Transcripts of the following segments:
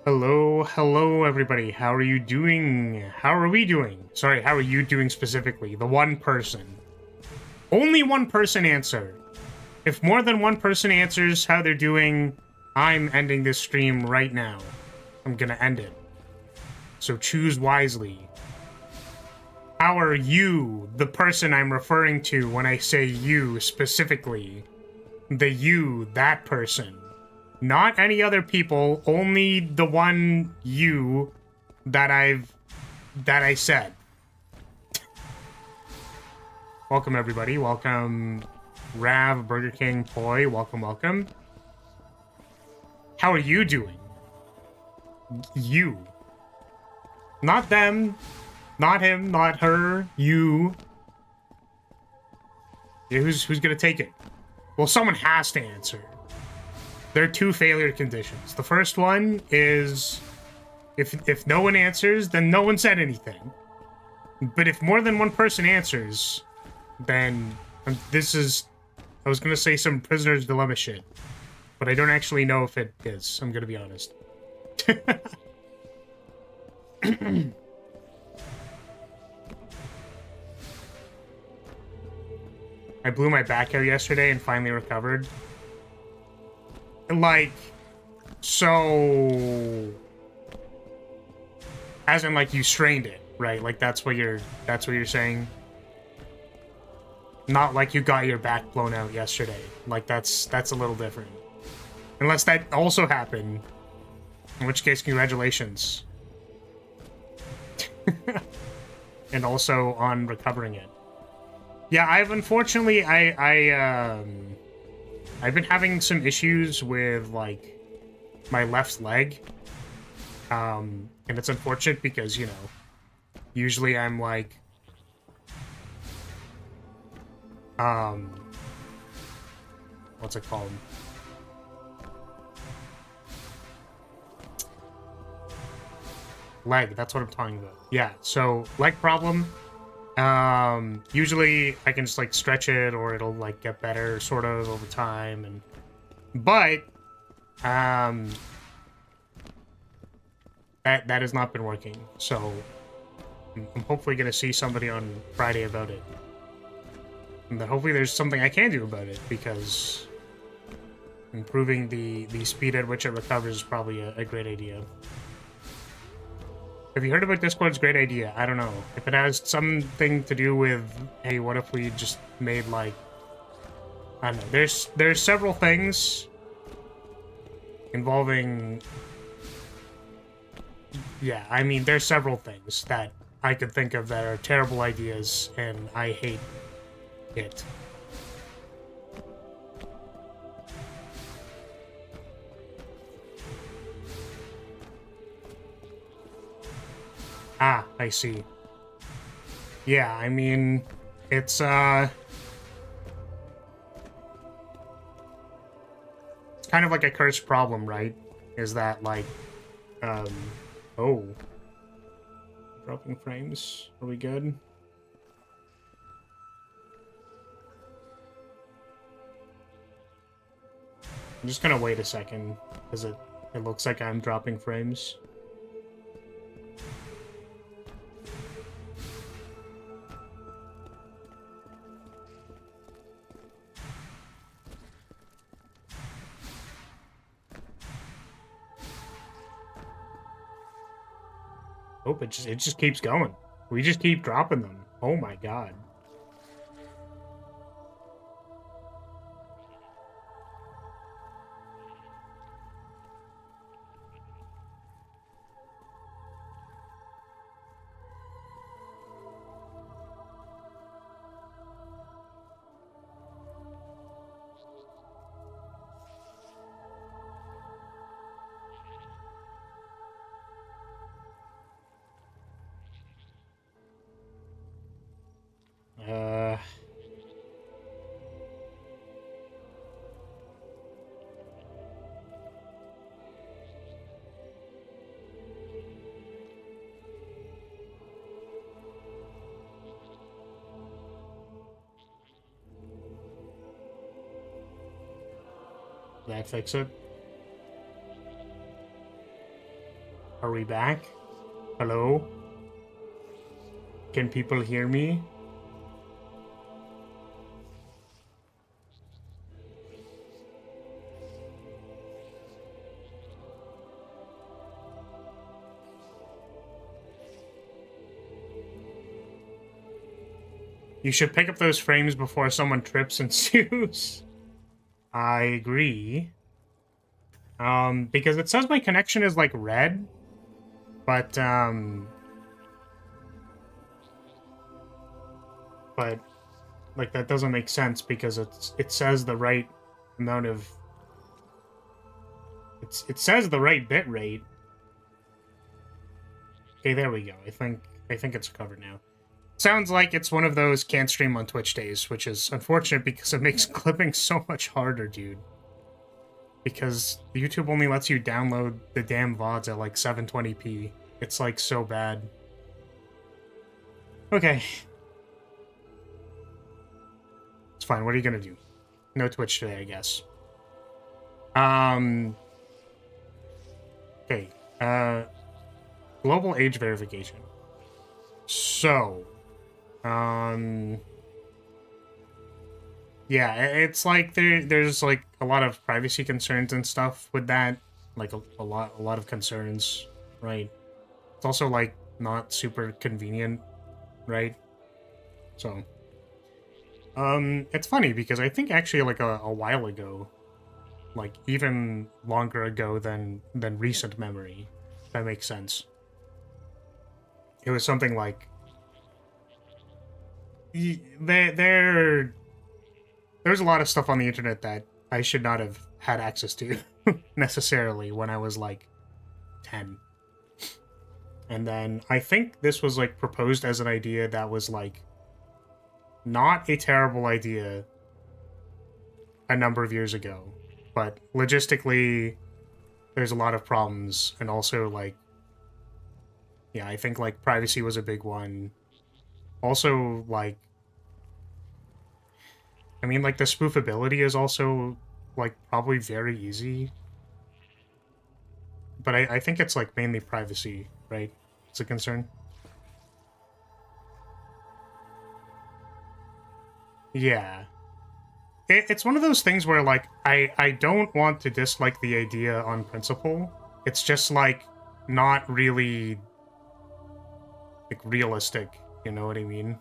Hello everybody. How are you doing? How are we doing? Sorry, how are you doing specifically? The one person. Only one person answer. If more than one person answers how they're doing, I'm ending this stream right now. I'm gonna end it. So choose wisely. How are you, the person I'm referring to when I say you specifically? The you, that person. Not any other people, only the one you that I said. Welcome everybody. Welcome Rav, Burger King, Poi. Welcome. How are you doing? You. Not them. Not him, not her. You. Yeah, who's gonna take it? Well, someone has to answer. There are two failure conditions. The first one is if no one answers, then no one said anything. But if more than one person answers, then this is... I was gonna say some prisoner's dilemma shit, but I don't actually know if it is. I'm gonna be honest. I blew my back out yesterday and finally recovered. Like, so... As in, like, you strained it, right? Like, that's what you're saying? Not like you got your back blown out yesterday. Like, that's a little different. Unless that also happened. In which case, congratulations. And also on recovering it. Yeah, I've unfortunately, I've been having some issues with, like, my left leg. And it's unfortunate because, you know, usually I'm, like, what's it called? Leg, that's what I'm talking about. Yeah, so, leg problem. Usually I can just, like, stretch it or it'll, like, get better sort of over time, and but that has not been working, so I'm hopefully gonna see somebody on Friday about it, and then hopefully there's something I can do about it, because improving the speed at which it recovers is probably a great idea. Have you heard about Discord's great idea? I don't know. If it has something to do with, hey, what if we just made, like, I don't know. There's several things involving... Yeah, I mean, there's several things that I could think of that are terrible ideas, and I hate it. Ah, I see. Yeah, I mean, it's kind of like a cursed problem, right? Is that, like, oh. Dropping frames. Are we good? I'm just gonna wait a second, because it looks like I'm dropping frames. Oh, it just keeps going. We just keep dropping them. Oh my god. Did that fix it? Are we back? Hello? Can people hear me? You should pick up those frames before someone trips and sues. I agree. Because it says my connection is, like, red. But, like, that doesn't make sense because it says the right amount of... It says the right bit rate. Okay, there we go. I think it's covered now. Sounds like it's one of those can't stream on Twitch days, which is unfortunate because it makes clipping so much harder, dude. Because YouTube only lets you download the damn VODs at like 720p. It's like so bad. Okay. It's fine. What are you gonna do? No Twitch today, I guess. Okay. Global age verification. So, yeah, it's like there's like a lot of privacy concerns and stuff with that, like a lot of concerns, right? It's also like not super convenient, right? So, it's funny because I think actually like a while ago, like even longer ago than recent memory, if that makes sense. It was something like there's a lot of stuff on the internet that I should not have had access to necessarily when I was like 10. And then I think this was like proposed as an idea that was like not a terrible idea a number of years ago, but logistically there's a lot of problems, and also like, yeah, I think like privacy was a big one. Also, like, I mean, like the spoofability is also like probably very easy, but I think it's like mainly privacy, right? It's a concern. Yeah. It's one of those things where, like, I don't want to dislike the idea on principle. It's just, like, not really, like, realistic. You know what I mean?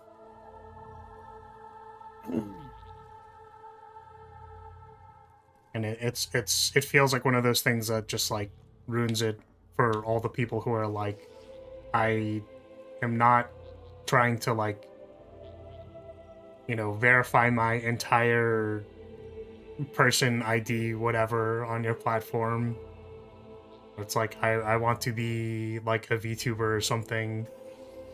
And it feels like one of those things that just, like, ruins it for all the people who are, like, I am not trying to, like, you know, verify my entire person ID, whatever, on your platform. It's like, I want to be like a VTuber or something.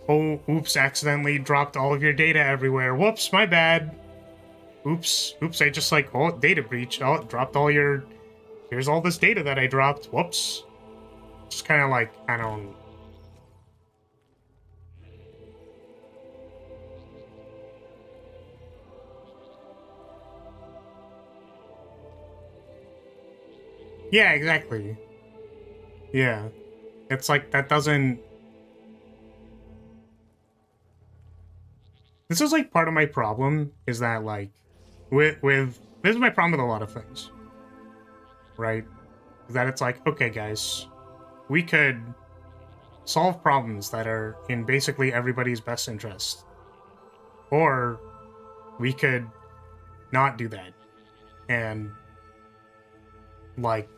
Oh, oops, accidentally dropped all of your data everywhere. Whoops, my bad. Oops, I just like, oh, data breach. Oh, it dropped all your... Here's all this data that I dropped. Whoops. Just kind of like, I don't... Yeah, exactly. Yeah. It's like, that doesn't... This is like part of my problem, is that like, with this is my problem with a lot of things, right? That it's like, okay, guys, we could solve problems that are in basically everybody's best interest, or we could not do that, and like,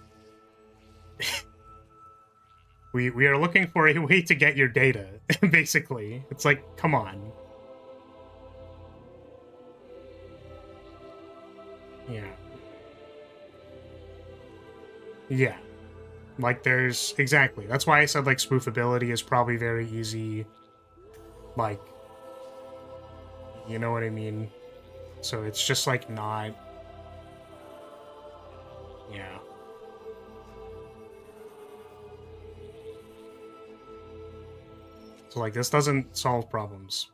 we are looking for a way to get your data. Basically, it's like, come on. Yeah. Yeah. Like, there's... Exactly. That's why I said, like, spoofability is probably very easy. Like, you know what I mean? So it's just, like, not... Yeah. So, like, this doesn't solve problems.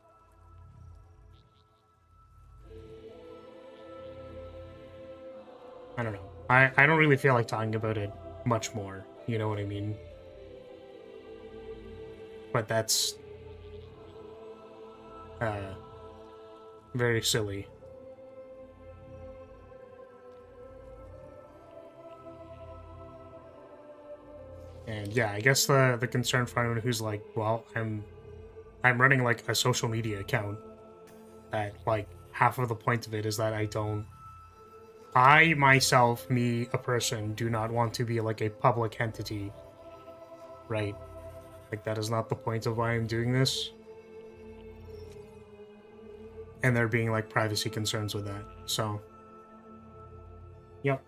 I don't know. I don't really feel like talking about it much more. You know what I mean? but that's very silly. And yeah, I guess the concern for anyone who's like, well, I'm running like a social media account, that like half of the point of it is that I myself, me, a person, do not want to be like a public entity, right? Like that is not the point of why I'm doing this. And there being like privacy concerns with that, so yep.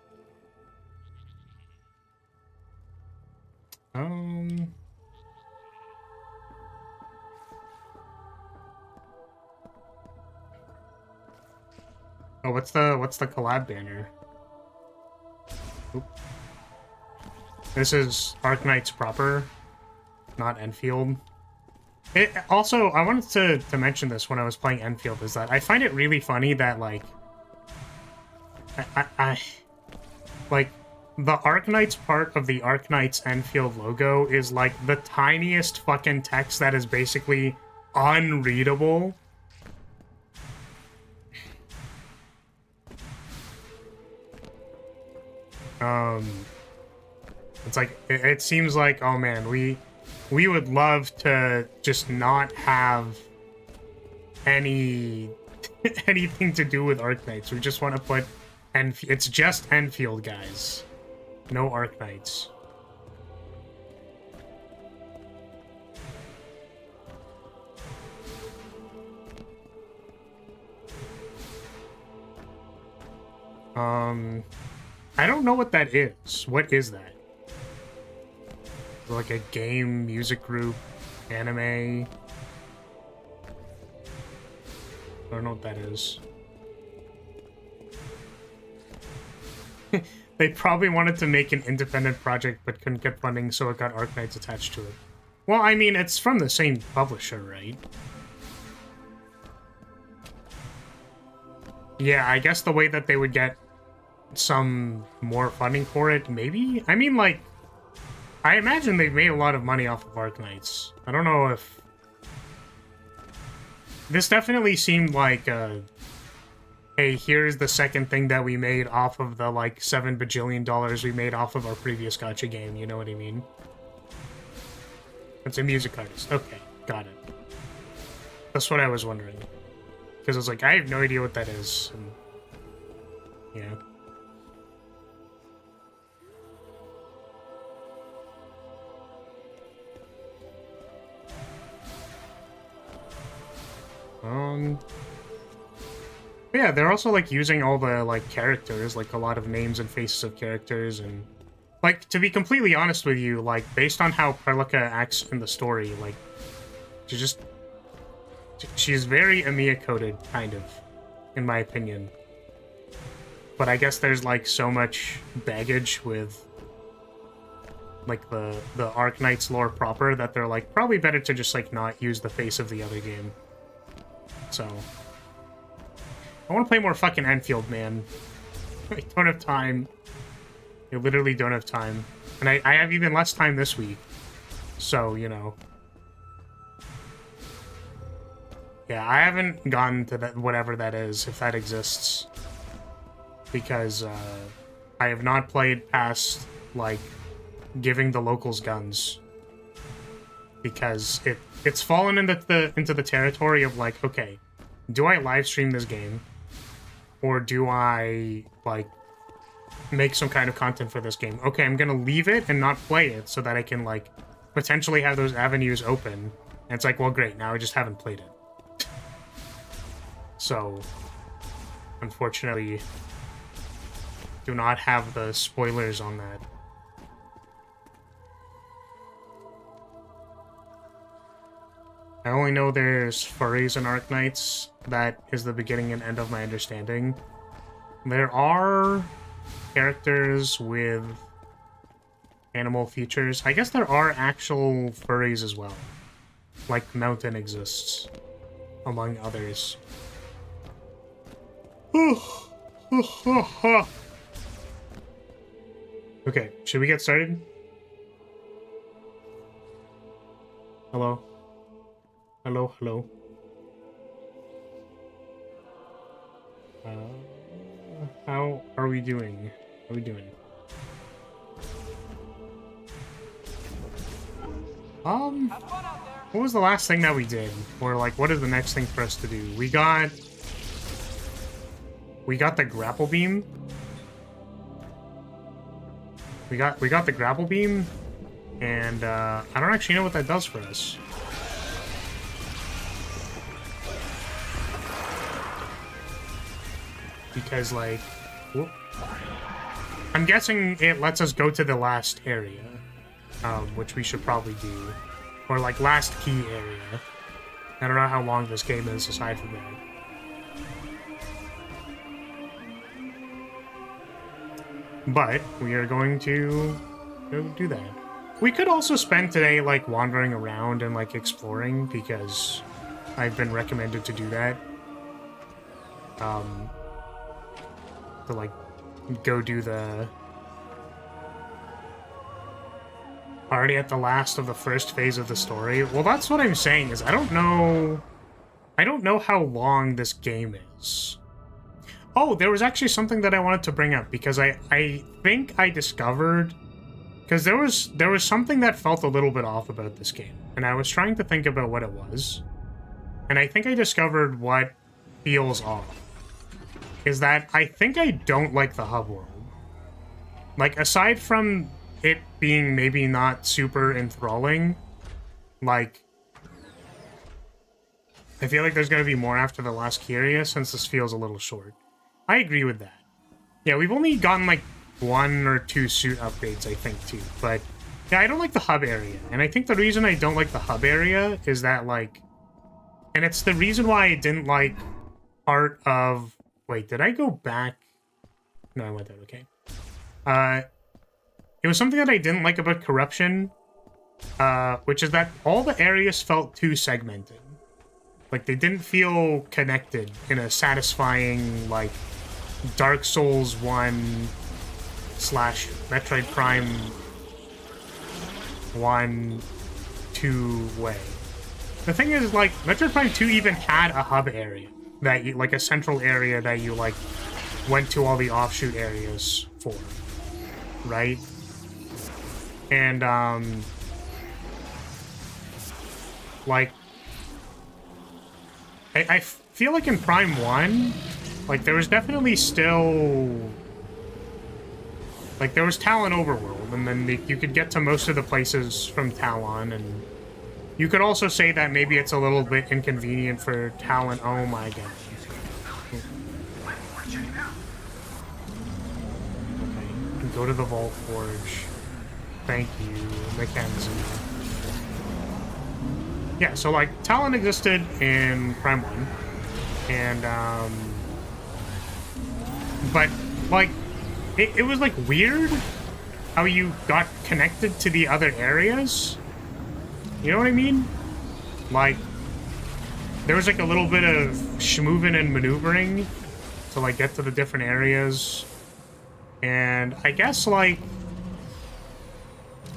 Oh, what's the collab banner? Oop. This is Arknights proper, not Enfield. It also, I wanted to mention this when I was playing Enfield, is that I find it really funny that like I like the Arknights part of the Arknights Enfield logo is like the tiniest fucking text that is basically unreadable. It's like it seems like, oh man, we would love to just not have any anything to do with Arknights. We just want to put it's just Enfield, guys. No Arknights. I don't know what that is. What is that? Like a game, music group, anime? I don't know what that is. They probably wanted to make an independent project but couldn't get funding, so it got Arknights attached to it. Well, I mean, it's from the same publisher, right? Yeah, I guess the way that they would get some more funding for it, maybe? I mean, like, I imagine they've made a lot of money off of Arknights. I don't know if... This definitely seemed like, hey, here's the second thing that we made off of the, like, $7 bajillion we made off of our previous gacha game, you know what I mean? It's a music artist. Okay, got it. That's what I was wondering. Because I was like, I have no idea what that is. And, yeah. But yeah, they're also, like, using all the, like, characters, like, a lot of names and faces of characters, and... Like, to be completely honest with you, like, based on how Perlica acts in the story, like, she's very Amiya-coded, kind of, in my opinion. But I guess there's, like, so much baggage with, like, the Arknights lore proper that they're, like, probably better to just, like, not use the face of the other game. So... I want to play more fucking Enfield, man. I don't have time. I literally don't have time. And I have even less time this week. So, you know. Yeah, I haven't gotten to that, whatever that is, if that exists. Because, I have not played past, like, giving the locals guns. Because it's fallen into the territory of, like, okay, do I live stream this game? Or do I, like, make some kind of content for this game? Okay, I'm gonna leave it and not play it so that I can, like, potentially have those avenues open. And it's like, well, great, now I just haven't played it. So, unfortunately, do not have the spoilers on that. I only know there's furries and Arknights. That is the beginning and end of my understanding. There are characters with animal features. I guess there are actual furries as well. Like Mountain exists, among others. Okay, should we get started? Hello? Hello, hello. How are we doing? How are we doing? What was the last thing that we did? Or like, what is the next thing for us to do? We got the grapple beam. We got the grapple beam, and I don't actually know what that does for us. Because, like, whoop. I'm guessing it lets us go to the last area, which we should probably do. Or, like, last key area. I don't know how long this game is aside from that. But we are going to go do that. We could also spend today, like, wandering around and, like, exploring, because I've been recommended to do that. To, like, go do the... Already at the last of the first phase of the story. Well, that's what I'm saying, is I don't know how long this game is. Oh, there was actually something that I wanted to bring up, because I think I discovered... Because there was something that felt a little bit off about this game, and I was trying to think about what it was. And I think I discovered what feels off. Is that I think I don't like the hub world. Like, aside from it being maybe not super enthralling, like, I feel like there's going to be more after the last key area, since this feels a little short. I agree with that. Yeah, we've only gotten, like, 1 or 2 suit upgrades, I think, too. But, yeah, I don't like the hub area. And I think the reason I don't like the hub area is that, like... And it's the reason why I didn't like part of... Wait, did I go back? No, I went there, okay. It was something that I didn't like about Corruption, which is that all the areas felt too segmented. Like, they didn't feel connected in a satisfying, like, Dark Souls 1 / Metroid Prime 1, 2 way. The thing is, like, Metroid Prime 2 even had a hub area. That you, like, a central area that you, like, went to all the offshoot areas for, right? And, like, I feel like in Prime 1, like, there was definitely still, like, there was Talon Overworld, and then you could get to most of the places from Talon, and you could also say that maybe it's a little bit inconvenient for Talon. Oh my god. Okay, go to the Vault Forge. Thank you, Mackenzie. Yeah, so, like, Talon existed in Prime 1, and, but, like, it was, like, weird how you got connected to the other areas. You know what I mean? Like, there was, like, a little bit of schmoovin' and maneuvering to, like, get to the different areas. And I guess, like,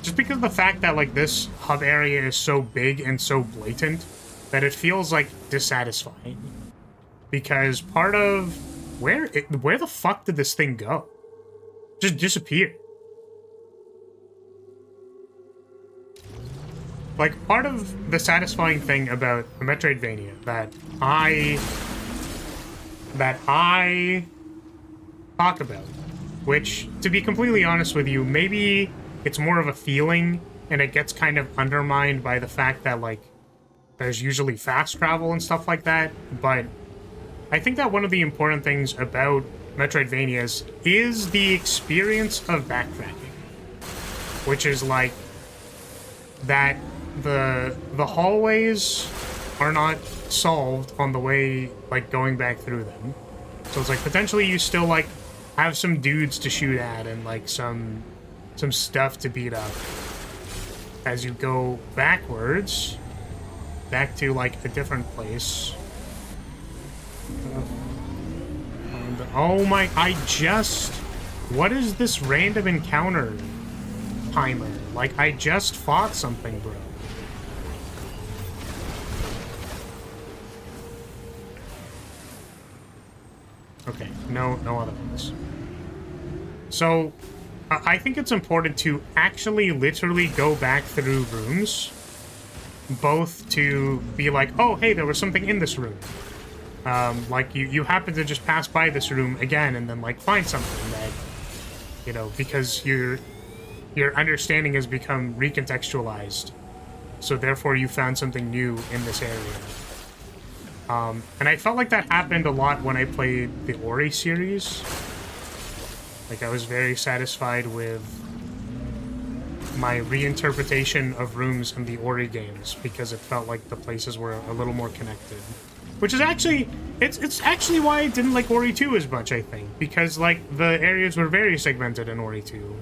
just because of the fact that, like, this hub area is so big and so blatant that it feels, like, dissatisfying. Because part of... Where the fuck did this thing go? Just disappear. Like, part of the satisfying thing about a Metroidvania that I talk about, which, to be completely honest with you, maybe it's more of a feeling, and it gets kind of undermined by the fact that, like, there's usually fast travel and stuff like that, but I think that one of the important things about Metroidvanias is the experience of backtracking, which is, like, that the hallways are not solved on the way, like, going back through them. So it's like, potentially you still, like, have some dudes to shoot at and, like, some stuff to beat up as you go backwards, back to, like, a different place. Oh my, what is this random encounter timer? Like, I just fought something, bro. no other ones. So I think it's important to actually literally go back through rooms, both to be like, oh, hey, there was something in this room. Like you happen to just pass by this room again and then like find something that, you know, because your understanding has become recontextualized. So therefore you found something new in this area. And I felt like that happened a lot when I played the Ori series. Like, I was very satisfied with my reinterpretation of rooms in the Ori games because it felt like the places were a little more connected. Which is actually, it's actually why I didn't like Ori 2 as much, I think. Because, like, the areas were very segmented in Ori 2.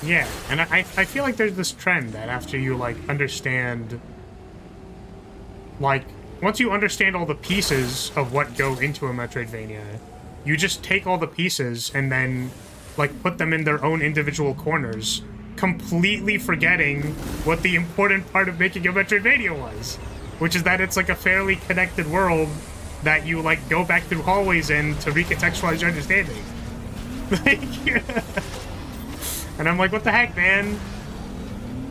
Yeah, and I feel like there's this trend that after you, like, understand... Like, once you understand all the pieces of what go into a Metroidvania, you just take all the pieces and then, like, put them in their own individual corners, completely forgetting what the important part of making a Metroidvania was, which is that it's, like, a fairly connected world that you, like, go back through hallways in to recontextualize your understanding. Like, and I'm like, what the heck, man?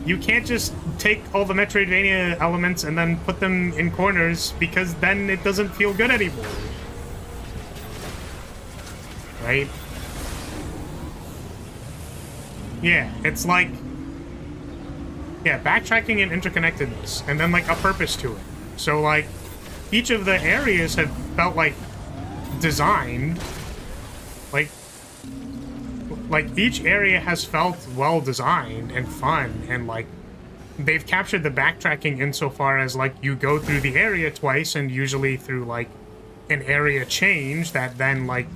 You can't just take all the Metroidvania elements and then put them in corners, because then it doesn't feel good anymore. Right? Yeah, it's like... Yeah, backtracking and interconnectedness, and then, like, a purpose to it. So, like, each of the areas have felt, like, designed. Like, each area has felt well-designed and fun, and, like, they've captured the backtracking insofar as, like, you go through the area twice, and usually through, like, an area change that then, like,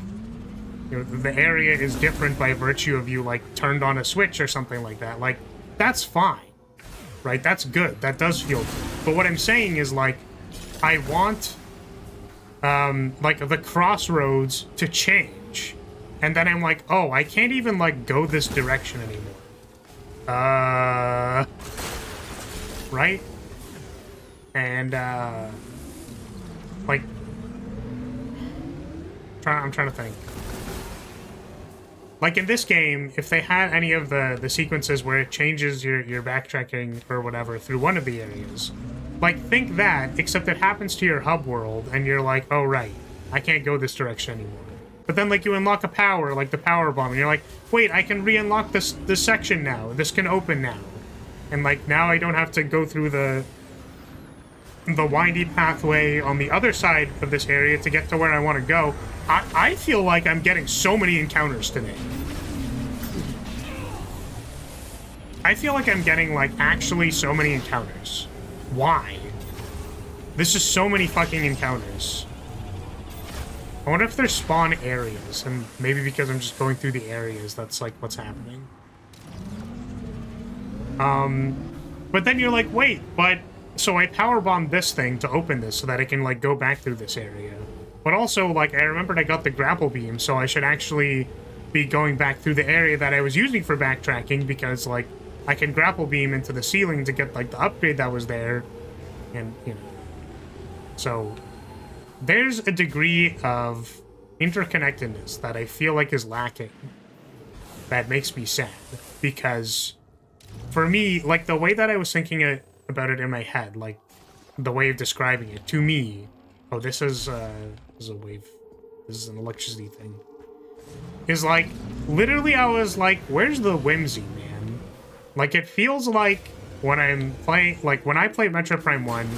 you know, the area is different by virtue of you, like, turned on a switch or something like that. Like, that's fine, right? That's good. That does feel good. But what I'm saying is, like, I want, like, the crossroads to change. And then I'm like, oh, I can't even, like, go this direction anymore. Right? And, like... I'm trying to think. Like, in this game, if they had any of the sequences where it changes your backtracking or whatever through one of the areas, like, think that, except it happens to your hub world, and you're like, oh, right, I can't go this direction anymore. But then, like, you unlock a power, like the power bomb, and you're like, wait, I can re-unlock this section now. This can open now. And, like, now I don't have to go through the windy pathway on the other side of this area to get to where I want to go. I feel like I'm getting so many encounters today. I feel like I'm getting, like, actually so many encounters. Why? This is so many fucking encounters. I wonder if there's spawn areas, and maybe because I'm just going through the areas, that's, like, what's happening. But then you're like, wait, but... So I powerbombed this thing to open this so that I can, like, go back through this area. But also, like, I remembered I got the grapple beam, so I should actually be going back through the area that I was using for backtracking, because, like, I can grapple beam into the ceiling to get, like, the upgrade that was there, and, you know. So... There's a degree of interconnectedness that I feel like is lacking that makes me sad, because for me, like, the way that I was thinking about it in my head, like, the way of describing it, to me... Oh, this is a wave. This is an electricity thing. Is, like, literally I was like, where's the whimsy, man? Like, it feels like when I'm playing... Like, when I played Metroid Prime 1,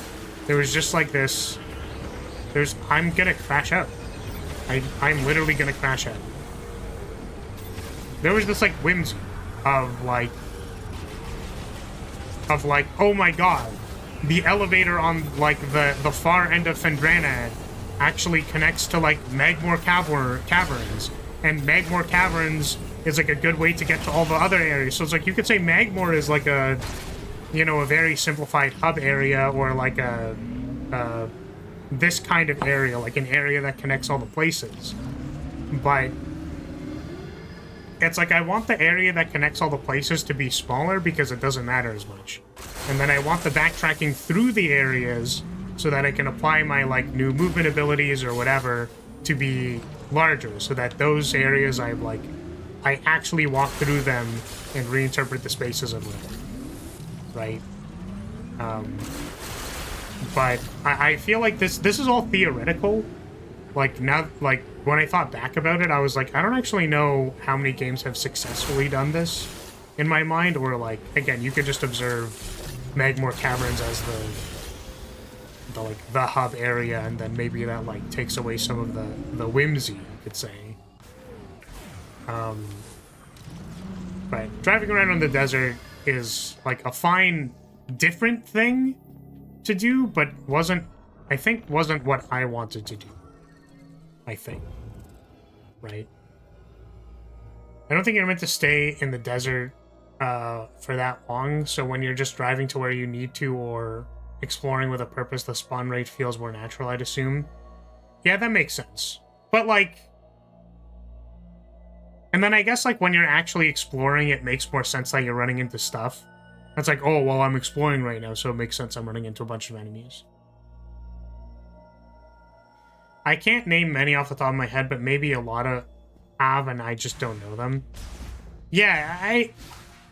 there was just, like, this... I'm gonna crash out. I'm literally gonna crash out. There was this, like, whimsy of, like, oh my god, the elevator on, like, the far end of Fendrana actually connects to, like, Magmore Caverns, and Magmore Caverns is, like, a good way to get to all the other areas. So it's like, you could say Magmore is, like, a, you know, a very simplified hub area, or, like, this kind of area, like an area that connects all the places. But it's like, I want the area that connects all the places to be smaller because it doesn't matter as much. And then I want the backtracking through the areas so that I can apply my, like, new movement abilities or whatever to be larger, so that those areas I actually walk through them and reinterpret the spaces and whatever, right? But I feel like this is all theoretical. Like, now, like, when I thought back about it, I was like, I don't actually know how many games have successfully done this in my mind, or, like, again, you could just observe Magmore Caverns as the hub area, and then maybe that, like, takes away some of the whimsy, you could say. But driving around in the desert is, like, a fine, different thing to do, but I think wasn't what I wanted to do. I think. Right? I don't think you're meant to stay in the desert for that long, so when you're just driving to where you need to or exploring with a purpose, the spawn rate feels more natural, I'd assume. Yeah, that makes sense. But, like... And then I guess, like, when you're actually exploring, it makes more sense that you're running into stuff. It's like, oh, well, I'm exploring right now, so it makes sense I'm running into a bunch of enemies. I can't name many off the top of my head, but maybe a lot of have, and I just don't know them. Yeah,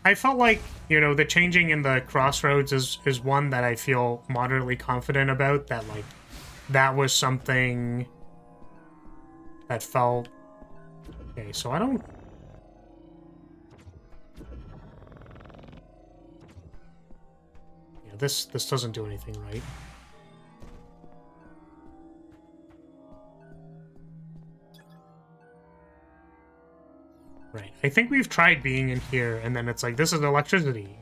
I felt like, you know, the changing in the crossroads is one that I feel moderately confident about, that, like, that was something that felt... Okay, so I don't... Yeah, this doesn't do anything right. Right. I think we've tried being in here, and then it's like, this is electricity.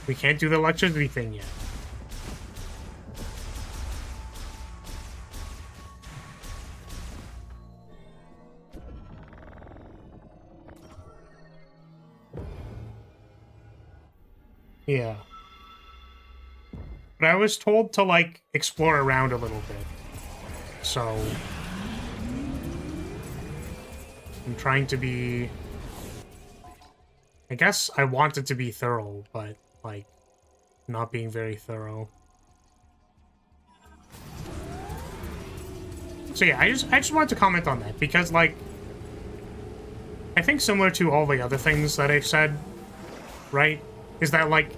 We can't do the electricity thing yet. Yeah. But I was told to, like, explore around a little bit. So... I'm trying to be... I guess I wanted to be thorough, but, like, not being very thorough. So yeah, I just wanted to comment on that, because, like, I think similar to all the other things that I've said, right, is that, like,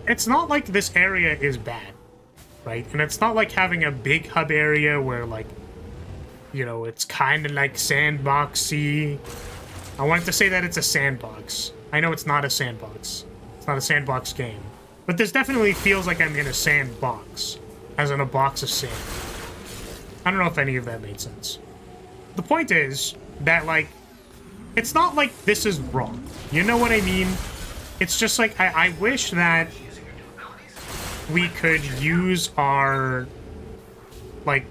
it's not like this area is bad, right? And it's not like having a big hub area where, like, you know, it's kind of like sandboxy. I wanted to say that it's a sandbox. I know it's not a sandbox. It's not a sandbox game. But this definitely feels like I'm in a sandbox, as in a box of sand. I don't know if any of that made sense. The point is that, like, it's not like this is wrong. You know what I mean? It's just like, I wish that we could use our, like,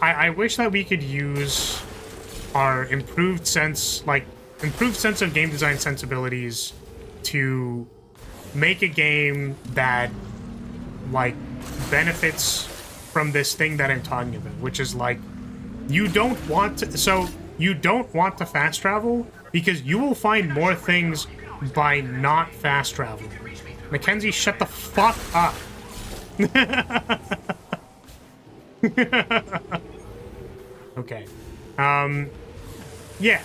I wish that we could use our improved sense of game design sensibilities to make a game that, like, benefits from this thing that I'm talking about, which is, like, you don't want to fast travel because you will find more things by not fast traveling. Mackenzie, shut the fuck up. Okay. Yeah.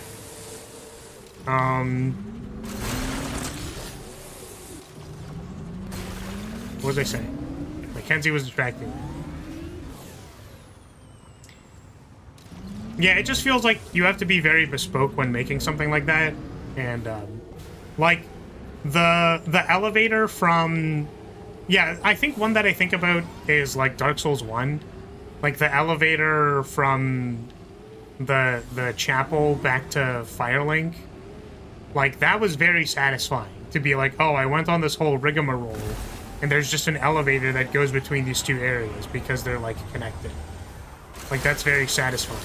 What was I saying? Mackenzie was distracting me. Yeah, it just feels like you have to be very bespoke when making something like that. And, like, the elevator from... Yeah, I think one that I think about is, like, Dark Souls 1. Like, the elevator from the chapel back to Firelink. Like, that was very satisfying. To be like, oh, I went on this whole rigmarole, and there's just an elevator that goes between these two areas because they're, like, connected. Like, that's very satisfying.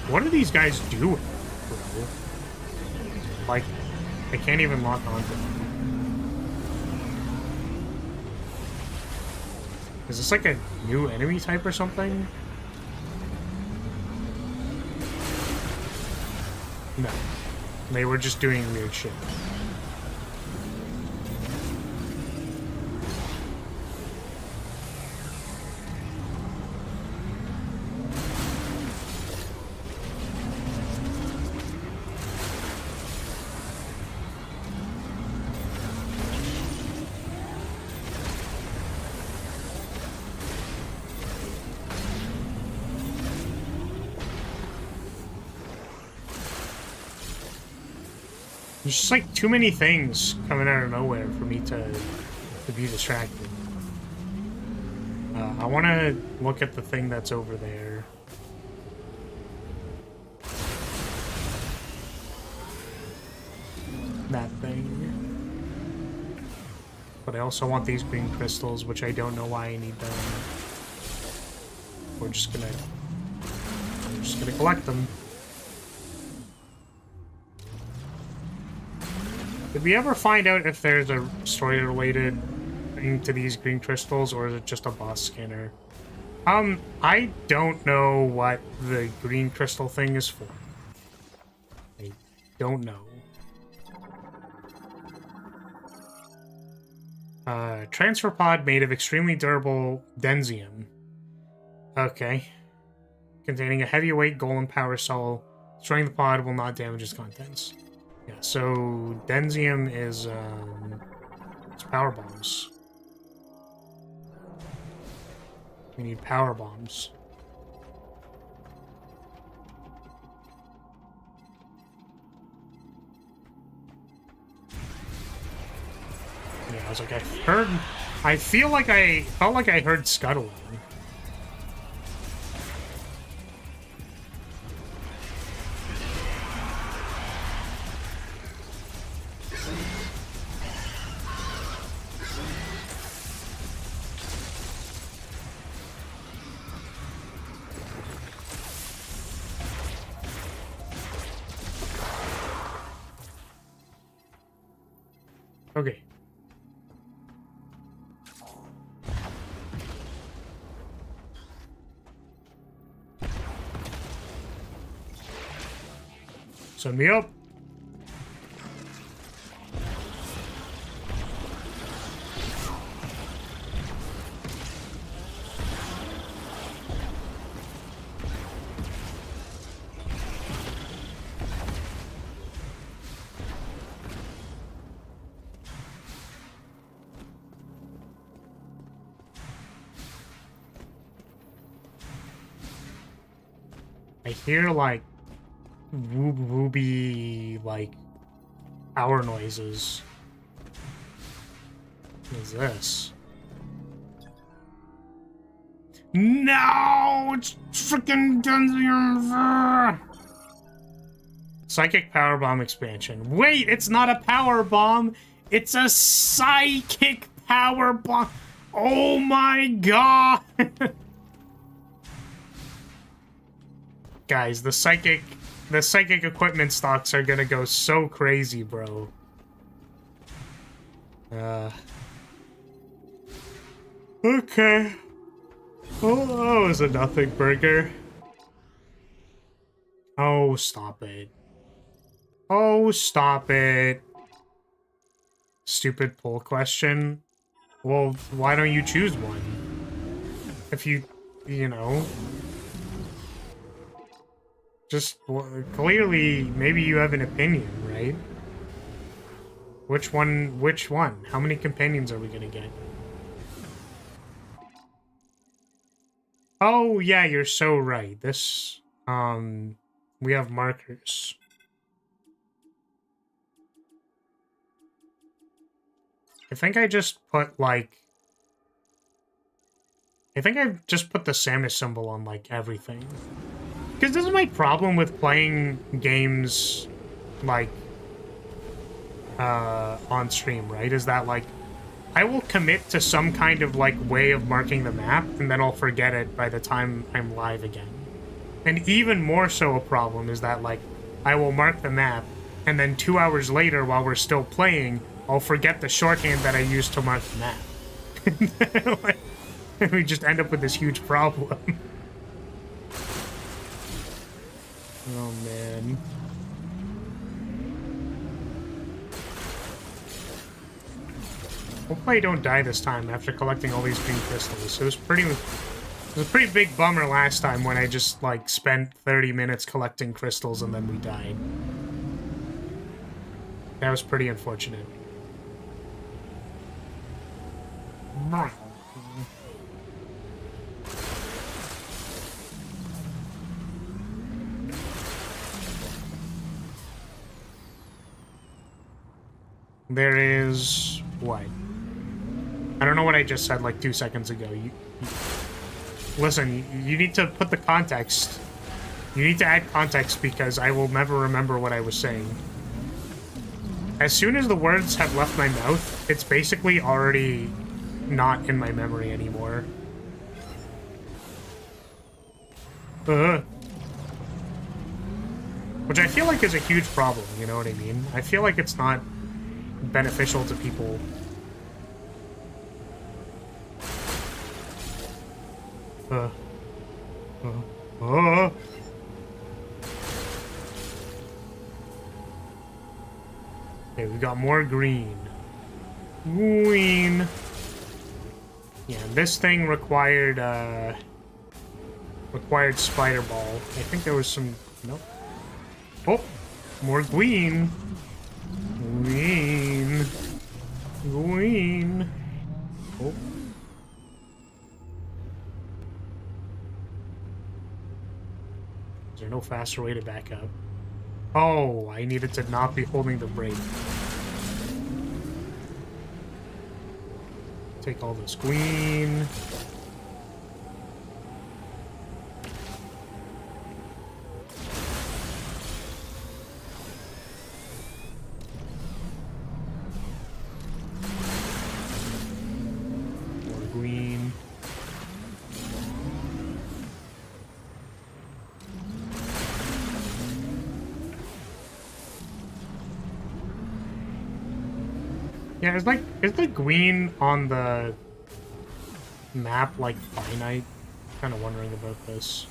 What are these guys doing, bro? Like, I can't even lock onto them. Is this like a new enemy type or something? No. They were just doing weird shit. There's just like too many things coming out of nowhere for me to be distracted. I want to look at the thing that's over there. That thing. But I also want these green crystals, which I don't know why I need them. I'm just gonna collect them. Did we ever find out if there's a story-related thing to these green crystals, or is it just a boss scanner? I don't know what the green crystal thing is for. I don't know. Transfer pod made of extremely durable densium. Okay. Containing a heavyweight golem power cell. Destroying the pod will not damage its contents. Yeah, so densium is it's power bombs. We need power bombs. Yeah, I was like, I felt like I heard scuttling. Okay. Send me up. I hear like wooby like power noises. What is this? No, it's freaking Dungeon. Psychic power bomb expansion. Wait, it's not a power bomb. It's a psychic power bomb. Oh my god. Guys, the psychic equipment stocks are gonna go so crazy, bro. Okay. Oh, that was a nothing burger. Oh, stop it. Oh, stop it. Stupid poll question. Well, why don't you choose one? If you know... Just, clearly, maybe you have an opinion, right? Which one? Which one? How many companions are we gonna get? Oh, yeah, you're so right. This, we have markers. I think I just put, like... I think I've just put the Samus symbol on, like, everything. Because this is my problem with playing games, like, on stream, right? Is that, like, I will commit to some kind of, like, way of marking the map, and then I'll forget it by the time I'm live again. And even more so a problem is that, like, I will mark the map, and then 2 hours later, while we're still playing, I'll forget the shorthand that I used to mark the map. Like, we just end up with this huge problem. Oh, man. Hopefully I don't die this time after collecting all these green crystals. It was a pretty big bummer last time when I just, like, spent 30 minutes collecting crystals and then we died. That was pretty unfortunate. There is... what? I don't know what I just said like 2 seconds ago. Listen, you need to put the context. You need to add context because I will never remember what I was saying. As soon as the words have left my mouth, it's basically already not in my memory anymore. Which I feel like is a huge problem, you know what I mean? I feel like it's not beneficial to people. Okay, we got more green. Green. Yeah, this thing required spider ball. I think there was some... nope. Oh, more green. Green. Green. Oh. Is there no faster way to back up? Oh, I needed to not be holding the brake. Take all this green. More green. Yeah, is the green on the map like finite? Kind of wondering about this.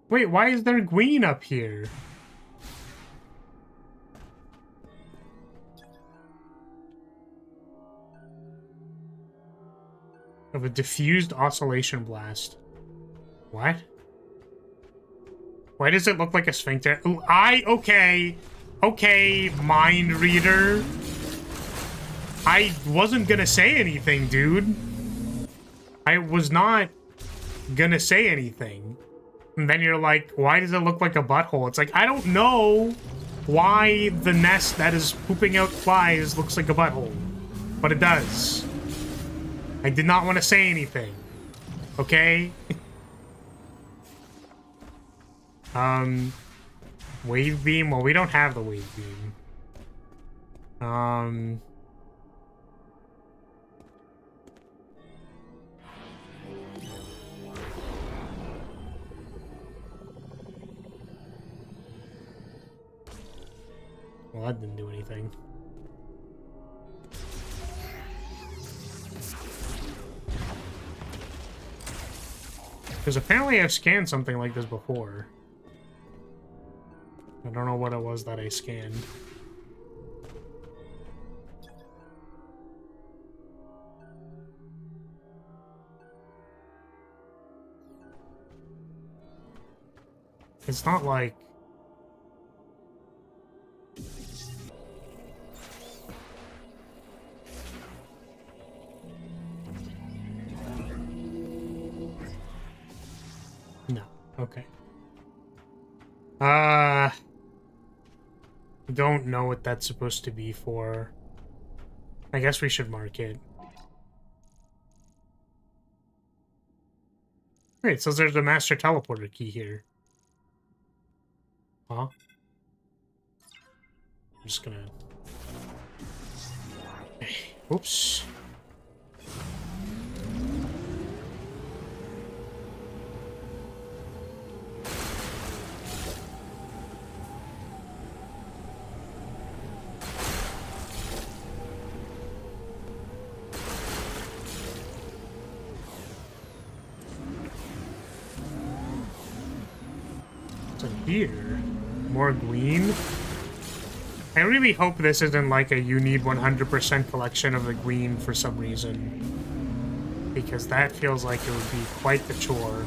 Wait, why is there green up here? Of a diffused oscillation blast. What? Why does it look like a sphincter? Ooh, okay, mind reader. I wasn't gonna say anything, dude. I was not gonna say anything. And then you're like, why does it look like a butthole? It's like, I don't know why the nest that is pooping out flies looks like a butthole. But it does. I did not want to say anything. Okay? Wave beam? Well, we don't have the wave beam. Well, that didn't do anything. Because apparently I've scanned something like this before. I don't know what it was that I scanned. It's not like... No. Okay. Don't know what that's supposed to be for. I guess we should mark it. Great, so there's a master teleporter key here. Huh? I'm just gonna... Oops. Something here. More green. I really hope this isn't like a you need 100% collection of the green for some reason. Because that feels like it would be quite the chore.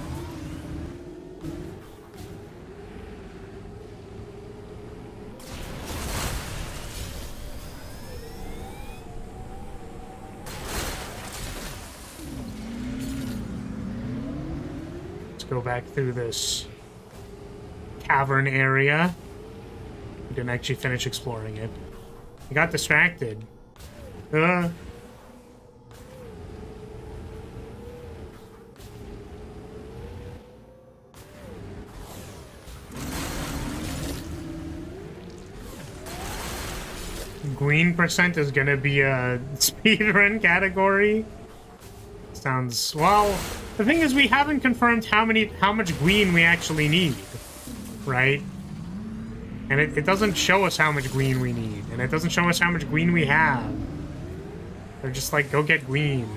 Let's go back through this cavern area. We didn't actually finish exploring it. I got distracted. Green percent is gonna be a speedrun category. Sounds... well, the thing is we haven't confirmed how much green we actually need, right? And it doesn't show us how much green we need, and it doesn't show us how much green we have. They're just like, go get green.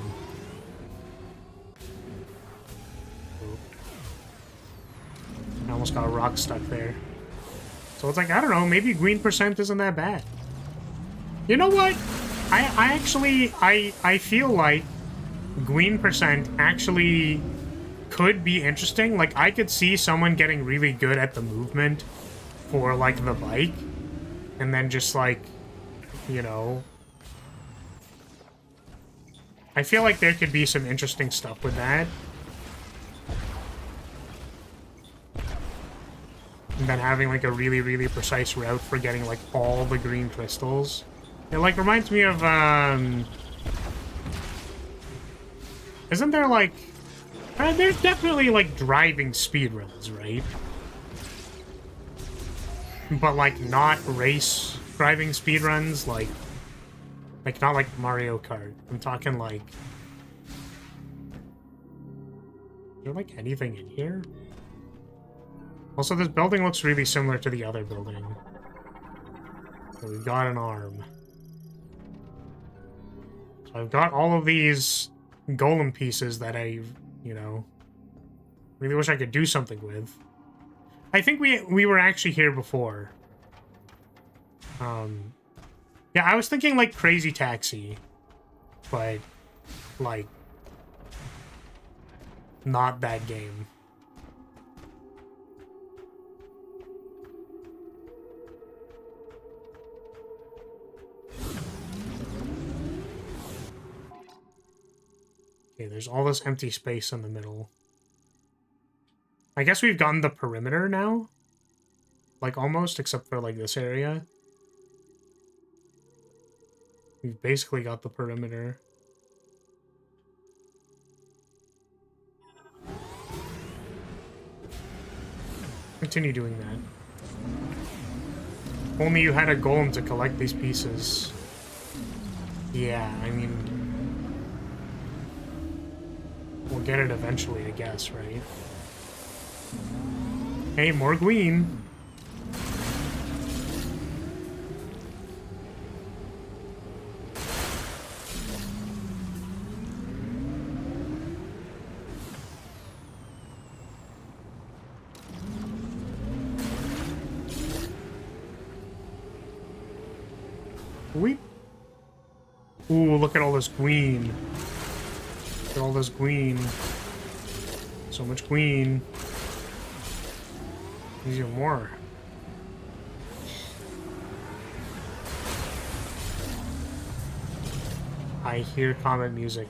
I almost got a rock stuck there. So it's like, I don't know, maybe green percent isn't that bad. You know what? I actually feel like green percent actually could be interesting. Like, I could see someone getting really good at the movement for, like, the bike. And then just, like, you know... I feel like there could be some interesting stuff with that. And then having, like, a really, really precise route for getting, like, all the green crystals. It, like, reminds me of, isn't there, like... there's definitely, like, driving speedruns, right? But, like, not race driving speedruns, like, not like Mario Kart. I'm talking, like... Is there, like, anything in here? Also, this building looks really similar to the other building. So we've got an arm. So I've got all of these golem pieces that I, you know, really wish I could do something with. I think we were actually here before. Yeah, I was thinking, like, Crazy Taxi. But, like, not that game. Okay, there's all this empty space in the middle. I guess we've gotten the perimeter now? Like, almost, except for, like, this area. We've basically got the perimeter. Continue doing that. If only you had a golem to collect these pieces. Yeah, I mean... we'll get it eventually, I guess, right? Hey, more green. Weep. Ooh, look at all this green. Look at all this green. So much green. There's even more. I hear comet music.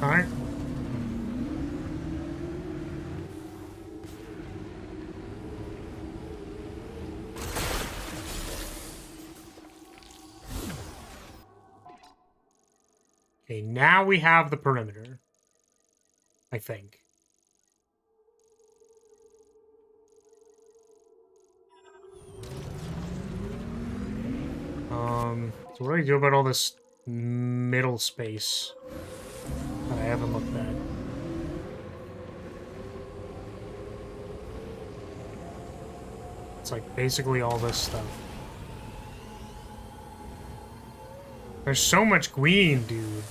Alright. Okay, now we have the perimeter. I think. So what do I do about all this middle space that I haven't looked at? like basically all this stuff. There's so much green, dude.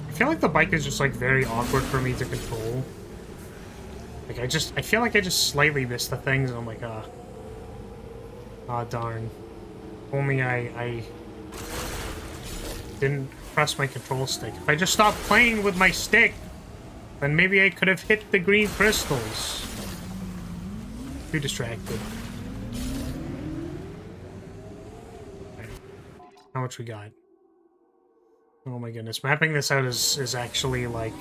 I feel like the bike is just like very awkward for me to control. Like I feel like I just slightly missed the things and I'm like, ah, darn. Only I didn't press my control stick. If I just stopped playing with my stick, then maybe I could have hit the green crystals. Too distracted. Okay. How much we got? Oh my goodness. Mapping this out is actually like...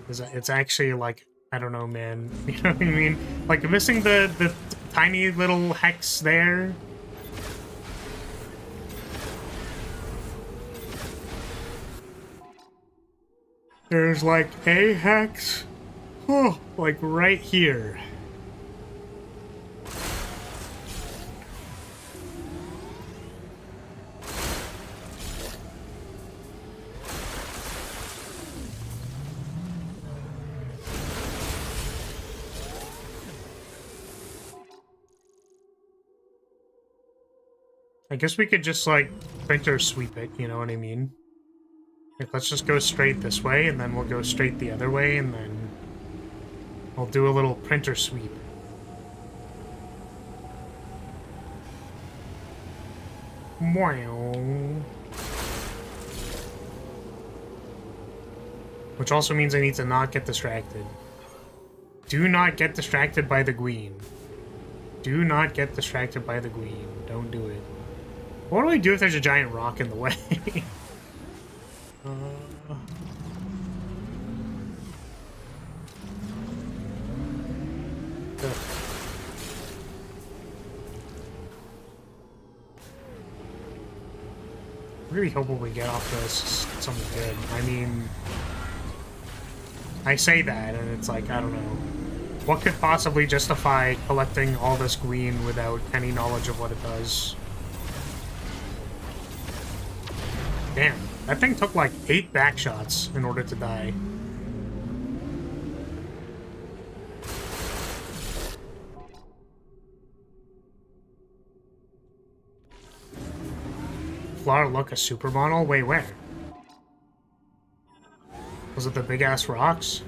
It's actually like... I don't know, man. You know what I mean? Like, missing the tiny little hex there. There's like a hex, oh, like right here. I guess we could just like printer sweep it, you know what I mean? Like, let's just go straight this way, and then we'll go straight the other way, and then I'll do a little printer sweep. Wow. Which also means I need to not get distracted. Do not get distracted by the green. Do not get distracted by the green. Don't do it. What do I do if there's a giant rock in the way? Really hoping we get off this something good. I mean, I say that, and it's like, I don't know. What could possibly justify collecting all this green without any knowledge of what it does? Damn, that thing took like 8 back shots in order to die. Flower look a supermodel? Wait, where? Was it the big ass rocks?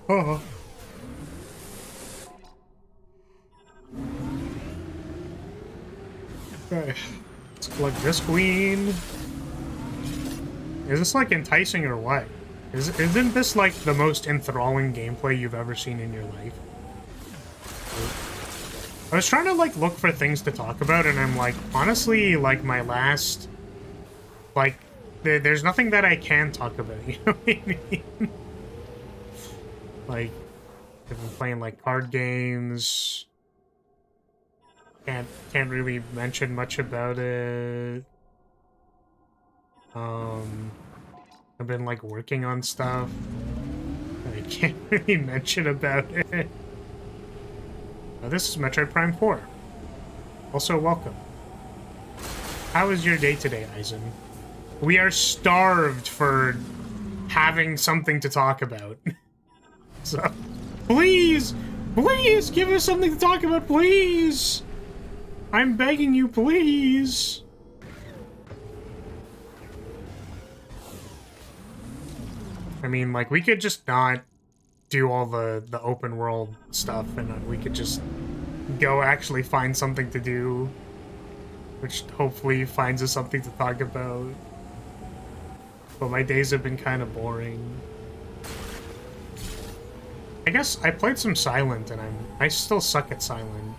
Oh. Okay. Let's collect this queen. Is this like enticing or what? Isn't this like the most enthralling gameplay you've ever seen in your life? I was trying to like look for things to talk about, and I'm like, honestly, like my last, like, there's nothing that I can talk about. You know what I mean? Like, I've been playing like card games. Can't really mention much about it. I've been like working on stuff. I can't really mention about it. This is Metroid Prime 4. Also, welcome. How was your day today, Eisen? We are starved for having something to talk about. So, please, please give us something to talk about, please! I'm begging you, please! I mean, like, we could just not do all the open world stuff, and we could just go actually find something to do, which hopefully finds us something to talk about. But my days have been kind of boring. I guess I played some Silent, and I still suck at Silent.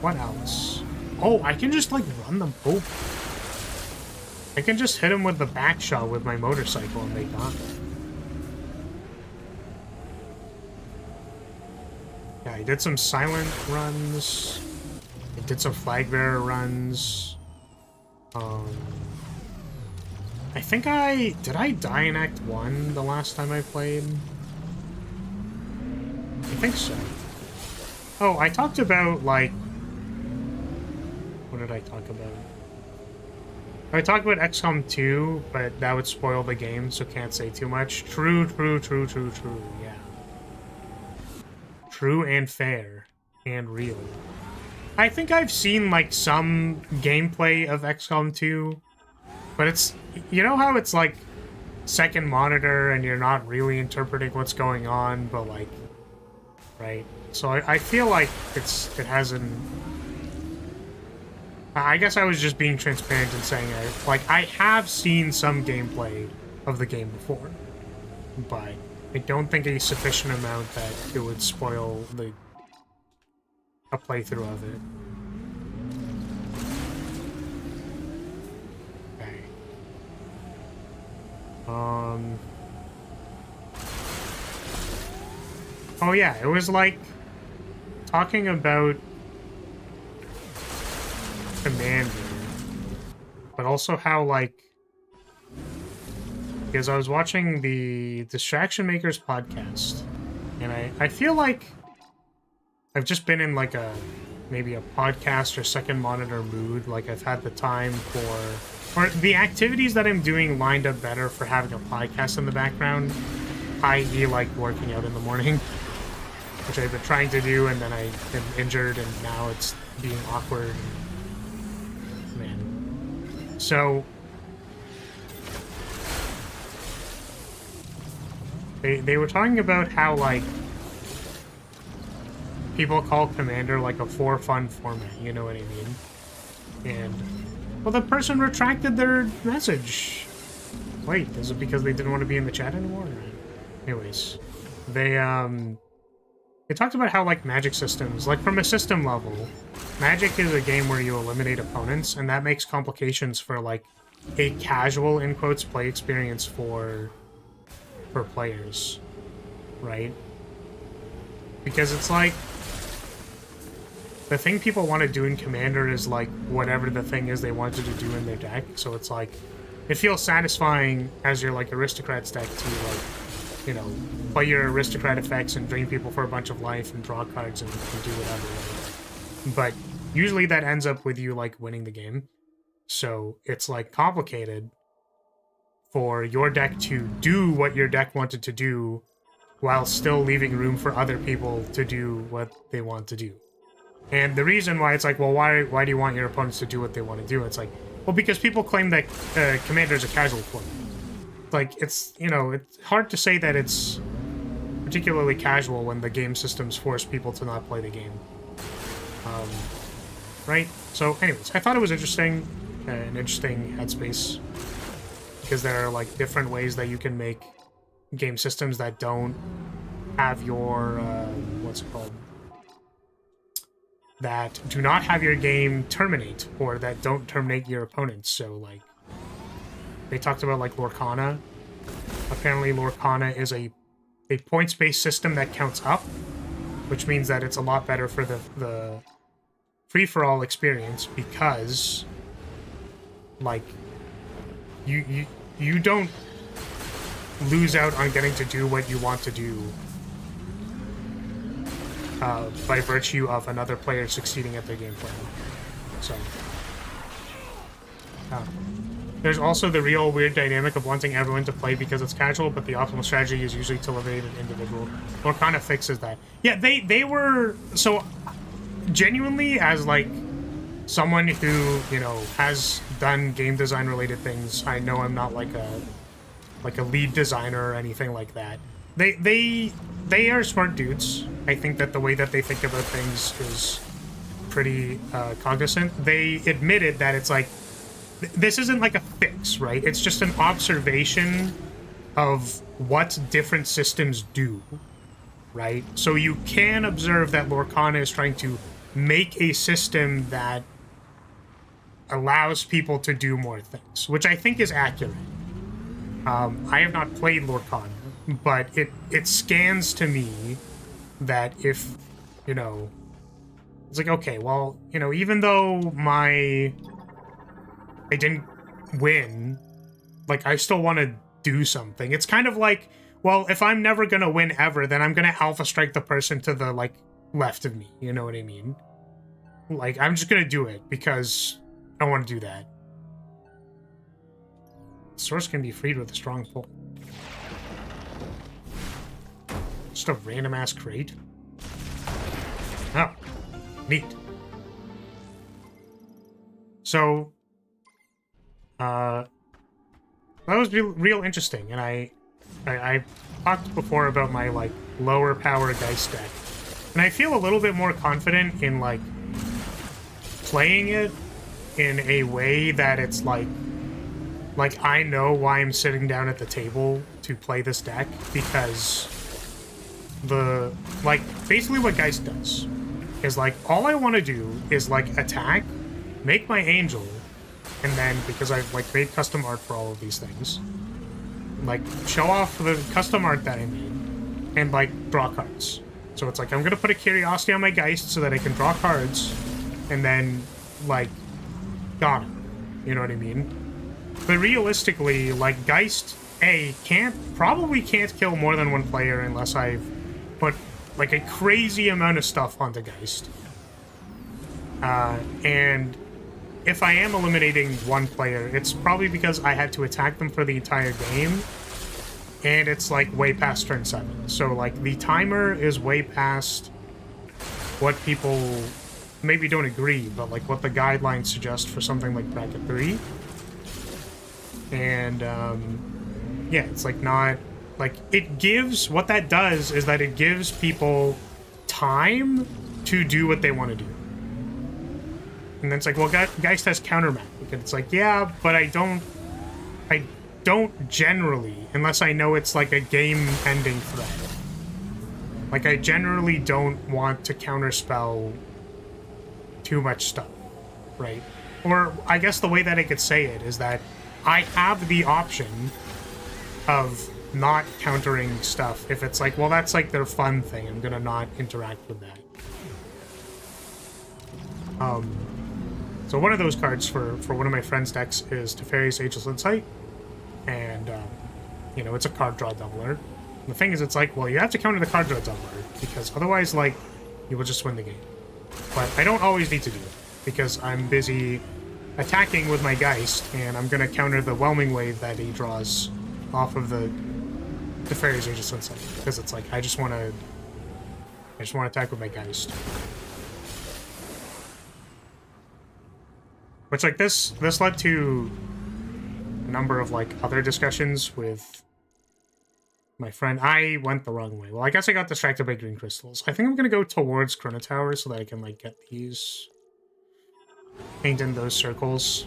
What else? Oh, I can just like run them over. I can just hit him with the back shot with my motorcycle and they die. Yeah, I did some Silent runs. I did some Flag Bearer runs. I think did I die in Act 1 the last time I played? I think so. Oh, I talked about, like... What did I talk about? I talk about XCOM 2, but that would spoil the game, so can't say too much. True, yeah. True and fair. And real. I think I've seen, like, some gameplay of XCOM 2, but it's... You know how it's, like, second monitor and you're not really interpreting what's going on, but, like... Right? So I feel like it hasn't... I guess I was just being transparent and saying, I have seen some gameplay of the game before, but I don't think a sufficient amount that it would spoil a playthrough of it. Okay. Oh yeah, it was like talking about Commander, but also how, like, because I was watching the Distraction Makers podcast, and I feel like I've just been in, like, maybe a podcast or second monitor mood. Like, I've had the time or the activities that I'm doing lined up better for having a podcast in the background, i.e. like working out in the morning, which I've been trying to do, and then I've been injured, and now it's being awkward. Man. So they were talking about how, like, people call Commander like a for fun format, you know what I mean? And, well, the person retracted their message. Wait, is it because they didn't want to be in the chat anymore? Anyways, they talked about how, like, Magic systems, like, from a system level, Magic is a game where you eliminate opponents, and that makes complications for, like, a casual, in quotes, play experience for players, right? Because it's like, the thing people want to do in Commander is, like, whatever the thing is they wanted to do in their deck, so it's like, it feels satisfying as your, like, Aristocrats deck to, like, you know, play your Aristocrat effects and drain people for a bunch of life and draw cards and do whatever. But usually that ends up with you, like, winning the game. So it's, like, complicated for your deck to do what your deck wanted to do while still leaving room for other people to do what they want to do. And the reason why it's like, well, why do you want your opponents to do what they want to do? It's like, well, because people claim that Commander is a casual format. Like, it's, you know, it's hard to say that it's particularly casual when the game systems force people to not play the game. Right? So, anyways, I thought it was interesting, an interesting headspace, because there are, like, different ways that you can make game systems that don't have your, what's it called? That do not have your game terminate, or that don't terminate your opponents. So, like, they talked about, like, Lorcana. Apparently, Lorcana is a points-based system that counts up, which means that it's a lot better for the free-for-all experience, because, like, you don't lose out on getting to do what you want to do by virtue of another player succeeding at their game plan. So, there's also the real weird dynamic of wanting everyone to play because it's casual, but the optimal strategy is usually to eliminate an individual. What kind of fixes that? Yeah, they were... So, genuinely, as, like, someone who, you know, has done game design related things, I know I'm not like a lead designer or anything like that. They are smart dudes. I think that the way that they think about things is pretty cognizant. They admitted that it's like, this isn't like a fix, right? It's just an observation of what different systems do, right? So you can observe that Lorcana is trying to make a system that allows people to do more things, which I think is accurate. I have not played Lorcana, but it scans to me that if, you know, it's like, okay, well, you know, even though I didn't win, like, I still want to do something. It's kind of like, well, if I'm never gonna win ever, then I'm gonna alpha strike the person to the, like, left of me, you know what I mean? Like, I'm just gonna do it because I want to do that. Source can be freed with a strong pull. Just a random ass crate. Oh, neat. So, that was real interesting, and I talked before about my like lower power dice deck, and I feel a little bit more confident in like playing it in a way that it's like I know why I'm sitting down at the table to play this deck, because basically what Geist does is like all I want to do is like attack, make my angel, and then because I've like made custom art for all of these things, like show off the custom art that I made and like draw cards. So it's like I'm gonna put a curiosity on my Geist so that I can draw cards and then like got him. You know what I mean? But realistically, like Geist probably can't kill more than one player unless I've put like a crazy amount of stuff onto Geist. And if I am eliminating one player, it's probably because I had to attack them for the entire game, and it's like way past turn 7. So like the timer is way past what people maybe don't agree, but like what the guidelines suggest for something like bracket 3. And yeah, it's like not like it gives, what that does is that it gives people time to do what they want to do. And then it's like, well, Geist has countermap. It's like, yeah, but I don't generally, unless I know it's like a game-ending threat. Like, I generally don't want to counterspell too much stuff, right? Or I guess the way that I could say it is that I have the option of not countering stuff if it's like, well, that's like their fun thing. I'm gonna not interact with that. So one of those cards for one of my friends' decks is Teferi's Ageless Insight, and you know, it's a card draw doubler. The thing is, it's like, well, you have to counter the card draw doubler because otherwise, like, you will just win the game. But I don't always need to do it because I'm busy attacking with my Geist, and I'm gonna counter the Whelming Wave that he draws off of the Teferi's Ageless Insight because it's like I just want to attack with my Geist. Which, like, this led to a number of, like, other discussions with my friend. I went the wrong way. Well, I guess I got distracted by green crystals. I think I'm gonna go towards Chrono Tower so that I can, like, get these. Paint in those circles.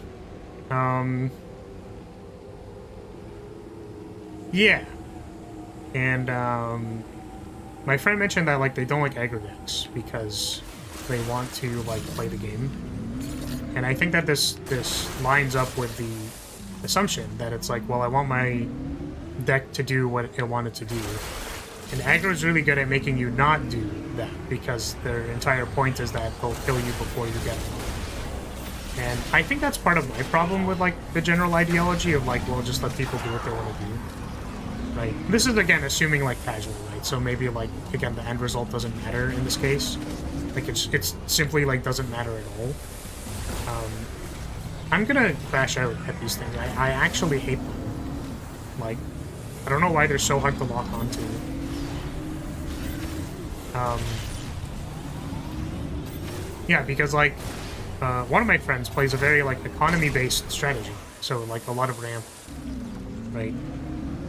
Yeah. And, my friend mentioned that, like, they don't like aggro decks because they want to, like, play the game. And I think that this lines up with the assumption that it's like, well, I want my deck to do what it wanted to do. And aggro is really good at making you not do that because their entire point is that they'll kill you before you get them. And I think that's part of my problem with, like, the general ideology of, like, well, just let people do what they want to do. Right? This is, again, assuming, like, casual, right? So maybe, like, again, the end result doesn't matter in this case. Like, it's simply, like, doesn't matter at all. I'm gonna crash out at these things. I actually hate them. Like, I don't know why they're so hard to lock onto. Yeah, because, like, one of my friends plays a very, like, economy-based strategy. So, like, a lot of ramp, right?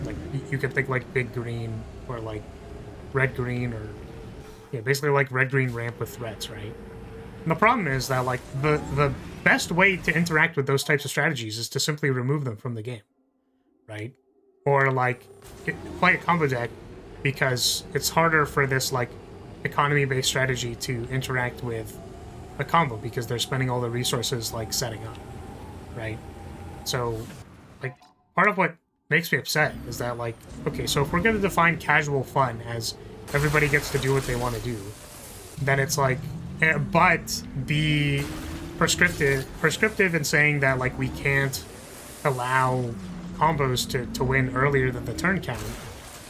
Like, you could think, like, big green, or, like, red-green, or, yeah, basically, like, red-green ramp with threats, right? And the problem is that, like, the best way to interact with those types of strategies is to simply remove them from the game, right? Or, like, play a combo deck because it's harder for this, like, economy-based strategy to interact with a combo because they're spending all the resources, like, setting up, right? So, like, part of what makes me upset is that, like, okay, so if we're going to define casual fun as everybody gets to do what they want to do, then it's like, but be prescriptive in saying that, like, we can't allow combos to win earlier than the turn count,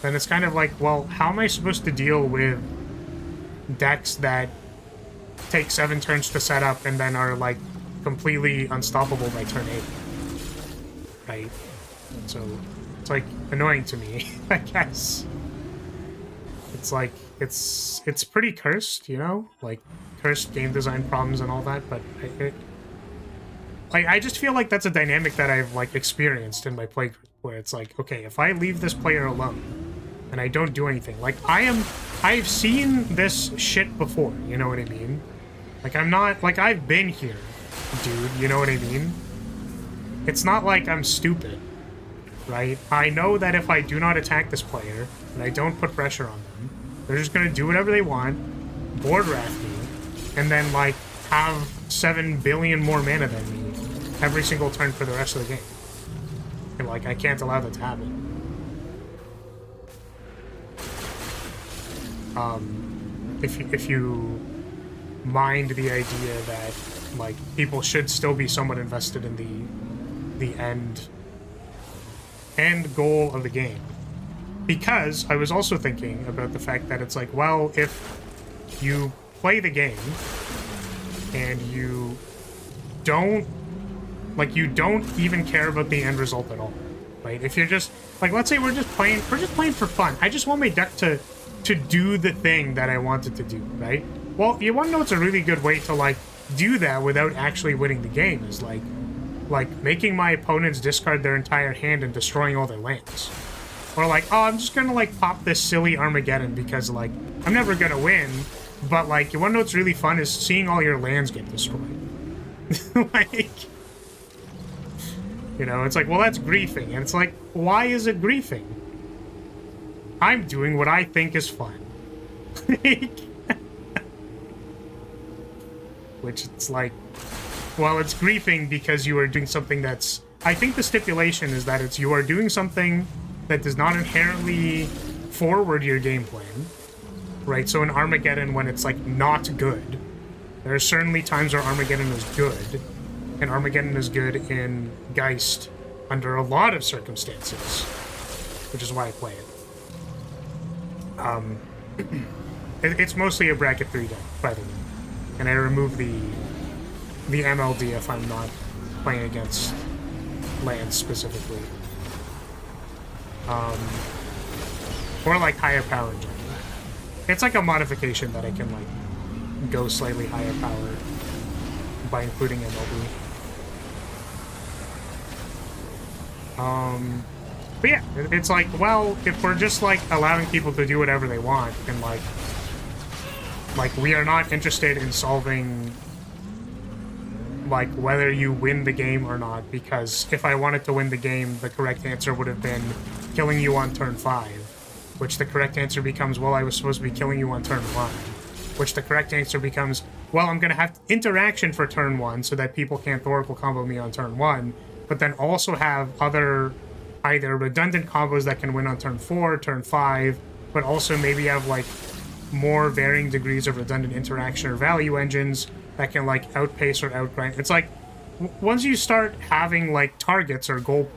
then it's kind of like, well, how am I supposed to deal with decks that take 7 turns to set up and then are, like, completely unstoppable by turn 8, right? So it's like annoying to me, I guess. It's like it's pretty cursed, you know, like cursed game design problems and all that. But I just feel like that's a dynamic that I've like experienced in my playgroup, where it's like, okay, if I leave this player alone and I don't do anything, like I've seen this shit before, you know what I mean? Like I'm not like I've been here, dude, you know what I mean? It's not like I'm stupid, right? I know that if I do not attack this player and I don't put pressure on them, they're just gonna do whatever they want, board wrath me, and then like have 7 billion more mana than me every single turn for the rest of the game. And like I can't allow that to happen. If you mind the idea that like people should still be somewhat invested in the end goal of the game. Because I was also thinking about the fact that it's like, well, if you play the game and you don't even care about the end result at all, right? If you're just like, let's say we're just playing for fun. I just want my deck to do the thing that I want it to do, right? Well, you want to know what's a really good way to like do that without actually winning the game is like making my opponents discard their entire hand and destroying all their lands. Or like, oh, I'm just gonna like pop this silly Armageddon because like I'm never gonna win, but like you wanna know what's really fun is seeing all your lands get destroyed. Like, you know, it's like, well, that's griefing, and it's like, why is it griefing? I'm doing what I think is fun. Which it's like, well, it's griefing because you are doing something that's... I think the stipulation is that it's you are doing something that does not inherently forward your game plan, right? So in Armageddon, when it's, like, not good, there are certainly times where Armageddon is good, and Armageddon is good in Geist under a lot of circumstances, which is why I play it. It's mostly a bracket 3 deck, by the way, and I remove the MLD if I'm not playing against lands specifically. Or like higher power in general. It's like a modification that I can like go slightly higher power by including MLD. But yeah, it's like, well, if we're just like allowing people to do whatever they want, and like we are not interested in solving like whether you win the game or not, because if I wanted to win the game, the correct answer would have been killing you on turn 5, which the correct answer becomes, well, I was supposed to be killing you on turn 1, which the correct answer becomes, well, I'm gonna have interaction for turn 1 so that people can't Oracle combo me on turn 1, but then also have other either redundant combos that can win on turn 4, turn 5, but also maybe have like more varying degrees of redundant interaction or value engines that can like outpace or outgrind. It's like once you start having like targets or goal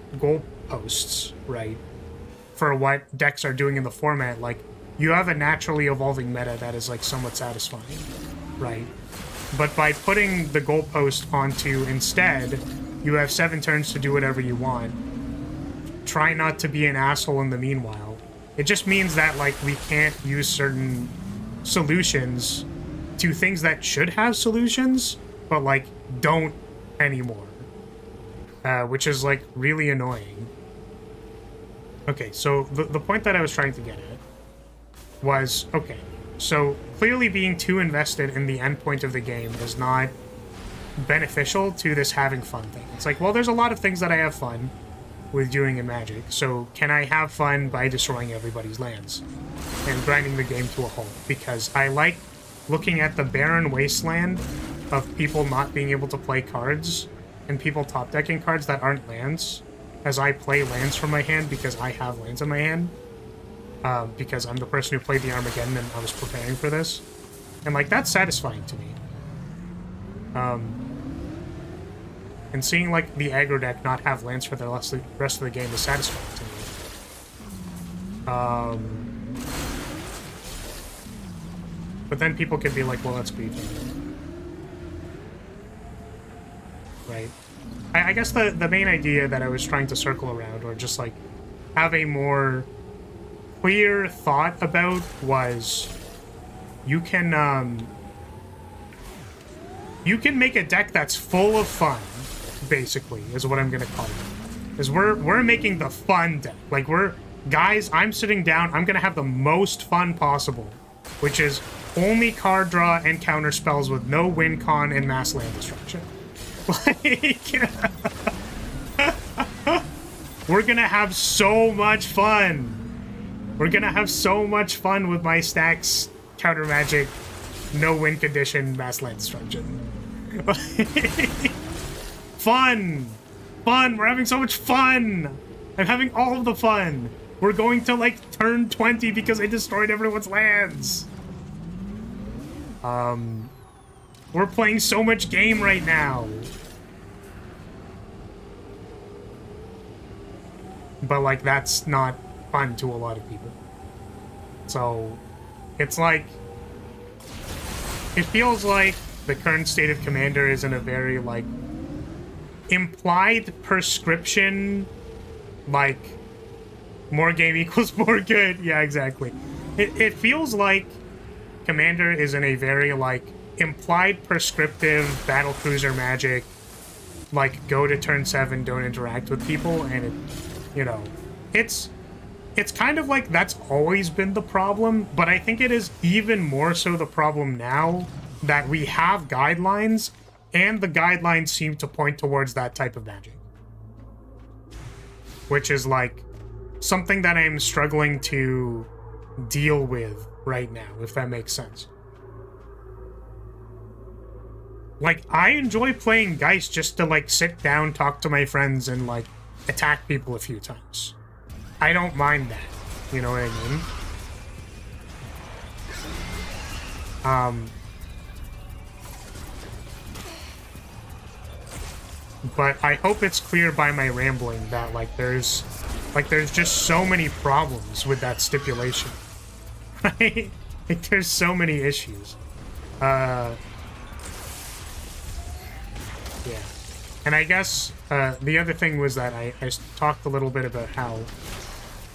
posts, right, for what decks are doing in the format, like you have a naturally evolving meta that is like somewhat satisfying, right? But by putting the goalpost onto instead, you have 7 turns to do whatever you want. Try not to be an asshole in the meanwhile. It just means that like we can't use certain solutions to things that should have solutions, but like don't anymore, which is like really annoying. Okay, so the point that I was trying to get at was, okay, so clearly being too invested in the endpoint of the game is not beneficial to this having fun thing. It's like, well, there's a lot of things that I have fun with doing in Magic, so can I have fun by destroying everybody's lands and grinding the game to a halt? Because I like looking at the barren wasteland of people not being able to play cards and people top decking cards that aren't lands as I play lands from my hand because I have lands in my hand, because I'm the person who played the Armageddon and I was preparing for this, and like that's satisfying to me. And seeing like the aggro deck not have lands for the rest of the game is satisfying to me. But then people can be like, well, that's griefing, right? I guess the main idea that I was trying to circle around, or just like have a more clear thought about, was you can make a deck that's full of fun, basically, is what I'm gonna call it. Is we're making the fun deck. Like, guys, I'm sitting down, I'm gonna have the most fun possible, which is only card draw and counter spells with no win con and mass land destruction. Like, we're gonna have so much fun. We're gonna have so much fun with my stacks, counter magic, no win condition, mass land destruction. Fun! Fun! We're having so much fun! I'm having all of the fun! We're going to, like, turn 20 because I destroyed everyone's lands! We're playing so much game right now! But, like, that's not fun to a lot of people. So, it's like... It feels like the current state of Commander is in a very, like, implied prescription, like, more game equals more good. Yeah, exactly. It feels like Commander is in a very, like, implied prescriptive battlecruiser magic, like, go to turn 7, don't interact with people, and it, you know, it's kind of like that's always been the problem, but I think it is even more so the problem now that we have guidelines, and the guidelines seem to point towards that type of magic. Which is, like, something that I'm struggling to deal with right now, if that makes sense. Like, I enjoy playing Geist just to, like, sit down, talk to my friends, and, like, attack people a few times. I don't mind that. You know what I mean? But I hope it's clear by my rambling that, like, there's just so many problems with that stipulation. Right? Like, there's so many issues. Yeah. And I guess the other thing was that I talked a little bit about how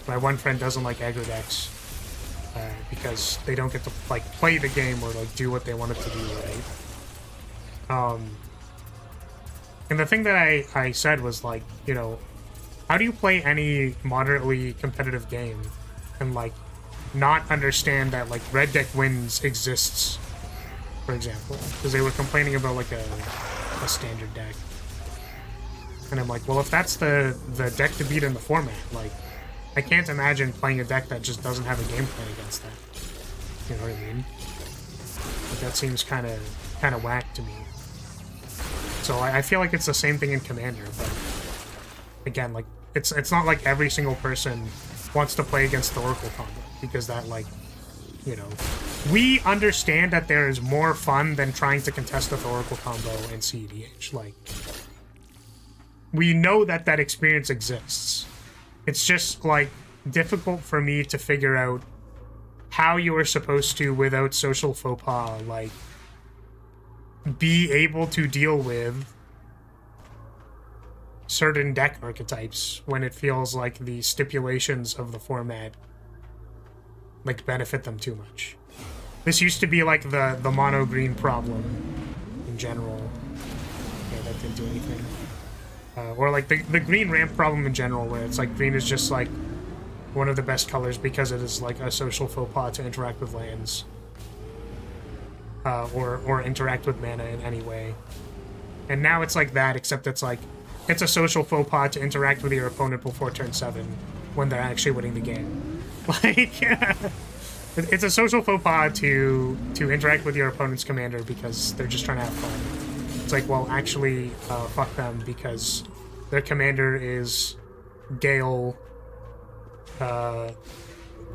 my one friend doesn't like aggro decks because they don't get to, like, play the game or, like, do what they want it to do, right? And the thing that I said was, like, you know, how do you play any moderately competitive game and, like, not understand that, like, red deck wins exists, for example? Because they were complaining about, like, a standard deck. And I'm like, well, if that's the deck to beat in the format, like, I can't imagine playing a deck that just doesn't have a game plan against that. You know what I mean? Like, that seems kind of whack to me. So I feel like it's the same thing in Commander, but again, like, it's not like every single person wants to play against the Oracle combo, because that, like, you know, we understand that there is more fun than trying to contest the Oracle combo in CEDH. Like, we know that that experience exists. It's just, like, difficult for me to figure out how you are supposed to, without social faux pas, like, be able to deal with certain deck archetypes when it feels like the stipulations of the format, like, benefit them too much. This used to be, like, the mono-green problem in general. Yeah, that didn't do anything. Or, like, the green ramp problem in general, where it's like green is just, like, one of the best colors because it is, like, a social faux pas to interact with lands. Or interact with mana in any way. And now it's like that, except it's like, it's a social faux pas to interact with your opponent before turn 7 when they're actually winning the game. Like, it's a social faux pas to interact with your opponent's commander because they're just trying to have fun. It's like, well, actually, fuck them, because their commander is Gale,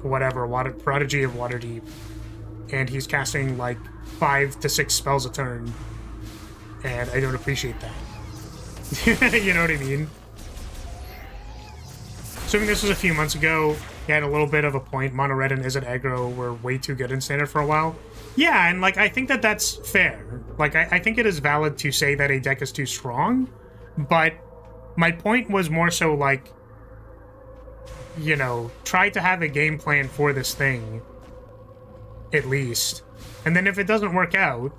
whatever, Prodigy of Waterdeep, and he's casting, like, 5 to 6 spells a turn, and I don't appreciate that. You know what I mean? Assuming this was a few months ago, he had a little bit of a point. Mono Red and Izzet aggro were way too good in Standard for a while. Yeah, and, like, I think that that's fair. Like, I think it is valid to say that a deck is too strong, But my point was more so like, you know, try to have a game plan for this thing, at least. And then if it doesn't work out,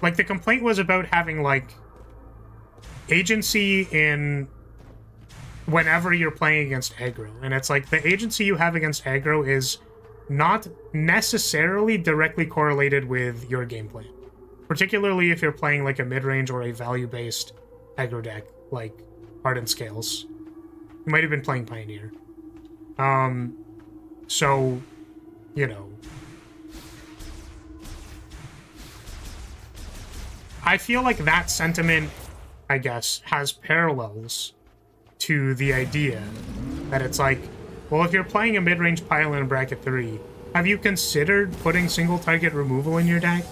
like the complaint was about having like agency in whenever you're playing against aggro. And it's like the agency you have against aggro is not necessarily directly correlated with your game plan. Particularly if you're playing like a mid-range or a value-based aggro deck, like Hardened Scales. You might have been playing Pioneer. So, you know. I feel like that sentiment, I guess, has parallels to the idea that it's like, well, if you're playing a mid-range pile in bracket 3, have you considered putting single target removal in your deck?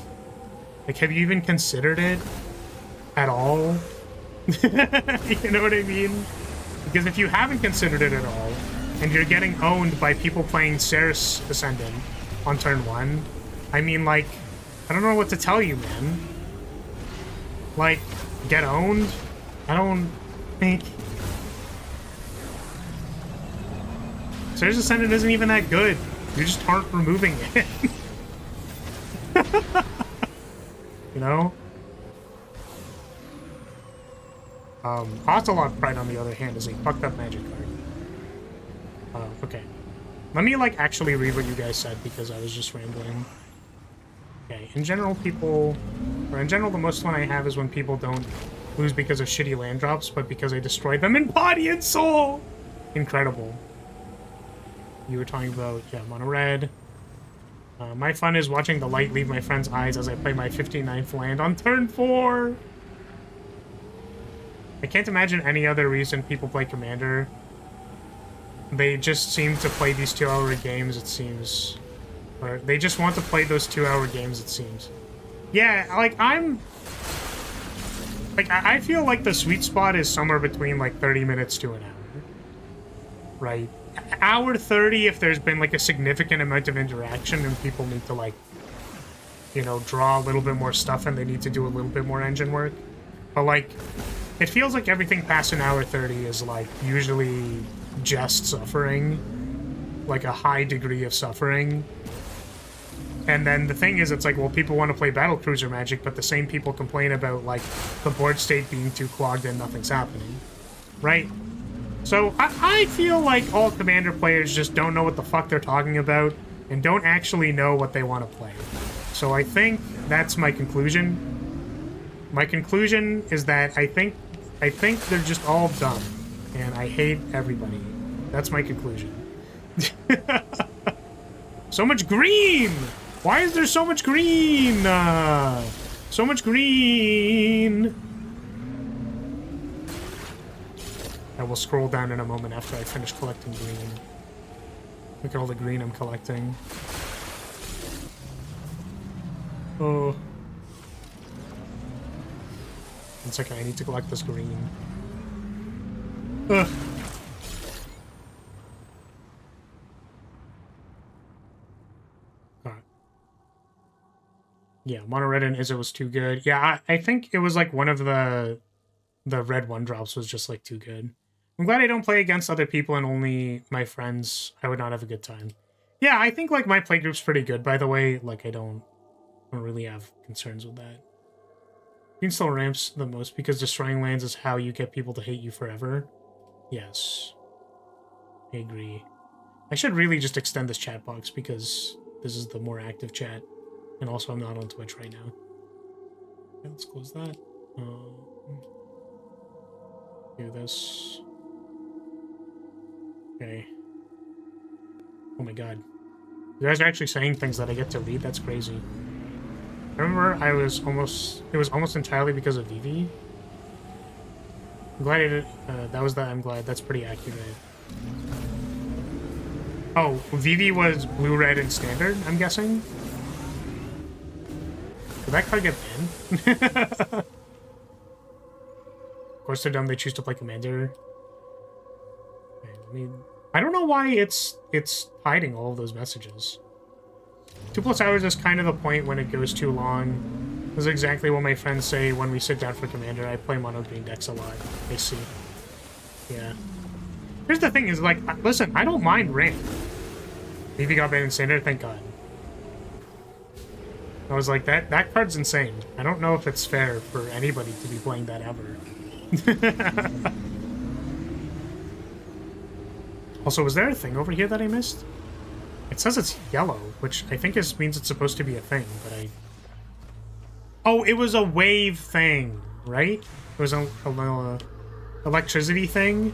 Like, have you even considered it at all? You know what I mean? Because if you haven't considered it at all, and you're getting owned by people playing Ceres Ascendant on turn 1, I mean, like, I don't know what to tell you, man. Like, get owned? I don't think... Ceres Ascendant isn't even that good. You just aren't removing it. You know? Ocelot Pride, on the other hand, is a fucked up magic card. Okay. Let me, like, actually read what you guys said, because I was just rambling. Okay, in general, people... Or in general, the most fun I have is when people don't lose because of shitty land drops, but because I destroyed them in body and soul! Incredible. You were talking about, yeah, mono red. My fun is watching the light leave my friend's eyes as I play my 59th land on turn 4! I can't imagine any other reason people play Commander. They just seem to play these 2-hour games, it seems. Or they just want to play those 2-hour games, it seems. Yeah, like, I feel like the sweet spot is somewhere between, like, 30 minutes to an hour. Right? Hour 30 if there's been, like, a significant amount of interaction and people need to, like, you know, draw a little bit more stuff and they need to do a little bit more engine work. But, like, it feels like everything past an hour 30 is, like, usually just suffering. Like, a high degree of suffering. And then the thing is, it's like, well, people want to play Battlecruiser Magic, but the same people complain about, like, the board state being too clogged and nothing's happening. Right? So, I feel like all Commander players just don't know what the fuck they're talking about and don't actually know what they want to play. So I think that's my conclusion. My conclusion is that I think they're just all dumb, and I hate everybody. That's my conclusion. So much green! Why is there so much green? So much green! I will scroll down in a moment after I finish collecting green. Look at all the green I'm collecting. Oh. 1 second, I need to collect this green. Ugh. Alright. Yeah, mono red and Izzo was too good. Yeah, I think it was like one of the red 1-drops was just like too good. I'm glad I don't play against other people and only my friends. I would not have a good time. Yeah, I think like my playgroup's pretty good, by the way. Like I don't really have concerns with that. Green still ramps the most because destroying lands is how you get people to hate you forever. Yes. I agree. I should really just extend this chat box because this is the more active chat. And also I'm not on Twitch right now. Okay, let's close that. Do this. Okay. Oh my god. You guys are actually saying things that I get to read? That's crazy. I remember it was almost entirely because of Vivi. I'm glad I did, I'm glad. That's pretty accurate. Oh, Vivi was blue, red, and standard, I'm guessing? Did that card get banned? Of course they're dumb, they choose to play Commander. Okay, I don't know why it's hiding all of those messages. 2+ hours is kind of the point when it goes too long. This is exactly what my friends say when we sit down for Commander. I play mono green decks a lot. I see. Yeah. Here's the thing is, like, listen, I don't mind ramp. Leavey got banned in Standard, thank God. I was like, that card's insane. I don't know if it's fair for anybody to be playing that ever. Also, was there a thing over here that I missed? It says it's yellow, which I think means it's supposed to be a thing, but I... Oh, it was a wave thing, right? It was a electricity thing,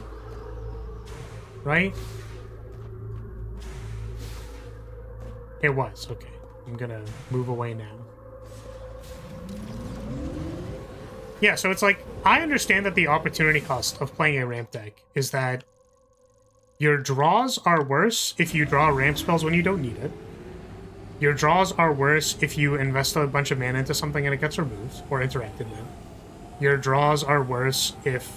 right? It was, okay. I'm gonna move away now. Yeah, so it's like, I understand that the opportunity cost of playing a ramp deck is that your draws are worse if you draw ramp spells when you don't need it. Your draws are worse if you invest a bunch of mana into something and it gets removed or interacted with. Your draws are worse if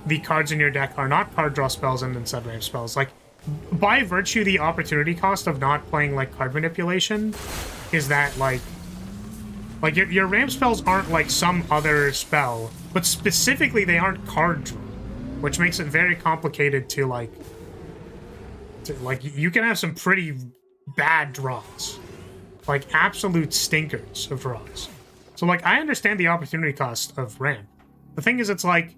the cards in your deck are not card draw spells and instead ramp spells. Like, by virtue, the opportunity cost of not playing, like, card manipulation is that, like your ramp spells aren't like some other spell, but specifically they aren't card draw, which makes it very complicated to, like, you can have some pretty bad draws. Like, absolute stinkers of draws. So, like, I understand the opportunity cost of ramp. The thing is, it's like,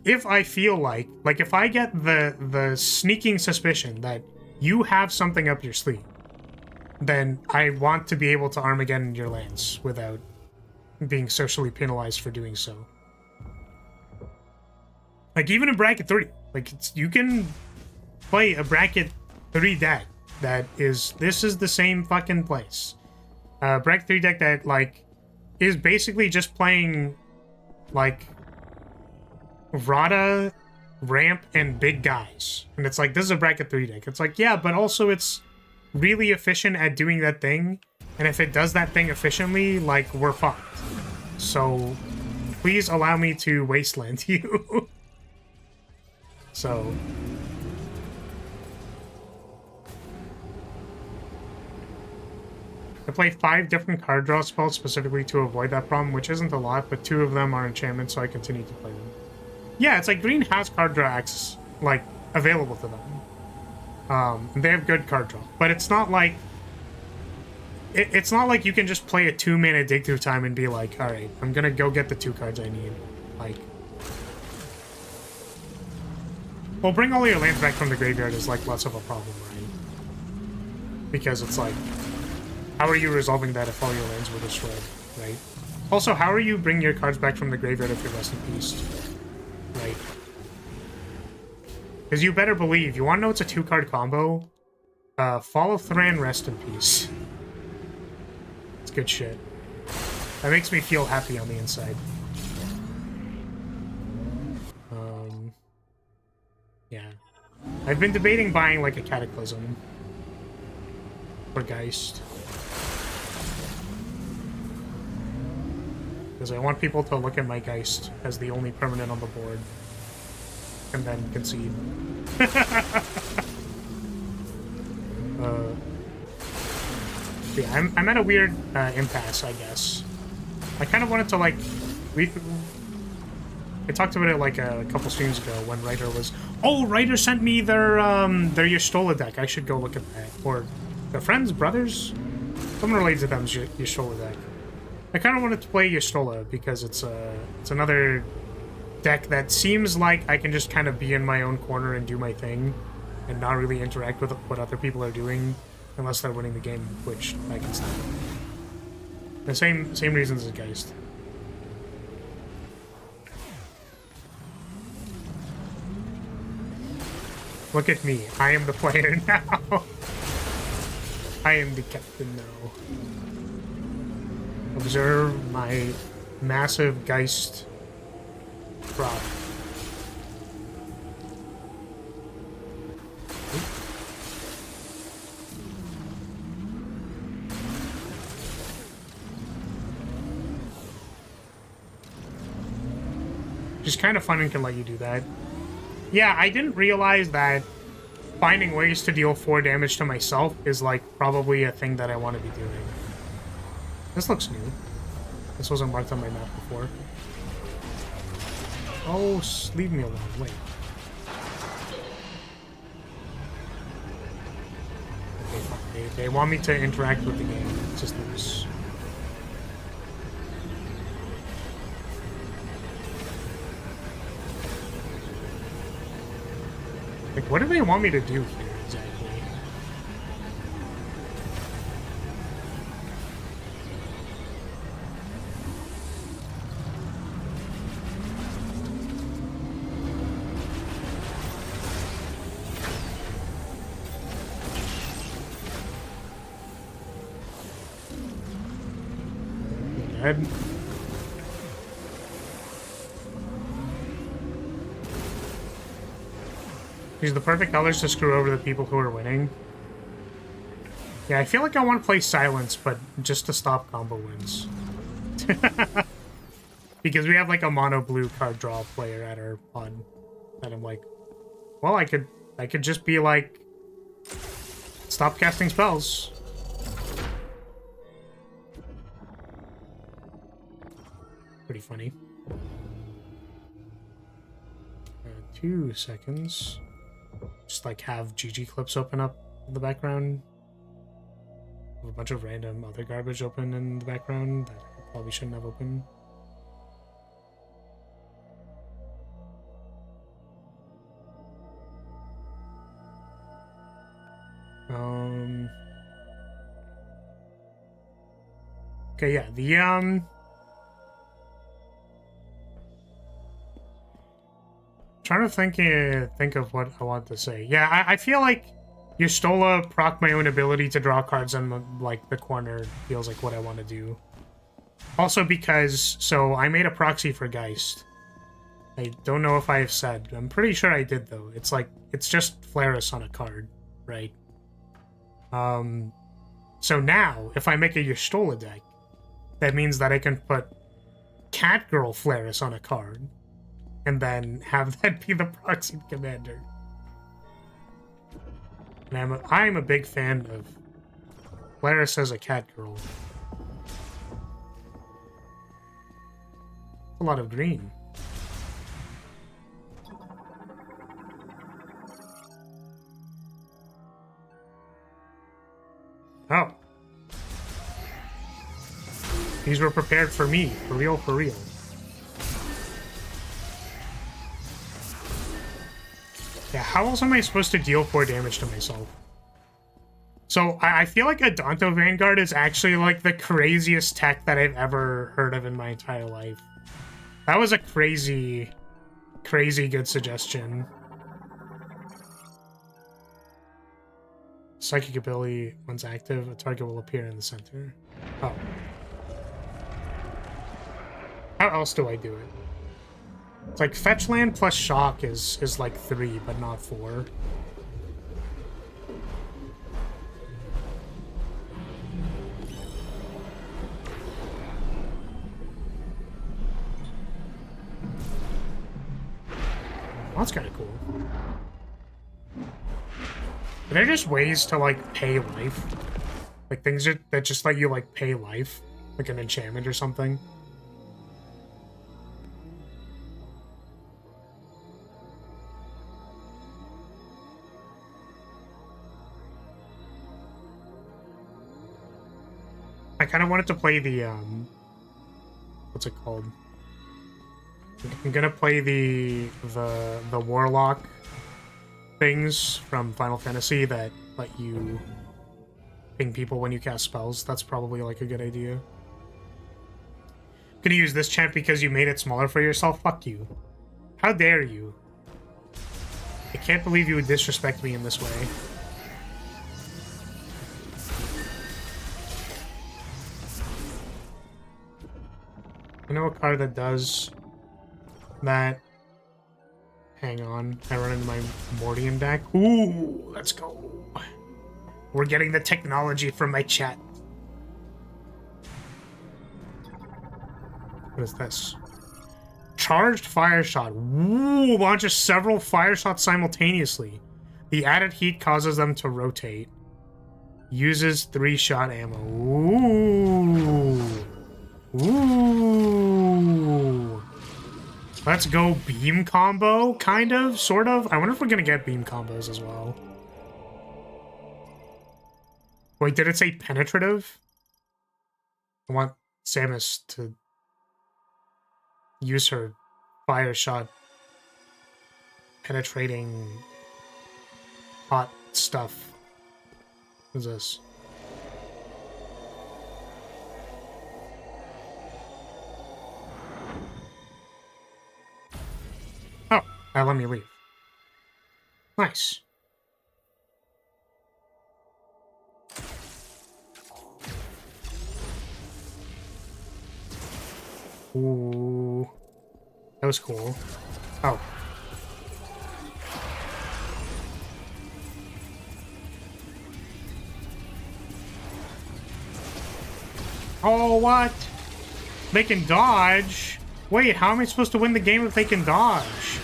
if I feel like if I get the sneaking suspicion that you have something up your sleeve, then I want to be able to Armageddon your lands without being socially penalized for doing so. Like, even in bracket 3, like, you can play a bracket 3 deck that is, this is the same fucking place. Bracket 3 deck that, like, is basically just playing, like, Rada, ramp, and big guys. And it's like, this is a bracket 3 deck. It's like, yeah, but also it's really efficient at doing that thing. And if it does that thing efficiently, like, we're fucked. So, please allow me to wasteland you. So... I play 5 different card draw spells specifically to avoid that problem, which isn't a lot, but 2 of them are enchantments, so I continue to play them. Yeah, it's like green has card draw access, like, available to them. They have good card draw, but it's not like... It's not like you can just play a 2-mana dig through time and be like, alright, I'm gonna go get the 2 cards I need. Like... Well, bring all your lands back from the graveyard is, like, less of a problem, right? Because it's like... How are you resolving that if all your lands were destroyed, right? Also, how are you bringing your cards back from the graveyard if you're rest in peace? Right? Because you better believe, you want to know it's a 2-card combo? Fall of Thran, rest in peace. It's good shit. That makes me feel happy on the inside. Yeah. I've been debating buying, like, a Cataclysm. Or Geist. Because I want people to look at my Geist as the only permanent on the board. And then concede. Yeah, I'm at a weird impasse, I guess. I kind of wanted to, like... I talked about it, like, a couple streams ago when Ryder was... Oh, Ryder sent me their Y'shtola deck. I should go look at that. Or their friends, brothers? Someone related to them's Y'shtola deck. I kind of wanted to play Y'shtola because it's another deck that seems like I can just kind of be in my own corner and do my thing and not really interact with what other people are doing unless they're winning the game, which I can stand. The same reasons as Geist. Look at me. I am the player now. I am the captain now. Observe my massive Geist prop. Which is kind of fun and can let you do that. Yeah, I didn't realize that finding ways to deal 4 damage to myself is, like, probably a thing that I want to be doing. This looks new. This wasn't marked on my map before. Oh, leave me alone. Wait. They want me to interact with the game. It's just loose. Like, what do they want me to do here exactly? Dead. These are the perfect colors to screw over the people who are winning. Yeah, I feel like I want to play Silence, but just to stop combo wins. Because we have like a mono blue card draw player at our pod. And I'm like, well, I could just be like, stop casting spells. Pretty funny. 2 seconds. Just like have GG clips open up in the background. Have a bunch of random other garbage open in the background that I probably shouldn't have open. Okay, yeah, the trying to think of what I want to say. Yeah, I feel like Y'shtola proc my own ability to draw cards in like the corner feels like what I want to do. Also because, so I made a proxy for Geist. I don't know if I have said. I'm pretty sure I did though. It's like, it's just Flaris on a card, right? So now, if I make a Y'shtola deck, that means that I can put Catgirl Flaris on a card. And then have that be the proxy commander. And I'm a big fan of Flaris as a cat girl. A lot of green. Oh. These were prepared for me. For real, for real. Yeah, how else am I supposed to deal 4 damage to myself? So, I feel like a Danto Vanguard is actually, like, the craziest tech that I've ever heard of in my entire life. That was a crazy, crazy good suggestion. Psychic ability, once active, a target will appear in the center. Oh. How else do I do it? It's like fetch land plus shock is like 3, but not 4. Well, that's kind of cool. Are there just ways to like pay life? Like things that just let you like pay life? Like an enchantment or something? I kind of wanted to play the, what's it called? I'm gonna play the Warlock things from Final Fantasy that let you ping people when you cast spells. That's probably, like, a good idea. Gonna use this chant because you made it smaller for yourself? Fuck you. How dare you? I can't believe you would disrespect me in this way. I know a card that does that. Hang on. I run into my Mordian deck. Ooh, let's go. We're getting the technology from my chat. What is this? Charged fire shot. Ooh, launches several fire shots simultaneously. The added heat causes them to rotate. Uses 3-shot ammo. Ooh. Ooh. Let's go beam combo, kind of, sort of. I wonder if we're gonna get beam combos as well. Wait, did it say penetrative? I want Samus to use her fire shot penetrating hot stuff. What's this? Oh, let me leave. Nice. Ooh. That was cool. Oh. Oh, what? They can dodge? Wait, how am I supposed to win the game if they can dodge?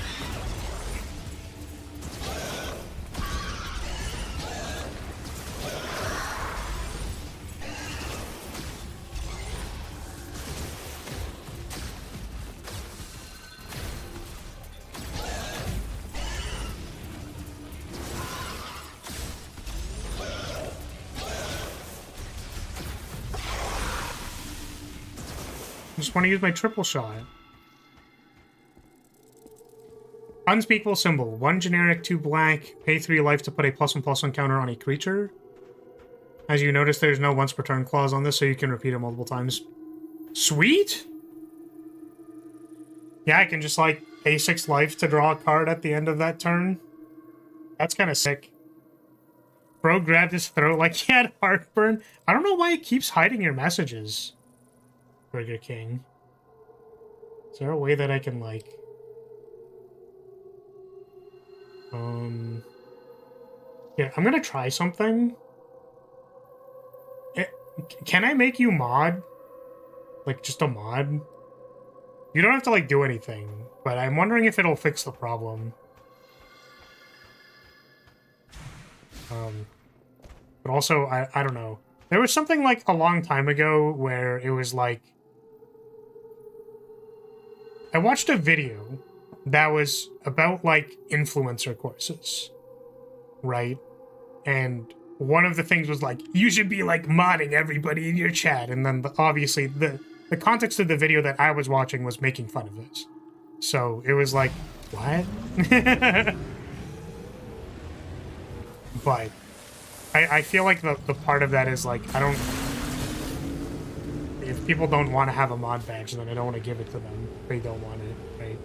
I just want to use my triple shot. Unspeakable symbol. 1 generic, 2 black. Pay 3 life to put a +1/+1 counter on a creature. As you notice, there's no once per turn clause on this, so you can repeat it multiple times. Sweet! Yeah, I can just, like, pay 6 life to draw a card at the end of that turn. That's kind of sick. Bro grabbed his throat like he had heartburn. I don't know why it keeps hiding your messages, Burger King. Is there a way that I can, like... Yeah, I'm gonna try something. Can I make you mod? Like, just a mod? You don't have to, like, do anything, but I'm wondering if it'll fix the problem. But also, I don't know. There was something, like, a long time ago where it was, like... I watched a video that was about, like, influencer courses, right? And one of the things was, like, you should be, like, modding everybody in your chat. And then, obviously, the context of the video that I was watching was making fun of this. So it was like, what? But I feel like the part of that is, like, I don't... If people don't want to have a mod badge, then I don't want to give it to them. They don't want it, right?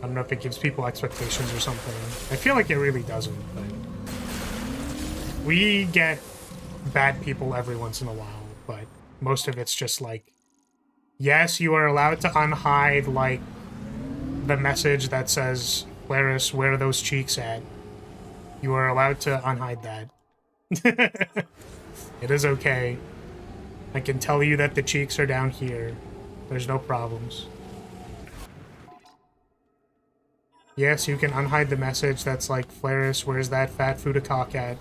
I don't know if it gives people expectations or something. I feel like it really doesn't, but... We get bad people every once in a while, but most of it's just like... Yes, you are allowed to unhide, like, the message that says, Claris, where are those cheeks at? You are allowed to unhide that. It is okay. I can tell you that the cheeks are down here. There's no problems. Yes, you can unhide the message that's like, Flaris, where's that fat Fudacock at?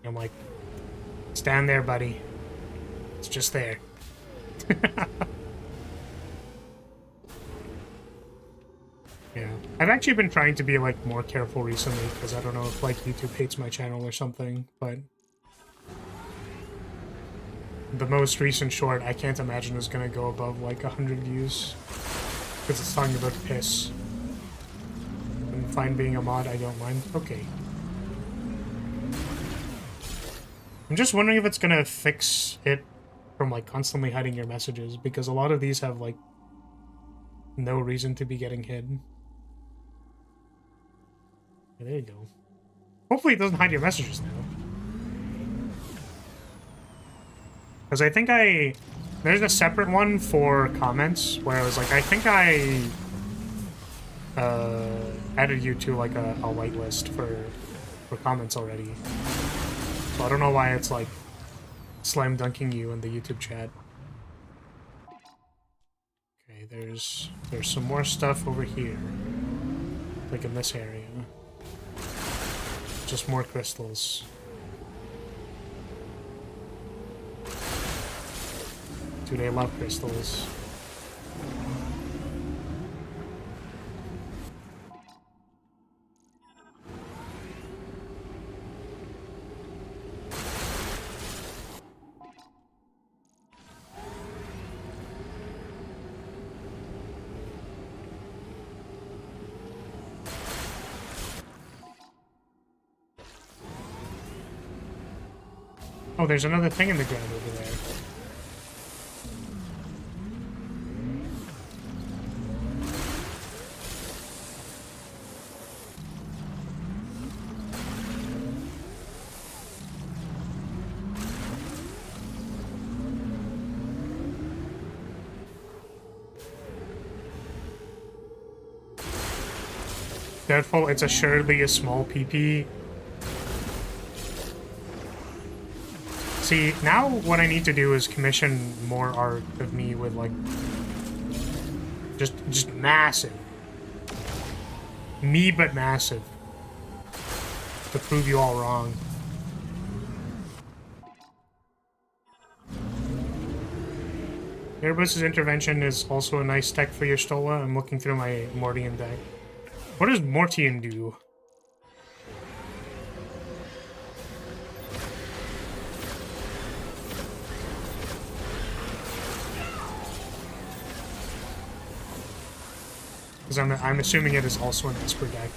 I'm like, it's down there, buddy. It's just there. Yeah. I've actually been trying to be, like, more careful recently, because I don't know if, like, YouTube hates my channel or something, but... The most recent short, I can't imagine is gonna go above, like, 100 views. Because it's talking about piss. I'm fine being a mod, I don't mind. Okay. I'm just wondering if it's gonna fix it from, like, constantly hiding your messages, because a lot of these have, like, no reason to be getting hidden. Yeah, there you go. Hopefully it doesn't hide your messages now. Because I think there's a separate one for comments, where I was like, I think I added you to, like, a whitelist for comments already. So I don't know why it's, like, slam dunking you in the YouTube chat. Okay, there's some more stuff over here. Like in this area. just more crystals. Dude, I love crystals. Oh, there's another thing in the ground over there. Doubtful, it's assuredly a small PP. See, now what I need to do is commission more art of me with, like, just massive. Me, but massive. To prove you all wrong. Airbus's intervention is also a nice tech for your Stola. I'm looking through my Mortian deck. What does Mortian do? Because I'm assuming it is also an Esper deck.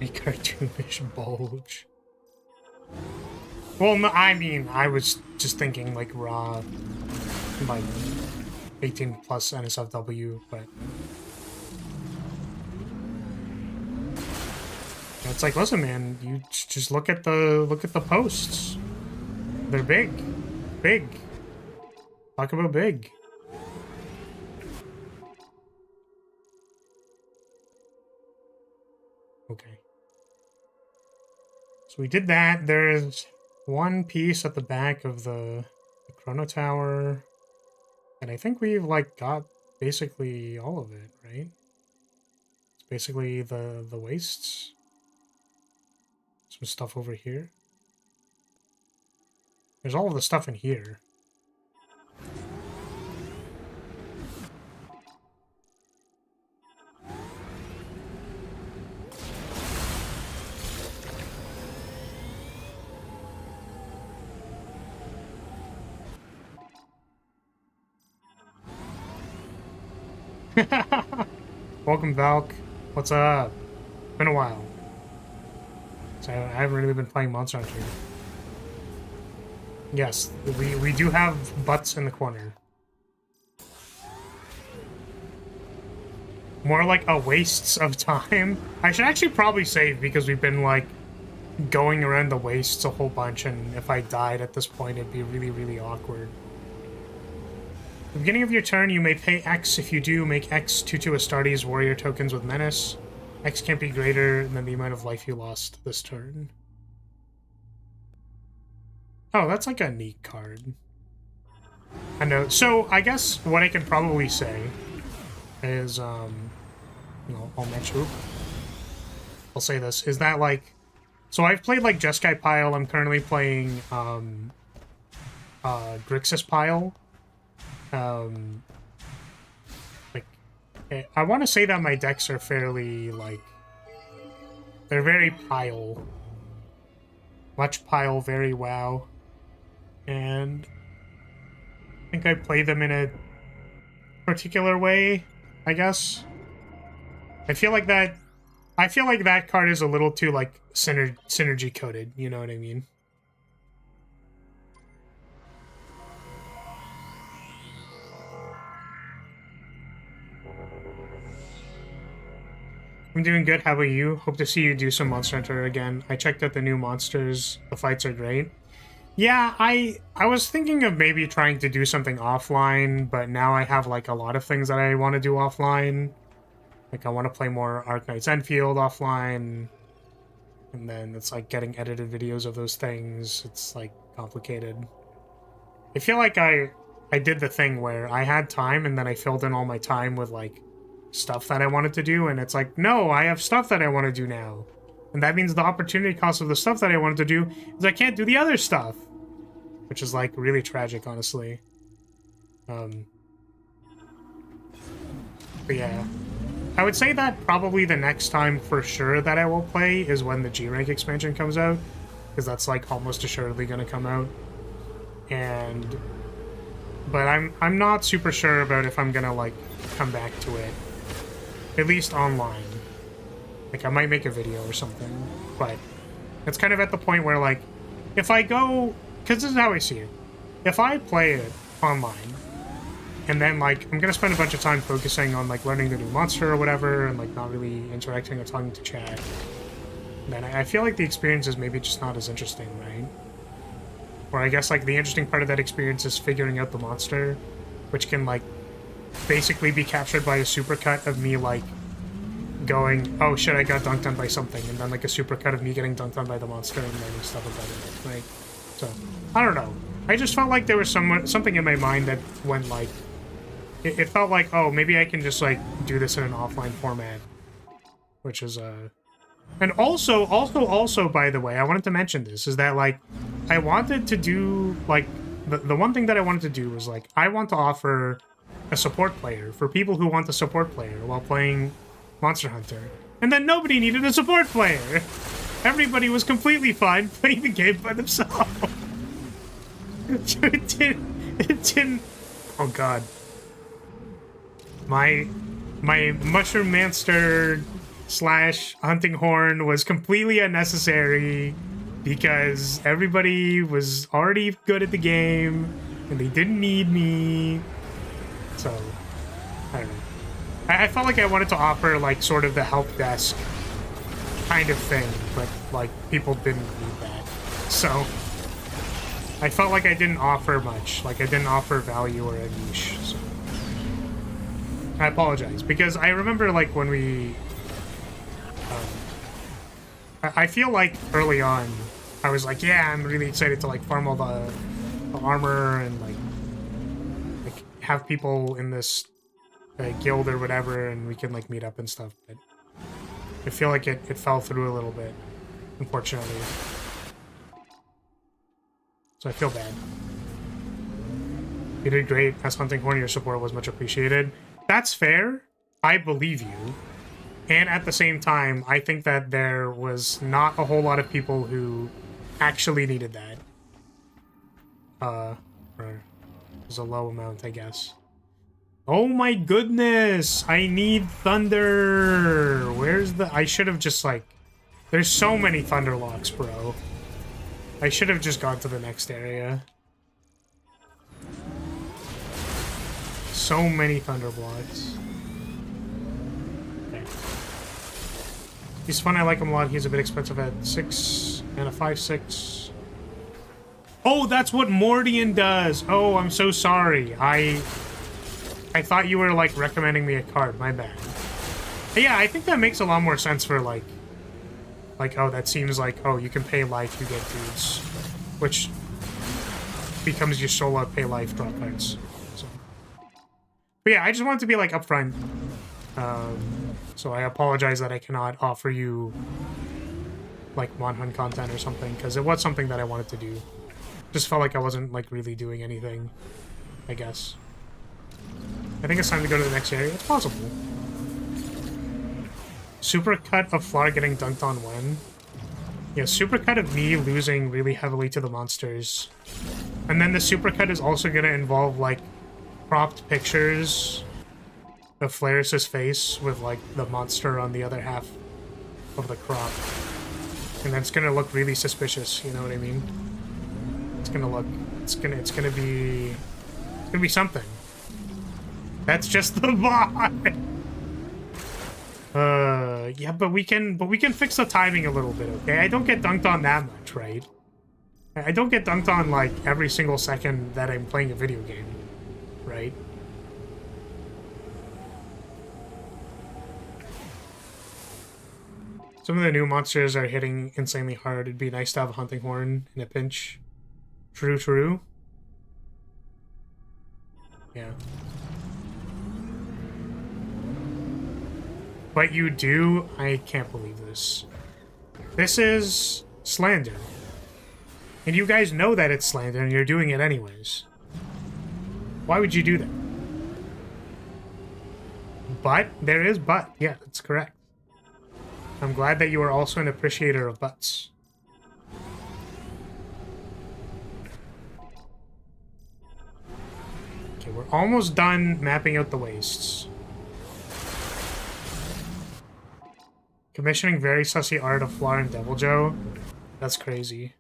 A cartoonish bulge. Well, no, I mean, I was just thinking like raw, like 18 plus NSFW, but it's like, listen, man, you just look at the posts. They're big, big. Talk about big. Okay. So we did that. There's one piece at the back of the Chrono Tower, and I think we've like got basically all of it, right? It's basically the wastes. Some stuff over here. There's all of the stuff in here. Welcome, Valk. What's up? Been a while. So I haven't really been playing Monster Hunter. Yes, we do have butts in the corner. More like a wastes of time. I should actually probably save because we've been like going around the wastes a whole bunch, and if I died at this point, it'd be really, really awkward. At the beginning of your turn, you may pay X. If you do, make X 2/2 Astartes warrior tokens with Menace. X can't be greater than the amount of life you lost this turn. Oh, that's like a neat card. I know. So, I guess what I can probably say is, you know, I'll mention, I'll say this, is that, like, so I've played, like, Jeskai Pile. I'm currently playing, Grixis Pile. Like, I want to say that my decks are fairly, like, they're very Pile. Much Pile, very WoW. And I think I play them in a particular way, I guess. I feel like that card is a little too, like, synergy coded, you know what I mean? I'm doing good. How about you? Hope to see you do some Monster Hunter again. I checked out the new monsters. The fights are great. Yeah, I was thinking of maybe trying to do something offline, but now I have, like, a lot of things that I want to do offline. Like, I want to play more Arknight's Enfield offline. And then it's, like, getting edited videos of those things. It's, like, complicated. I feel like I did the thing where I had time and then I filled in all my time with like stuff that I wanted to do, and it's like, no, I have stuff that I want to do now. And that means the opportunity cost of the stuff that I wanted to do is I can't do the other stuff. Which is like really tragic, honestly. But yeah. I would say that probably the next time for sure that I will play is when the G-Rank expansion comes out. Because that's like almost assuredly gonna come out. But I'm not super sure about if I'm gonna like come back to it. At least online. Like I might make a video or something. But it's kind of at the point where like if I go, because this is how I see it. If I play it online and then like I'm gonna spend a bunch of time focusing on like learning the new monster or whatever and like not really interacting or talking to chat, then I feel like the experience is maybe just not as interesting, right? Or I guess like the interesting part of that experience is figuring out the monster, which can like basically be captured by a supercut of me like going, oh shit, I got dunked on by something, and then like a supercut of me getting dunked on by the monster and learning stuff about it, right? So I don't know. I just felt like there was something in my mind that went like, it felt like, oh, maybe I can just like do this in an offline format, which is and also, by the way, I wanted to mention this, is that, like, I wanted to do, like, the one thing that I wanted to do was, like, I want to offer a support player for people who want a support player while playing Monster Hunter. And then nobody needed a support player. Everybody was completely fine playing the game by themselves. It didn't... Oh, God. My Mushroom Manster / hunting horn was completely unnecessary because everybody was already good at the game and they didn't need me. So, I don't know. I felt like I wanted to offer like sort of the help desk kind of thing, but like people didn't need that. So, I felt like I didn't offer much. Like I didn't offer value or a niche. So, I apologize because I remember like when we I feel like early on, I was like, yeah, I'm really excited to like farm all the armor and like have people in this guild or whatever, and we can like meet up and stuff. But I feel like it fell through a little bit, unfortunately. So I feel bad. You did great. As Hunting Horn, your support was much appreciated. That's fair. I believe you. And at the same time, I think that there was not a whole lot of people who actually needed that. Or it was a low amount, I guess. Oh my goodness! I need thunder! Where's the... I should have just, like... There's so many thunder locks, bro. I should have just gone to the next area. So many thunder blocks. He's fun, I like him a lot. He's a bit expensive at 6 and a 5/6. Oh, that's what Mordian does! Oh, I'm so sorry. I thought you were, like, recommending me a card. My bad. But yeah, I think that makes a lot more sense for, like, oh, that seems like, oh, you can pay life, you get dudes. Which becomes your solo pay life drop cards. So. But yeah, I just wanted to be, like, upfront. So I apologize that I cannot offer you, like, Monhunt content or something, because it was something that I wanted to do. Just felt like I wasn't, like, really doing anything, I guess. I think it's time to go to the next area. It's possible. Supercut of Flora getting dunked on when? Yeah, supercut of me losing really heavily to the monsters. And then the supercut is also going to involve, like, cropped pictures of Flaris' face with, like, the monster on the other half of the crop. And then it's gonna look really suspicious, you know what I mean? It's gonna look... It's gonna be something. That's just the bot! Yeah, but we can fix the timing a little bit, okay? I don't get dunked on that much, right? I don't get dunked on, like, every single second that I'm playing a video game, right? Some of the new monsters are hitting insanely hard. It'd be nice to have a hunting horn in a pinch. True, true. Yeah. But you do? I can't believe this. This is slander. And you guys know that it's slander and you're doing it anyways. Why would you do that? But? There is but. Yeah, that's correct. I'm glad that you are also an appreciator of butts. Okay, we're almost done mapping out the wastes. Commissioning very sussy art of Flar and Devil Joe. That's crazy.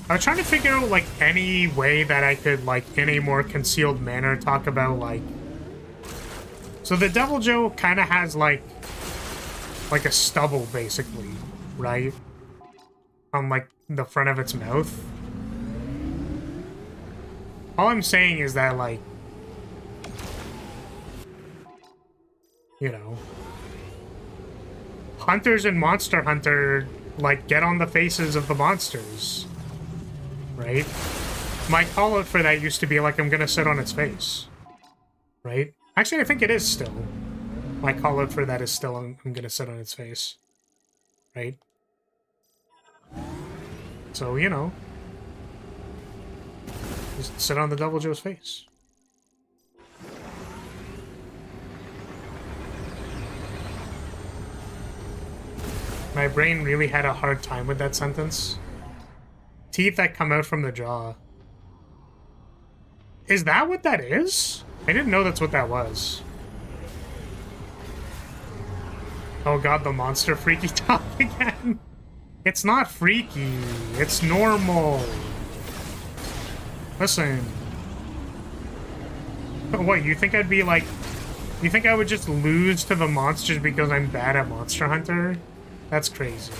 I was trying to figure out, like, any way that I could, like, in a more concealed manner, talk about, like... So the Devil Joe kind of has, like a stubble, basically, right? On, like, the front of its mouth. All I'm saying is that, like... You know... Hunters in Monster Hunter, like, get on the faces of the monsters. Right? My call-out for that used to be, like, I'm gonna sit on its face. Right? Actually, I think it is still. My call-out for that is still, I'm gonna sit on its face. Right? So, you know. Just sit on the Devil Joe's face. My brain really had a hard time with that sentence. Teeth that come out from the jaw. Is that what that is? I didn't know that's what that was. Oh god, the monster freaky talk again. It's not freaky. It's normal. Listen. What, you think I'd be like... You think I would just lose to the monsters because I'm bad at Monster Hunter? That's crazy.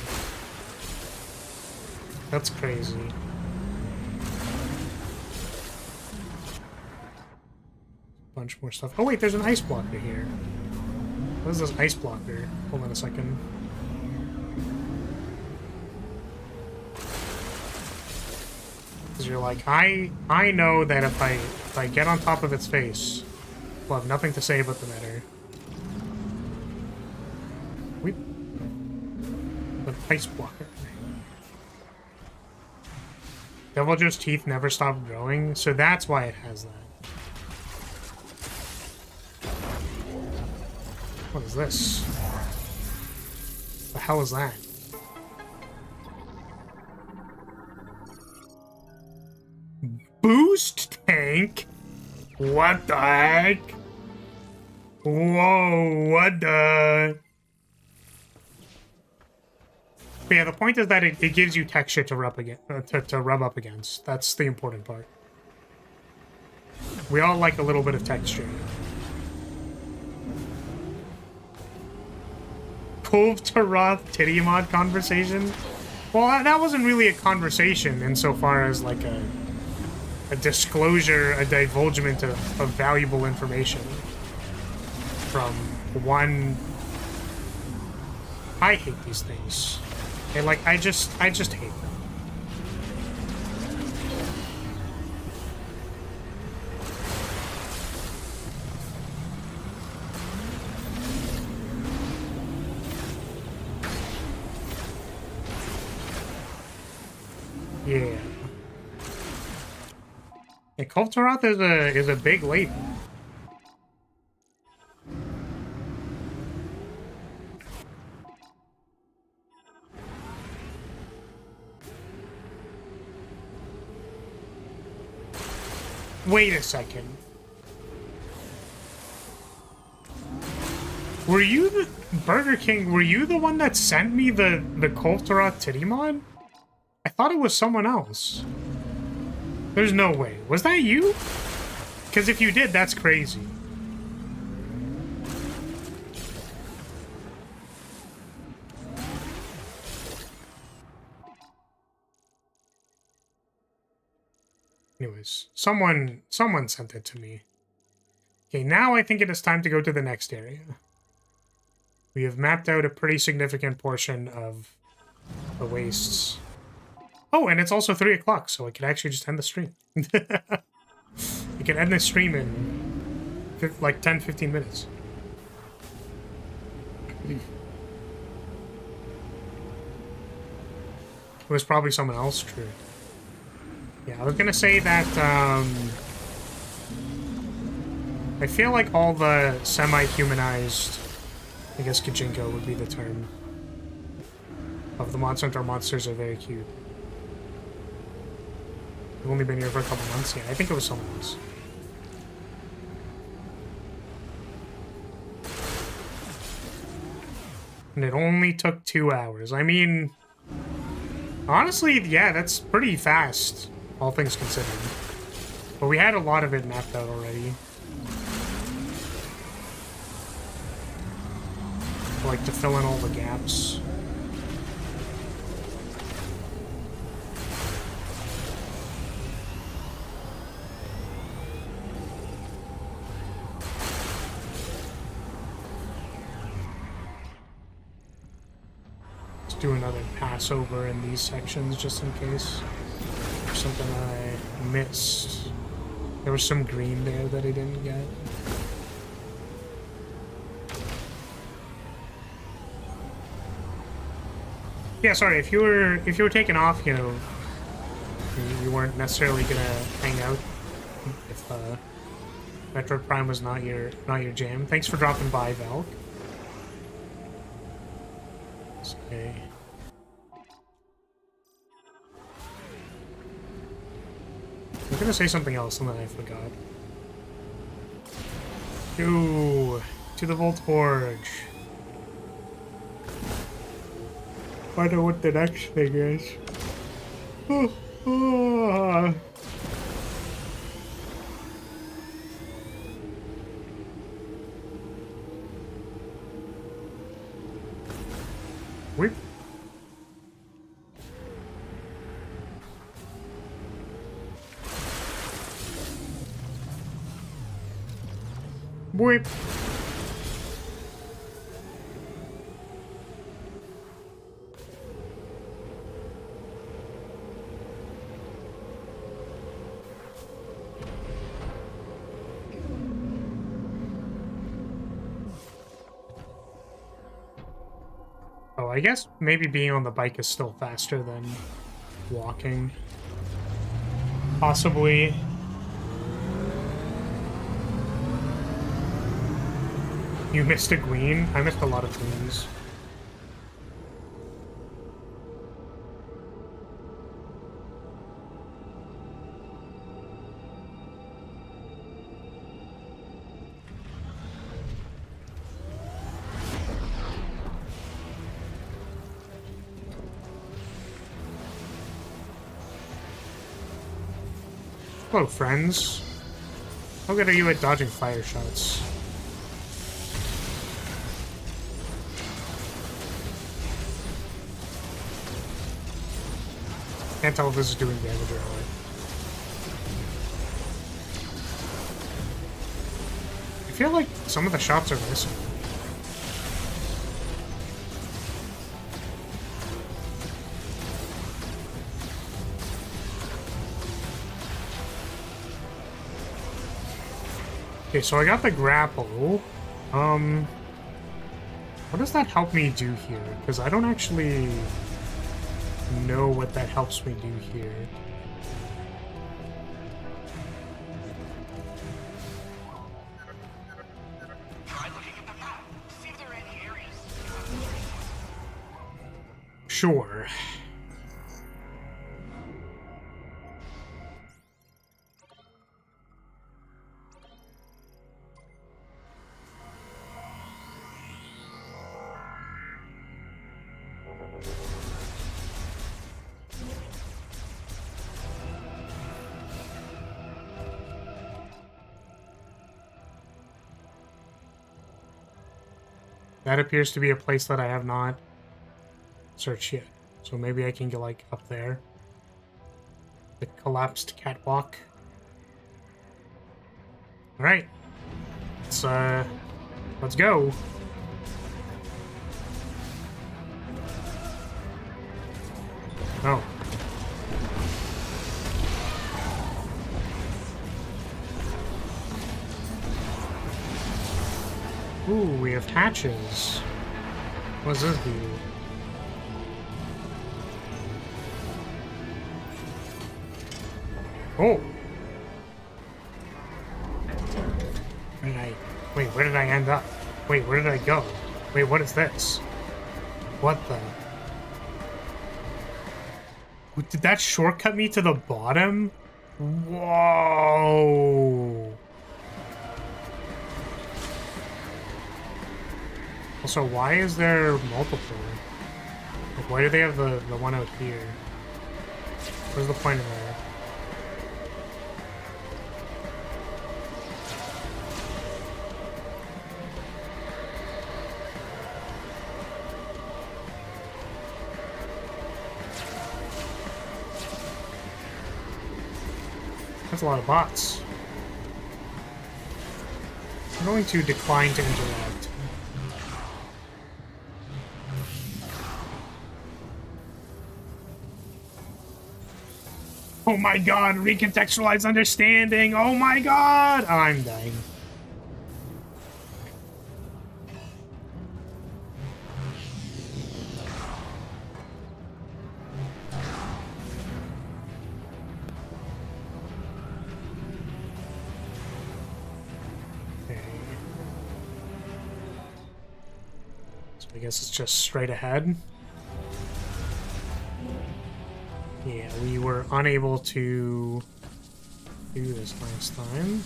That's crazy. Bunch more stuff. Oh wait, there's an ice blocker here. What is this ice blocker? Hold on a second. Because you're like, I know that if I get on top of its face, we'll have nothing to say about the matter. Weep. The ice blocker. Devil Joe's teeth never stop growing, so that's why it has that. What is this? The hell is that? Boost tank? What the heck? Whoa, what the... But yeah, the point is that it gives you texture to rub to rub up against. That's the important part. We all like a little bit of texture. Cove to Roth titty mod conversation? Well, that wasn't really a conversation insofar as like a disclosure, a divulgement of valuable information from one... I hate these things. And like, I just hate them. Yeah. And Kultaroth is a big label. Wait a second. Were you the Burger King? Were you the one that sent me the Kultaroth titty mod? I thought it was someone else. There's no way. Was that you? Because if you did, that's crazy. Anyways, someone sent it to me. Okay, now I think it is time to go to the next area. We have mapped out a pretty significant portion of the wastes. Oh, and it's also 3 o'clock, so I could actually just end the stream. You can end the stream in like 10-15 minutes. It was probably someone else, true. Yeah, I was gonna say that, I feel like all the semi-humanized, I guess Kijinko would be the term, of the Monster Hunter monsters are very cute. I've only been here for a couple months. Yeah, I think it was someone else. And it only took 2 hours. I mean, honestly, yeah, that's pretty fast, all things considered. But we had a lot of it mapped out already. Like, to fill in all the gaps. Do another Passover in these sections just in case. There's something I missed. There was some green there that I didn't get. Yeah, sorry, if you were taking off, you know, you weren't necessarily gonna hang out if Metroid Prime was not your jam. Thanks for dropping by, Val. Okay. I'm gonna say something else and then I forgot. To the Vault Forge. Find out what the next thing is. Whip. Whip. Oh, I guess maybe being on the bike is still faster than walking. Possibly. You missed a queen? I missed a lot of queens. Hello, friends. How good are you at dodging fire shots? Can't tell if this is doing damage or not. I feel like some of the shots are missing. Okay, so I got the grapple. What does that help me do here? Because I don't actually know what that helps me do here. Sure. That appears to be a place that I have not searched yet. So maybe I can get, like, up there. The collapsed catwalk. Alright. Let's go. Oh. Ooh, we have hatches. What does this do? Oh! Where did I... Wait, where did I end up? Wait, where did I go? Wait, what is this? What the... Did that shortcut me to the bottom? Whoa! Also, why is there multiple? Like, why do they have the one out here? What's the point of that? That's a lot of bots. I'm going to decline to interact. Oh my god, recontextualized understanding! Oh my god! Oh, I'm dying. Okay. So I guess it's just straight ahead. Yeah, we were unable to do this last time.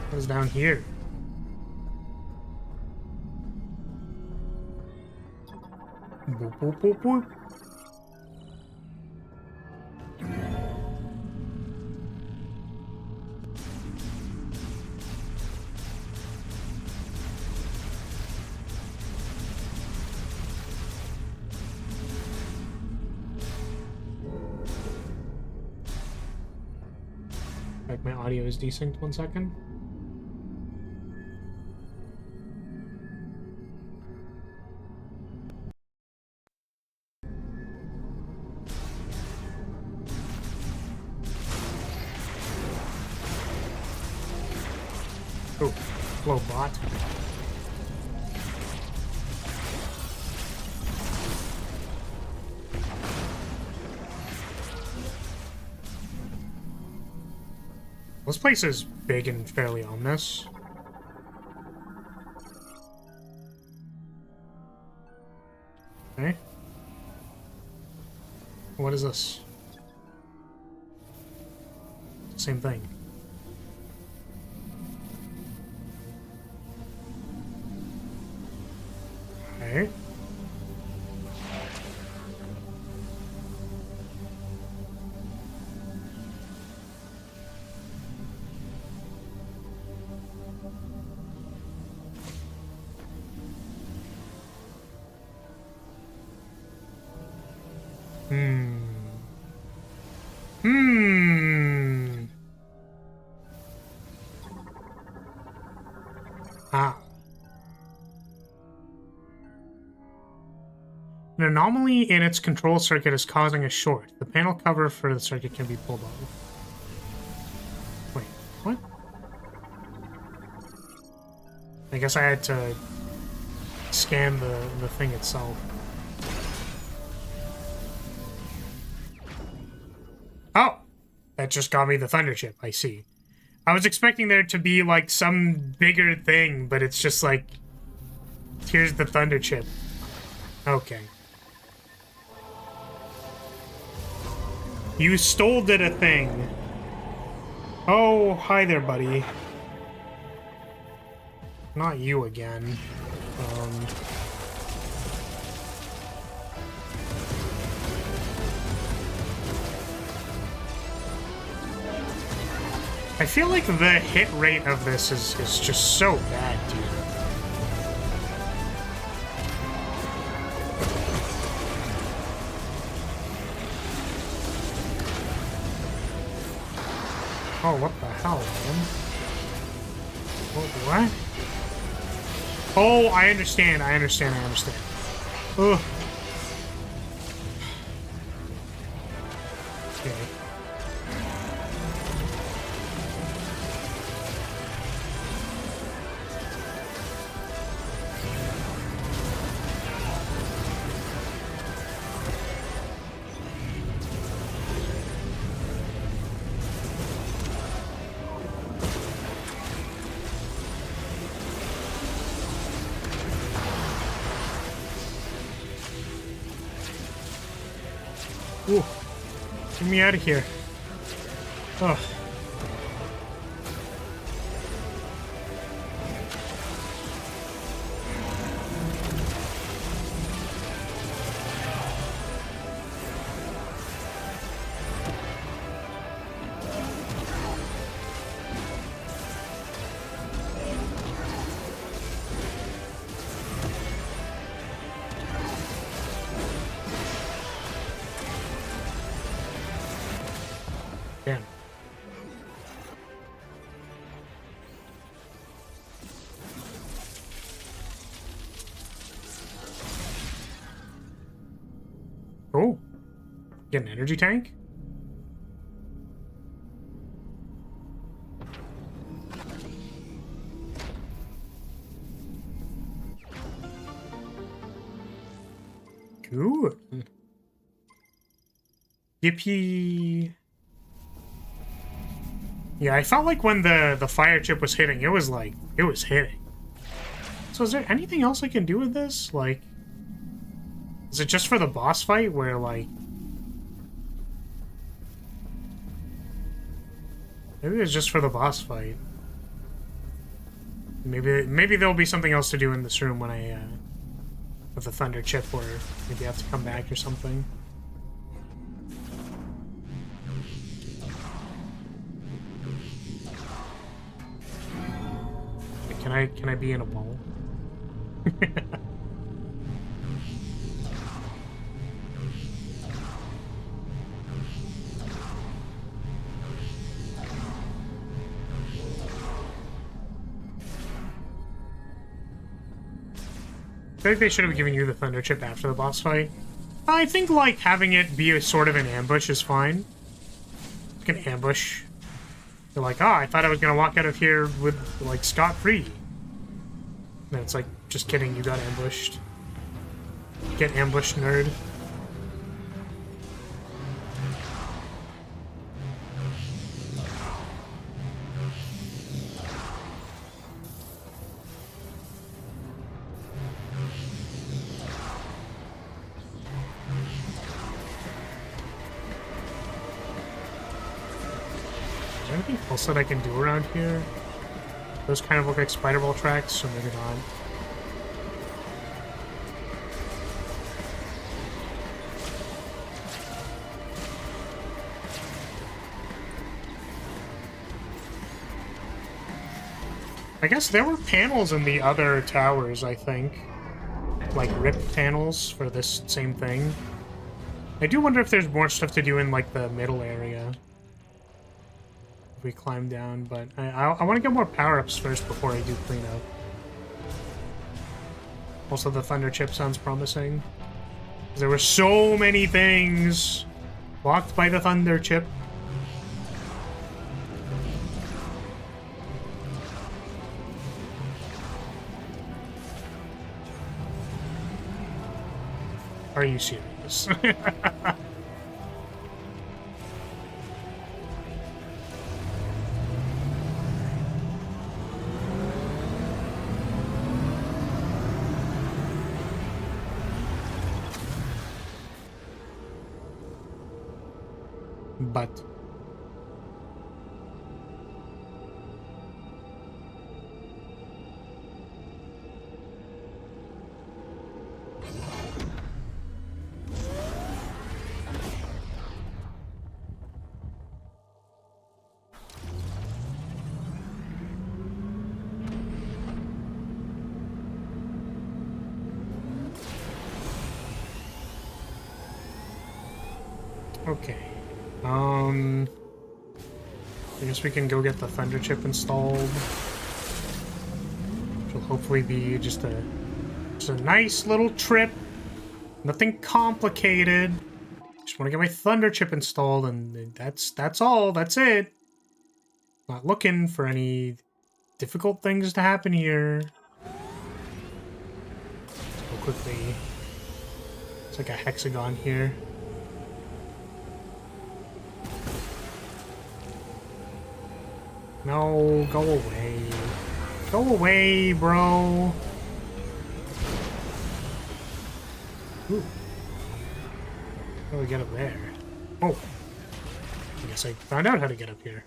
What is down here? Boop, boop, boop, boop. Like, my audio is decent. 1 second. Oh, hello, bot. This place is big and fairly ominous. Okay. What is this? Same thing. Okay. Ah. An anomaly in its control circuit is causing a short. The panel cover for the circuit can be pulled off. Wait, what? I guess I had to scan the thing itself. Oh! That just got me the thunder chip, I see. I was expecting there to be, like, some bigger thing, but it's just like... Here's the thunder chip. Okay. You stole it a thing. Oh, hi there, buddy. Not you again. I feel like the hit rate of this is just so bad, dude. Oh, what the hell, man? What? Oh, I understand. Ugh. Okay. Ooh. Get me out of here. Ugh. Damn. Oh. Get an energy tank? Good. Yippee. Yeah, I felt like when the fire chip was hitting, it was hitting. So is there anything else I can do with this? Like, is it just for the boss fight where, like... Maybe it's just for the boss fight. Maybe there'll be something else to do in this room when I, with the thunder chip, or maybe I have to come back or something. Can I be in a ball? I think they should have given you the thunder chip after the boss fight. I think, like, having it be a sort of an ambush is fine. Like an ambush. You're like, I thought I was gonna walk out of here with, like, scot-free. And it's like, just kidding, you got ambushed. Get ambushed, nerd. Is there anything else that I can do around here? Those kind of look like spider ball tracks, so maybe not. I guess there were panels in the other towers, I think. Like rip panels for this same thing. I do wonder if there's more stuff to do in, like, the middle area. We climb down, but I want to get more power-ups first before I do clean up. Also, the thunder chip sounds promising. There were so many things blocked by the thunder chip. Are you serious? But okay. I guess we can go get the thunder chip installed. hopefully be just a nice little trip. Nothing complicated. Just want to get my Thunder chip installed, and that's all. That's it. Not looking for any difficult things to happen here. Let's go quickly. It's like a hexagon here. No, go away. Go away, bro. Ooh. How do we get up there? Oh. I guess I found out how to get up here.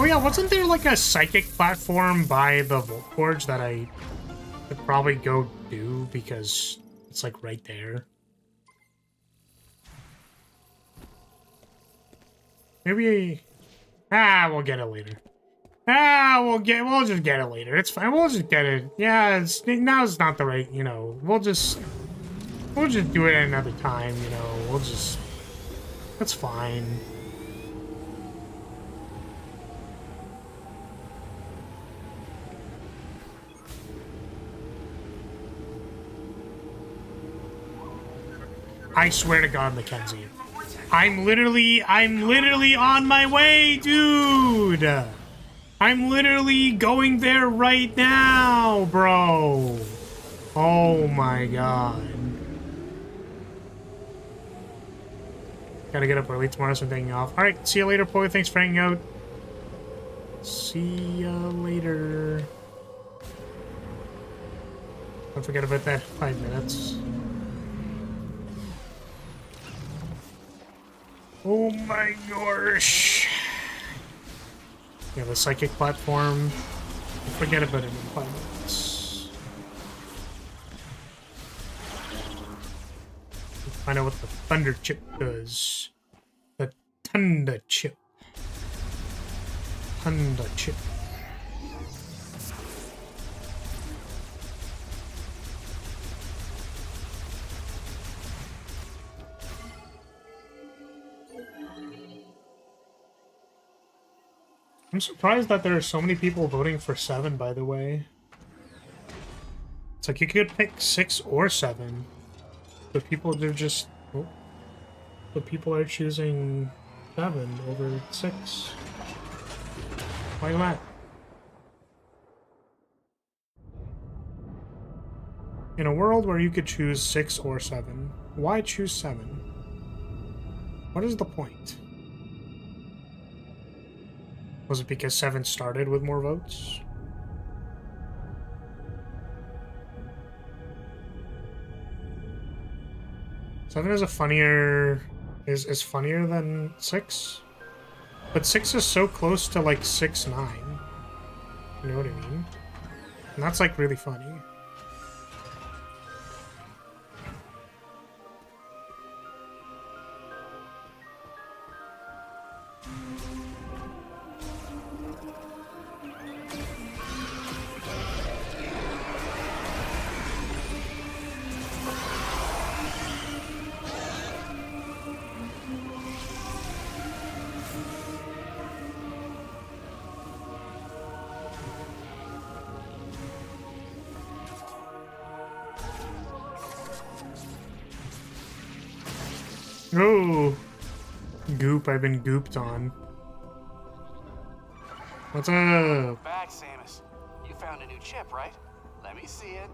Oh yeah, wasn't there like a psychic platform by the Volt Forge that I could probably go do because it's like right there? Maybe we'll get it later. We'll just get it later. It's fine. We'll just get it. Yeah, now's not the right, you know. We'll just do it another time, you know. That's fine. I swear to God, Mackenzie. I'm literally on my way, dude! I'm literally going there right now, bro! Oh my God. Gotta get up early tomorrow, so I'm taking off. Alright, see you later, Poi. Thanks for hanging out. See ya later. Don't forget about that 5 minutes. Oh my gosh. Yeah, the psychic platform. Forget about it in 5 minutes. Find out what the Thunder chip does. The Thunder chip. Thunder chip. I'm surprised that there are so many people voting for 7, by the way. It's like you could pick 6 or 7. But people are just... Oh. But people are choosing 7 over 6. Why not? In a world where you could choose 6 or 7, why choose 7? What is the point? Was it because 7 started with more votes? Seven is a funnier... is funnier than 6? But 6 is so close to, like, 6-9. You know what I mean? And that's, like, really funny. Oh, goop! I've been gooped on. What's up? Back, Samus. You found a new chip, right? Let me see it.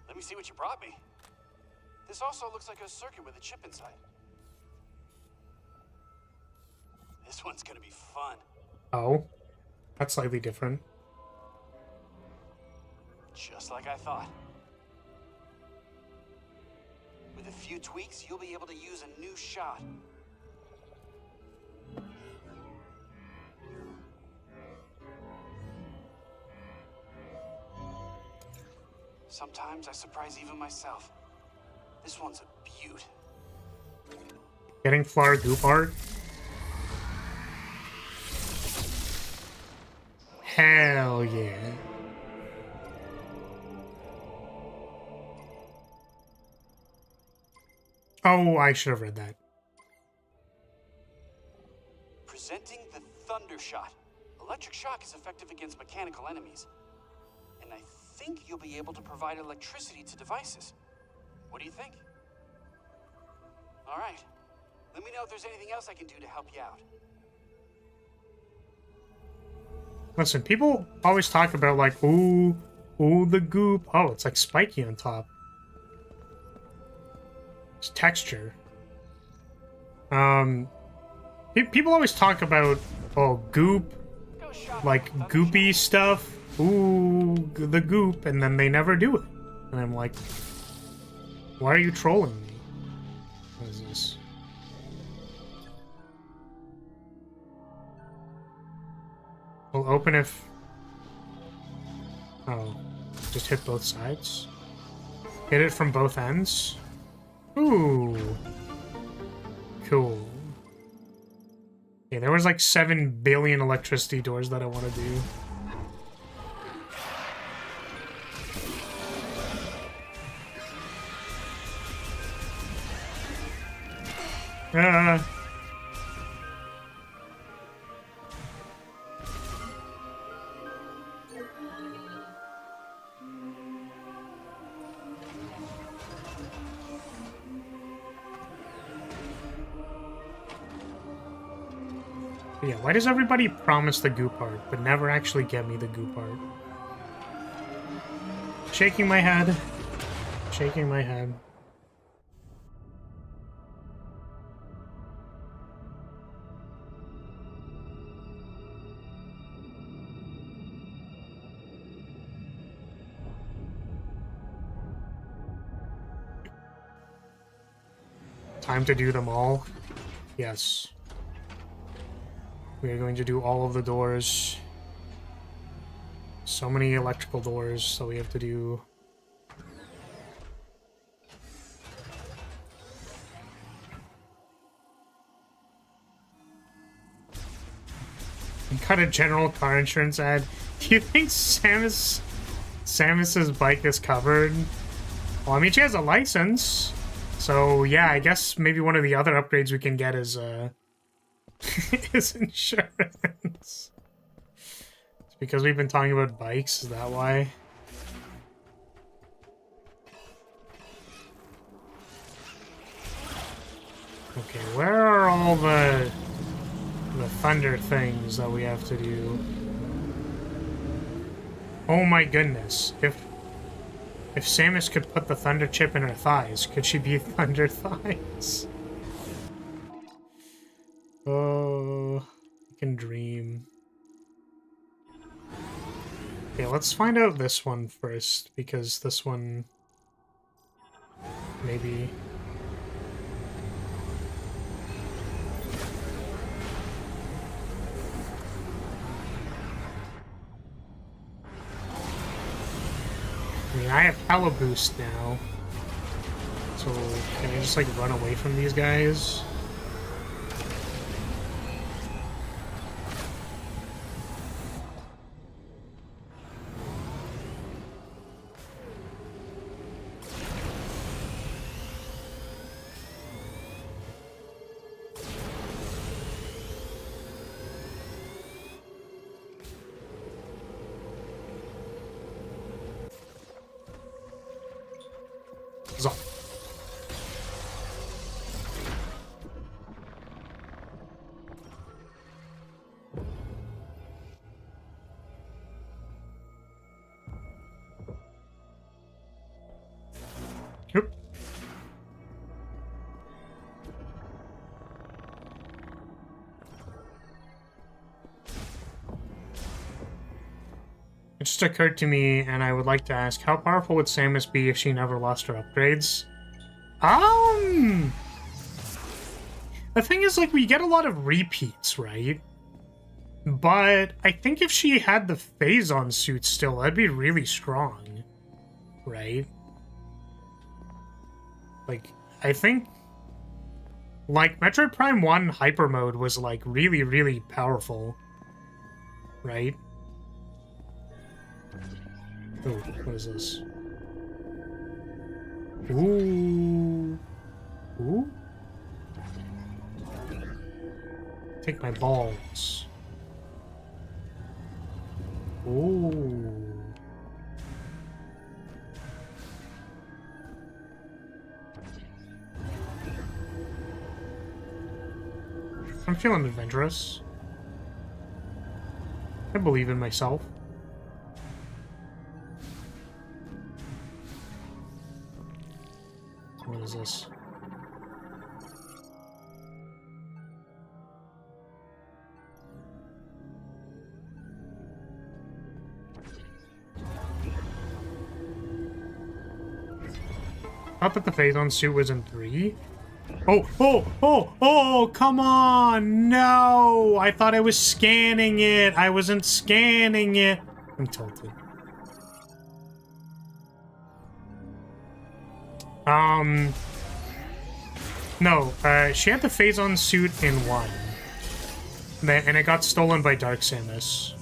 Let me see what you brought me. This also looks like a circuit with a chip inside. This one's gonna be fun. Oh, that's slightly different. Just like I thought. With a few tweaks, you'll be able to use a new shot. Sometimes I surprise even myself. This one's a beaut. Getting flower goop art? Hell yeah. Oh, I should have read that. Presenting the Thunder Shot. Electric shock is effective against mechanical enemies. And I think you'll be able to provide electricity to devices. What do you think? All right. Let me know if there's anything else I can do to help you out. Listen, people always talk about like, ooh, the goop. Oh, it's like spiky on top. It's texture. People always talk about, oh, goop, like goopy stuff. Ooh, the goop, and then they never do it. And I'm like, why are you trolling me? What is this? We'll open if... Oh, just hit both sides? Hit it from both ends? Ooh. Cool. Yeah, there was like 7 billion electricity doors that I want to do. Yeah, why does everybody promise the goop art, but never actually get me the goop art? Shaking my head. Shaking my head. Time to do them all? Yes. We are going to do all of the doors. So many electrical doors, so we have to do... Got a general car insurance ad. Do you think Samus's bike is covered? Well, I mean, she has a license. So, yeah, I guess maybe one of the other upgrades we can get is, is insurance. It's because we've been talking about bikes, is that why? Okay, where are all the thunder things that we have to do? Oh my goodness. If Samus could put the thunder chip in her thighs, could she be thunder thighs? Oh, I can dream. Okay, let's find out this one first, because this one... maybe... I mean, I have hella boost now. So, can I just, like, run away from these guys? So. Yep. It just occurred to me, and I would like to ask, how powerful would Samus be if she never lost her upgrades? The thing is, like, we get a lot of repeats, right? But I think if she had the Phazon suit still, that'd be really strong, right? Like, I think, like, Metroid Prime 1 Hyper Mode was, like, really, really powerful, right? Oh, what is this? Ooh. Ooh. Take my balls. Ooh. I'm feeling adventurous. I believe in myself. What is this? Thought that the Phazon suit was in 3. Oh, come on! No! I thought I was scanning it! I wasn't scanning it! I'm tilted. No, she had the Phazon suit in 1. And it got stolen by Dark Samus.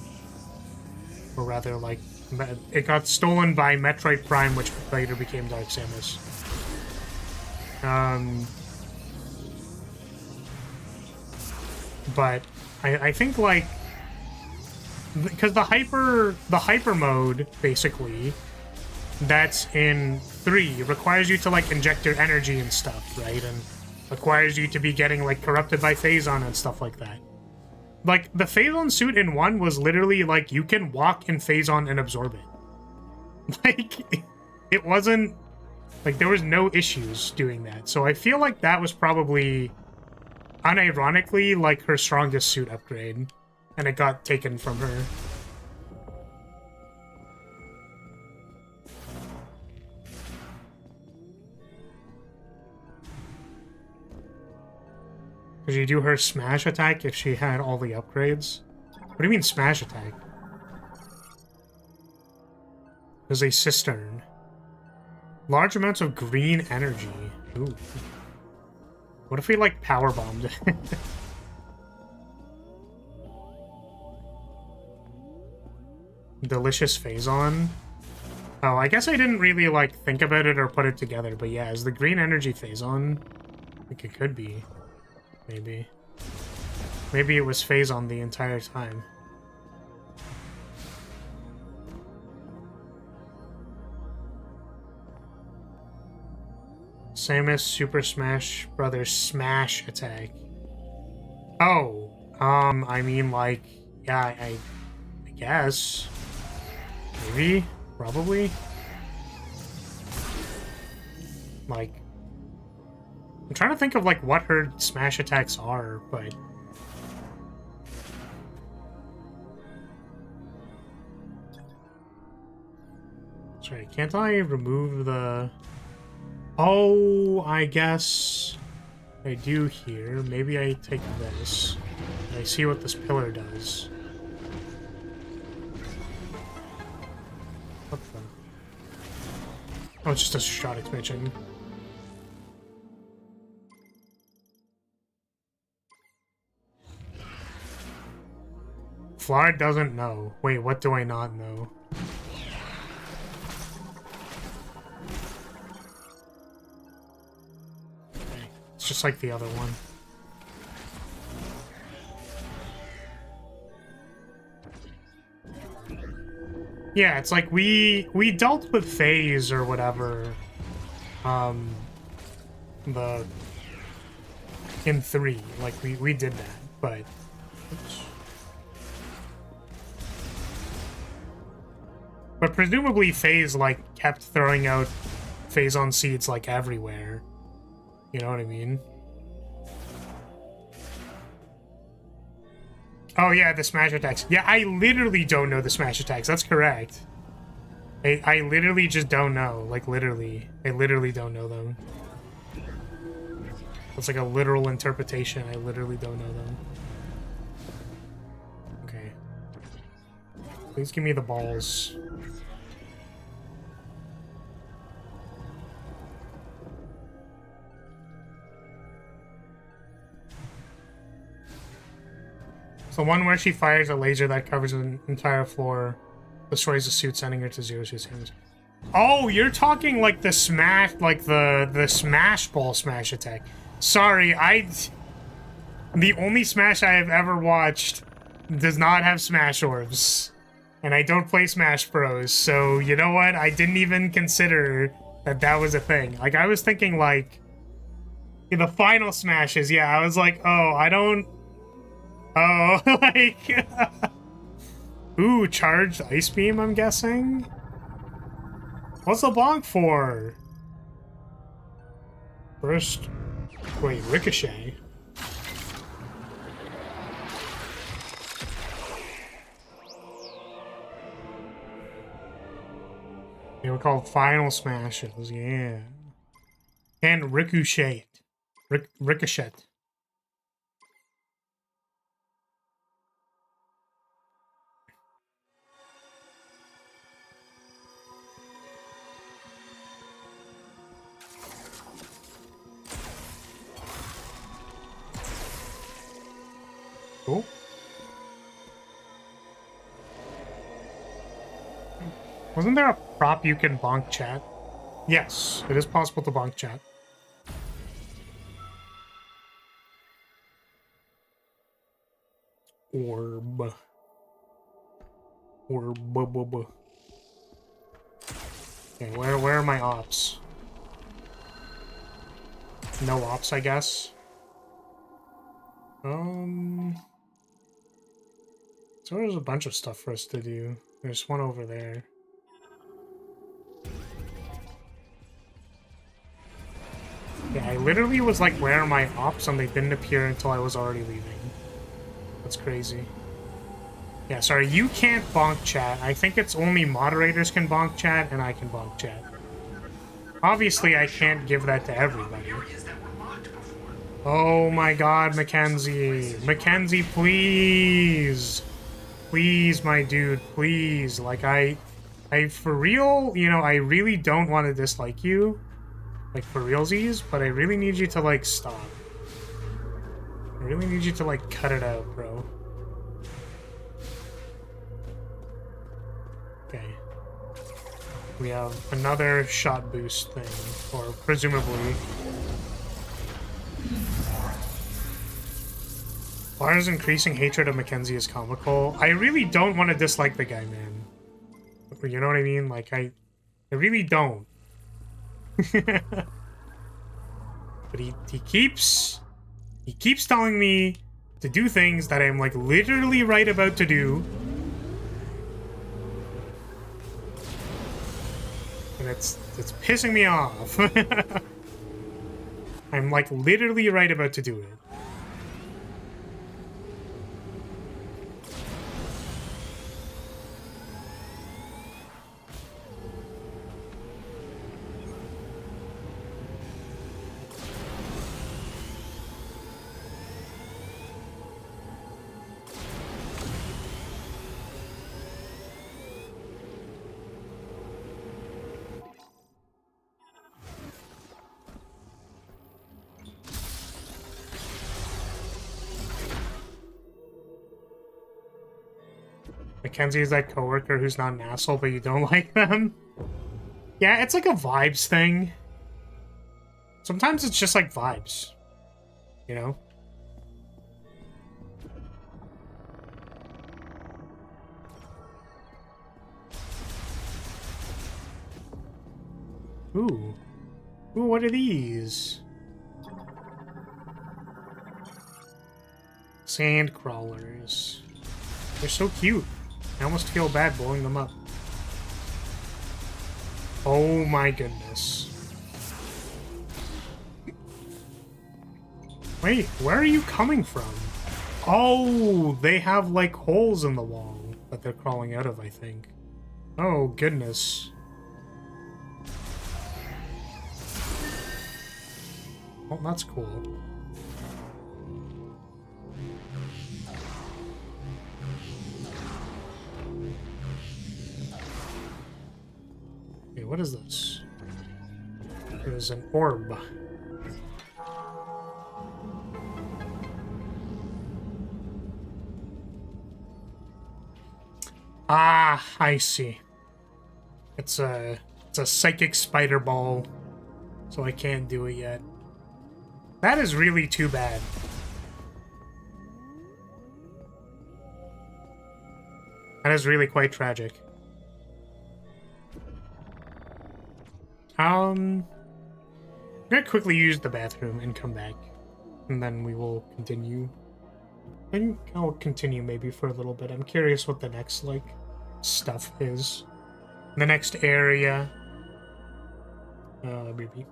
Or rather, like, it got stolen by Metroid Prime, which later became Dark Samus. But I think, like, because the hyper mode, basically, that's in 3 requires you to, like, inject your energy and stuff, right? And requires you to be getting, like, corrupted by Phazon and stuff like that. Like, the Phazon suit in 1 was literally, like, you can walk in Phazon and absorb it. Like, it wasn't... Like, there was no issues doing that. So I feel like that was probably, unironically, like, her strongest suit upgrade. And it got taken from her. Could you do her smash attack if she had all the upgrades? What do you mean smash attack? There's a cistern. Large amounts of green energy. Ooh. What if we, like, power bombed? Delicious Phazon. Oh, I guess I didn't really, like, think about it or put it together, but yeah, is the green energy Phazon? I think it could be. Maybe. Maybe it was Phazon the entire time. Samus Super Smash Brothers Smash Attack. Oh, I mean, like, yeah, I guess. Maybe? Probably? Like, I'm trying to think of, like, what her smash attacks are, but... Sorry, can't I remove the... Oh, I guess I do here. Maybe I take this. And I see what this pillar does. What the... Oh, it's just a shot expansion. Flar doesn't know. Wait, what do I not know? Okay, it's just like the other one. Yeah, it's like we dealt with Phase or whatever. In 3, like we did that, but oops. But presumably Phase, like, kept throwing out Phazon seeds, like, everywhere. You know what I mean? Oh, yeah, the smash attacks. Yeah, I literally don't know the smash attacks. That's correct. I literally just don't know. Like, literally. I literally don't know them. It's like a literal interpretation. I literally don't know them. Okay. Please give me the balls. The one where she fires a laser that covers an entire floor, destroys the suit, sending her to 0 suit. Oh, you're talking like the smash, like the smash ball smash attack. Sorry, the only Smash I have ever watched does not have Smash orbs. And I don't play Smash Bros, so you know what? I didn't even consider that that was a thing. Like, I was thinking, like, the final Smashes, yeah, I was like, oh, I don't... Oh, like... Ooh, charged Ice Beam, I'm guessing? What's the bonk for? First... Wait, Ricochet? They were called Final Smashes, yeah. And Ricochet. Ricochet. Cool. Wasn't there a prop you can bonk chat? Yes, it is possible to bonk chat. Orb. Orb. Okay, where are my ops? No ops, I guess. So there's a bunch of stuff for us to do. There's one over there. Yeah, I literally was like, where are my ops? And they didn't appear until I was already leaving. That's crazy. Yeah, sorry, you can't bonk chat. I think it's only moderators can bonk chat, and I can bonk chat. Obviously, I can't give that to everybody. Oh my god, Mackenzie. Mackenzie, please. Please, my dude, please. Like, I for real, you know, I really don't want to dislike you. Like, for realsies, but I really need you to, like, stop. I really need you to, like, cut it out, bro. Okay. We have another shot boost thing, or presumably. Lara's increasing hatred of Mackenzie is comical. I really don't want to dislike the guy, man. You know what I mean? Like, I really don't. But he keeps telling me to do things that I'm, like, literally right about to do. And it's pissing me off. I'm, like, literally right about to do it. Mackenzie is that coworker who's not an asshole, but you don't like them. Yeah, it's like a vibes thing. Sometimes it's just like vibes, you know? Ooh. Ooh, what are these? Sand crawlers. They're so cute. I almost feel bad blowing them up. Oh my goodness. Wait, where are you coming from? Oh, they have like holes in the wall that they're crawling out of, I think. Oh goodness. Oh, that's cool. Okay, what is this? It is an orb. Ah, I see. It's a It's a psychic spider ball, so I can't do it yet. That is really too bad. That is really quite tragic. I'm gonna quickly use the bathroom and come back, and then we will continue. I think I'll continue maybe for a little bit. I'm curious what the next, like, stuff is. The next area. Maybe.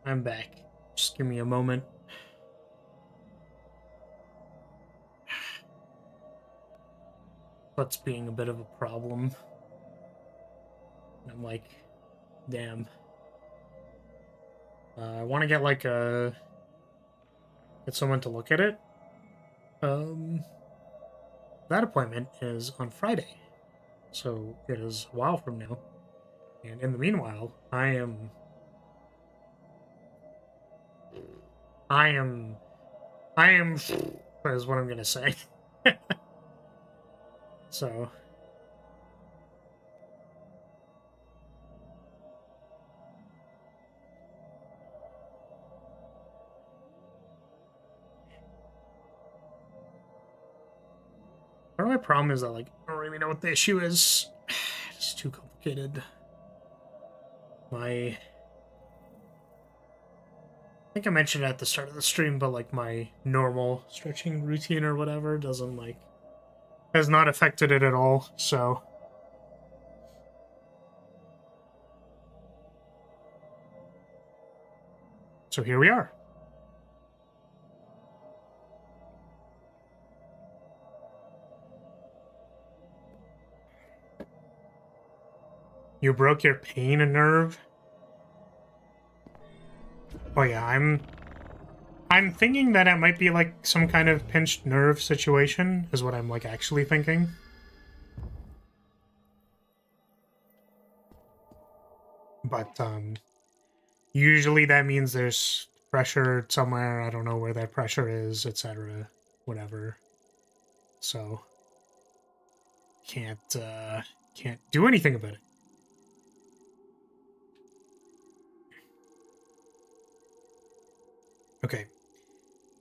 I'm back. Just give me a moment. What's being a bit of a problem? I'm like, damn. I want to get like get someone to look at it. That appointment is on Friday, so it is a while from now. And in the meanwhile, I am is what I'm gonna say. So part of my problem is that, like, I don't really know what the issue is. It's too complicated. I think I mentioned it at the start of the stream, but like my normal stretching routine or whatever doesn't like has not affected it at all. So here we are. You broke your pain nerve? Oh yeah, I'm thinking that it might be like some kind of pinched nerve situation is what I'm like actually thinking. But usually that means there's pressure somewhere. I don't know where that pressure is, etc. Whatever. So can't do anything about it. Okay.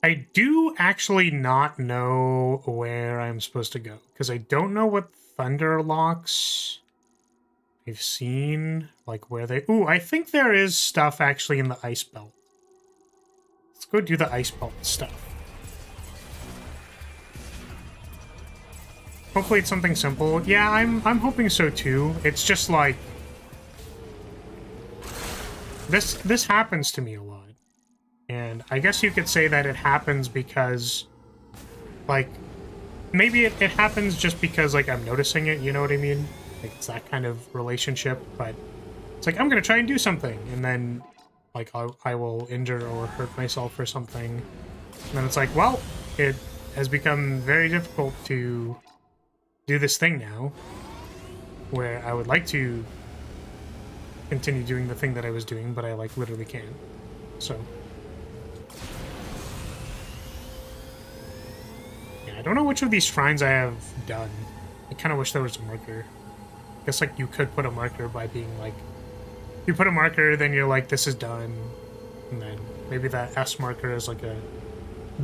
I do actually not know where I'm supposed to go, because I don't know what thunder locks I've seen, like where they... Ooh, I think there is stuff actually in the ice belt. Let's go do the ice belt stuff. Hopefully it's something simple. Yeah, I'm hoping so too. It's just like... This happens to me a lot. And I guess you could say that it happens because, like, maybe it happens just because, like, I'm noticing it, you know what I mean? Like, it's that kind of relationship, but it's like, I'm gonna try and do something, and then, like, I will injure or hurt myself or something. And then it's like, well, it has become very difficult to do this thing now, where I would like to continue doing the thing that I was doing, but I, like, literally can't. So... I don't know which of these shrines I have done. I kind of wish there was a marker. I guess, like, you could put a marker by being, like... You put a marker, then you're like, this is done. And then maybe that S marker is, like, a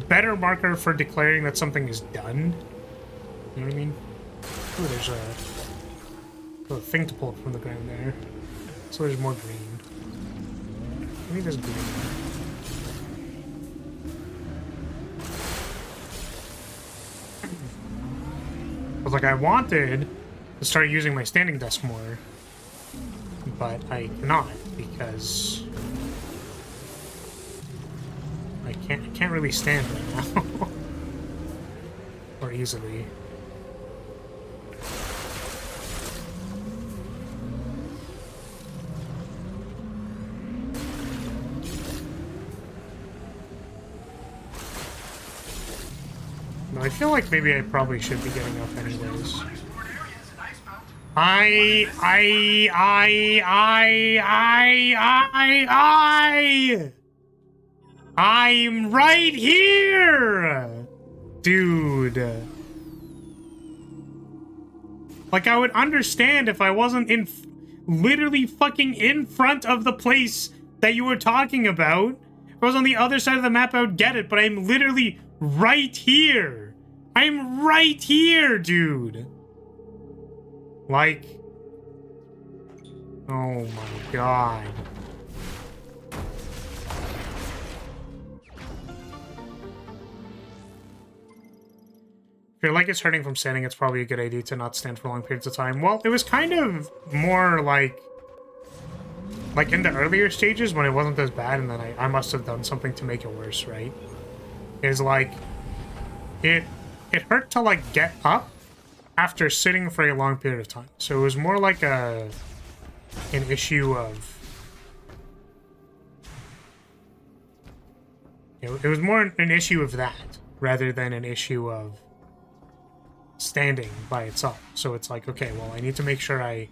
better marker for declaring that something is done. You know what I mean? Oh, there's a thing to pull up from the ground there. So there's more green. I think there's green. I was like, I wanted to start using my standing desk more, but I cannot because I can't really stand right now. Or easily. I feel like maybe I probably should be getting up anyways. I'm right here! Dude. Like, I would understand if I wasn't literally fucking in front of the place that you were talking about. If I was on the other side of the map, I would get it, but I'm literally right here. I'm right here, dude. Like... Oh my god. If your leg is hurting from standing, it's probably a good idea to not stand for long periods of time. Well, it was kind of more like in the earlier stages when it wasn't as bad, and then I must have done something to make it worse, right? Is like... It hurt to, like, get up after sitting for a long period of time. So it was more like an issue of... It was more an issue of that, rather than an issue of standing by itself. So it's like, okay, well, I need to make sure I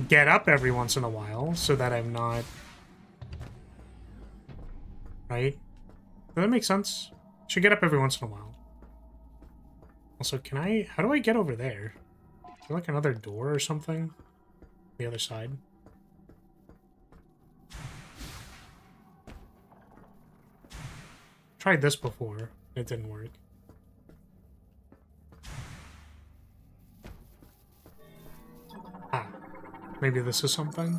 get up every once in a while so that I'm not... Right? Does that make sense? Should get up every once in a while. Also, can I... How do I get over there? Is there like another door or something? The other side? Tried this before. It didn't work. Ah. Maybe this is something?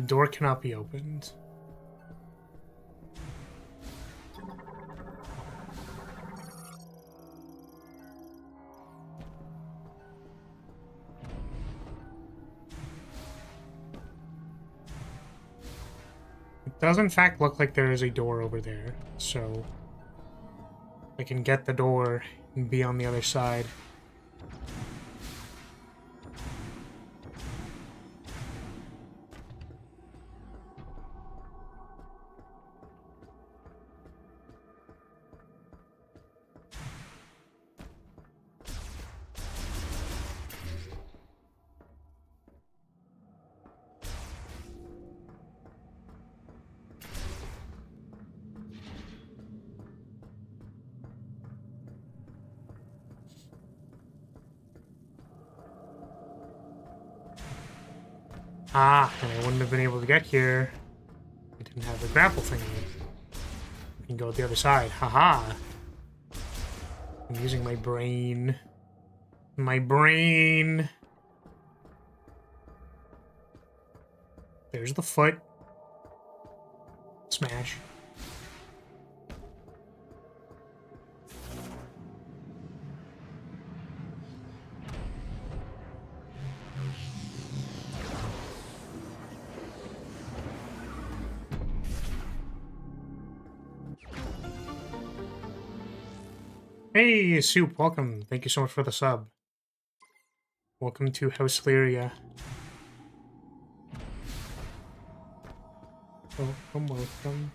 door cannot be opened. It does in fact look like there is a door over there, so I can get the door and be on the other side. Ah, and I wouldn't have been able to get here. I didn't have the grapple thingy. I can go the other side. Haha. I'm using my brain. My brain. There's the foot. Smash. Hey, Soup, welcome. Thank you so much for the sub. Welcome to House Lyria. Welcome, welcome.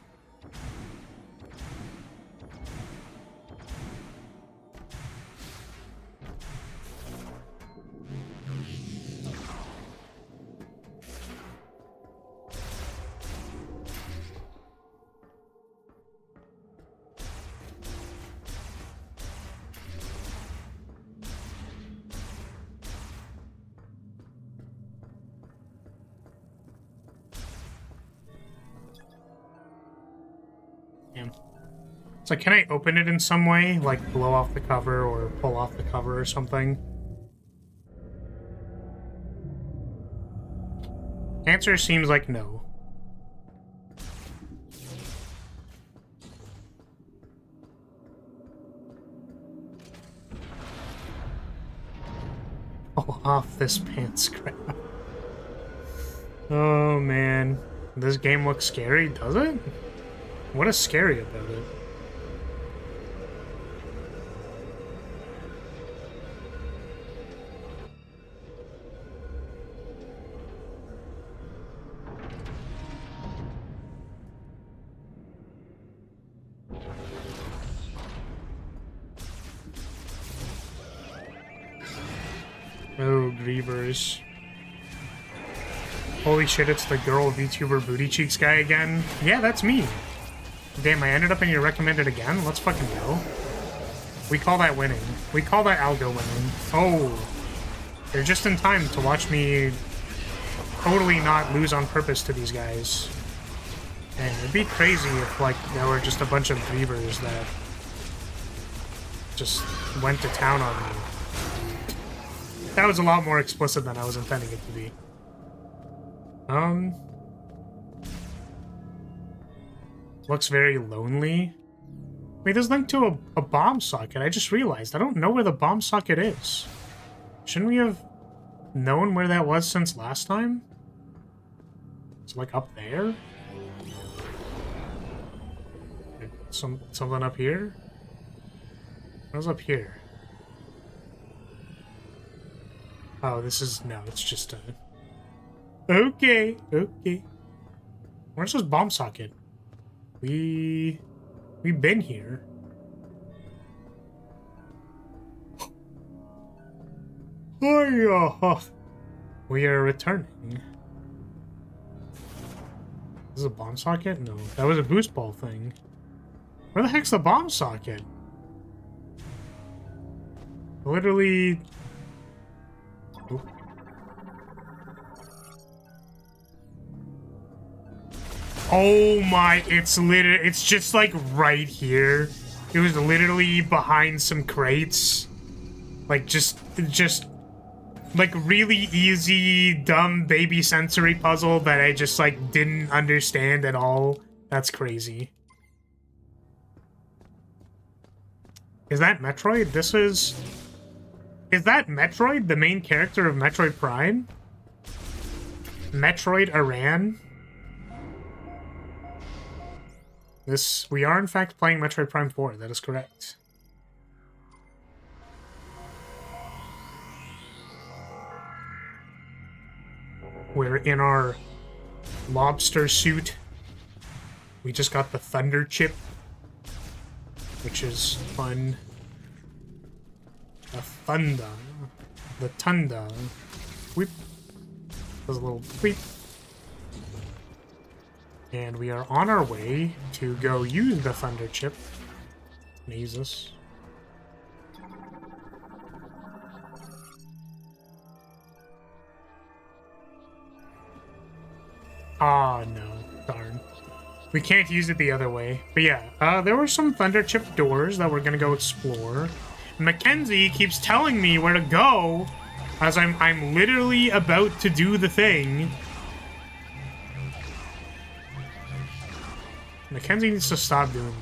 So can I open it in some way? Like blow off the cover or pull off the cover or something? Answer seems like no. Pull off this pants crap. Oh man. This game looks scary, does it? What is scary about it? Oh, Grievers. Holy shit, it's the girl VTuber Booty Cheeks guy again? Yeah, that's me. Damn, I ended up in your recommended again? Let's fucking go. We call that winning. We call that algo winning. Oh. They're just in time to watch me totally not lose on purpose to these guys. And it'd be crazy if, like, there were just a bunch of Grievers that just went to town on me. That was a lot more explicit than I was intending it to be. Looks very lonely. Wait, there's linked to a bomb socket. I just realized. I don't know where the bomb socket is. Shouldn't we have known where that was since last time? It's like up there? Something up here? What's up here? Oh, this is... no, it's just a... Okay, okay. Where's this bomb socket? We've been here. Oh, we are returning. This is a bomb socket? No, that was a boost ball thing. Where the heck's the bomb socket? Literally... oh. Oh my, it's just like right here. It was literally behind some crates. Like just like really easy, dumb baby sensory puzzle that I just like didn't understand at all. That's crazy. Is that Metroid? This is... Is that Metroid, the main character of Metroid Prime? Metroid Iran? This... We are in fact playing Metroid Prime 4, that is correct. We're in our lobster suit. We just got the thunder chip, which is fun. The thunder. The tunda. Whip. Does a little tweet. And we are on our way to go use the thunder chip. I'm gonna use this. Ah, no. Darn. We can't use it the other way. But yeah, there were some thunder chip doors that we're gonna go explore. Mackenzie keeps telling me where to go as I'm literally about to do the thing. Mackenzie needs to stop doing that.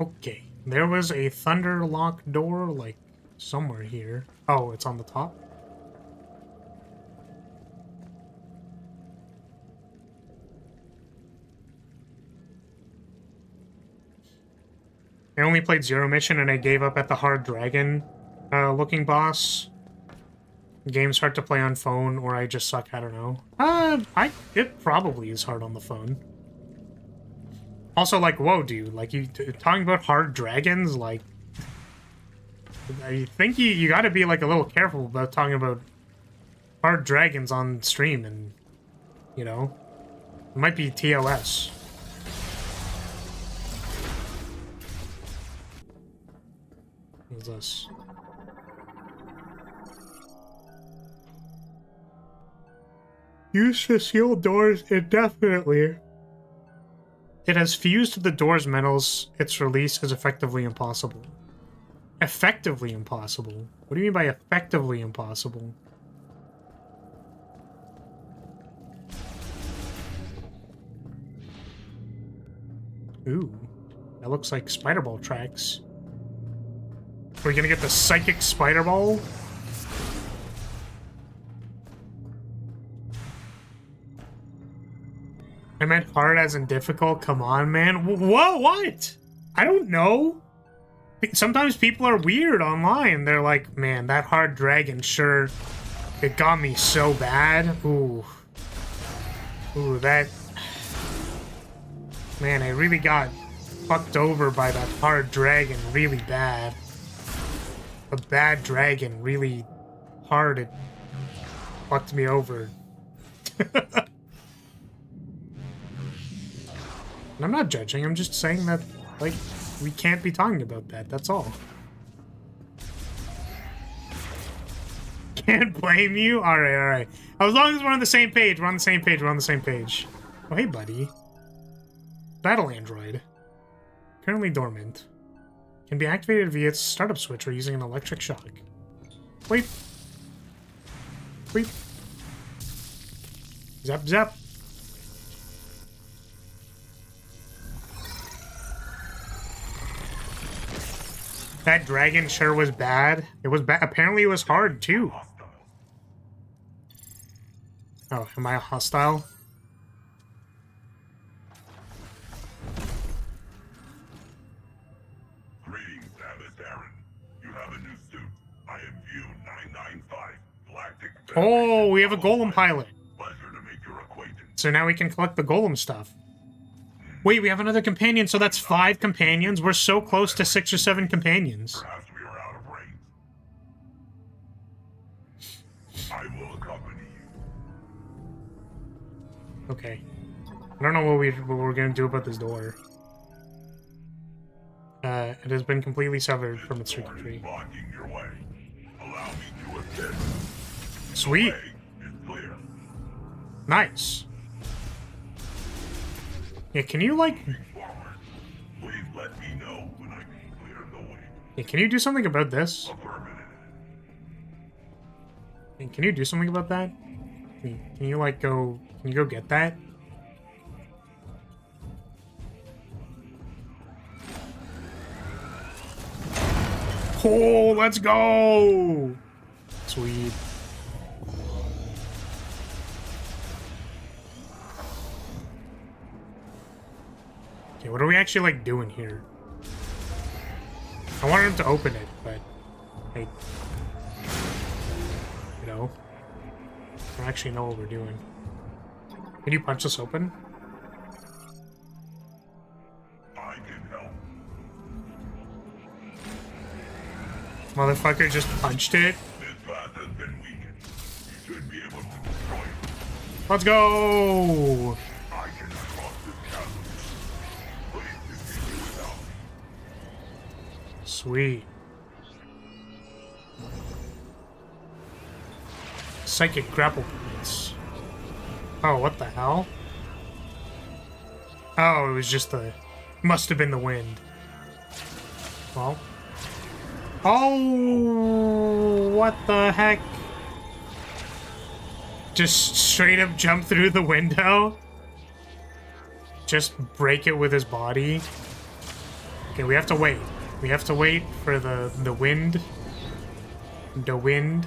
Okay, there was a thunder lock door, like, somewhere here. Oh, it's on the top? I only played Zero Mission and I gave up at the hard dragon looking boss. Game's hard to play on phone, or I just suck, I don't know. It probably is hard on the phone. Also, like, whoa, dude, like, you talking about hard dragons, like, I think you gotta be, like, a little careful about talking about hard dragons on stream, and, you know, it might be TOS. What's this? Use to seal doors indefinitely. It has fused the door's metals. Its release is effectively impossible. Effectively impossible? What do you mean by effectively impossible? Ooh, that looks like spider ball tracks. We're gonna get the psychic spider ball? I meant hard as in difficult. Come on, man. Whoa, what? I don't know. Sometimes people are weird online. They're like, man, that hard dragon sure, it got me so bad. Ooh. Ooh, that... Man, I really got fucked over by that hard dragon really bad. A bad dragon really hard. It fucked me over. I'm not judging, I'm just saying that, like, we can't be talking about that, that's all. Can't blame you? Alright, alright. As long as we're on the same page, we're on the same page, we're on the same page. Oh, hey, buddy. Battle android. Currently dormant. Can be activated via its startup switch or using an electric shock. Wait. Wait. Zap, zap. That dragon sure was bad. It was bad. Apparently it was hard, too. Oh, am I hostile? Greetings, Atlas Aaron. You have a new suit. I am View 995, Galactic... Oh, we have a golem pilot. Pleasure to make your acquaintance. So now we can collect the golem stuff. Wait, we have another companion, so that's 5 companions? We're so close to 6 or 7 companions. Perhaps we are out of range. I will accompany you. Okay. I don't know what we're gonna do about this door. It has been completely severed from its Door is circuitry. blocking your way. Allow me to assist. Sweet. Way is clear. Nice. Yeah, can you, like... Forward. Please let me know when I can clear the way. Yeah, can you do something about this? Affirmative. Can you do something about that? Can you, like, go... Can you go get that? Oh, let's go! Sweet. Okay, what are we actually, like, doing here? I wanted him to open it, but... I... You know? I don't actually know what we're doing. Can you punch this open? I can help. Motherfucker just punched it. This path has been weakened. You should be able to destroy it. Let's go! I can cross this chasm. Please continue without me. Sweet. Psychic grapple points. Oh, what the hell? Oh, it was just the... Must have been the wind. Well. Oh, what the heck? Just straight up jump through the window? Just break it with his body? Okay, we have to wait. We have to wait for the wind. The wind.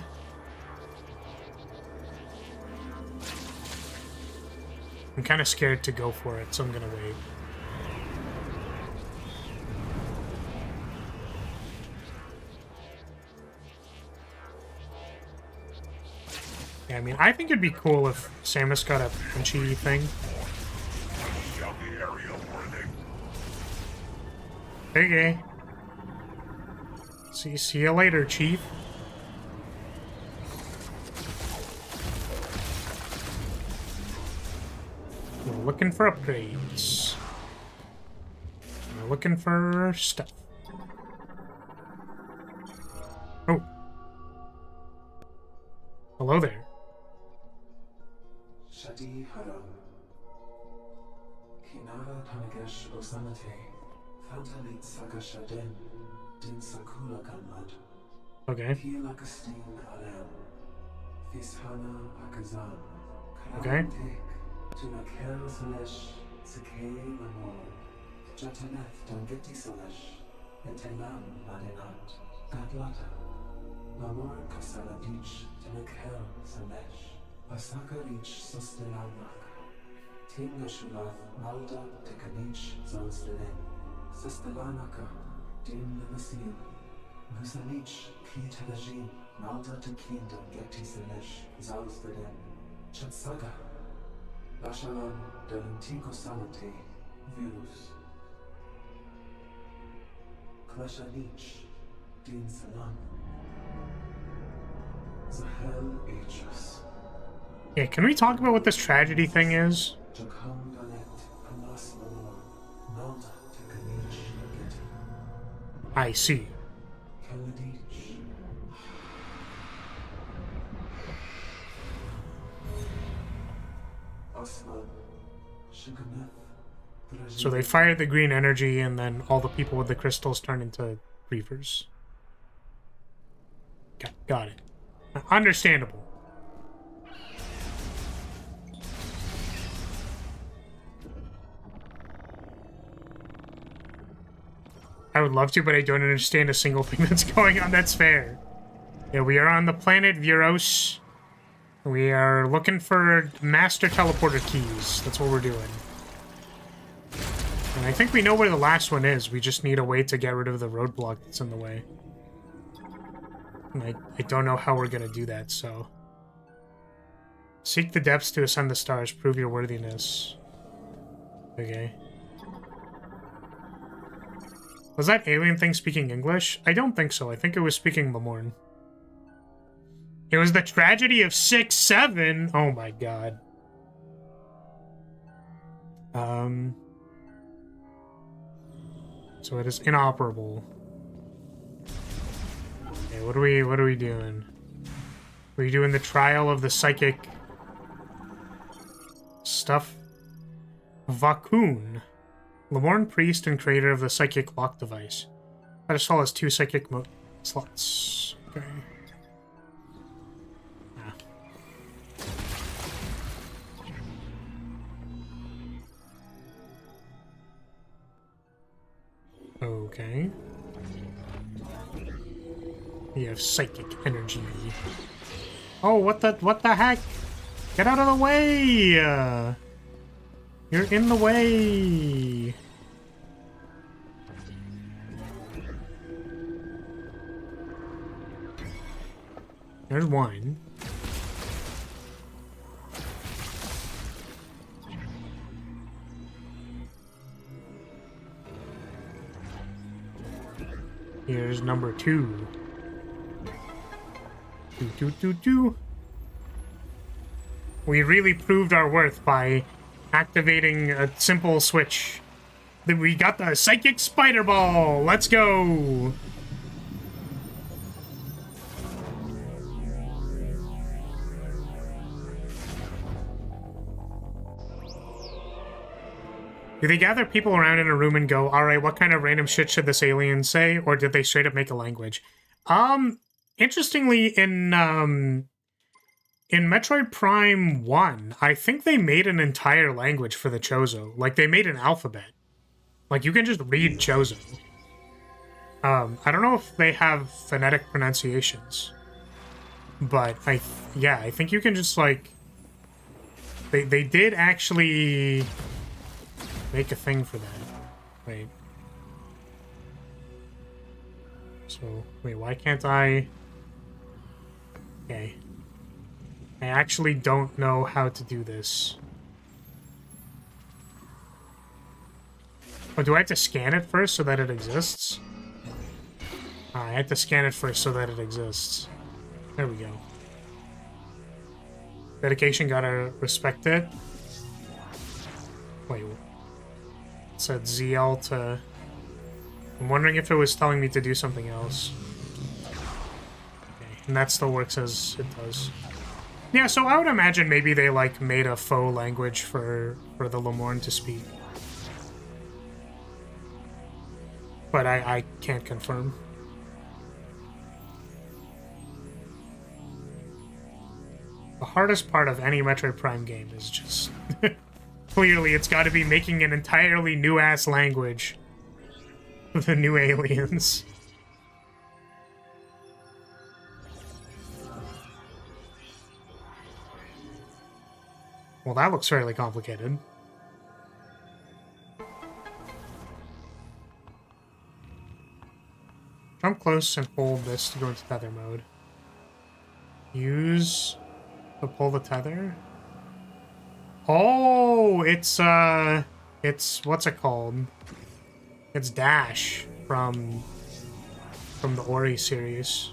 I'm kind of scared to go for it, so I'm gonna wait. Yeah, I mean, I think it'd be cool if Samus got a punchy thing. Scout the area for an Okay. See you later, Chief. We're looking for upgrades. We're looking for stuff. Oh. Hello there. Shadi Haram. Kinara Tanagesh Osamate. Fantalit Sagashaden. Din Sakura Gamad. Okay. Kilakastin Aram. Fishana Akazan. Okay. Tunakel Salesh. Sake Lamor. Jataneth Dangeti Salesh. Entelam Madenat. Gadlata. Lamor Kasaladich. Tunakel Salesh. Asakarich Sostelamak. Tingashulath Malda Tekanich Zalstelen. Sistelanaka. Dim Linasil. Musanich Kitalajin. Malda Tekinda Geti Selesh. Zalstelen. Chatsaga. Lashalan Delantiko Salate. Virus. Klashanich. Din Salam. Zahel Hs. Yeah, can we talk about what this tragedy thing is? I see. So they fired the green energy and then all the people with the crystals turned into reavers. Got it. Understandable. I would love to, but I don't understand a single thing that's going on. That's fair. Yeah, we are on the planet Viros. We are looking for master teleporter keys. That's what we're doing. And I think we know where the last one is. We just need a way to get rid of the roadblock that's in the way. And I don't know how we're going to do that, so... Seek the depths to ascend the stars. Prove your worthiness. Okay. Was that alien thing speaking English? I don't think so. I think it was speaking Lamorne. It was the tragedy of 6-7. Oh my god. So it is inoperable. Okay, what are we doing? Are we doing the trial of the psychic stuff? Vakun. Lamorne priest and creator of the psychic lock device. Pedestal has 2 psychic slots. Okay. Ah. Okay. You have psychic energy. Oh, what the heck? Get out of the way! You're in the way! There's one. Here's number 2. We really proved our worth by activating a simple switch. We got the psychic spider ball. Let's go. Do they gather people around in a room and go, all right, what kind of random shit should this alien say? Or did they straight up make a language? Interestingly, in Metroid Prime 1, I think they made an entire language for the Chozo. Like, they made an alphabet. Like, you can just read Chozo. I don't know if they have phonetic pronunciations. But, I think you can just, like... They did actually make a thing for that. Wait. So, wait, why can't I... Okay. I actually don't know how to do this. Oh, do I have to scan it first so that it exists? I have to scan it first so that it exists. There we go. Dedication, gotta respect it. Wait. It said ZL to... I'm wondering if it was telling me to do something else. Okay, and that still works as it does. Yeah, so I would imagine maybe they, like, made a faux language for the Lamorne to speak. But I can't confirm. The hardest part of any Metroid Prime game is just... Clearly, it's got to be making an entirely new-ass language for the new aliens. Well, that looks fairly complicated. Jump close and hold this to go into tether mode. Use to pull the tether. Oh, it's what's it called? It's Dash from the Ori series.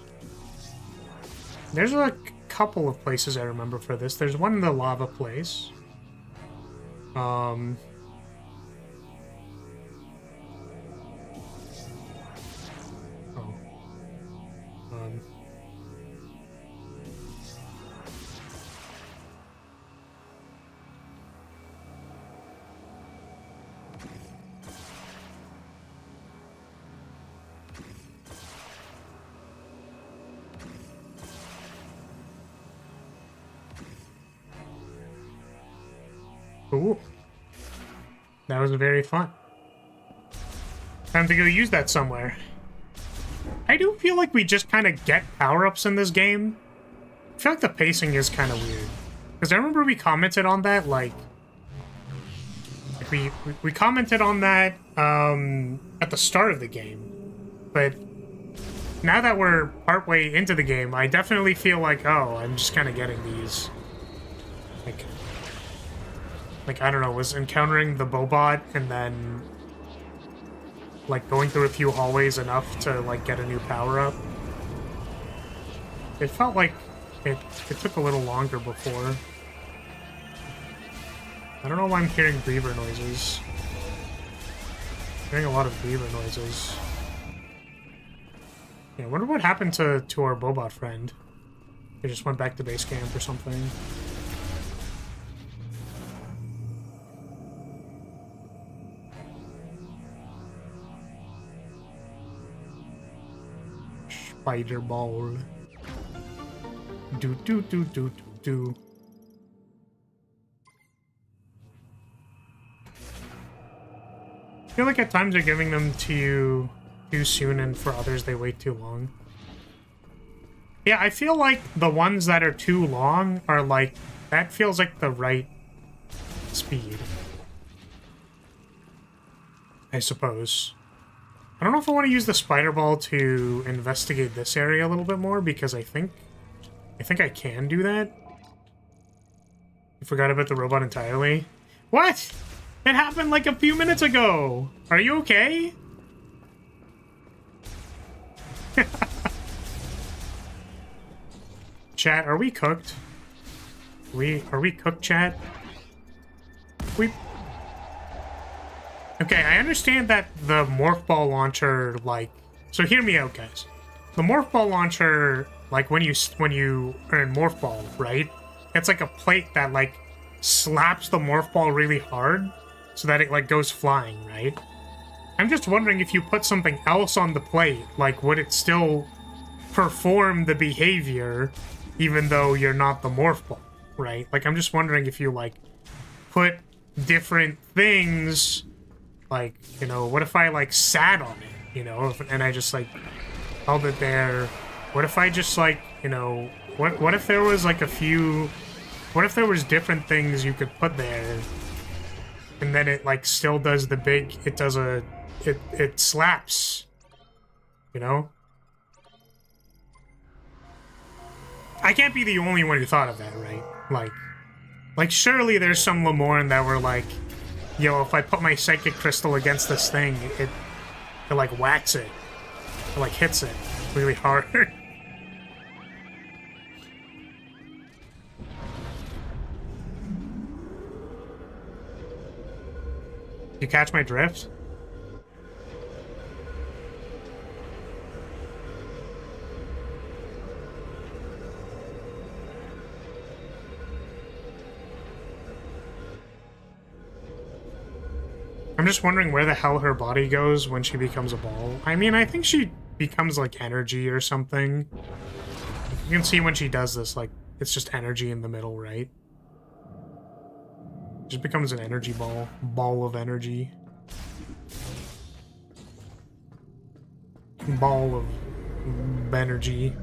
There's a couple of places I remember for this. There's one in the lava place. Ooh. That was very fun. Time to go use that somewhere. I do feel like we just kind of get power-ups in this game. I feel like the pacing is kind of weird. Because I remember we commented on that, like we commented on that at the start of the game. But now that we're partway into the game, I definitely feel like, oh, I'm just kind of getting these. Like, I don't know, was encountering the Bobot and then, like, going through a few hallways enough to, like, get a new power-up. It felt like it took a little longer before. I don't know why I'm hearing beaver noises. Hearing a lot of beaver noises. Yeah, I wonder what happened to our Bobot friend. He just went back to base camp or something. Spider ball. Do do do do do do. I feel like at times they're giving them to you too soon, and for others they wait too long. Yeah, I feel like the ones that are too long are like, that feels like the right speed, I suppose. I don't know if I want to use the spider ball to investigate this area a little bit more, because I think I can do that. I forgot about the robot entirely. What? It happened like a few minutes ago. Are you okay? Chat, are we cooked? Are we cooked, chat? Okay, I understand that the morph ball launcher, like, so hear me out, guys. The morph ball launcher, like when you are in morph ball, right? It's like a plate that like slaps the morph ball really hard so that it like goes flying, right? I'm just wondering if you put something else on the plate, like would it still perform the behavior even though you're not the morph ball, right? Like I'm just wondering if you like put different things, like, you know, what if I like sat on it, you know, and I just like held it there? What if I just like, you know, what if there was like a few, what if there was different things you could put there and then it like still does the big, it slaps, you know? I can't be the only one who thought of that, right? Like surely there's some Lemorne that were like, yo, if I put my psychic crystal against this thing, it like whacks it. It like hits it really hard. You catch my drift? I'm just wondering where the hell her body goes when she becomes a ball. I mean, I think she becomes like energy or something. You can see when she does this, like, it's just energy in the middle, right? Just becomes an energy ball. Ball of energy. Ball of energy.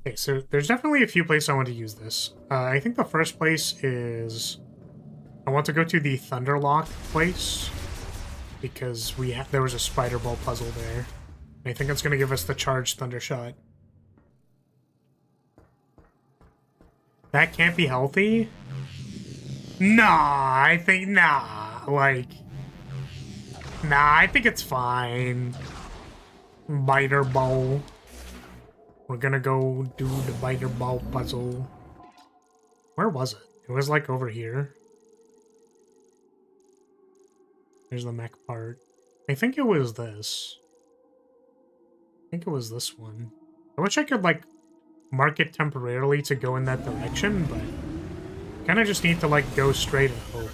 Okay, so there's definitely a few places I want to use this. I think the first place is I want to go to the Thunderlock place because there was a spider ball puzzle there. I think it's going to give us the charged Thundershot. That can't be healthy? Nah, I think I think it's fine. Biter ball. We're gonna go do the biter ball puzzle. Where was it? It was like over here. There's the mech part. I think it was this. I think it was this one. I wish I could like mark it temporarily to go in that direction, but kind of just need to like go straight and hope.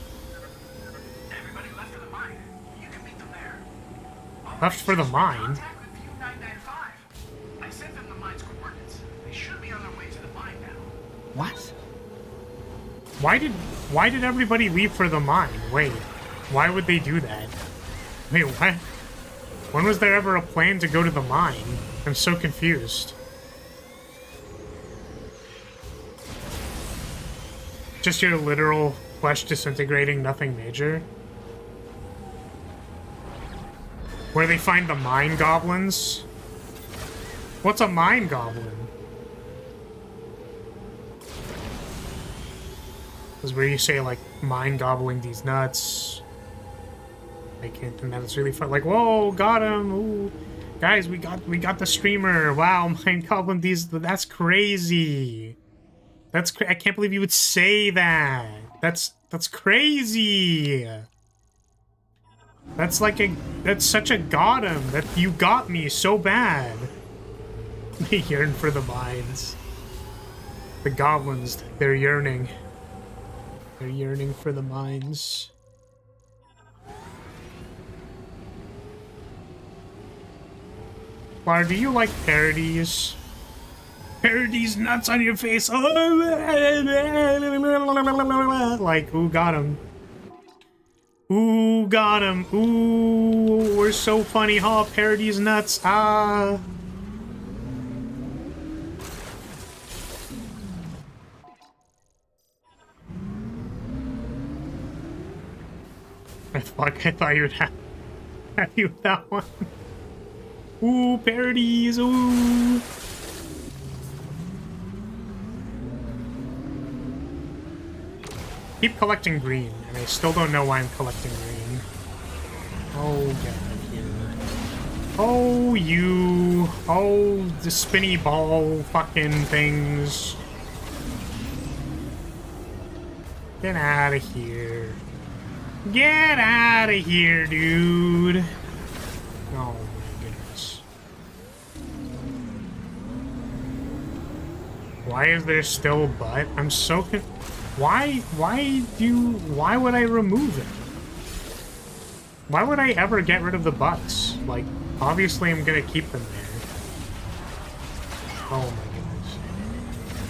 Everybody left for the mine. You can meet them there. Left for the mine? Contact with View 995. I sent them the mine's coordinates. They should be on their way to the mine now. What? Why did everybody leave for the mine? Wait, why would they do that? Wait, what? When was there ever a plan to go to the mine? I'm so confused. Just your literal flesh disintegrating, nothing major? Where they find the mine goblins? What's a mine goblin? This is where you say, like, mine gobbling these nuts. I can't, and then it's really fun. Like, whoa, got him! Ooh. Guys, we got the streamer! Wow, mine goblin these, that's crazy! I can't believe you would say that. That's crazy. That's such a got him. That you got me so bad. They yearn for the mines. The goblins, they're yearning. They're yearning for the mines. Lar, do you like parodies? Parodies nuts on your face. Like, ooh, got him. Ooh, got him. Ooh, we're so funny, huh? Parodies nuts. Ah. I thought you would have you with that one. Ooh, parodies. Ooh. Keep collecting green, and I still don't know why I'm collecting green. Oh, get out of here. Oh, you. Oh, the spinny ball fucking things. Get out of here. Get out of here, dude. Oh, my goodness. Why is there still butt? I'm so confused. Why would I remove it? Why would I ever get rid of the butts? Like, obviously I'm gonna keep them there. Oh my goodness.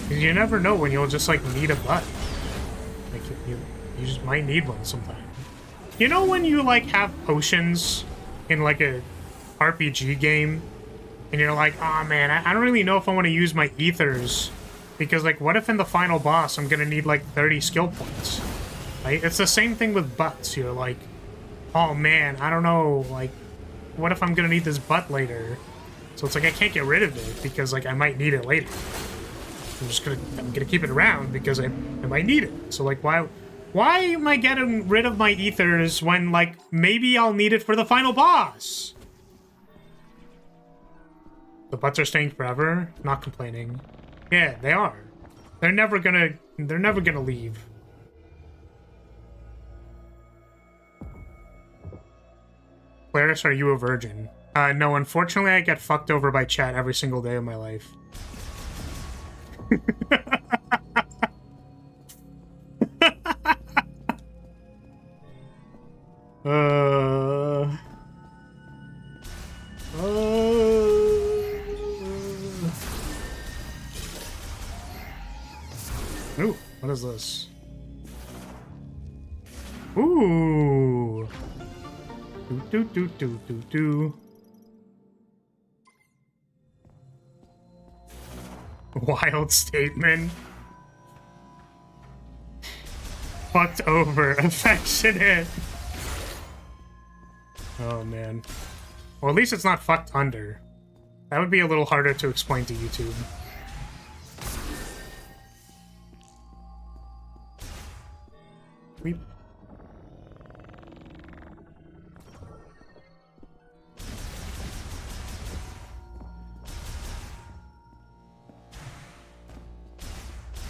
'Cause you never know when you'll just, like, need a butt. Like, you just might need one sometime. You know when you, like, have potions in, like, a RPG game? And you're like, oh man, I don't really know if I want to use my ethers. Because, like, what if in the final boss I'm gonna need, like, 30 skill points? Right? It's the same thing with butts. You're like, oh man, I don't know, like, what if I'm gonna need this butt later? So it's like, I can't get rid of it because, like, I might need it later. I'm gonna keep it around because I might need it. So, like, why am I getting rid of my ethers when, like, maybe I'll need it for the final boss? The butts are staying forever? Not complaining. Yeah, they are. They're never gonna leave. Claris, are you a virgin? No, unfortunately I get fucked over by chat every single day of my life. Ooh, what is this? Ooh. Do. Wild statement. Fucked over. Affectionate. Oh, man. Well, at least it's not fucked under. That would be a little harder to explain to YouTube. Weep.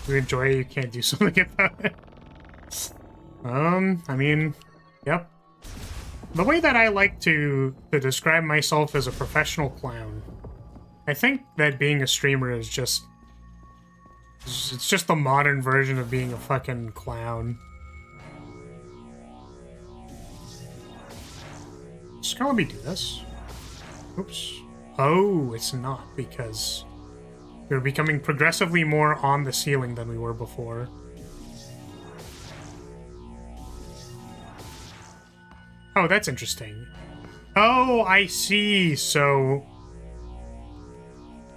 You enjoy it, you can't do something about it. I mean, yep. The way that I like to describe myself as a professional clown, I think that being a streamer is just... It's just the modern version of being a fucking clown. Just gonna let me do this. Oops. Oh, it's not, because we're becoming progressively more on the ceiling than we were before. Oh, that's interesting. Oh, I see. So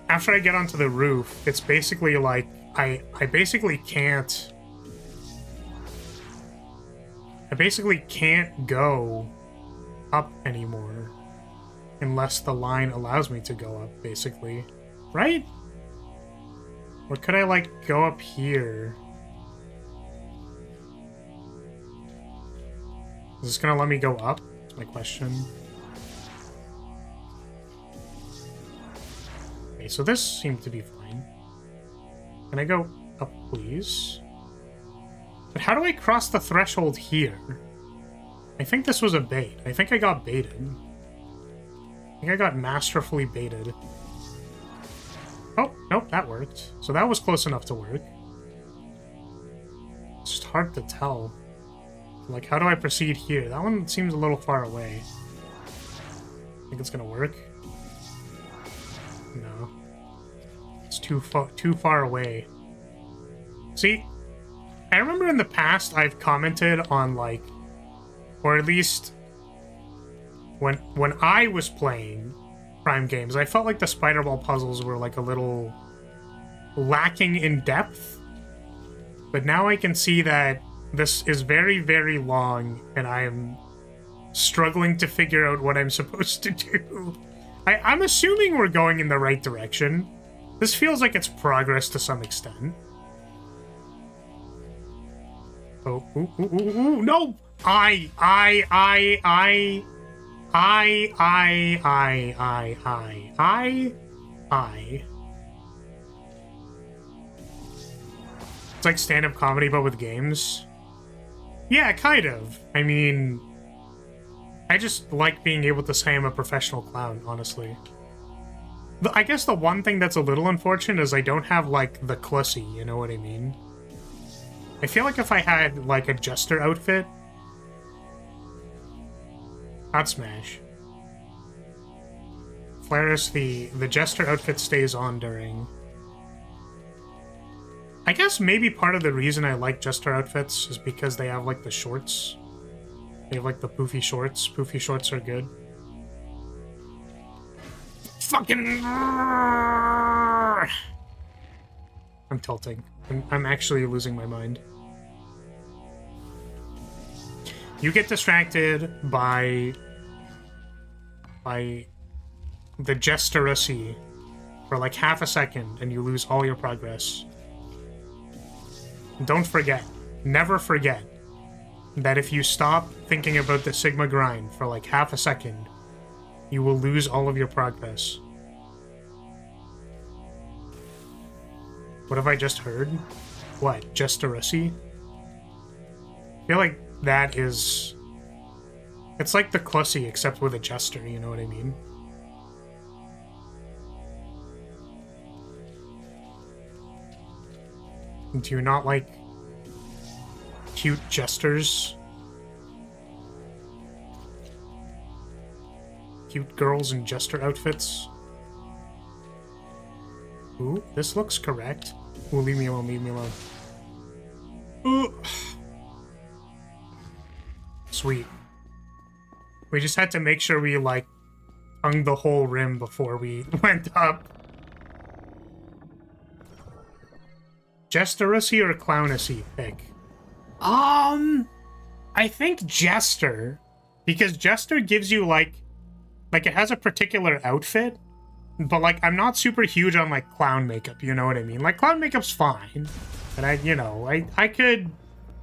after I get onto the roof, it's basically like I basically can't go up anymore unless the line allows me to go up, basically. Right? Or could I, like, go up here? Is this gonna let me go up? That's my question. Okay, so this seemed to be fine. Can I go Up, please. But how do I cross the threshold here? I think this was a bait. I think I got baited. I think I got masterfully baited. Oh, nope, that worked. So that was close enough to work. It's just hard to tell. Like, how do I proceed here? That one seems a little far away. Think it's gonna work? No. It's too far away. See, I remember in the past I've commented on, like, or at least when I was playing Prime games, I felt like the spider ball puzzles were like a little lacking in depth. But now I can see that this is very, very long, and I am struggling to figure out what I'm supposed to do. I'm assuming we're going in the right direction. This feels like it's progress to some extent. Oh, ooh, ooh, ooh, ooh, no! I. It's like stand-up comedy, but with games. Yeah, kind of. I mean, I just like being able to say I'm a professional clown, honestly. I guess the one thing that's a little unfortunate is I don't have, like, the clussy, you know what I mean? I feel like if I had, like, a jester outfit, I'd smash. Flaris, the jester outfit stays on during... I guess maybe part of the reason I like jester outfits is because they have, like, the shorts. They have, like, the poofy shorts. Poofy shorts are good. Fucking... I'm tilting. I'm actually losing my mind. You get distracted by the Jesteracy for like half a second, and you lose all your progress. Don't forget, never forget, that if you stop thinking about the Sigma grind for like half a second, you will lose all of your progress. What have I just heard? What, Jesteracy? I feel like that is... It's like the Clussy, except with a jester, you know what I mean? Do you not like cute jesters? Cute girls in jester outfits? Ooh, this looks correct. Ooh, leave me alone, leave me alone. Ooh. Sweet. We just had to make sure we, like, hung the whole rim before we went up. Jesteracy or Clownacy pick? I think Jester. Because Jester gives you, like, it has a particular outfit. But, like, I'm not super huge on, like, clown makeup, you know what I mean? Like, clown makeup's fine. But I could...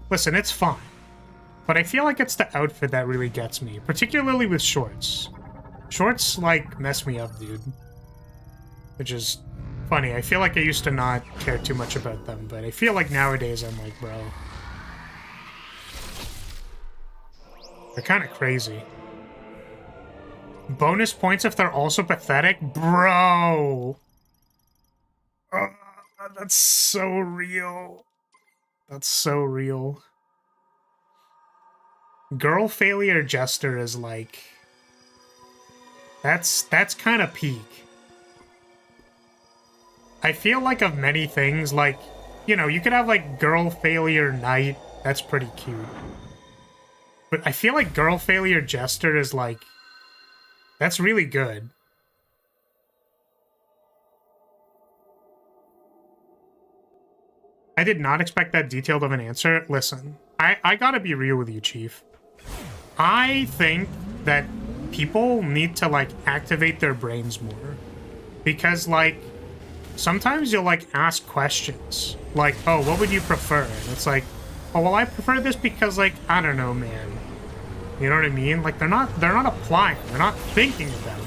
Listen, it's fine. But I feel like it's the outfit that really gets me. Particularly with shorts. Shorts, like, mess me up, dude. Which is funny. I feel like I used to not care too much about them. But I feel like nowadays I'm like, bro. They're kind of crazy. Bonus points if they're also pathetic? Bro! Oh, that's so real. That's so real. Girl failure jester is like... That's kind of peak. I feel like of many things, like, you know, you could have like girl failure knight. That's pretty cute. But I feel like girl failure jester is like... That's really good. I did not expect that detailed of an answer. Listen, I gotta be real with you, Chief. I think that people need to, like, activate their brains more. Because, like, sometimes you'll, like, ask questions. Like, oh, what would you prefer? And it's like, oh, well, I prefer this because, like, I don't know, man. You know what I mean? Like, they're not applying. They're not thinking about it.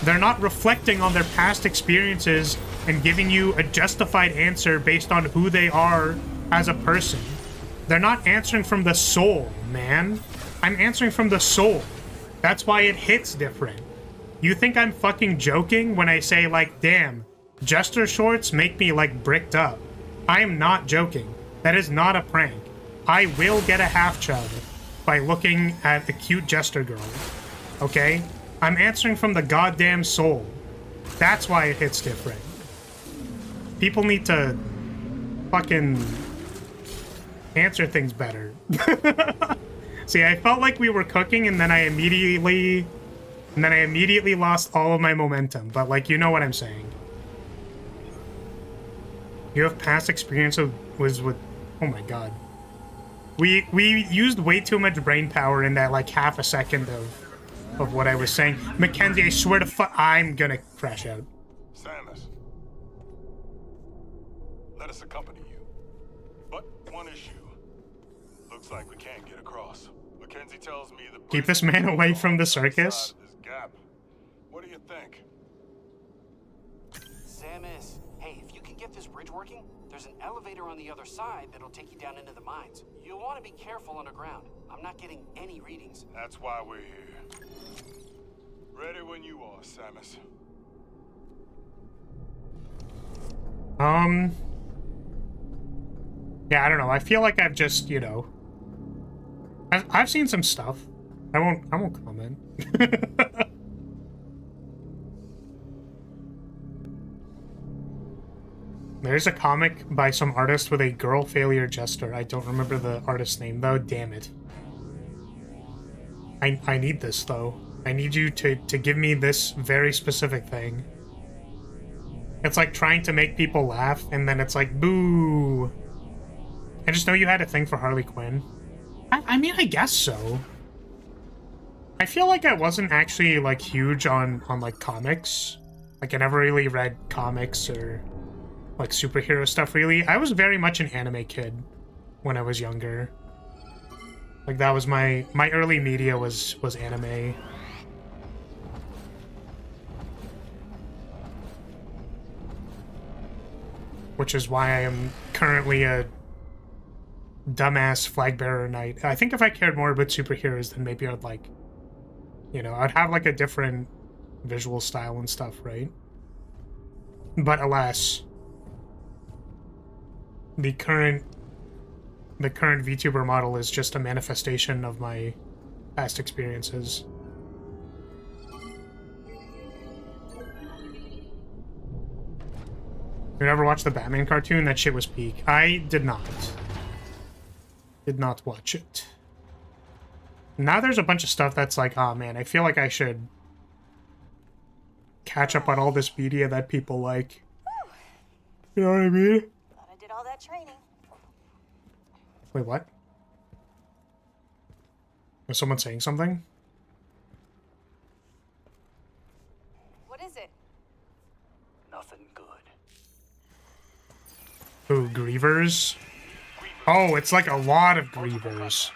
They're not reflecting on their past experiences and giving you a justified answer based on who they are as a person. They're not answering from the soul, man. I'm answering from the soul. That's why it hits different. You think I'm fucking joking when I say, like, damn, Jester shorts make me, like, bricked up. I am not joking. That is not a prank. I will get a half chub by looking at a cute Jester girl. Okay? I'm answering from the goddamn soul. That's why it hits different. People need to fucking answer things better. See, I felt like we were cooking and then I immediately lost all of my momentum, but like, you know what I'm saying. You have past experience was with, oh my god. We used way too much brain power in that like half a second of what I was saying. Mackenzie, I swear to fuck, I'm gonna crash out. Samus, let us accompany you. But one issue. Looks like we can't get across. Mackenzie tells me the Keep this man away from the circus. this gap. What do you think? Samus, hey, if you can get this bridge working, there's an elevator on the other side that'll take you down into the mines. You'll want to be careful underground. I'm not getting any readings. That's why we're here. Ready when you are, Samus. Yeah, I don't know. I feel like I've just, you know, I've seen some stuff. I won't comment. There's a comic by some artist with a girl failure jester. I don't remember the artist's name though. Damn it. I need this though. I need you to give me this very specific thing. It's like trying to make people laugh and then it's like, boo. I just know you had a thing for Harley Quinn. I mean, I guess so. I feel like I wasn't actually like huge on like comics. Like I never really read comics or like superhero stuff really. I was very much an anime kid when I was younger. Like that was my early media was anime. Which is why I am currently a dumbass flag bearer knight. I think if I cared more about superheroes, then maybe I'd like, you know, I'd have like a different visual style and stuff, right? But alas, the current VTuber model is just a manifestation of my past experiences. You ever watched the Batman cartoon? That shit was peak. I did not. Did not watch it. Now there's a bunch of stuff that's like, oh man, I feel like I should catch up on all this media that people like. You know what I mean? Thought I did all that training. Wait, what? Was someone saying something? What is it? Nothing good. Ooh, Grievers? Oh, it's like a lot of Grievers.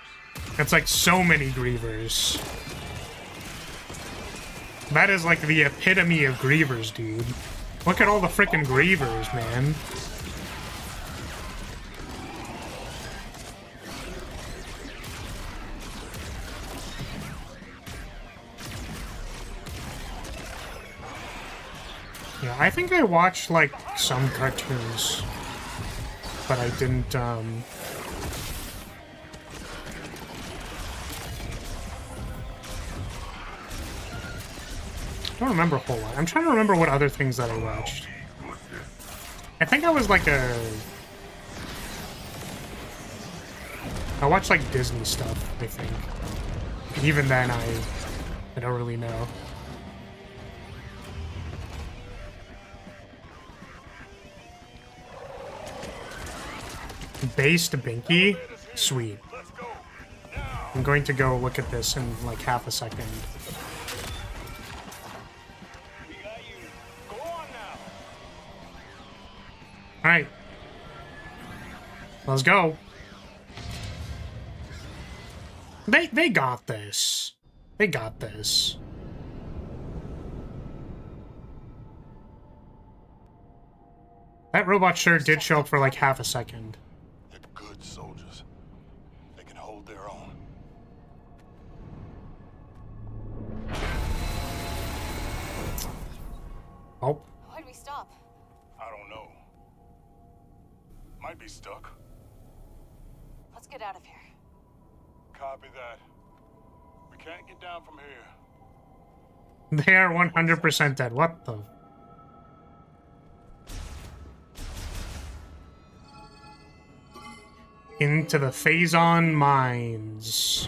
It's like so many Grievers. That is like the epitome of Grievers, dude. Look at all the freaking Grievers, man. Yeah, I think I watched like some cartoons, but I didn't, I don't remember a whole lot. I'm trying to remember what other things that I watched. I think I was like I watched like Disney stuff, I think. Even then, I don't really know. Based Binky? Sweet. I'm going to go look at this in like half a second. Alright. Let's go. They got this. They got this. That robot sure did show up for like half a second. They're good soldiers. They can hold their own. Oh. Why'd we stop? I don't know. Might be stuck. Let's get out of here. Copy that. We can't get down from here. They are 100% dead. What the? Into the Phazon Mines.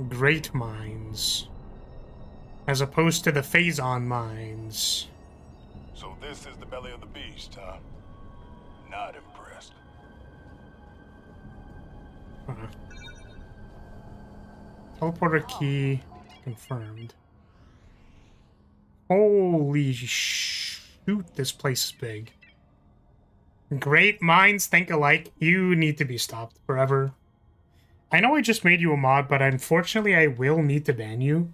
Great Mines. As opposed to the Phazon Mines. So this is the belly of the beast, huh? Not impressed. Teleporter key confirmed. Holy shoot, this place is big. Great minds think alike. You need to be stopped forever. I know I just made you a mod, but unfortunately I will need to ban you.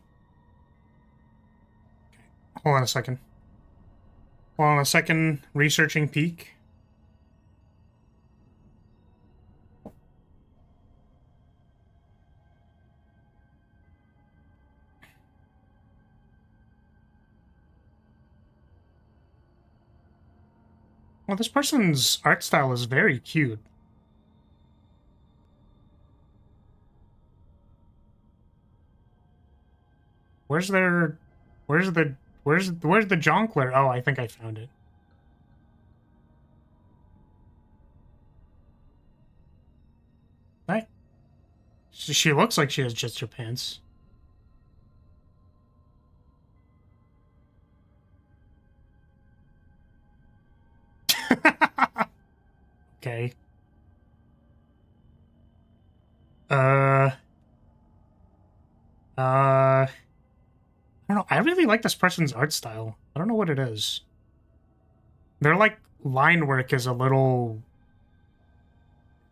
Okay. Hold on a second. Hold on a second. Researching peak. Well, this person's art style is very cute. Where's the Jonkler? Oh, I think I found it. Right. She looks like she has just her pants. Okay. I don't know. I really like this person's art style. I don't know what it is. Their, like, line work is a little...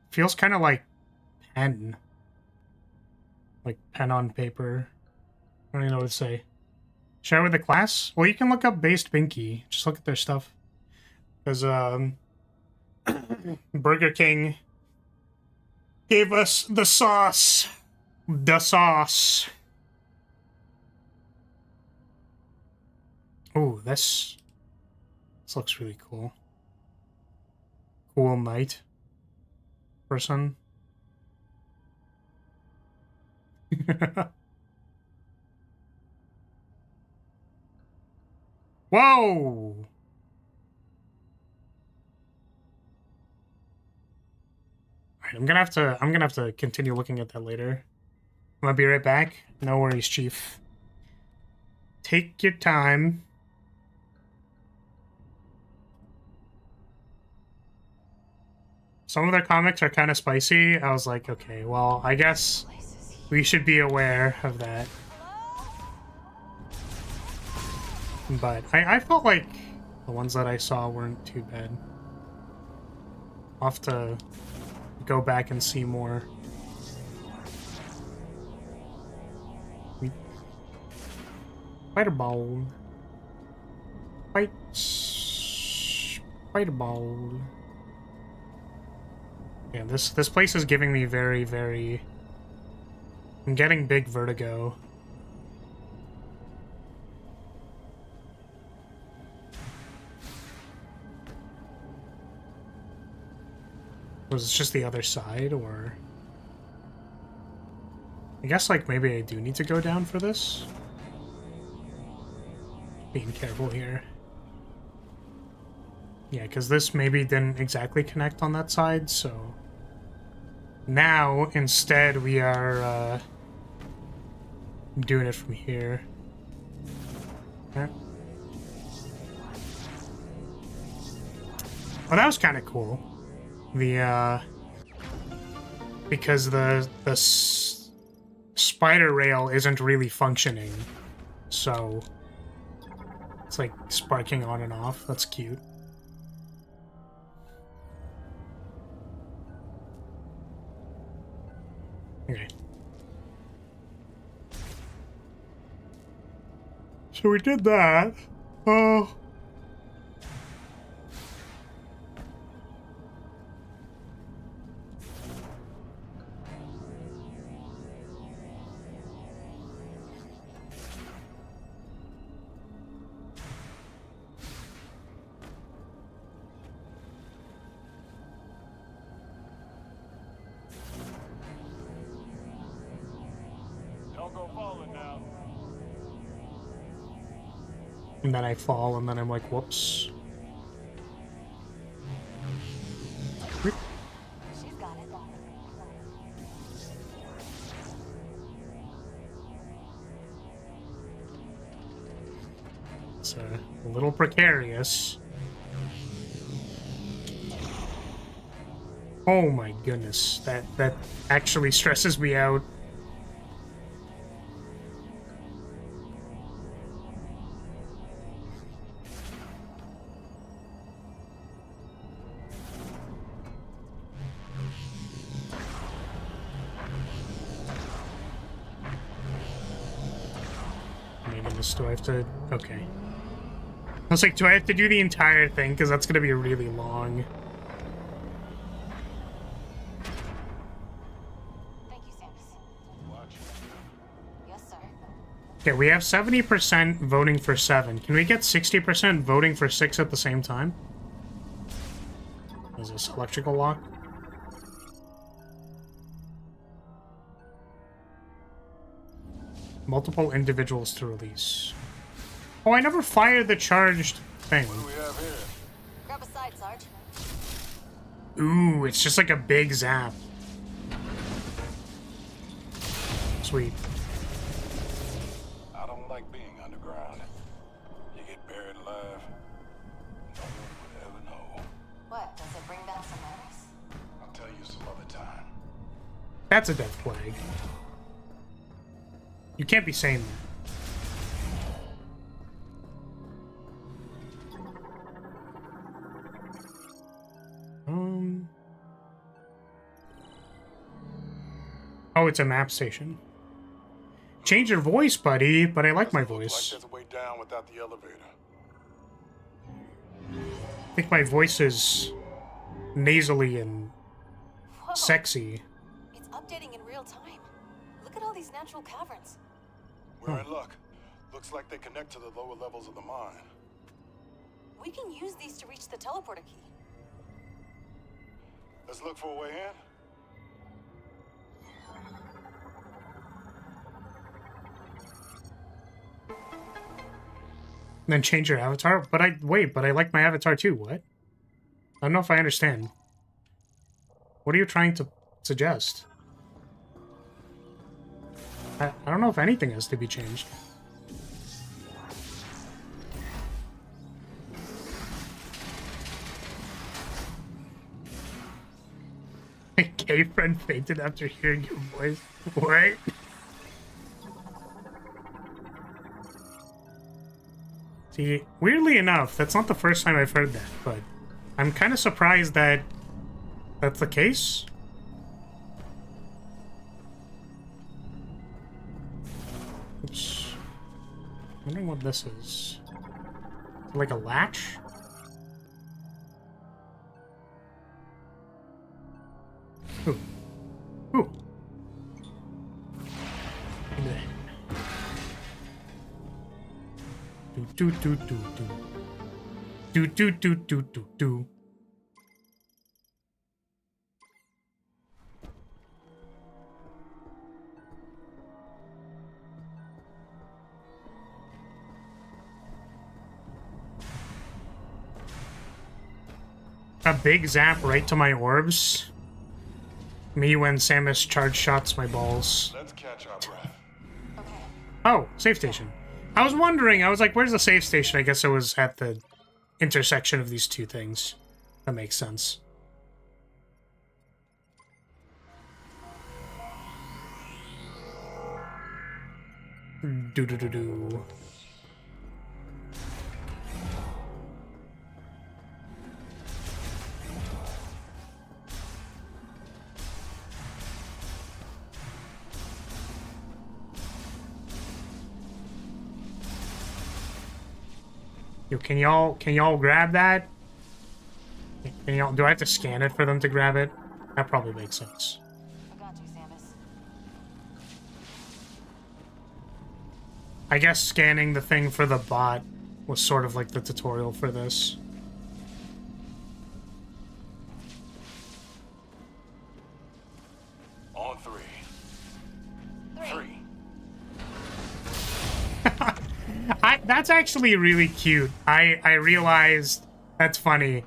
feels kind of like pen. Like pen on paper. I don't even know what to say. Share with the class? Well, you can look up Based Binky. Just look at their stuff. Because, Burger King gave us the sauce. The sauce. Oh, this looks really cool. Cool knight person. Whoa! Alright, I'm gonna have to continue looking at that later. I'm gonna be right back. No worries, Chief. Take your time. Some of their comics are kind of spicy. I was like, okay, well, I guess we should be aware of that. But I felt like the ones that I saw weren't too bad. I'll have to go back and see more. Fireball. Fireball. Yeah, this place is giving me very, very... I'm getting big vertigo. Was it just the other side, or... I guess, like, maybe I do need to go down for this? Being careful here. Yeah, because this maybe didn't exactly connect on that side, so... Now, instead, we are, doing it from here. Okay. Well, that was kind of cool. The, because the spider rail isn't really functioning, so it's like sparking on and off. That's cute. Okay. So we did that. Oh. Don't go falling now. And then I fall, and then I'm like, whoops. She's got it. It's a little precarious. Oh my goodness, that actually stresses me out. Do I have to... Okay. I was like, do I have to do the entire thing? Because that's going to be really long. Thank you, Samus. Watch. Yes, sir. Okay, we have 70% voting for 7. Can we get 60% voting for 6 at the same time? Is this electrical lock? Multiple individuals to release. Oh, I never fired the charged thing. What do we have here? Grab a side, Sarge. Ooh, it's just like a big zap. Sweet. I don't like being underground. You get buried alive. No one would ever know. What? Does it bring back some memories? I'll tell you some other time. That's a death flag. You can't be saying that. Oh, it's a map station. Change your voice, buddy, but I like my voice. Like there's a way down without the elevator. I think my voice is nasally and Whoa. sexy. It's updating in real time. Look at all these natural caverns. We're in luck. Looks like they connect to the lower levels of the mine. We can use these to reach the teleporter key. Let's look for a way in. And then change your avatar? But I like my avatar too. What? I don't know if I understand. What are you trying to suggest? I don't know if anything has to be changed. A gay friend fainted after hearing your voice. What? See, weirdly enough, that's not the first time I've heard that, but I'm kind of surprised that that's the case. Oops. I'm wondering what this is. Is it like a latch? Ooh. Ooh. Bleh. Do do do do do. Do do do do do do. A big zap right to my orbs. Me when Samus charge shots my balls. Let's catch our breath. Okay. Oh, safe station. I was wondering, I was like, where's the safe station? I guess it was at the intersection of these two things. That makes sense. Do-do-do-do. Yo, can y'all grab that? Can y'all, do I have to scan it for them to grab it? That probably makes sense. I got you, Samus. I guess scanning the thing for the bot was sort of like the tutorial for this. On three. Three. That's actually really cute. I realized that's funny.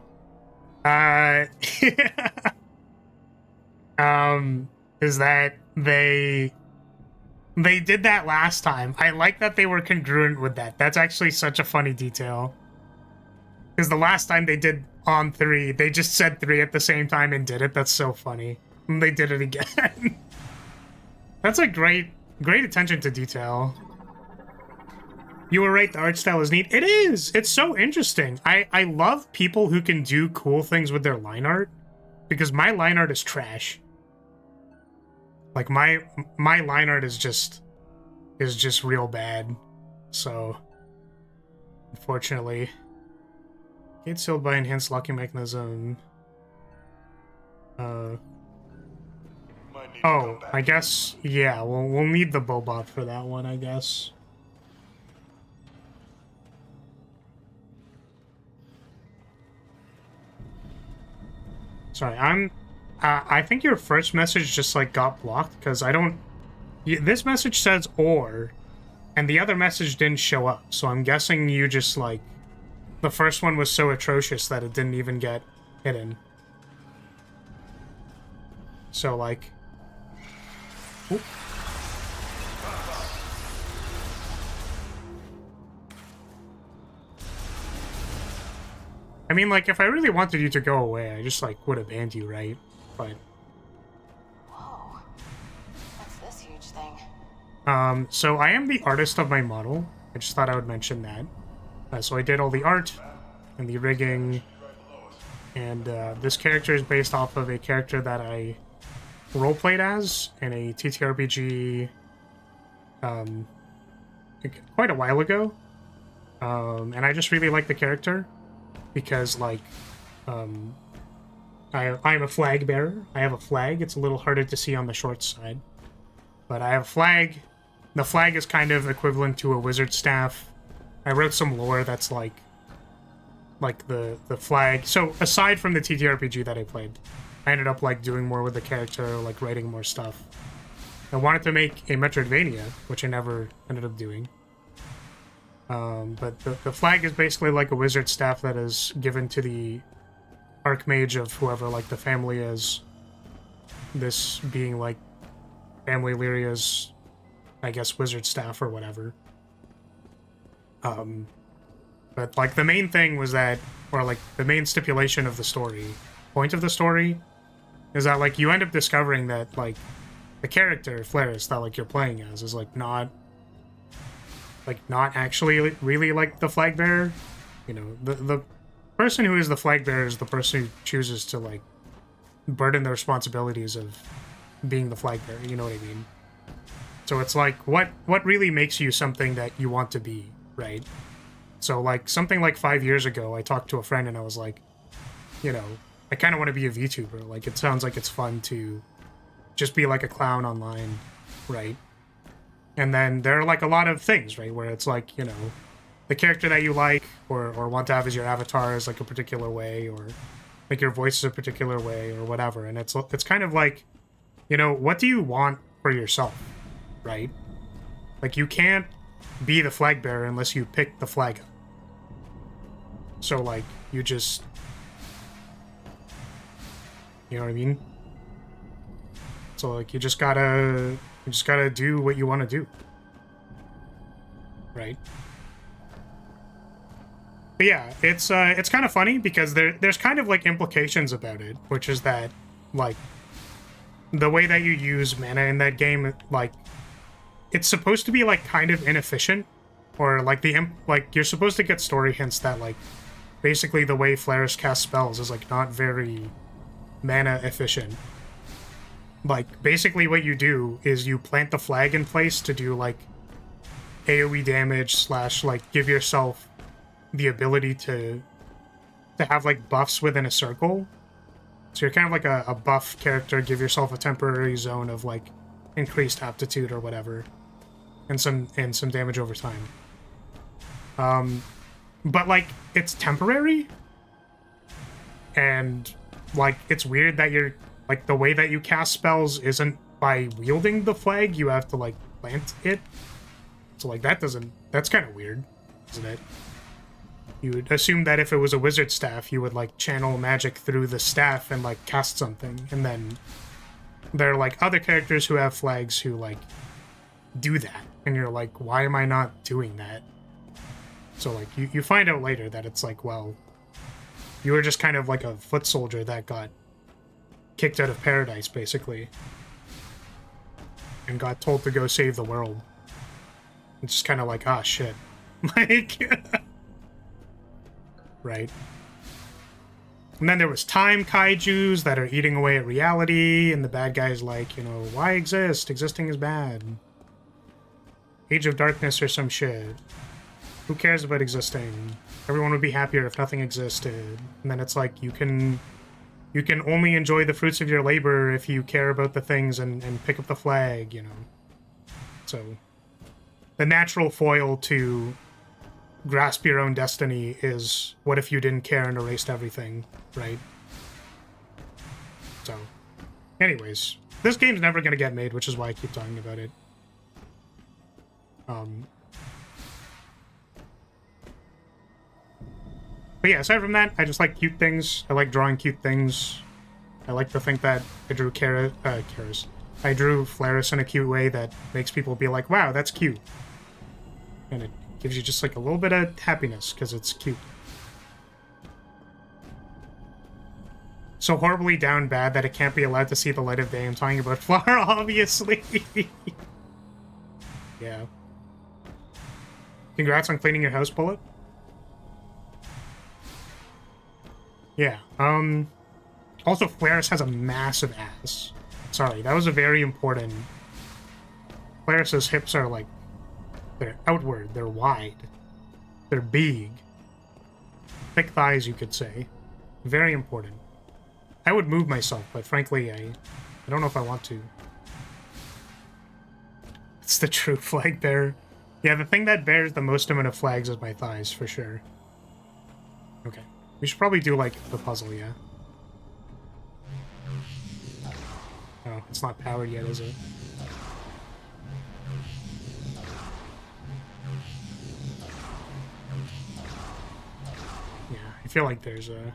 Is that they did that last time. I like that they were congruent with that. That's actually such a funny detail. Because the last time they did on 3, they just said 3 at the same time and did it. That's so funny. And they did it again. That's a great attention to detail. You were right, the art style is neat. It is! It's so interesting. I love people who can do cool things with their line art, because my line art is trash. Like, my line art is just real bad. So, unfortunately. It's sealed by enhanced locking mechanism. Might need to Oh, come back. I guess, yeah, we'll need the Bobot for that one, I guess. Sorry, I think your first message just, like, got blocked, because I don't... This message says or, and the other message didn't show up, so I'm guessing you just, like... The first one was so atrocious that it didn't even get hidden. So, like... Oop. I mean, like, if I really wanted you to go away, I just, like, would have banned you, right? But... Whoa. What's this huge thing? So I am the artist of my model. I just thought I would mention that. So I did all the art and the rigging, and this character is based off of a character that I roleplayed as in a TTRPG quite a while ago. And I just really like the character because, like, I'm a flag bearer. I have a flag. It's a little harder to see on the short side, but I have a flag. The flag is kind of equivalent to a wizard staff. I wrote some lore that's like the flag. So aside from the TTRPG that I played, I ended up, like, doing more with the character, like writing more stuff. I wanted to make a Metroidvania, which I never ended up doing. But the flag is basically like a wizard staff that is given to the archmage of whoever, like, the family is. This being, like, family Lyria's, I guess, wizard staff or whatever. But, like, the main thing was that, or, like, the main stipulation of the story, point of the story, is that, like, you end up discovering that, like, the character, Flaris, that, like, you're playing as is, like, not actually really, like, the flag bearer. You know, the person who is the flag bearer is the person who chooses to, like, burden the responsibilities of being the flag bearer, you know what I mean? So it's like, what really makes you something that you want to be, right? So, like, something like 5 years ago, I talked to a friend and I was like, you know, I kind of want to be a VTuber. Like, it sounds like it's fun to just be like a clown online, right? And then there are, like, a lot of things, right, where it's like, you know, the character that you like or want to have as your avatar is, like, a particular way, or, like, your voice is a particular way, or whatever. And it's kind of like, you know, what do you want for yourself, right? Like, you can't be the flag bearer unless you pick the flag up. So, like, you just... You know what I mean? So, like, you just gotta do what you want to do. Right? But yeah, it's kind of funny because there's kind of, like, implications about it, which is that, like, the way that you use mana in that game, like, it's supposed to be, like, kind of inefficient, or, like, you're supposed to get story hints that, like, basically the way Flaris casts spells is, like, not very mana efficient. Like, basically what you do is you plant the flag in place to do, like, AoE damage / like, give yourself the ability to have like buffs within a circle. So you're kind of like a buff character. Give yourself a temporary zone of like increased aptitude or whatever, and some damage over time. But like it's temporary, and like it's weird that you're like the way that you cast spells isn't by wielding the flag. You have to like plant it. So like that's kind of weird, isn't it? You would assume that if it was a wizard staff, you would like channel magic through the staff and like cast something, and then there are like other characters who have flags who like do that, and you're like, why am I not doing that? So like you find out later that it's like, well, you were just kind of like a foot soldier that got kicked out of paradise basically and got told to go save the world. It's just kind of like, ah, shit. Like right? And then there was time kaijus that are eating away at reality, and the bad guy's like, you know, why exist? Existing is bad. Age of Darkness or some shit. Who cares about existing? Everyone would be happier if nothing existed. And then it's like, you can only enjoy the fruits of your labor if you care about the things and pick up the flag, you know? So, the natural foil to grasp your own destiny is, what if you didn't care and erased everything, right? So, anyways, this game's never gonna get made, which is why I keep talking about it. But yeah, aside from that, I just like cute things. I like drawing cute things. I like to think that I drew I drew Flaris in a cute way that makes people be like, wow, that's cute. And it gives you just like a little bit of happiness because it's cute. So horribly down bad that it can't be allowed to see the light of day. I'm talking about Flower, obviously. Yeah. Congrats on cleaning your house, Bullet. Yeah, also Flaris has a massive ass. Sorry, that was a very important... Flaris's hips are like... they're outward, they're wide. They're big. Thick thighs, you could say. Very important. I would move myself, but frankly, I don't know if I want to. It's the true flag bearer. Yeah, the thing that bears the most amount of flags is my thighs, for sure. Okay. We should probably do, like, the puzzle, yeah. Oh, it's not powered yet, is it? Yeah, I feel like there's a...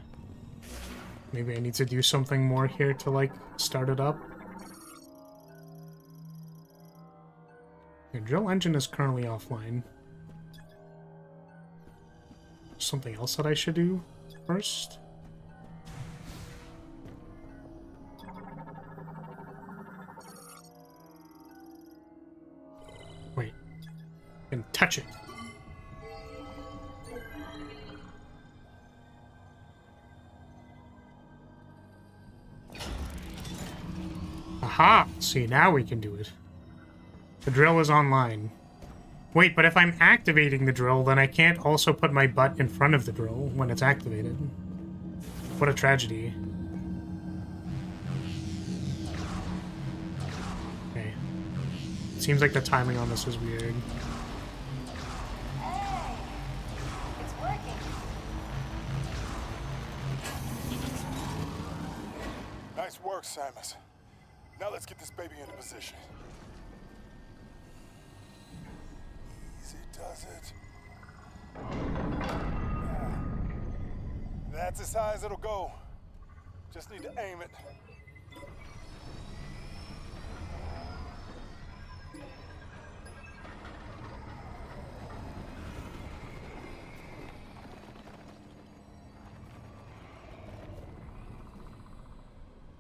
maybe I need to do something more here to, like, start it up. The drill engine is currently offline. Something else that I should do first? Wait. I can touch it. Aha! See, now we can do it. The drill is online. Wait, but if I'm activating the drill, then I can't also put my butt in front of the drill when it's activated. What a tragedy. Okay. Seems like the timing on this is weird. Hey, it's working. Nice work, Samus. Now let's get this baby into position. Easy does it. That's as high as it'll go. Just need to aim it.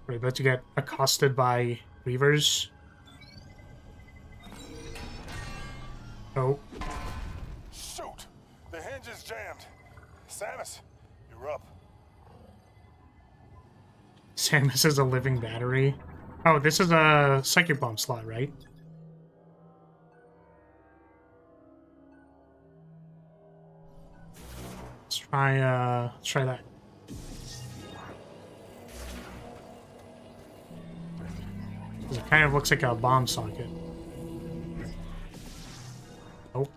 We're about to get accosted by Reavers. Oh. Shoot! The hinge is jammed. Samus, you're up. Samus is a living battery. Oh, this is a psychic bomb slot, right? Let's try that. It kind of looks like a bomb socket. Oh.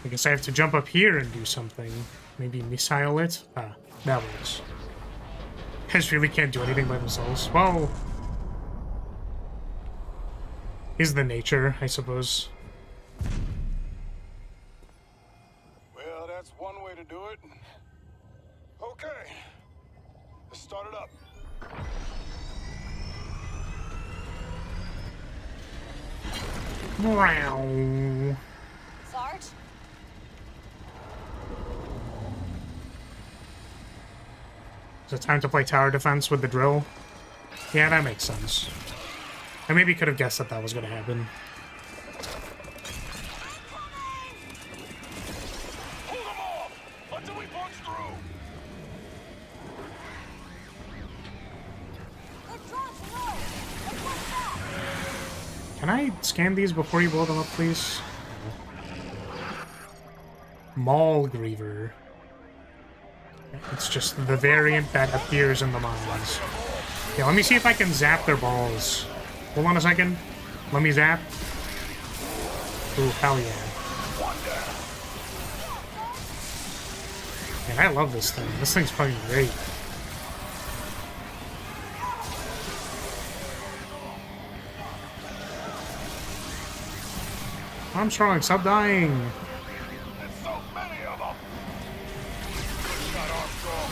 I guess I have to jump up here and do something. Maybe missile it? Ah, that works. Guys really can't do anything by themselves. Well, is the nature, I suppose. Well, that's one way to do it. Okay. Let's start it up. Meow. Sarge? Is it time to play tower defense with the drill? Yeah, that makes sense. I maybe could have guessed that that was going to happen. Hold them off until we punch through. They're drawn to low. Let's push back. Can I scan these before you blow them up, please? Maul Griever. It's just the variant that appears in the mines. Yeah, let me see if I can zap their balls. Hold on a second. Let me zap. Ooh, hell yeah. Man, I love this thing. This thing's fucking great. Armstrong, stop dying. There's so many of them. Got Armstrong.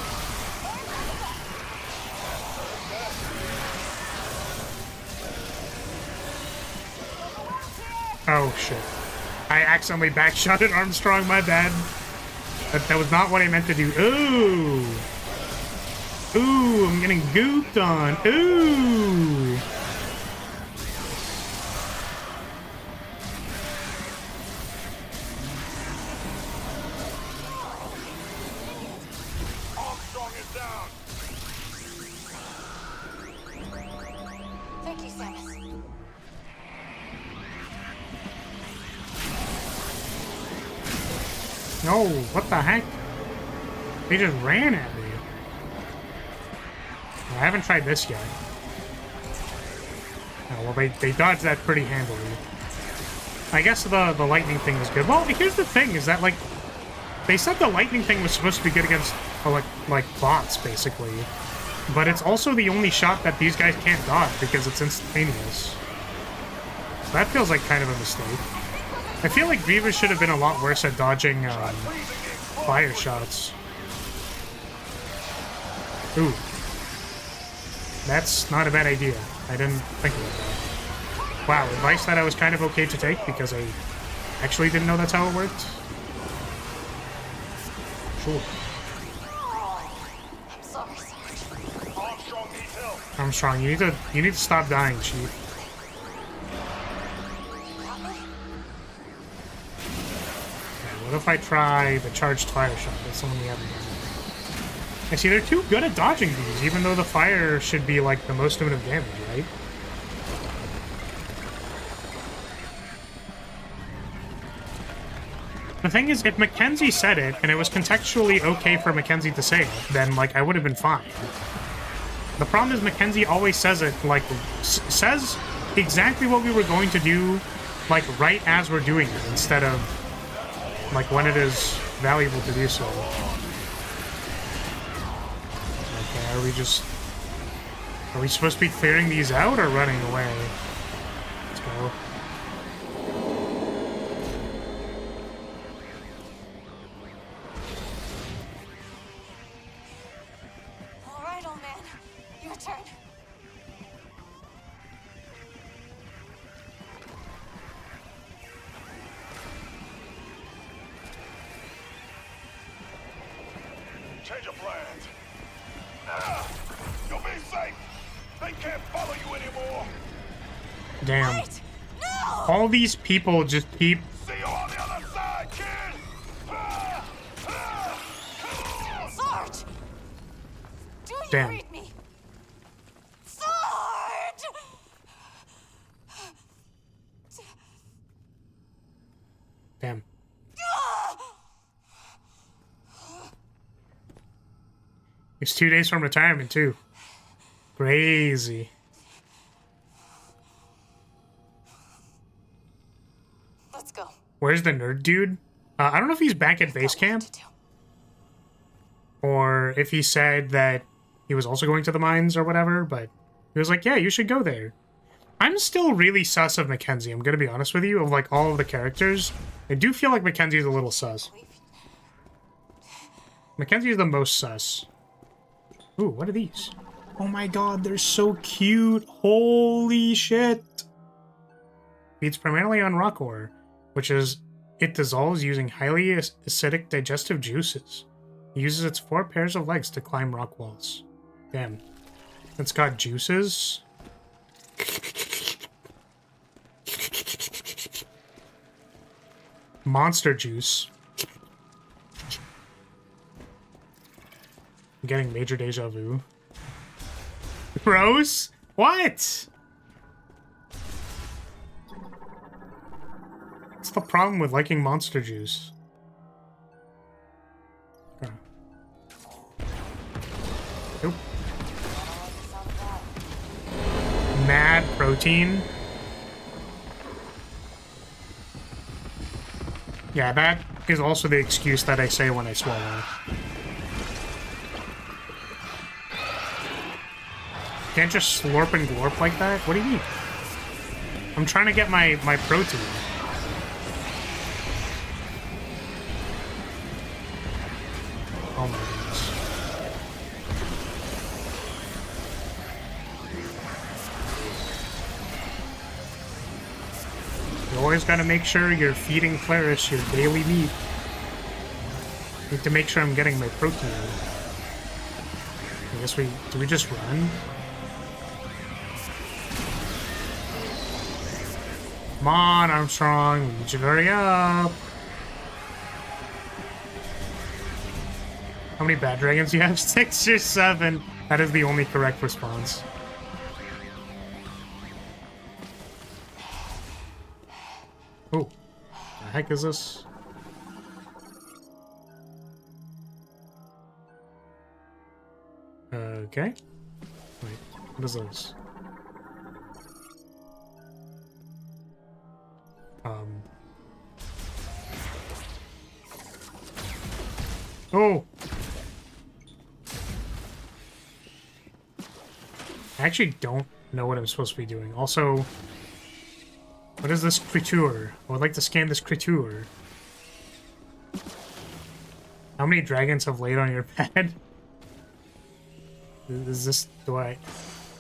Oh, shit. I accidentally backshotted Armstrong, my bad. That was not what I meant to do. Ooh! Ooh, I'm getting gooped on. Ooh! Armstrong is down. Thank you, Samus. No, what the heck? They just ran at me. I haven't tried this yet. Oh, well, they dodged that pretty handily. I guess the lightning thing was good. Well, here's the thing, is that, like, they said the lightning thing was supposed to be good against, like bots, basically. But it's also the only shot that these guys can't dodge, because it's instantaneous. So that feels like kind of a mistake. I feel like Griever should have been a lot worse at dodging fire shots. Ooh. That's not a bad idea. I didn't think about that. Wow, advice that I was kind of okay to take because I actually didn't know that's how it worked. Sure. I'm sorry, Sarge. Armstrong needs help. Armstrong, you need to stop dying, Chief. What if I try the charged fire shot? That's the one we haven't done. I see they're too good at dodging these, even though the fire should be like the most amount of damage, right? The thing is, if Mackenzie said it, and it was contextually okay for Mackenzie to say it, then, like, I would have been fine. The problem is Mackenzie always says it, like, says exactly what we were going to do, like, right as we're doing it, instead of, like, when it is valuable to do so. Okay, are we supposed to be clearing these out or running away? Let's go. All right, old man. Your turn. Change of plans. You'll be safe. They can't follow you anymore. Damn. Wait! No! All these people just keep... See you on the other side, kid. Sarge! Do you Damn. read me? Sarge! Damn. It's 2 days from retirement, too. Crazy. Let's go. Where's the nerd dude? I don't know if he's back at base camp, or if he said that he was also going to the mines or whatever, but he was like, yeah, you should go there. I'm still really sus of Mackenzie, I'm gonna be honest with you, of like all of the characters. I do feel like Mackenzie's a little sus. Mackenzie's the most sus. Ooh, what are these? Oh my god, they're so cute. Holy shit. Feeds primarily on rock ore, which is it dissolves using highly acidic digestive juices. It uses its 4 pairs of legs to climb rock walls. Damn. It's got juices. Monster juice. I'm getting major deja vu. Rose? What? What's the problem with liking monster juice? Huh. Nope. Mad protein. Yeah, that is also the excuse that I say when I swallow. Can't just slurp and glorp like that? What do you mean? I'm trying to get my protein. Oh my goodness. You always gotta make sure you're feeding Clarice your daily meat. Need to make sure I'm getting my protein. I guess do we just run? Come on, Armstrong, we need you to hurry up. How many bad dragons do you have? 6 or 7. That is the only correct response. Oh, the heck is this? Okay. Wait, what is this? Oh! I actually don't know what I'm supposed to be doing. Also, what is this creature? I would like to scan this creature. How many dragons have laid on your bed? Is this... do I...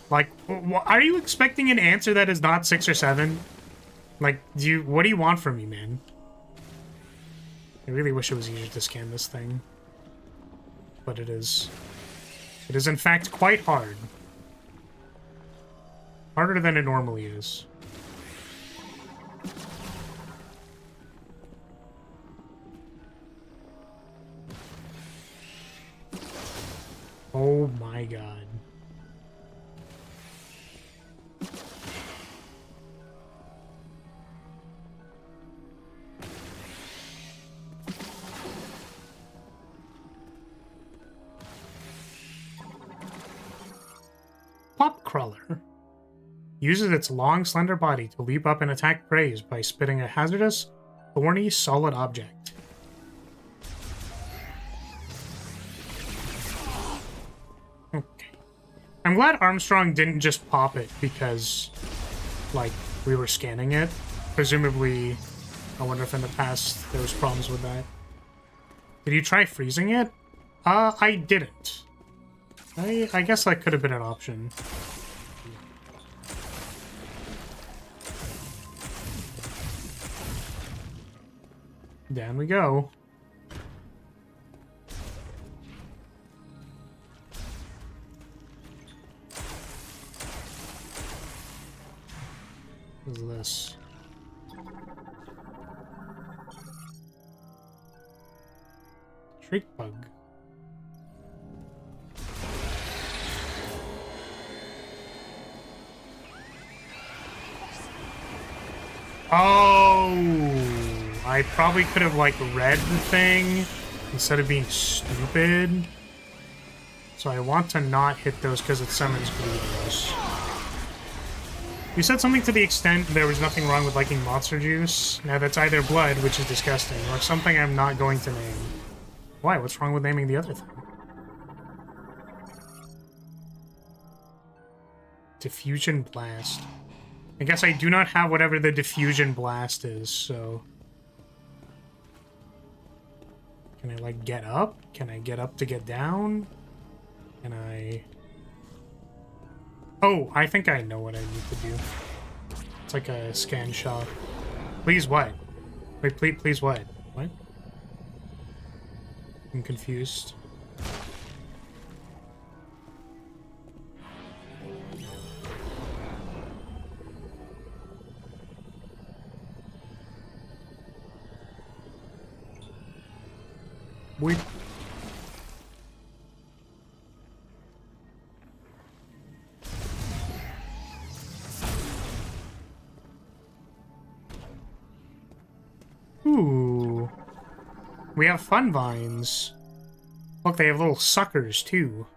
like, are you expecting an answer that is not 6 or 7? Like, what do you want from me, man? I really wish it was easier to scan this thing. But it is. It is in fact quite hard. Harder than it normally is. Oh my god. Popcrawler uses its long, slender body to leap up and attack prey by spitting a hazardous, thorny, solid object. Okay. I'm glad Armstrong didn't just pop it because, like, we were scanning it. Presumably, I wonder if in the past there was problems with that. Did you try freezing it? I didn't. I guess that could have been an option. Down we go. What is this? Shriek bug. Oh, I probably could have like read the thing instead of being stupid. So I want to not hit those because it summons bleeders. You said something to the extent there was nothing wrong with liking monster juice. Now that's either blood, which is disgusting, or something I'm not going to name. Why? What's wrong with naming the other thing? Diffusion Blast. I guess I do not have whatever the Diffusion Blast is, so... Can I, like, get up? Can I get up to get down? Can I... Oh, I think I know what I need to do. It's like a scan shot. Please what? Wait, please what? What? I'm confused. Wait. Ooh. We have fun vines. Look, they have little suckers, too.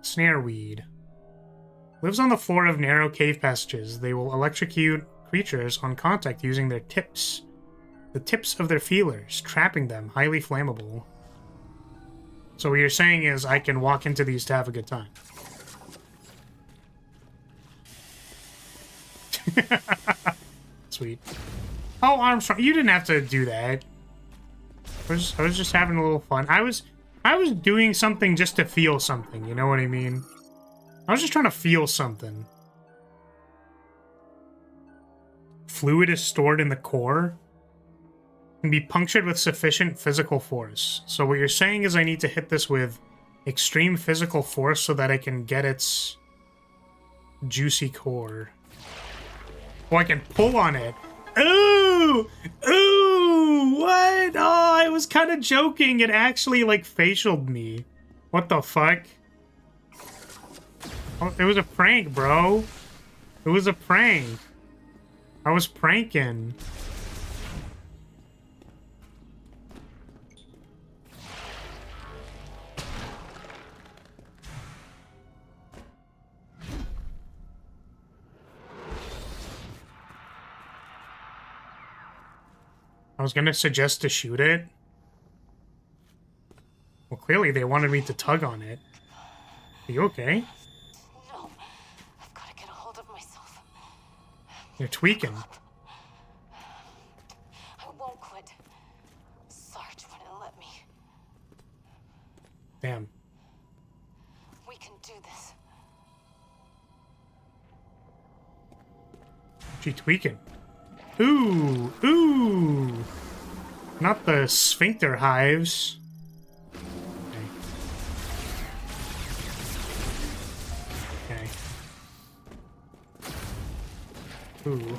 Snareweed. Lives on the floor of narrow cave passages. They will electrocute creatures on contact using their tips. The tips of their feelers, trapping them. Highly flammable. So what you're saying is I can walk into these to have a good time. Sweet. Oh, Armstrong, you didn't have to do that. I was just having a little fun. I was doing something just to feel something, you know what I mean? I was just trying to feel something. Fluid is stored in the core. Can be punctured with sufficient physical force. So what you're saying is I need to hit this with extreme physical force so that I can get its juicy core. Oh, I can pull on it. Ooh! Ooh! What? Oh, I was kind of joking. It actually, like, facialed me. What the fuck? Oh, it was a prank, bro. It was a prank. I was pranking. I was gonna suggest to shoot it. Well, clearly they wanted me to tug on it. Are you okay? No. I've got to get a hold of myself. You're tweaking. I won't quit. Sarge wouldn't let me. Damn. We can do this. She tweaking. Ooh, ooh. Not the sphincter hives. Okay. Ooh.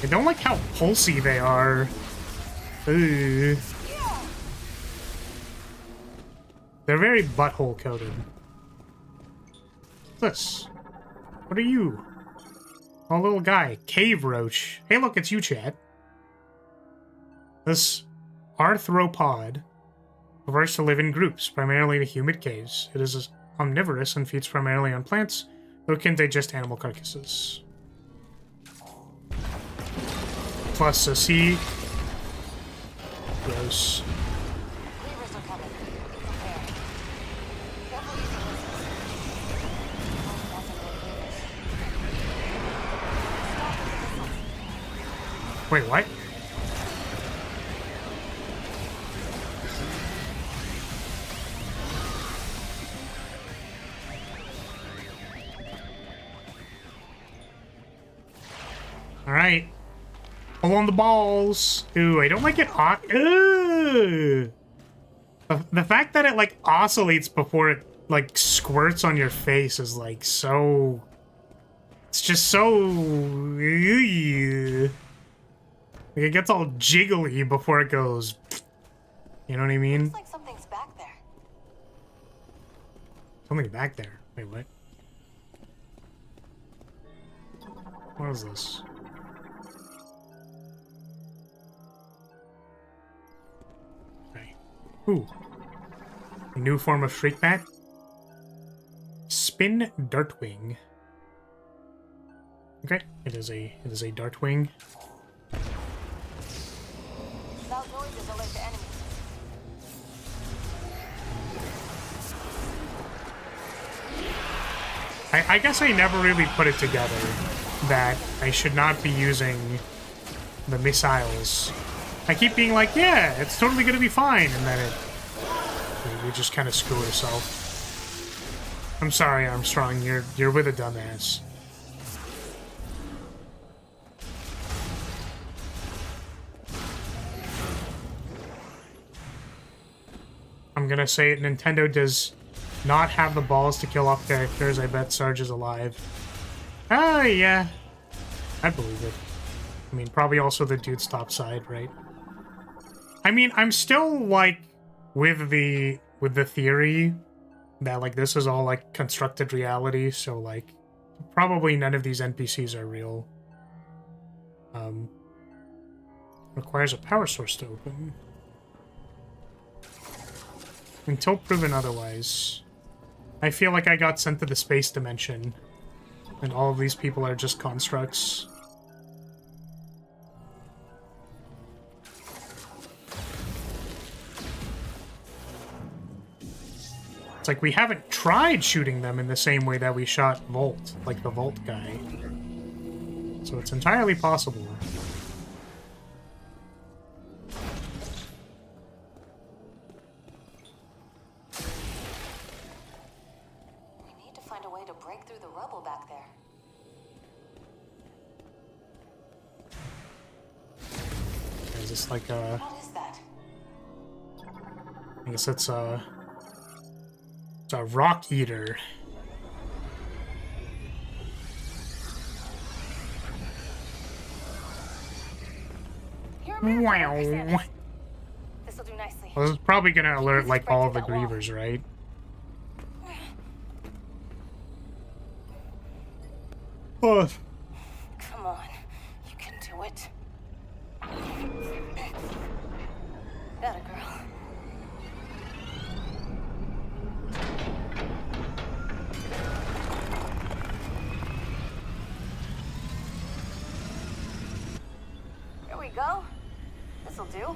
I don't like how pulsy they are. Ooh. They're very butthole coated. What's this? What are you? Oh, little guy. Cave roach. Hey, look, it's you, Chad. This arthropod prefers to live in groups, primarily in humid caves. It is omnivorous and feeds primarily on plants, though it can digest animal carcasses. Plus a sea. Gross. Cleavers are coming. Prepare. Careful using missiles. Wait, what? Alright. Pull on the balls. Ooh, I don't like it. Ooh. The fact that it, like, oscillates before it, like, squirts on your face is, like, so... It's just so... Like, it gets all jiggly before it goes... You know what I mean? Looks like something's back there. Something back there. Wait, what? What is this? Okay. Ooh. A new form of Shriek Bat. Spin Dartwing. Okay, it is a Dartwing. Loud noises alert the enemies. I guess I never really put it together that I should not be using the missiles. I keep being like, yeah, it's totally gonna be fine, and then we just kind of screw ourselves. I'm sorry, Armstrong, you're with a dumbass. I'm gonna say it, Nintendo does not have the balls to kill off characters. I bet Sarge is alive. Oh, yeah. I believe it. I mean, probably also the dude's top side, right? I mean, I'm still, like, with the theory that, like, this is all, like, constructed reality, so, like, probably none of these NPCs are real. Requires a power source to open. Until proven otherwise. I feel like I got sent to the space dimension, and all of these people are just constructs. It's like we haven't tried shooting them in the same way that we shot Volt, like the Volt guy. So it's entirely possible. It's like a... What is that? I guess it's a rock eater. Wow. This'll do nicely. Well, this is probably gonna alert like all of the grievers, right? Oh. Come on, you can do it. That a girl. Here we go. This'll do.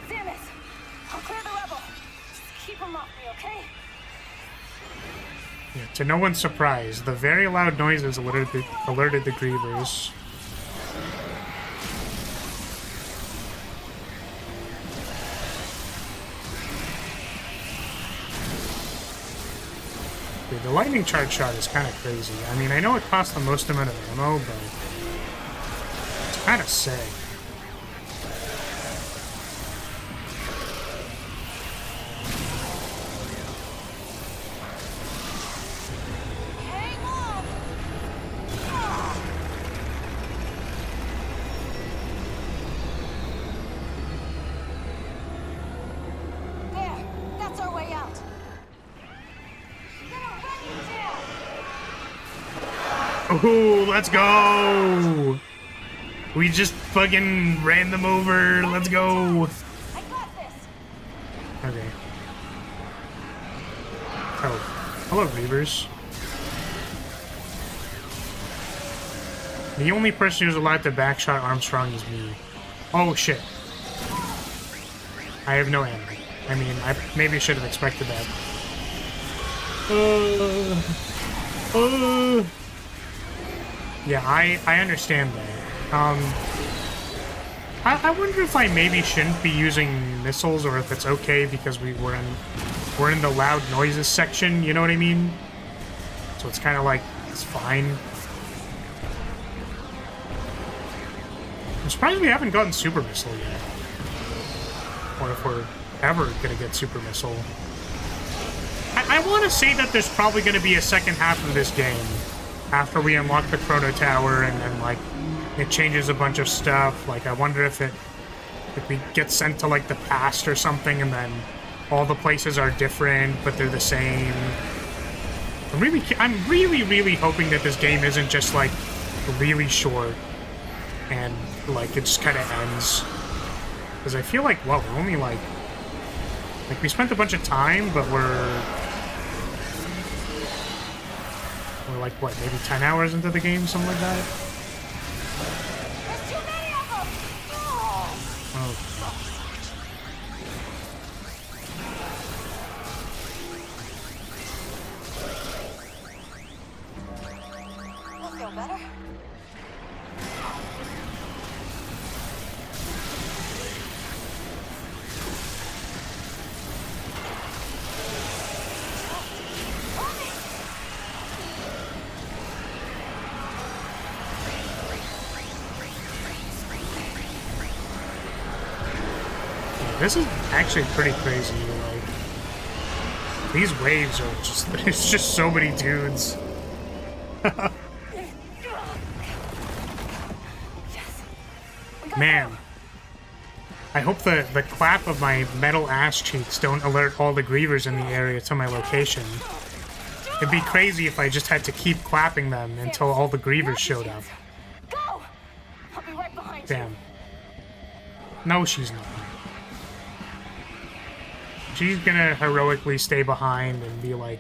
Damn it! I'll clear the rebel. Just keep him off me, okay? Yeah, to no one's surprise, the very loud noises alerted the grievers. Dude, the lightning charge shot is kind of crazy. I mean, I know it costs the most amount of ammo, but it's kind of sick. Ooh, let's go! We just fucking ran them over. Let's go. I got this. Okay. Oh, hello, Reavers. The only person who's allowed to backshot Armstrong is me. Oh shit. I have no ammo. I mean, I maybe should have expected that. Yeah, I understand that. I wonder if I maybe shouldn't be using missiles, or if it's okay because we're in the loud noises section. You know what I mean? So it's kind of like it's fine. I'm surprised we haven't gotten Super Missile yet, or if we're ever gonna get Super Missile. I want to say that there's probably going to be a second half of this game after we unlock the Chrono Tower, and then like it changes a bunch of stuff. Like I wonder if we get sent to like the past or something, and then all the places are different but they're the same. I'm really hoping that this game isn't just like really short and like it just kind of ends. Because I feel like, well, we're only like we spent a bunch of time, but we're like what, maybe 10 hours into the game, something like that. There's too many of them! Oh. You'll feel better. This is actually pretty crazy. Like, these waves are just, it's just so many dudes. Man. I hope the clap of my metal ass cheeks don't alert all the grievers in the area to my location. It'd be crazy if I just had to keep clapping them until all the grievers showed up. Go! I'll be right behind you. Damn. No, she's not. She's gonna heroically stay behind and be like...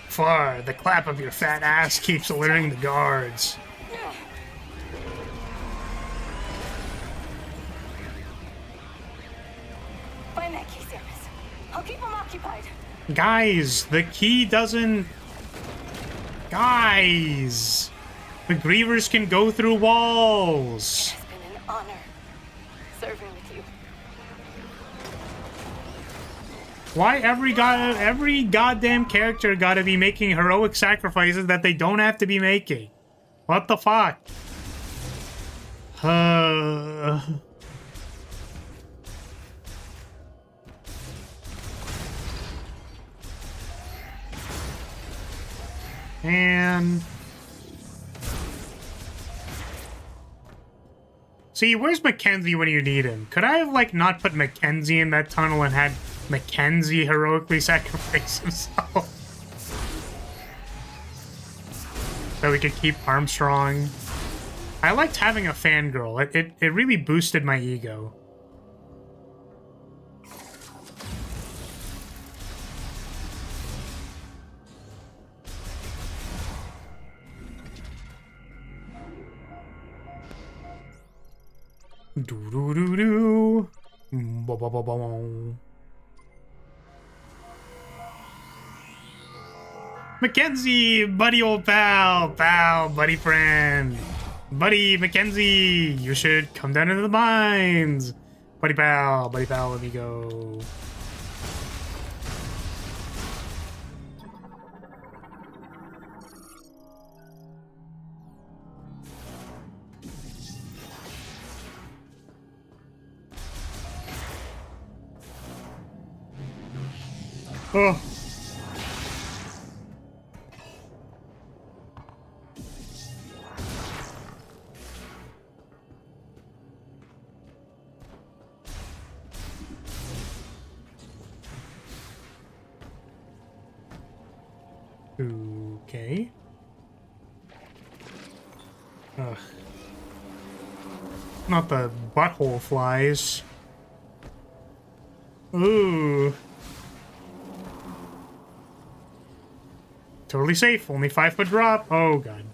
Far, the clap of your fat ass keeps alerting the guards. Find that key, Samus. I'll keep them occupied. Guys, the key doesn't... Guys! The grievers can go through walls! It's been an honor serving with you. Why every goddamn character gotta be making heroic sacrifices that they don't have to be making? What the fuck? And... See, where's Mackenzie when you need him? Could I have, like, not put Mackenzie in that tunnel and had Mackenzie heroically sacrifice himself? So we could keep Armstrong. I liked having a fangirl. It really boosted my ego. Do do do do. Ba ba ba ba ba. Mackenzie, buddy, old pal, buddy friend, buddy Mackenzie, you should come down into the mines, buddy pal, let me go. Oh. Okay. Ugh. Not the butthole flies. Ooh. Totally safe. Only 5-foot drop. Oh, God.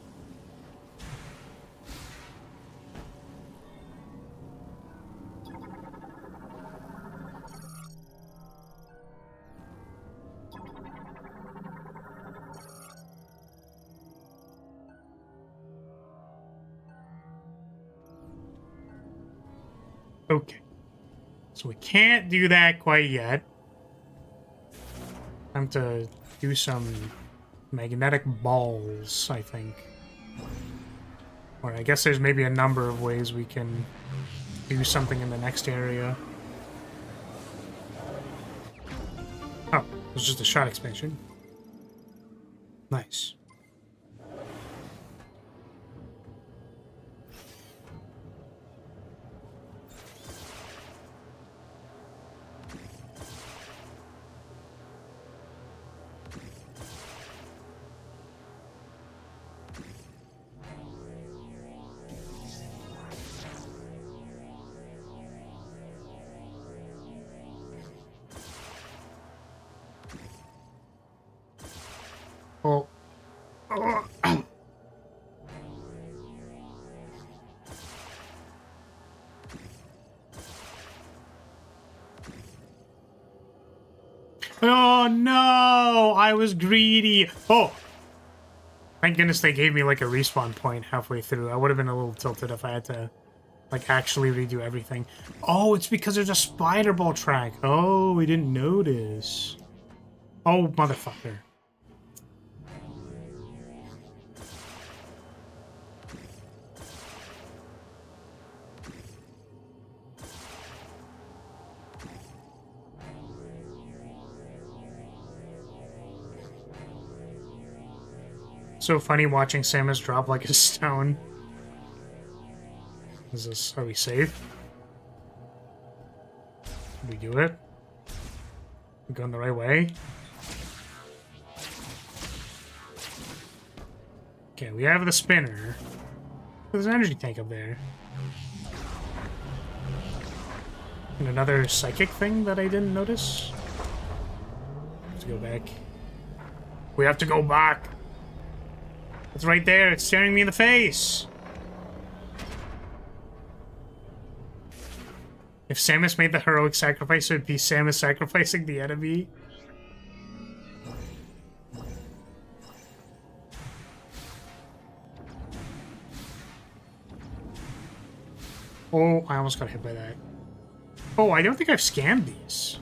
Okay. So we can't do that quite yet. Time to do some magnetic balls, I think. Or I guess there's maybe a number of ways we can do something in the next area. Oh, it was just a shot expansion. Nice. Oh. Oh. Oh no! I was greedy. Oh! Thank goodness they gave me like a respawn point halfway through. I would have been a little tilted if I had to like actually redo everything. Oh, it's because there's a spider ball track. Oh, we didn't notice. Oh, motherfucker. So funny watching Samus drop like a stone. Is this, are we safe? Did we do it? We going the right way? Okay, we have the spinner. There's an energy tank up there. And another psychic thing that I didn't notice. Let's go back. We have to go back. It's right there. It's staring me in the face. If Samus made the heroic sacrifice, it would be Samus sacrificing the enemy. Oh, I almost got hit by that. Oh, I don't think I've scanned these.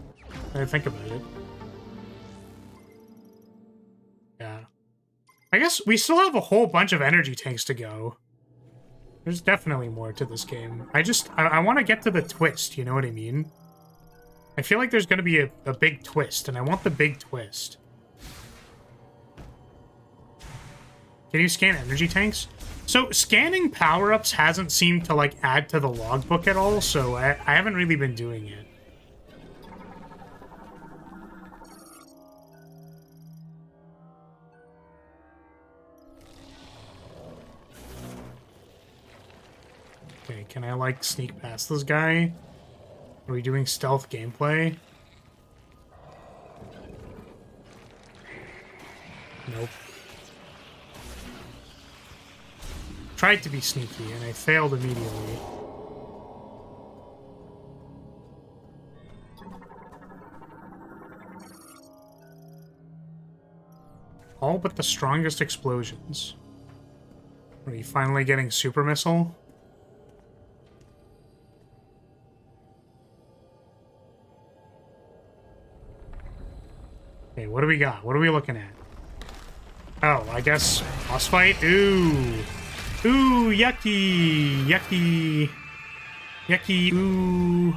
I think about it. Yeah. I guess we still have a whole bunch of energy tanks to go. There's definitely more to this game. I want to get to the twist, you know what I mean? I feel like there's going to be a big twist, and I want the big twist. Can you scan energy tanks? So, scanning power-ups hasn't seemed to, like, add to the logbook at all, so I haven't really been doing it. Okay, can I, like, sneak past this guy? Are we doing stealth gameplay? Nope. Tried to be sneaky, and I failed immediately. All but the strongest explosions. Are we finally getting super missile? Okay, what do we got? What are we looking at? Oh, I guess boss fight? Ooh. Ooh, yucky. Yucky. Yucky, ooh.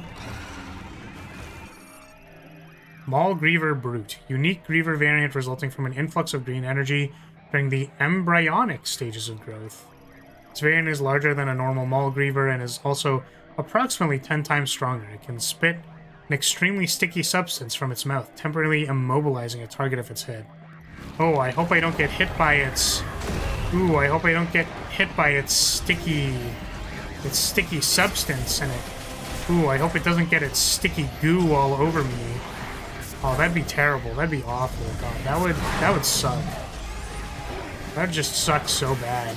Maul Griever Brute. Unique Griever variant resulting from an influx of green energy during the embryonic stages of growth. This variant is larger than a normal Maul Griever and is also approximately 10 times stronger. It can spit an extremely sticky substance from its mouth, temporarily immobilizing a target if it's hit. Oh, I hope I don't get hit by its... Ooh, I hope I don't get hit by its sticky substance in it. Ooh, I hope it doesn't get its sticky goo all over me. Oh, that'd be terrible. That'd be awful. God, that would suck. That'd just suck so bad.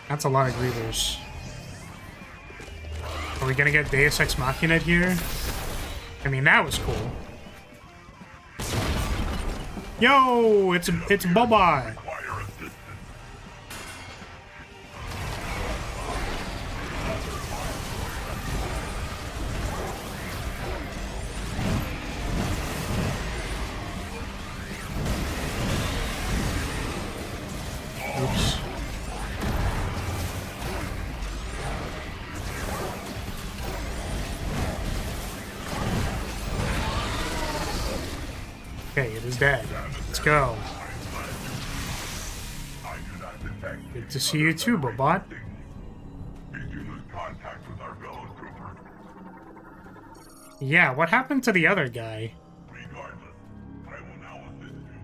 That's a lot of grievers. Are we gonna get Deus Ex Machina here? I mean, that was cool. Yo, it's Bubba. Oops. Okay, it is dead. Let's go. Good to see you too, Bobot. Yeah, what happened to the other guy? Regardless, I will now assist you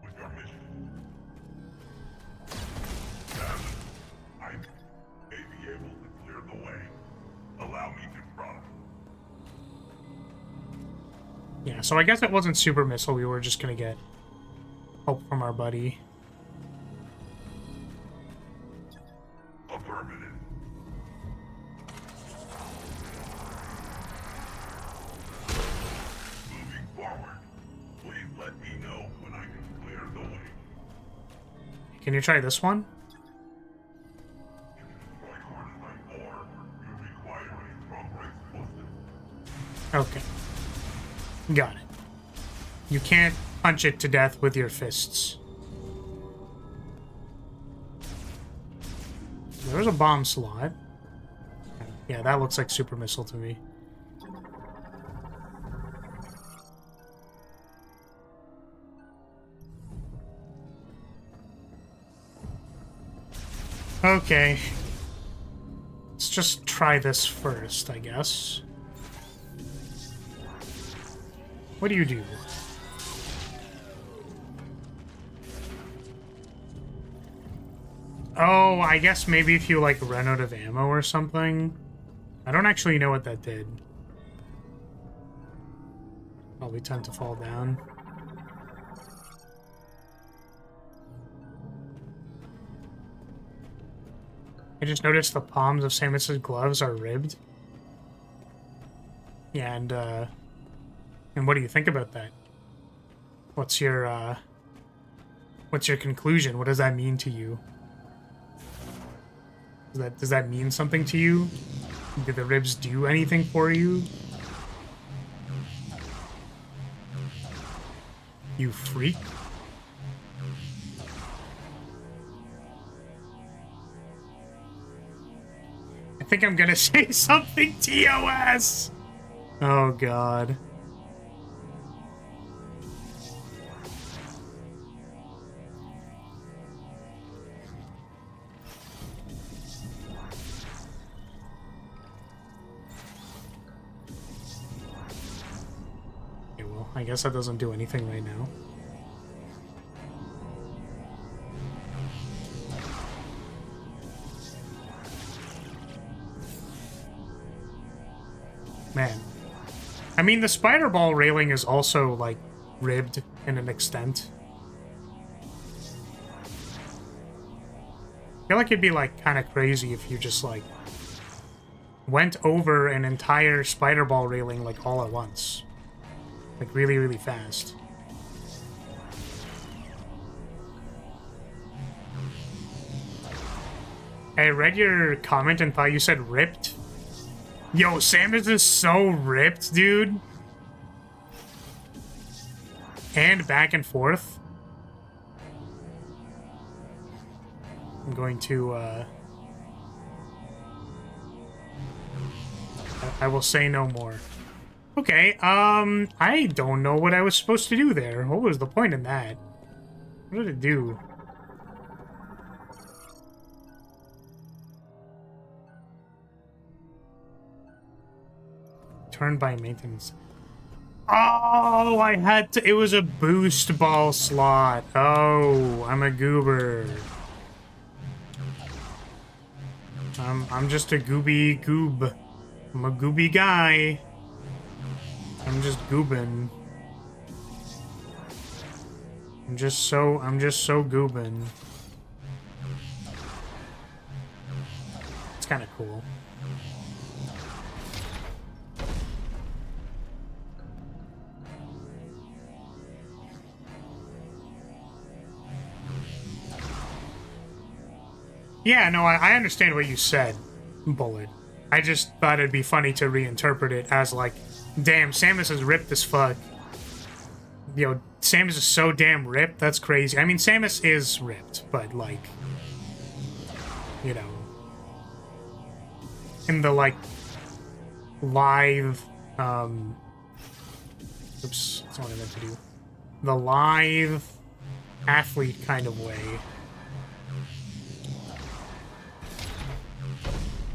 with your mission. I may be able to clear the way. Yeah, so I guess it wasn't super missile. We were just gonna get help from our buddy. Affirmative. Moving forward. Please let me know when I can clear the way. Can you try this one? Strike hard as I more. You require a progress boost. Okay. Got it. You can't punch it to death with your fists. There's a bomb slot. Yeah, that looks like super missile to me. Okay. Let's just try this first, I guess. What do you do? Oh, I guess maybe if you, like, run out of ammo or something. I don't actually know what that did. Probably tend to fall down. I just noticed the palms of Samus's gloves are ribbed. Yeah, and what do you think about that? What's your conclusion? What does that mean to you? Does that mean something to you? Did the ribs do anything for you? You freak. I think I'm gonna say something TOS! Oh god. Okay, well, I guess that doesn't do anything right now. Man. I mean, the spider ball railing is also, like, ribbed in an extent. I feel like it'd be, like, kind of crazy if you just, like, went over an entire spider ball railing, like, all at once. Like, really, really fast. I read your comment and thought you said ripped. Yo, Samus is so ripped, dude. And back and forth. I'm going to, I will say no more. Okay, I don't know what I was supposed to do there. What was the point in that? What did it do? Turn by maintenance. Oh, I had to. It was a boost ball slot. Oh, I'm a goober. I'm just a gooby goob. I'm a gooby guy. I'm just goobin. I'm just so goobin. It's kind of cool. Yeah, no, I understand what you said, Bullet. I just thought it'd be funny to reinterpret it as like, damn, Samus is ripped as fuck. Yo, Samus is so damn ripped, that's crazy. I mean, Samus is ripped, but like, you know, in the like, live, oops, that's not what I meant to do. The live athlete kind of way.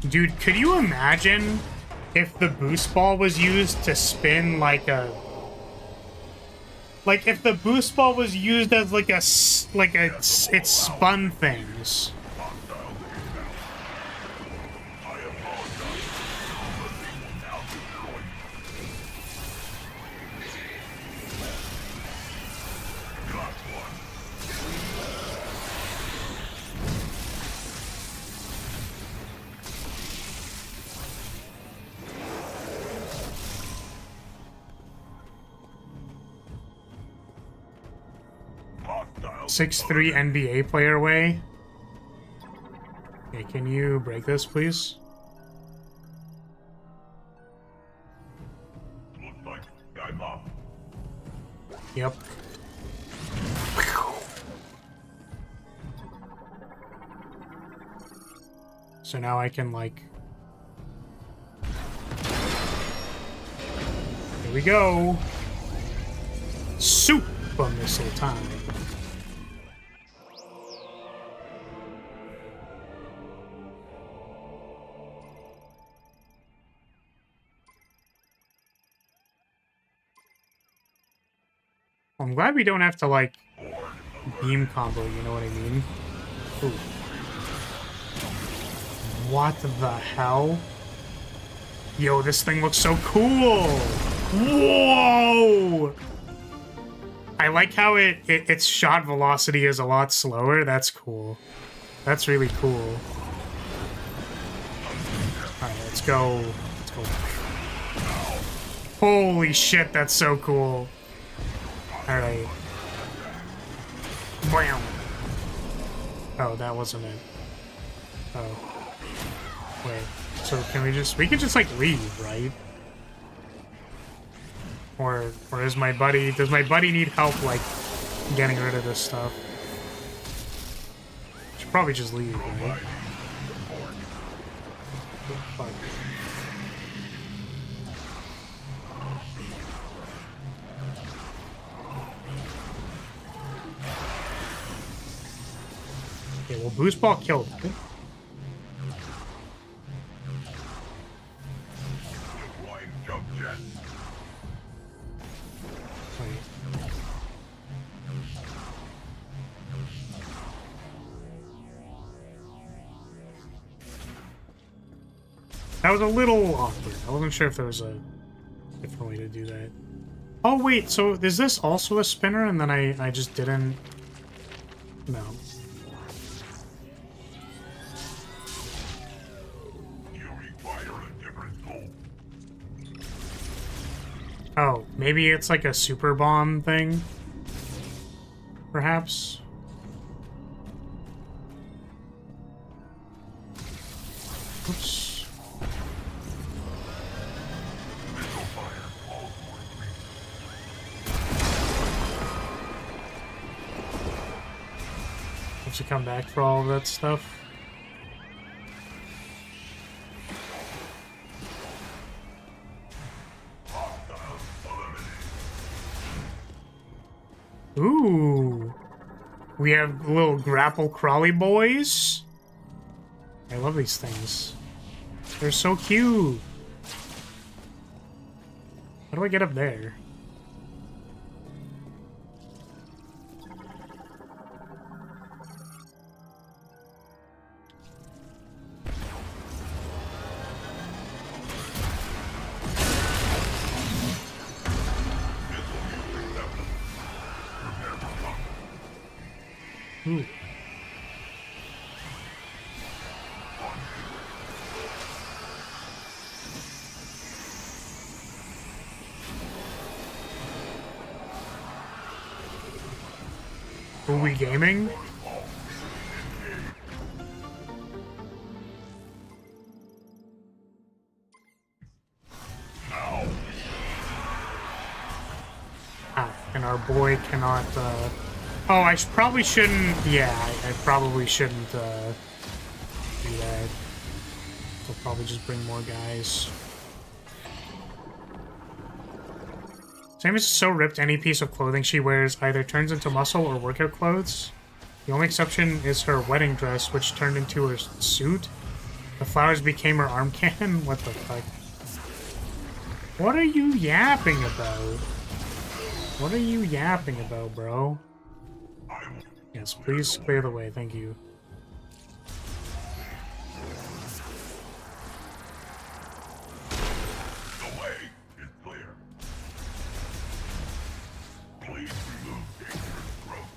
Dude, could you imagine if the boost ball was used to spin like a... Like, if the boost ball was used as like a... it spun things. 6'3" NBA player way. Okay, can you break this, please? Looks like I'm up. Yep. So now I can, like... Here we go! Super missile time. I'm glad we don't have to, like, beam combo, you know what I mean? Ooh. What the hell? Yo, this thing looks so cool! Whoa! I like how its shot velocity is a lot slower. That's cool. That's really cool. Alright, let's go. Let's go. Holy shit, that's so cool. Alright. Bam! Oh, that wasn't it. Oh. Wait, so can we can just like leave, right? Or is my buddy, does my buddy need help like getting rid of this stuff? Should probably just leave, right? Oh, fuck. Okay, well, boost ball killed it. Flying jump jet. That was a little awkward. I wasn't sure if there was a different way to do that. Oh, wait, so is this also a spinner and then I just didn't... No. You require a different tool. Oh, maybe it's like a super bomb thing? Perhaps? Oops. Have to come back for all of that stuff. Ooh. We have little grapple crawly boys. I love these things. They're so cute. How do I get up there? Ooh. Are we gaming? Ah, and our boy cannot, Oh, I probably shouldn't... Yeah, I probably shouldn't, do that. I'll probably just bring more guys. Sam is so ripped, any piece of clothing she wears either turns into muscle or workout clothes. The only exception is her wedding dress, which turned into her suit. The flowers became her arm cannon. What the fuck? What are you yapping about? What are you yapping about, bro? Yes, please clear the way, thank you. The way is clear. Please remove dangerous growth.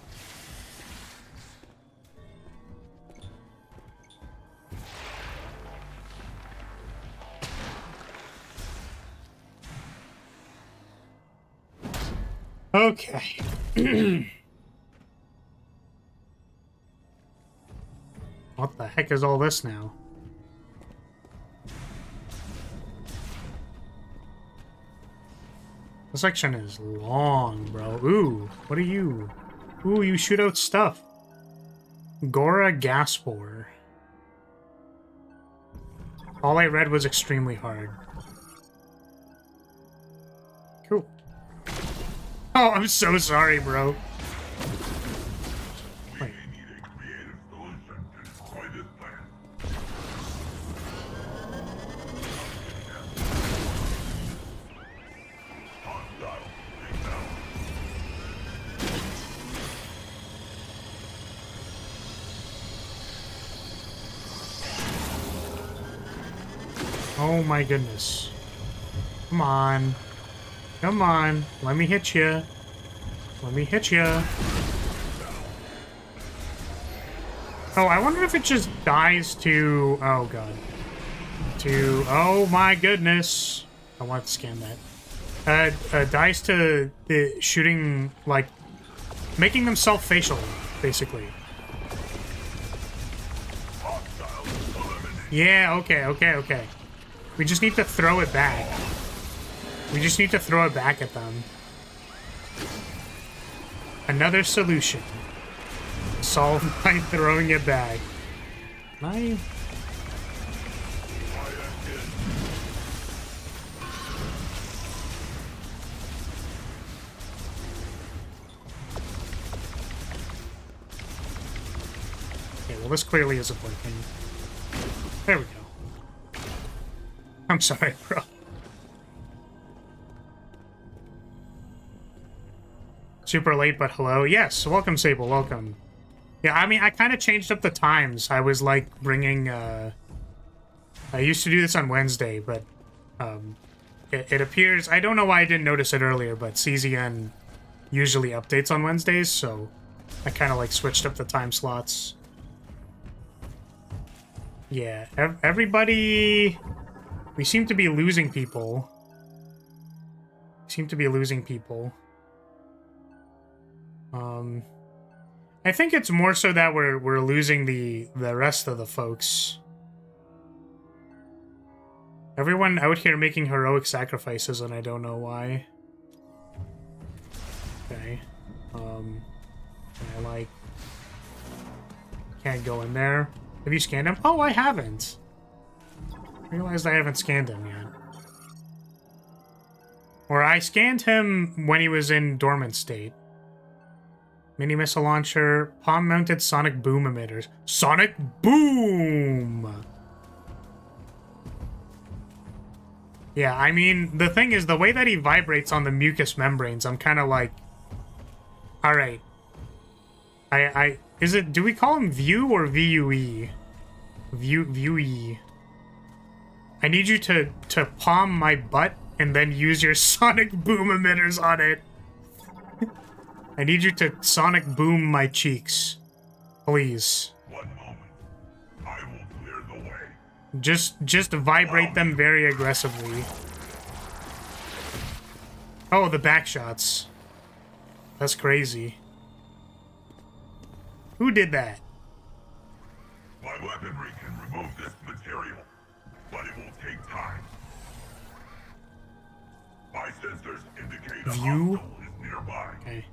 Okay. What the heck is all this now? This section is long, bro. Ooh, what are you? Ooh, you shoot out stuff. Gora Gaspor. All I read was extremely hard. Cool. Oh, I'm so sorry, bro. Wait. Oh my goodness. Come on. Come on. Let me hit you. Let me hit you. Oh, I wonder if it just dies to... Oh, God. To... Oh, my goodness. I want to scan that. Dies to the shooting, like... Making them self-facial, basically. Yeah, okay. We just need to throw it back. We just need to throw it back at them. Another solution. Solved by throwing it back. I... Okay, well this clearly isn't working. There we go. I'm sorry, bro. Super late, but hello. Yes, welcome, Sable, welcome. Yeah, I mean, I kind of changed up the times. I was, like, bringing, I used to do this on Wednesday, but, it appears... I don't know why I didn't notice it earlier, but CZN usually updates on Wednesdays, so I kind of, like, switched up the time slots. Yeah, everybody... We seem to be losing people. I think it's more so that we're losing the rest of the folks. Everyone out here making heroic sacrifices, and I don't know why. Okay. I like... Can't go in there. Have you scanned him? Oh, I haven't. I realized I haven't scanned him yet. Or I scanned him when he was in dormant state. Mini missile launcher, palm-mounted sonic boom emitters. Sonic boom! Yeah, I mean, the thing is, the way that he vibrates on the mucous membranes, I'm kind of like... Alright. Is it... Do we call him View or VUE? Viewy. I need you to palm my butt and then use your sonic boom emitters on it. I need you to sonic boom my cheeks. Please. One moment. I will clear the way. Just vibrate them very aggressively. Oh, the back shots. That's crazy. Who did that? My weaponry can remove this material, but it will take time. My sensors indicate a View? hostile is nearby. Okay.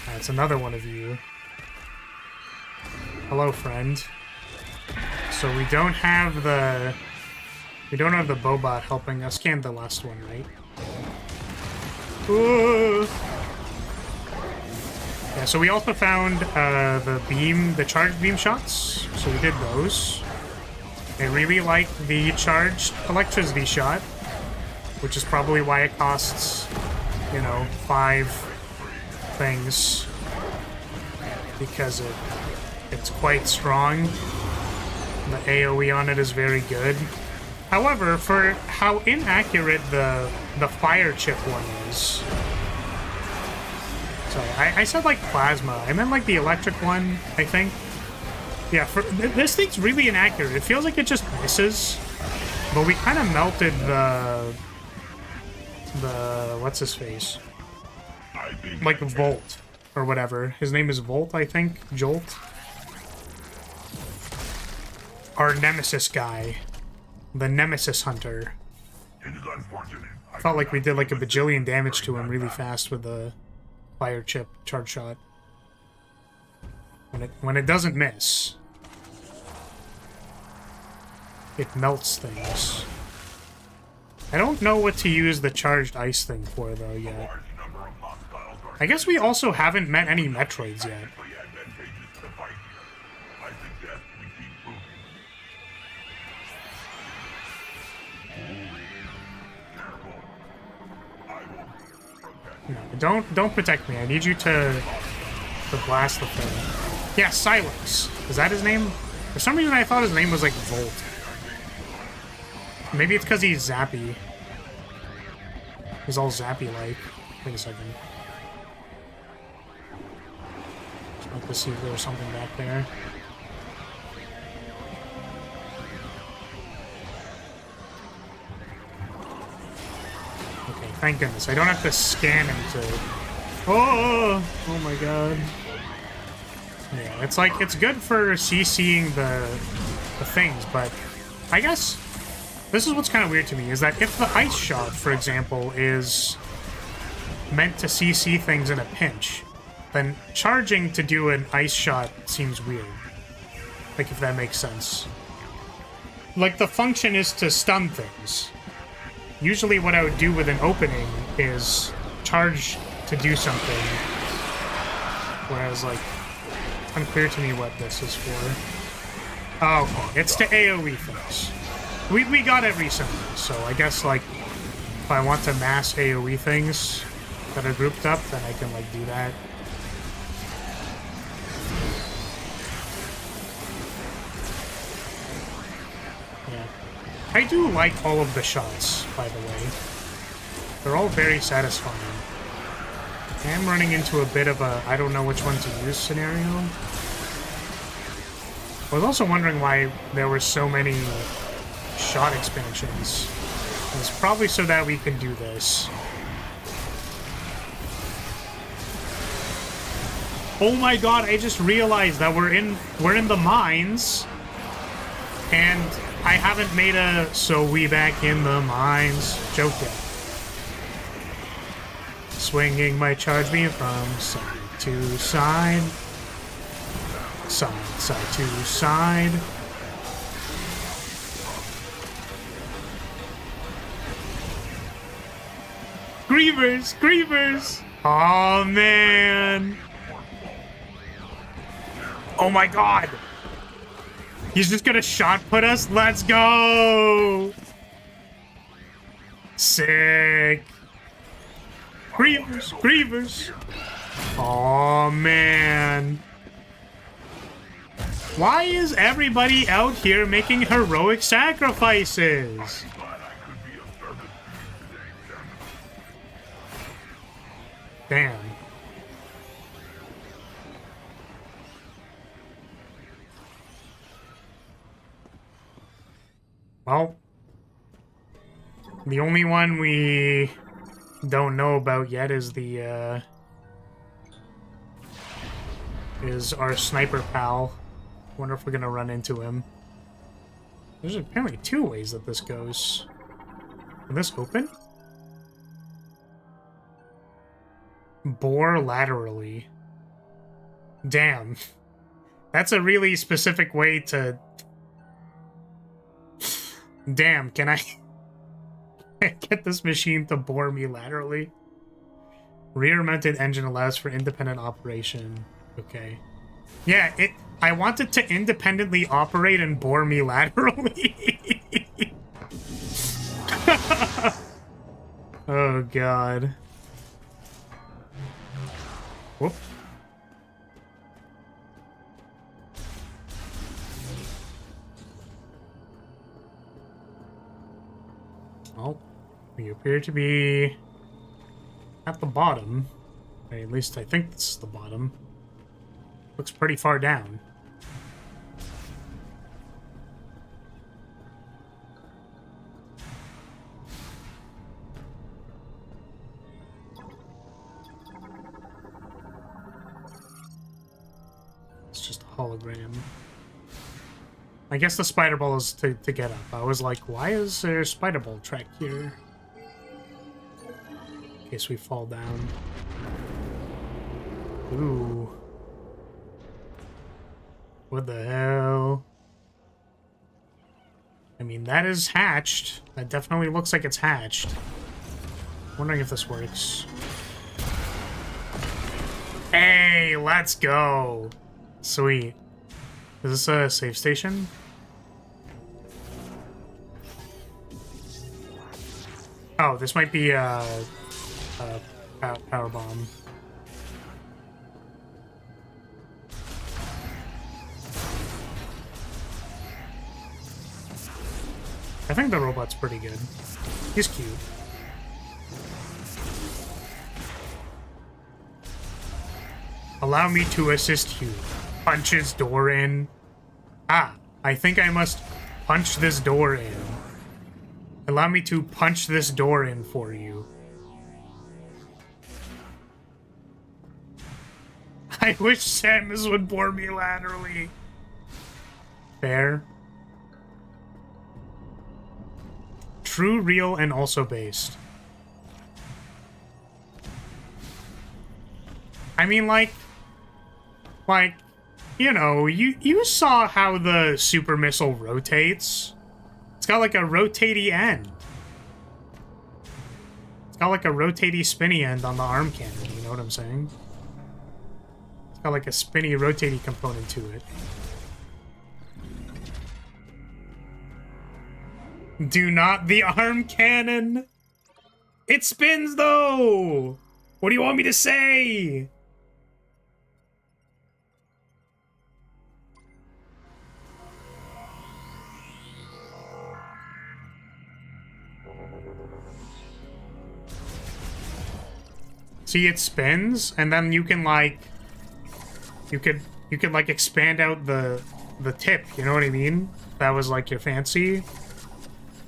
That's another one of you. Hello, friend. So we don't have the Bobot helping us. Scan the last one, right? Ooh. Yeah, so we also found the charged beam shots. So we did those. I really like the charged electricity shot, which is probably why it costs, 5 things, because it's quite strong. The AoE on it is very good. However, for how inaccurate the fire chip one is... Sorry, I said like plasma. I meant like the electric one, I think. Yeah, this thing's really inaccurate. It feels like it just misses. But we kind of melted the what's his face? Like Volt. Or whatever. His name is Volt, I think. Jolt. Our nemesis guy. The nemesis hunter. It is unfortunate. Felt like we did like a bajillion damage to him really fast with the fire chip charge shot. When it doesn't miss, it melts things. I don't know what to use the charged ice thing for though yet. I guess we also haven't met any Metroids yet. No, don't protect me. I need you to blast the thing. Yeah, Silex. Is that his name? For some reason I thought his name was like Volt. Maybe it's because he's zappy. He's all zappy-like. Wait a second. Let's see if there was something back there. Okay, thank goodness. I don't have to scan him to... Oh my god. Yeah, it's like, it's good for CCing the things, but I guess this is what's kind of weird to me, is that if the ice shot, for example, is meant to CC things in a pinch, then charging to do an ice shot seems weird. Like, if that makes sense. Like, the function is to stun things. Usually what I would do with an opening is charge to do something. Whereas, like, it's unclear to me what this is for. Oh, okay. It's to AoE things. We got every symbol, so I guess, like, if I want to mass AoE things that are grouped up, then I can, like, do that. Yeah. I do like all of the shots, by the way. They're all very satisfying. I am running into a bit of a I don't know which one to use scenario. I was also wondering why there were so many shot expansions. It's probably so that we can do this. Oh my god, I just realized that we're in the mines. And I haven't made a so we back in the mines joke yet. Swinging my charge beam from side to side. Side to side. Grievers! Grievers! Oh man! Oh my god! He's just gonna shot put us? Let's go! Sick! Grievers! Grievers! Oh man! Why is everybody out here making heroic sacrifices? Damn. Well, the only one we don't know about yet is the, is our sniper pal. Wonder if we're gonna run into him. There's apparently two ways that this goes. Can this open? Bore laterally. Damn. That's a really specific way to... Damn, can I get this machine to bore me laterally? Rear-mounted engine allows for independent operation. Okay. Yeah, I want it to independently operate and bore me laterally. Oh, God. Whoop. Well, we appear to be at the bottom. Or at least I think this is the bottom. Looks pretty far down. It's just a hologram. I guess the spider ball is to get up. I was like, why is there a spider ball track here? In case we fall down. Ooh. What the hell? I mean, that is hatched. That definitely looks like it's hatched. Wondering if this works. Hey, let's go. Sweet. Is this a safe station? Oh, this might be a power bomb. I think the robot's pretty good. He's cute. Allow me to assist you. Punch his door in. Ah, I think I must punch this door in. Allow me to punch this door in for you. I wish Samus would bore me laterally. Fair. True, real, and also based. I mean, like, you know, you saw how the super missile rotates. It's got like a rotatey end. It's got like a rotatey spinny end on the arm cannon, you know what I'm saying? It's got like a spinny rotatey component to it. Do not the arm cannon! It spins though! What do you want me to say? See, it spins, and then you can like you could like expand out the tip, you know what I mean? That was like your fancy.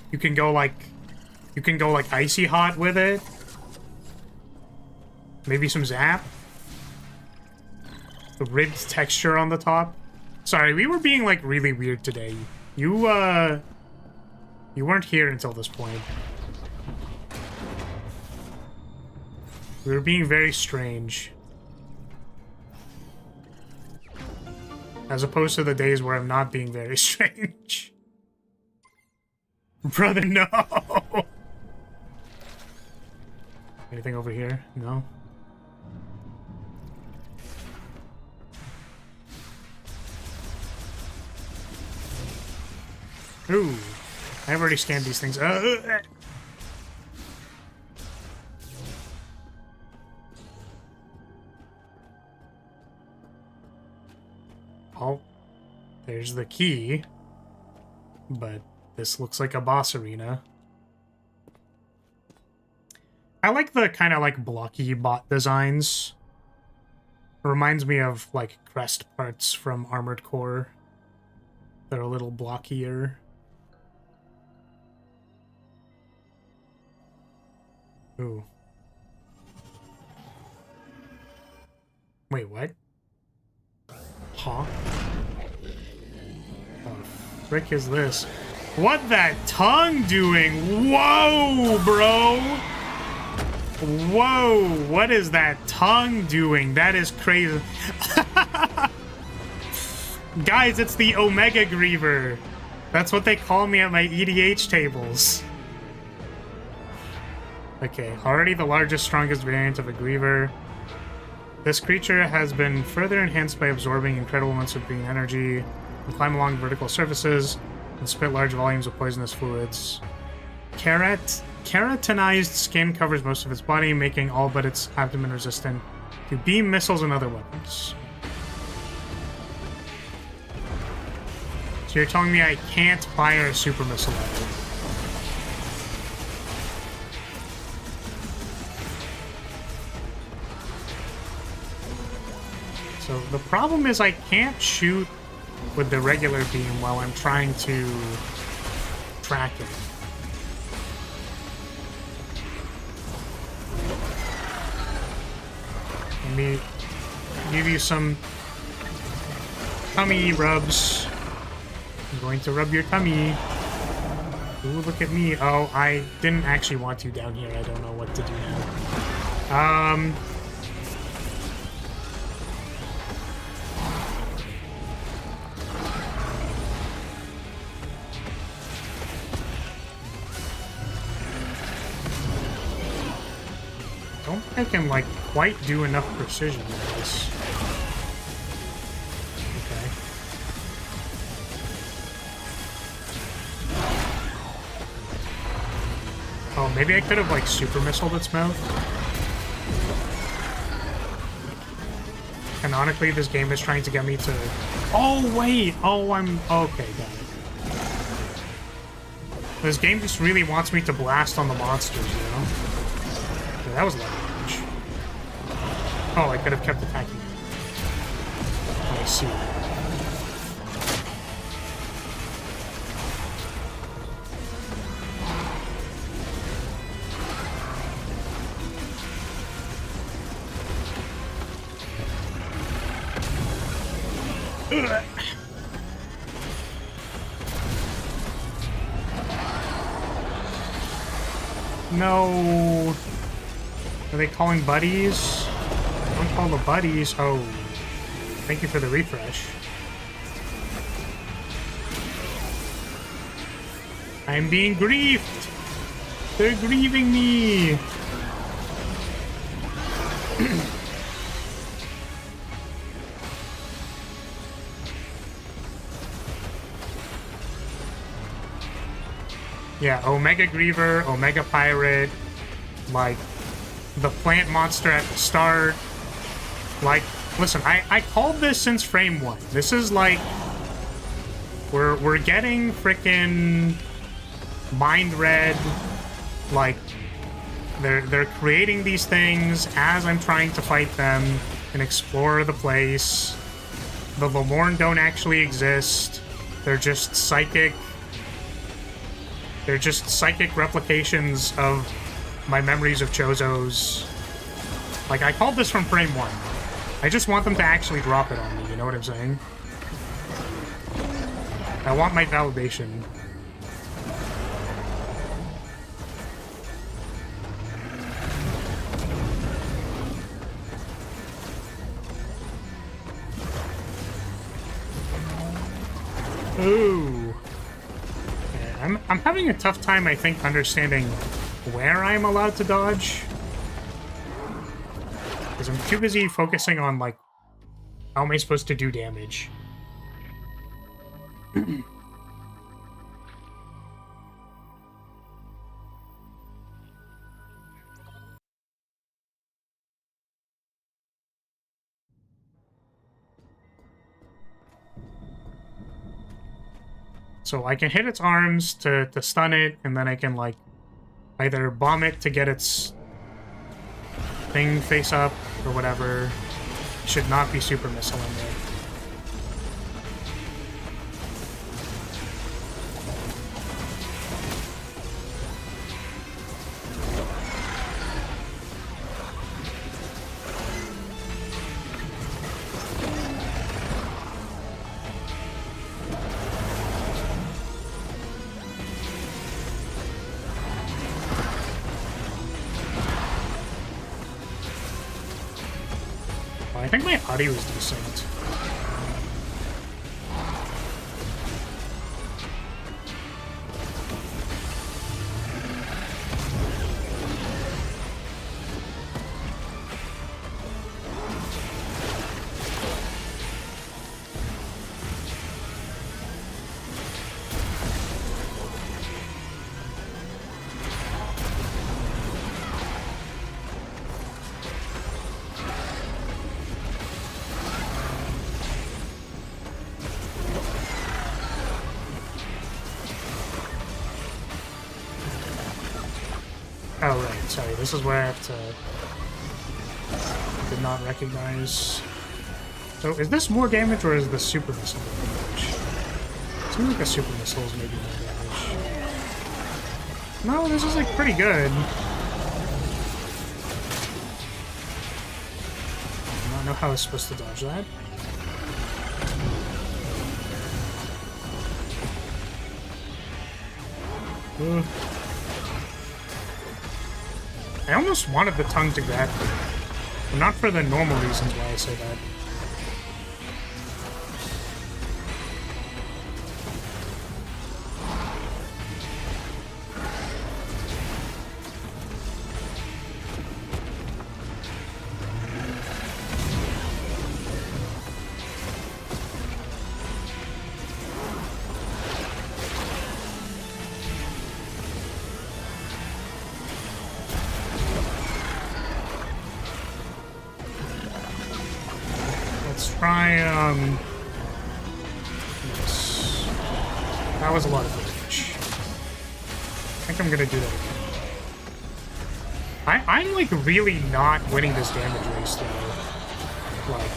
You can go like icy hot with it. Maybe some zap. The ribbed texture on the top. Sorry, we were being like really weird today. You weren't here until this point. We were being very strange. As opposed to the days where I'm not being very strange. Brother, no! Anything over here? No? Ooh. I've already scanned these things. Oh. There's the key. But this looks like a boss arena. I like the kind of like blocky bot designs. It reminds me of like crest parts from Armored Core. They're a little blockier. Ooh. Wait, what? Huh? What the frick is this? What that tongue doing? Whoa, bro! Whoa, what is that tongue doing? That is crazy. Guys, it's the Omega Griever. That's what they call me at my EDH tables. Okay, already the largest, strongest variant of a Griever. This creature has been further enhanced by absorbing incredible amounts of green energy, and climb along vertical surfaces, and spit large volumes of poisonous fluids. Keratinized skin covers most of its body, making all but its abdomen resistant to beam missiles and other weapons. So you're telling me I can't fire a super missile at it? So the problem is I can't shoot with the regular beam while I'm trying to track it. Let me give you some tummy rubs. I'm going to rub your tummy. Ooh, look at me. Oh, I didn't actually want you down here. I don't know what to do now. I don't think I can, like, quite do enough precision with this. Okay. Oh, maybe I could have, like, super missiled its mouth. Canonically, this game is trying to get me to... Oh, wait! Oh, I'm... Okay, got it. This game just really wants me to blast on the monsters, you know? Okay, that was a lot of damage. Oh, I could have kept attacking. I see. Ugh. No. Are they calling buddies? Don't call the buddies. Oh. Thank you for the refresh. I'm being griefed. They're grieving me. Yeah, Omega Griever, Omega Pirate, like, the plant monster at the start. Like, listen, I called this since frame 1. This is like, we're getting frickin' mind read. Like, they're creating these things as I'm trying to fight them and explore the place. The Lemorn don't actually exist. They're just psychic. They're just psychic replications of my memories of Chozos. Like, I called this from frame 1. I just want them to actually drop it on me, you know what I'm saying? I want my validation. Ooh. I'm having a tough time, I think, understanding where I'm allowed to dodge. Because I'm too busy focusing on, like, how am I supposed to do damage? So I can hit its arms to stun it, and then I can, like, either bomb it to get its thing face up, or whatever. Should not be super missile in there. I think my audio is decent. Oh, right, sorry, this is where I have to... Did not recognize... So, is this more damage, or is the super missile more damage? It seems like the super missile is maybe more damage. No, this is, like, pretty good. I don't know how I was supposed to dodge that. Ugh. I almost wanted the tongue to grab me, but not for the normal reasons why I say that. Try, yes. That was a lot of damage. I think I'm gonna do that again. I'm, like, really not winning this damage race, though. Like...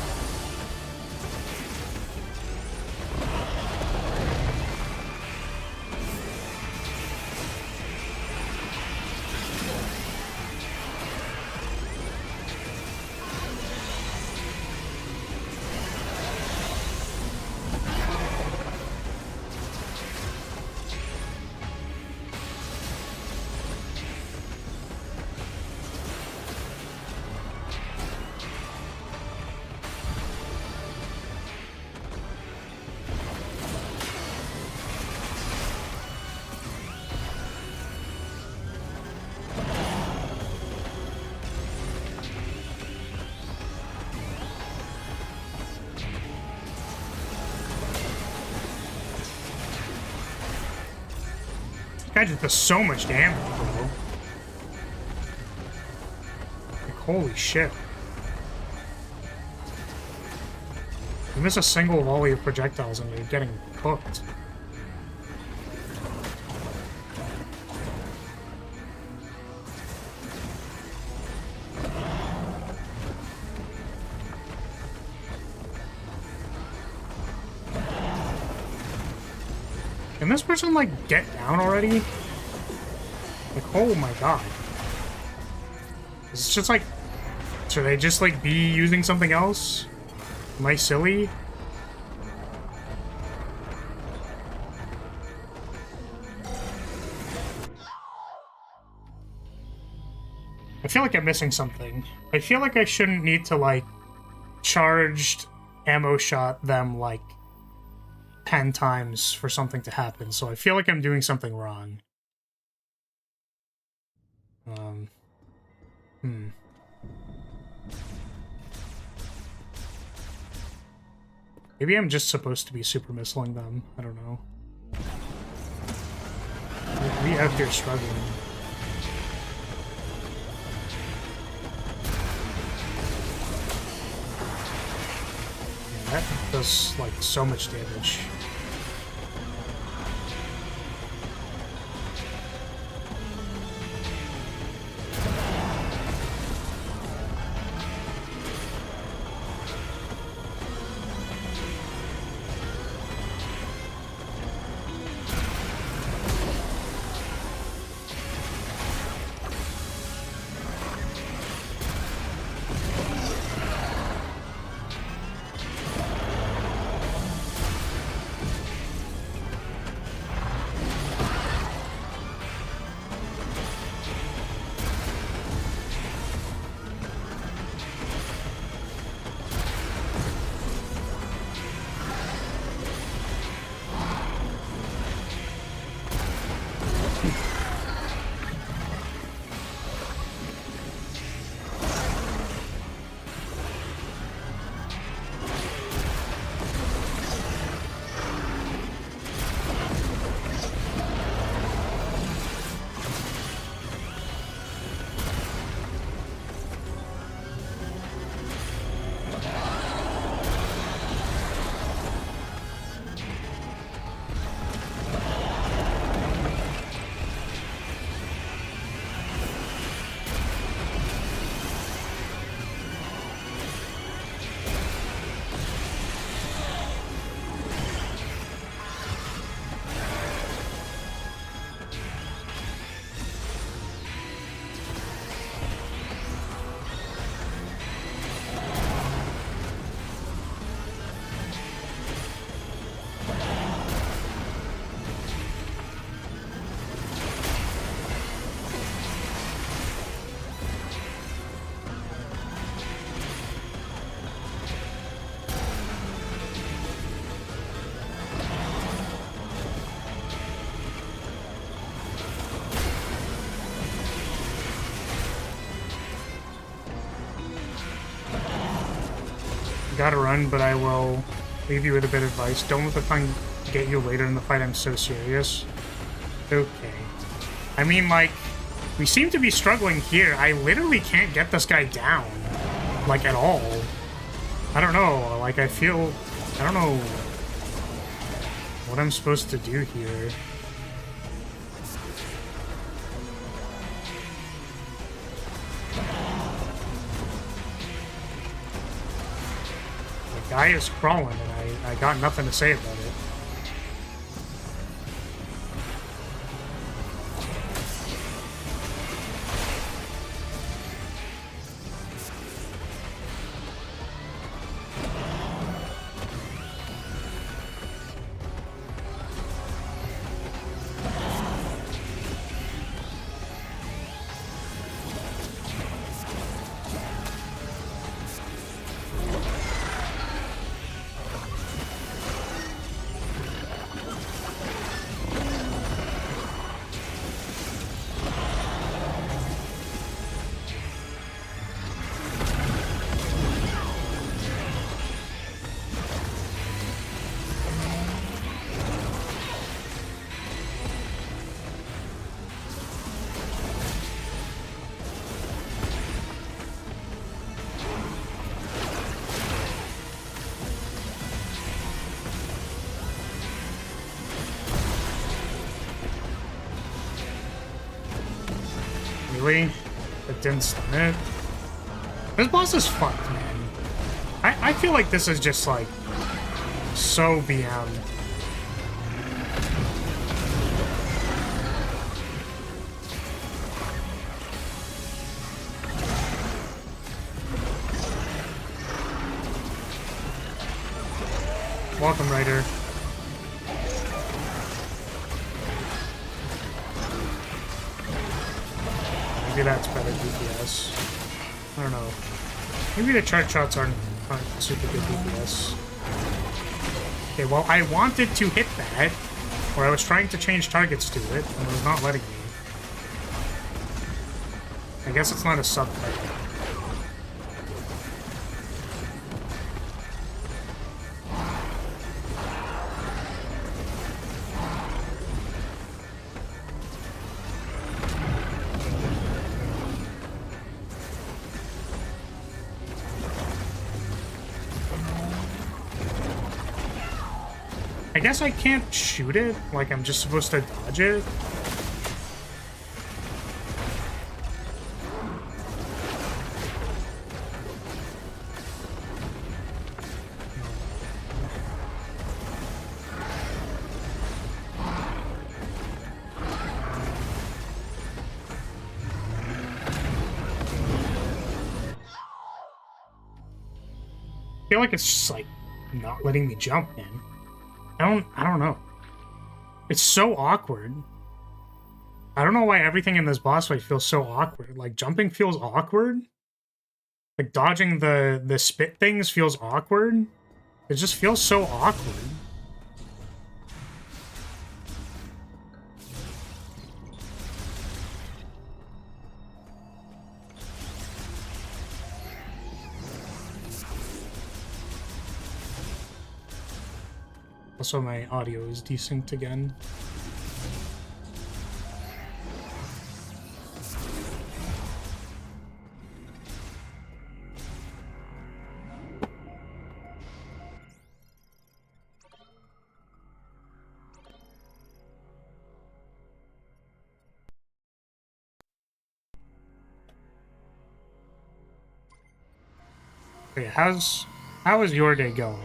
That just does so much damage, bro. Like, holy shit. You miss a single volley of projectiles and you're getting cooked. Can this person, like, get down already? Like, oh my god. It's just like... Should they just, like, be using something else? Am I silly? I feel like I'm missing something. I feel like I shouldn't need to, like, charged ammo shot them, like, 10 times for something to happen, so I feel like I'm doing something wrong. Maybe I'm just supposed to be super missiling them. I don't know. We out here struggling. Yeah, that does, like, so much damage. gotta run, but I will leave you with a bit of advice. Don't let the fun get you later in the fight. I'm so serious. Okay. I mean, like, we seem to be struggling here. I literally can't get this guy down. Like, at all. I don't know. Like, I feel... I don't know what I'm supposed to do here. The guy is crawling, and I got nothing to say about it. Really? It didn't stun it. This boss is fucked, man. I feel like this is just, like, so BM. Welcome, Ryder. Maybe that's better DPS. I don't know. Maybe the charge shots aren't super good DPS. Okay, well, I wanted to hit that, or I was trying to change targets to it, and it was not letting me. I guess it's not a sub-fight. I guess I can't shoot it, like I'm just supposed to dodge it. I feel like it's just like not letting me jump, man. I don't know. It's so awkward. I don't know why everything in this boss fight feels so awkward. Like, jumping feels awkward. Like, dodging the spit things feels awkward. It just feels so awkward. Also, my audio is desynced again. Okay, how is your day going?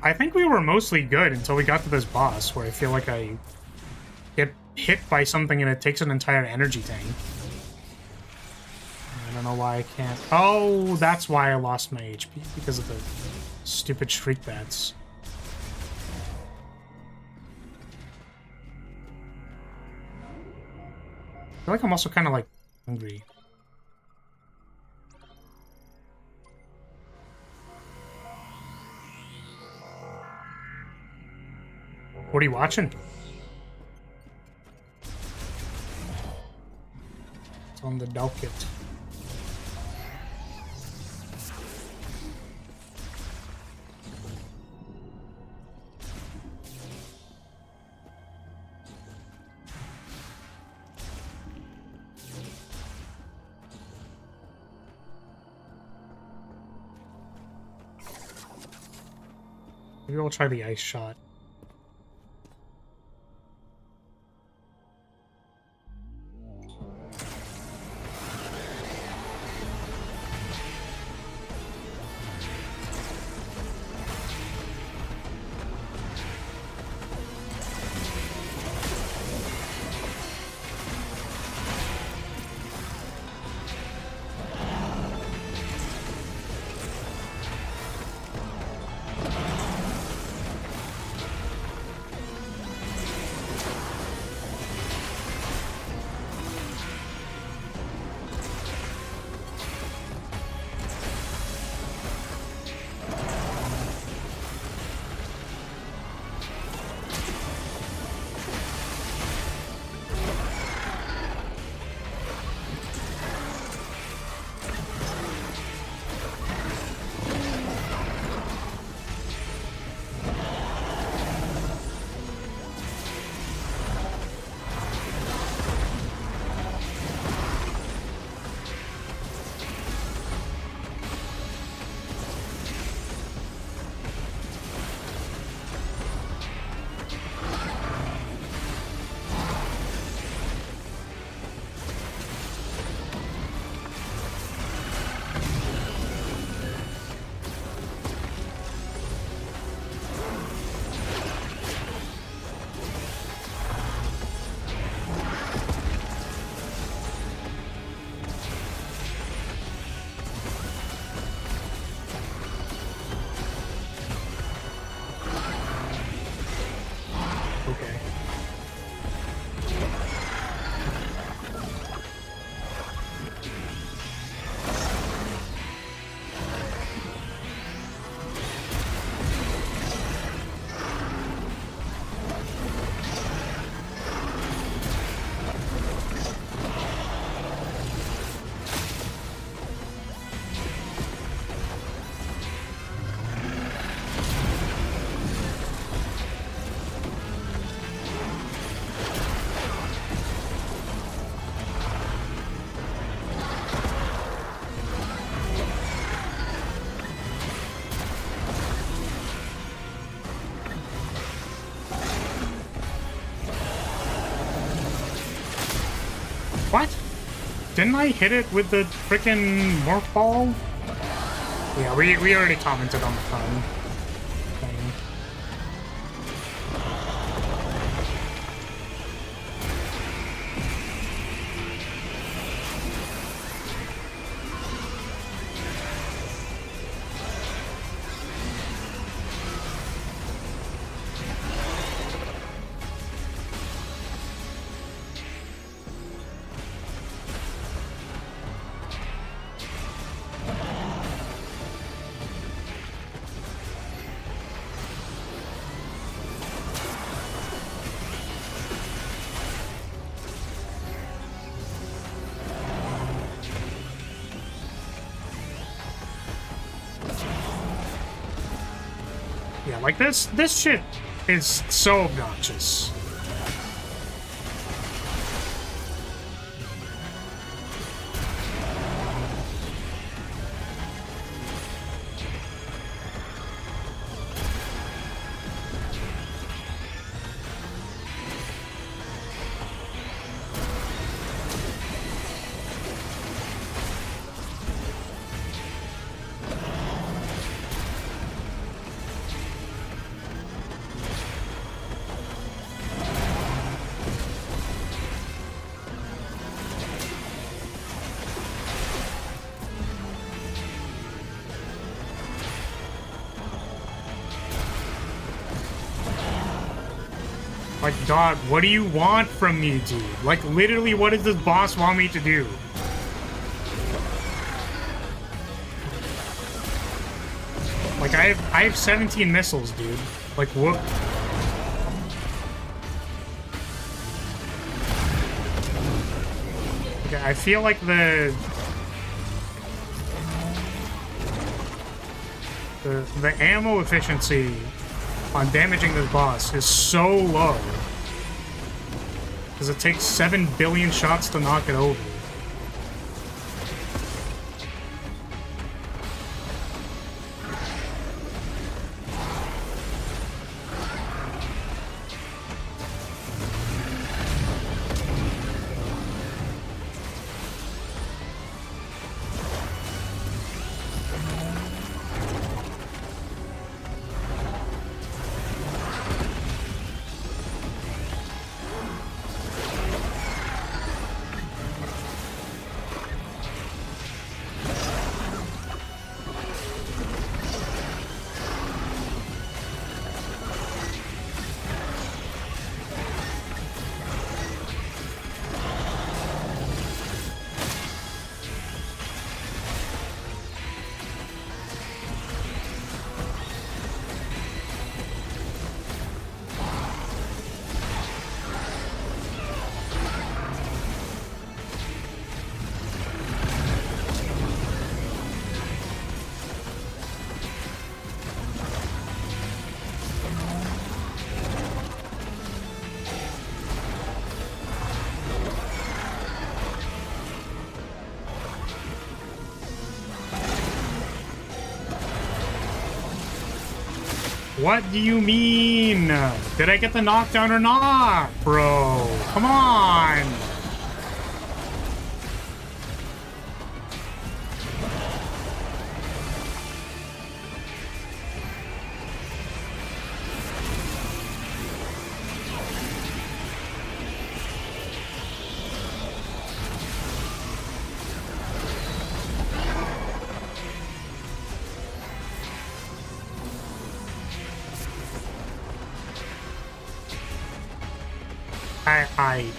I think we were mostly good until we got to this boss, where I feel like I get hit by something and it takes an entire energy tank. I don't know why I can't... Oh, that's why I lost my HP, because of the stupid shriek bats. I feel like I'm also kind of, like, hungry. What are you watching? Tell on the docket. Maybe we'll try the ice shot. What? Didn't I hit it with the frickin' morph ball? Yeah, we already commented on the phone thing. Yeah, like this shit is so obnoxious. Like, dog, what do you want from me, dude? Like, literally, what does this boss want me to do? Like, I have 17 missiles, dude. Like, whoop. Okay, I feel like the ammo efficiency on damaging this boss is so low. Because it takes 7 billion shots to knock it over. What do you mean? Did I get the knockdown or not, bro? Come on!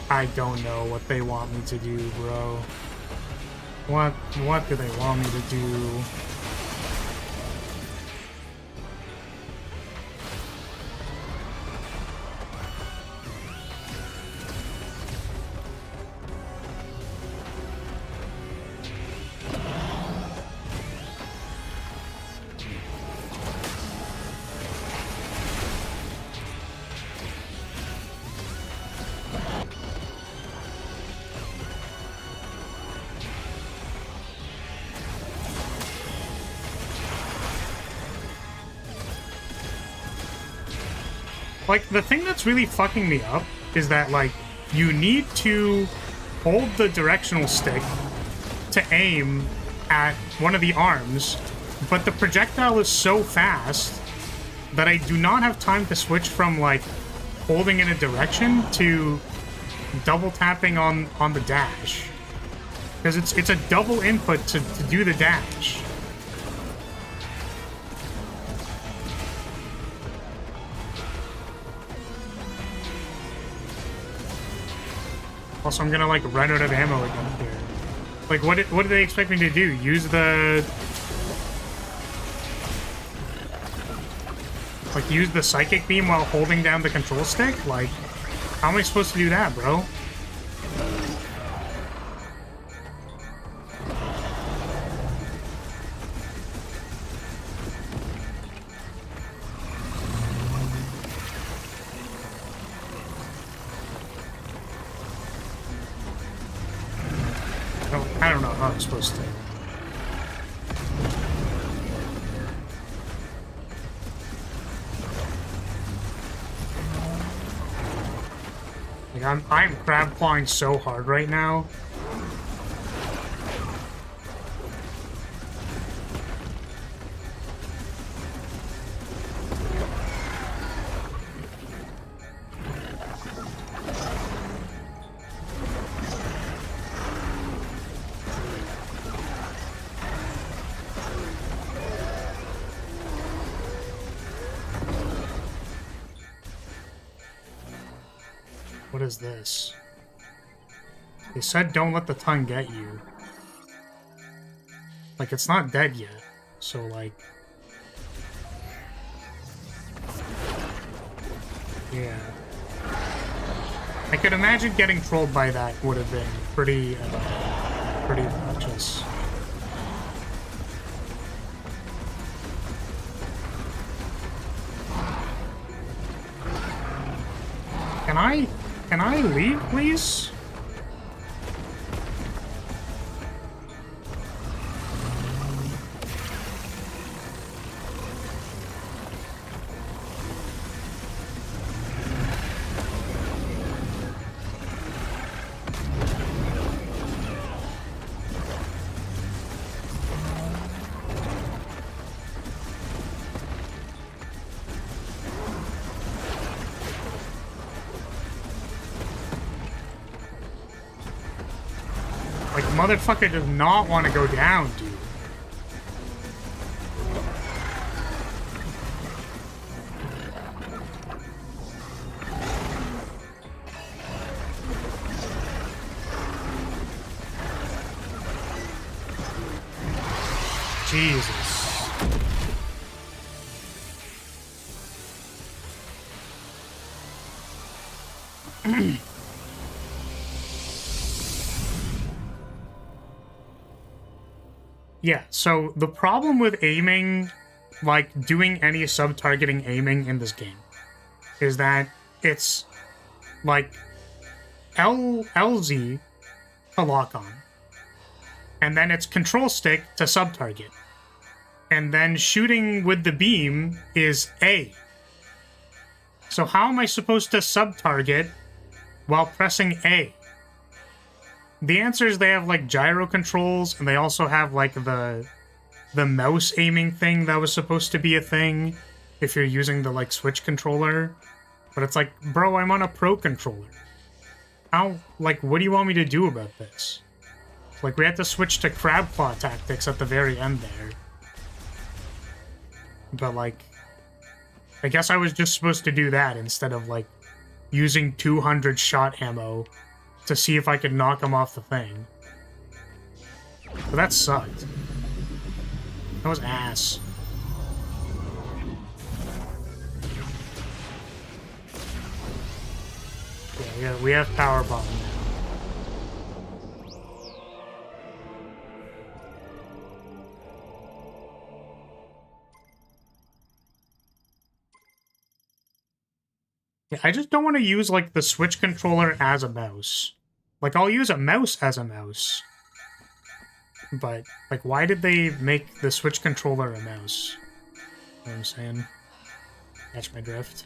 I don't know what they want me to do, bro. What do they want me to do? Like, the thing that's really fucking me up is that, like, you need to hold the directional stick to aim at one of the arms, but the projectile is so fast that I do not have time to switch from, like, holding in a direction to double tapping on the dash. Because it's a double input to do the dash. Also, I'm gonna, like, run out of ammo again here. Like, what do they expect me to do? Use the... Like, use the psychic beam while holding down the control stick? Like, how am I supposed to do that, bro? I don't know how I'm supposed to. Like, I'm crab clawing so hard right now. What is this? They said don't let the tongue get you. Like, it's not dead yet. So, like... Yeah. I could imagine getting trolled by that would have been pretty... pretty obnoxious. Can I leave, please? Like, motherfucker does not want to go down, dude. Jesus. Yeah, so the problem with aiming, like doing any sub-targeting aiming in this game, is that it's like LZ to lock on, and then it's control stick to sub-target, and then shooting with the beam is A. So how am I supposed to sub-target while pressing A? The answer is they have like gyro controls, and they also have like the mouse aiming thing that was supposed to be a thing if you're using the like Switch controller. But it's like, bro, I'm on a Pro controller. How, like, what do you want me to do about this? Like, we had to switch to crab claw tactics at the very end there. But like, I guess I was just supposed to do that instead of like using 200 shot ammo to see if I could knock him off the thing. But that sucked. That was ass. Yeah, we have power bomb now. Yeah, I just don't want to use like the Switch controller as a mouse. Like, I'll use a mouse as a mouse. But, like, why did they make the Switch controller a mouse? You know what I'm saying? Catch my drift.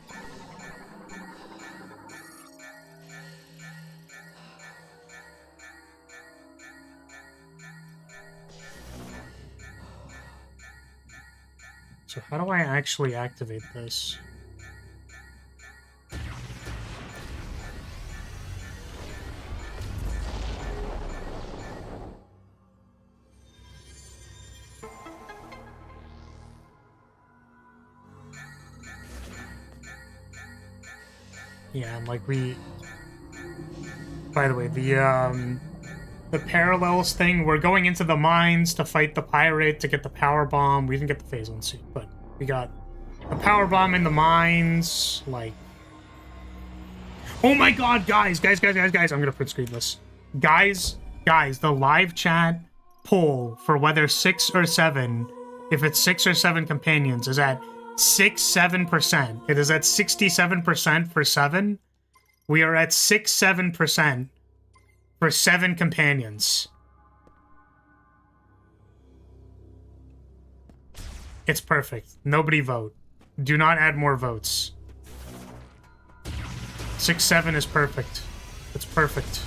So how do I actually activate this? Yeah, and like by the way, the parallels thing, we're going into the mines to fight the pirate to get the power bomb. We didn't get the phase 1 suit, but we got a power bomb in the mines, like... Oh my god, guys, I'm gonna print screen this. Guys, the live chat poll for whether 6 or 7, if it's 6 or 7 companions, is at 7%. It is at 67% for 7. We are at 7% for 7 companions. It's perfect. Nobody vote. Do not add more votes. 6-7 is perfect. It's perfect.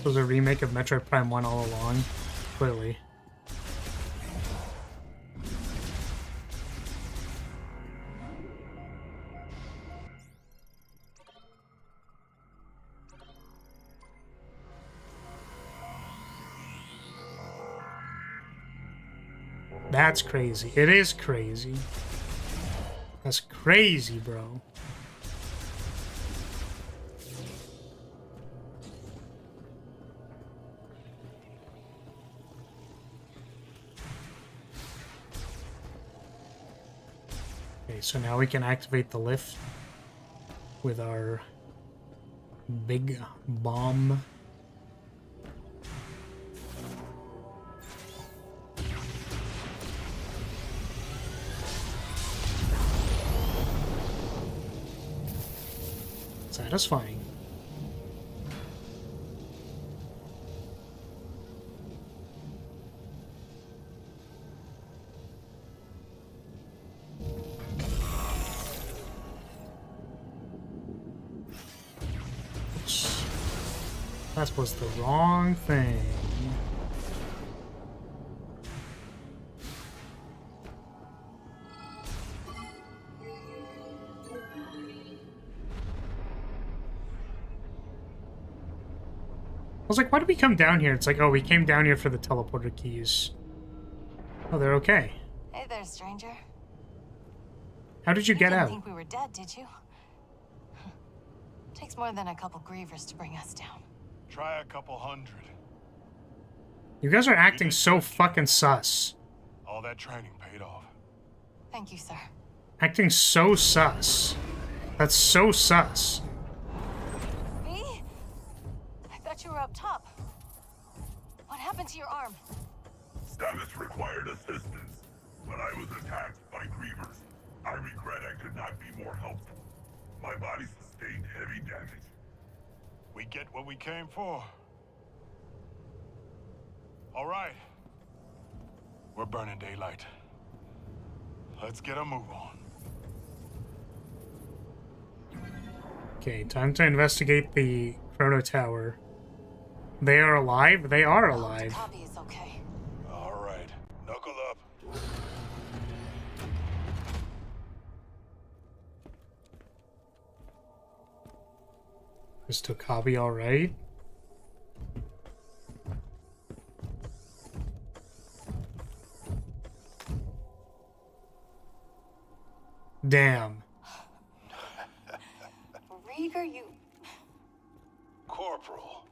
It was a remake of Metroid Prime 1 all along, clearly. That's crazy. It is crazy. That's crazy, bro. Okay, so now we can activate the lift with our big bomb. Satisfying. Oops. That was the wrong thing. I was like, why did we come down here? It's like, oh, we came down here for the teleporter keys. Oh, they're okay. Hey there, stranger. How did you get didn't out? think we were dead, did you? Takes more than a couple grievers to bring us down. Try a couple hundred. You guys are acting so fucking sus. All that training paid off. Thank you, sir. Acting so sus. That's so sus. Me? I thought you were up top. What happened to your arm? Status required assistance. When I was attacked by grievers, I regret I could not be more helpful. My body sustained heavy damage. We get what we came for. All right. We're burning daylight. Let's get a move on. Okay, time to investigate the Chrono Tower. They are alive? They are alive. Copy is okay. All right. Knuckle up. Is Tokabi alright? Damn. Rieger, you... Corporal.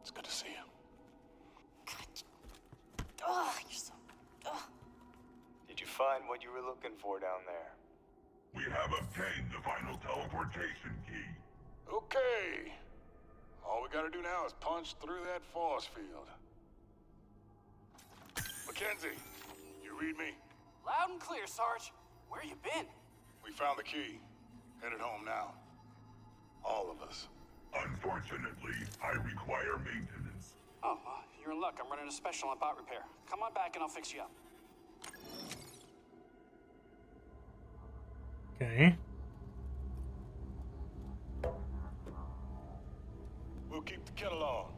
It's good to see you. Ugh, you're so... Ugh. Did you find what you were looking for down there? We have obtained the final teleportation key. Okay. All we gotta do now is punch through that force field. Mackenzie, you read me? Loud and clear, Sarge. Where you been? We found the key. Headed home now. All of us. Unfortunately, I require maintenance. Oh, you're in luck. I'm running a special on bot repair. Come on back and I'll fix you up. Okay. We'll keep the kettle on.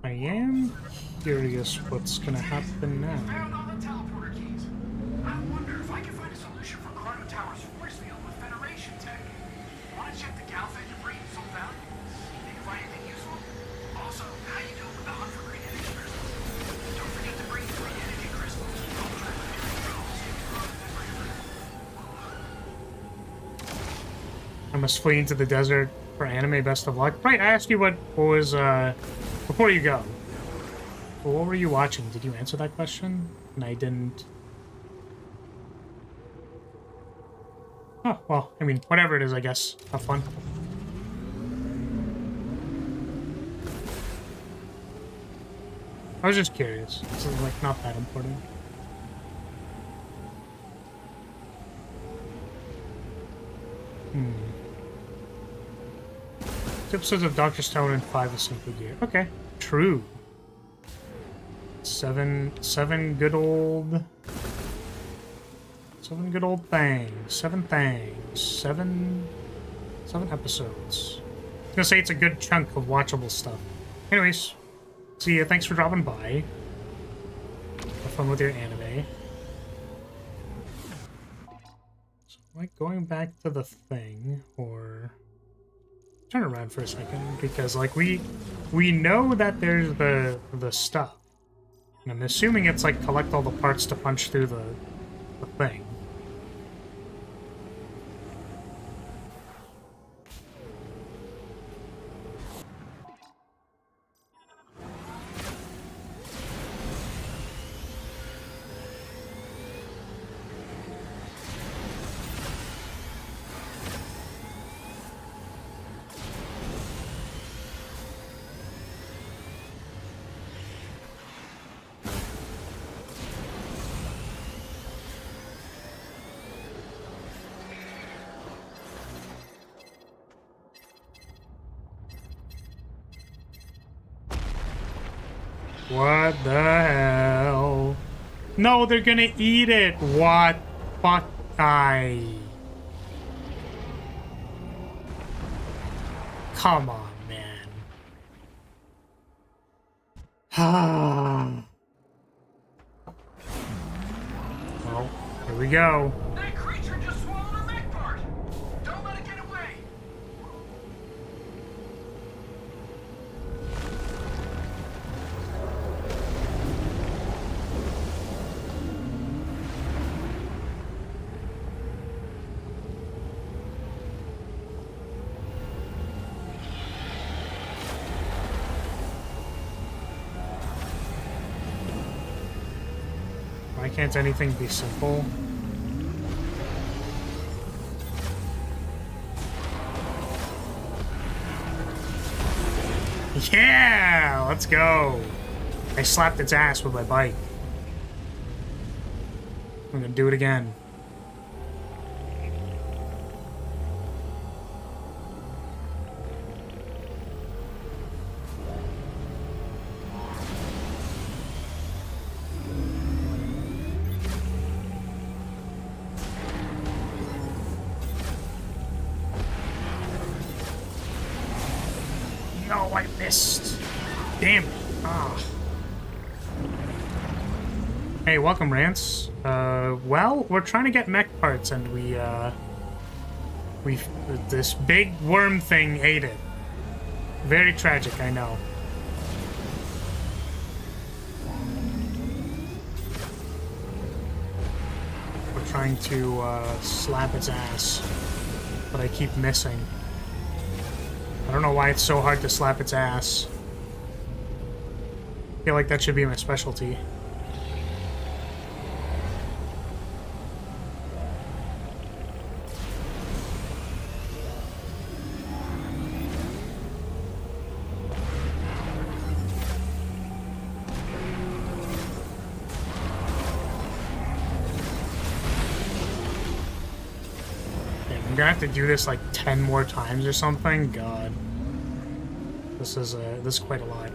I am curious what's gonna happen now. Found all the teleporter keys. I wonder if I can find a solution for Chrono Tower's force field with Federation tech. Want to check the Galvatron debris and some valuables? Think you find anything useful? Also, how you doing with the hunt for green energy crystals? Don't forget to bring the green energy crystals. Don't try to do I must flee into the desert for anime. Best of luck. Right, I asked you what was, before you go. Well, what were you watching? Did you answer that question? And I didn't. Oh, well, I mean, whatever it is, I guess. Have fun. I was just curious. This is, like, not that important. Episodes of Dr. Stone and 5 is simply gear. Okay. True. Seven good old things. Seven things. Seven episodes. I was gonna say it's a good chunk of watchable stuff. Anyways, see ya. Thanks for dropping by. Have fun with your anime. So, like, going back to the thing, or... Turn around for a second, because like we know that there's the stuff, and I'm assuming it's like collect all the parts to punch through the thing. What the hell? No, they're gonna eat it. What? Fuck. Come on, man. Well, here we go. That creature just swallowed a mech part! Don't let it get away! Why can't anything be simple? Yeah! Let's go! I slapped its ass with my bike. I'm gonna do it again. No, I missed. Damn it. Ah. Hey, welcome, Rance. Well, we're trying to get mech parts, and this big worm thing ate it. Very tragic, I know. We're trying to, slap its ass, but I keep missing. I don't know why it's so hard to slap its ass. I feel like that should be my specialty. I'm gonna have to do this like 10 more times or something. God, this is quite a lot.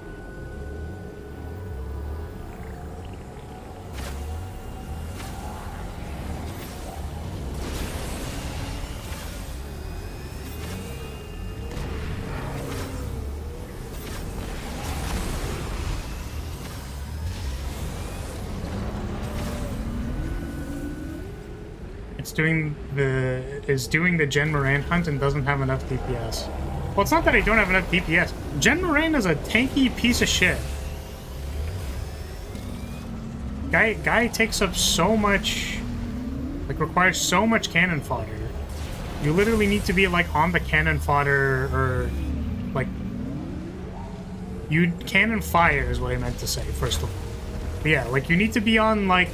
It's doing the Gen Moran hunt and doesn't have enough DPS. Well, it's not that I don't have enough DPS. Gen Moran is a tanky piece of shit. Guy takes up so much, like requires so much cannon fodder. You literally need to be like on the cannon fodder, or like cannon fire is what I meant to say, first of all. But yeah, like you need to be on like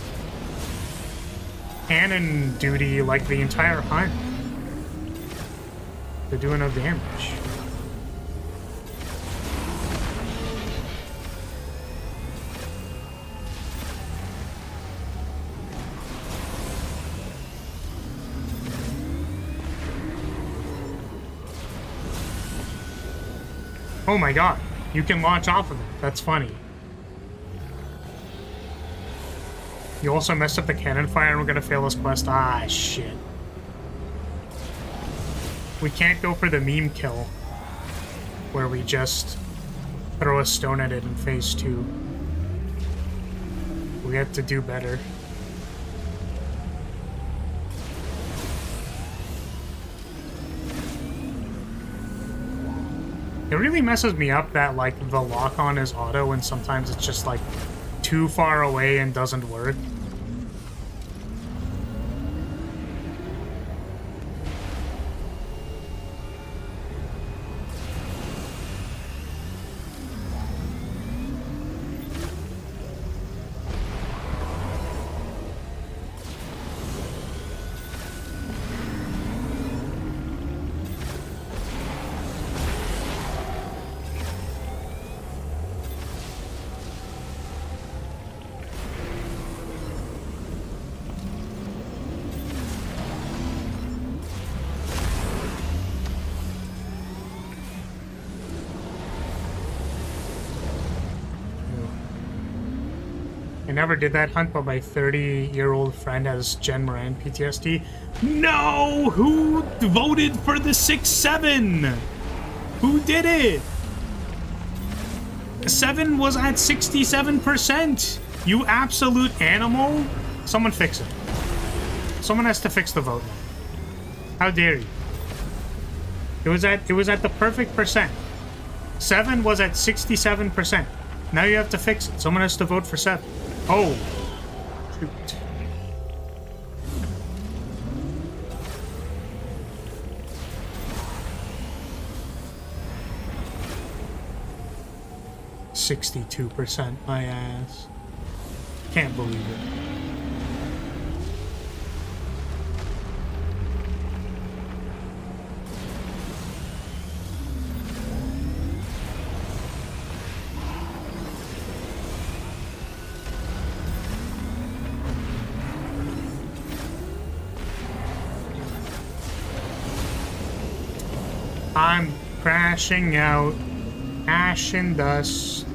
cannon duty like the entire hunt to do enough damage. Oh my god, you can launch off of it. That's funny. You also messed up the cannon fire and we're gonna fail this quest. Ah, shit. We can't go for the meme kill, where we just throw a stone at it in phase 2. We have to do better. It really messes me up that, like, the lock-on is auto and sometimes it's just, like, too far away and doesn't work. never did that hunt, but my 30-year-old friend has Jen Moran PTSD. No! Who voted for the 6-7? Who did it? 7 was at 67%. You absolute animal. Someone fix it. Someone has to fix the vote now. How dare you? It was at the perfect percent. 7 was at 67%. Now you have to fix it. Someone has to vote for 7. Oh. Shoot. %, my ass. Can't believe it. I'm crashing out, ash and dust.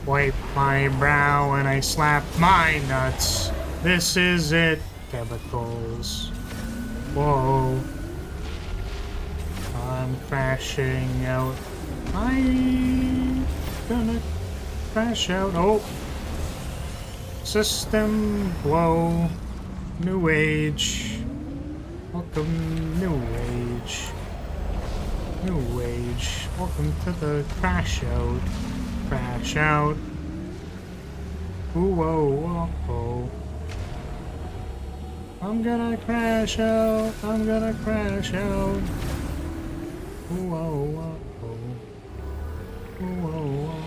Wipe my brow and I slap my nuts. This is it. Chemicals. Whoa. I'm crashing out. I'm gonna crash out. Oh. System blow. New age. Welcome, new age. New age. Welcome to the crash out. Crash out. Ooh, whoa, whoa, whoa. I'm gonna crash out. I'm gonna crash out. Ooh, whoa, whoa, whoa. Ooh, whoa, whoa,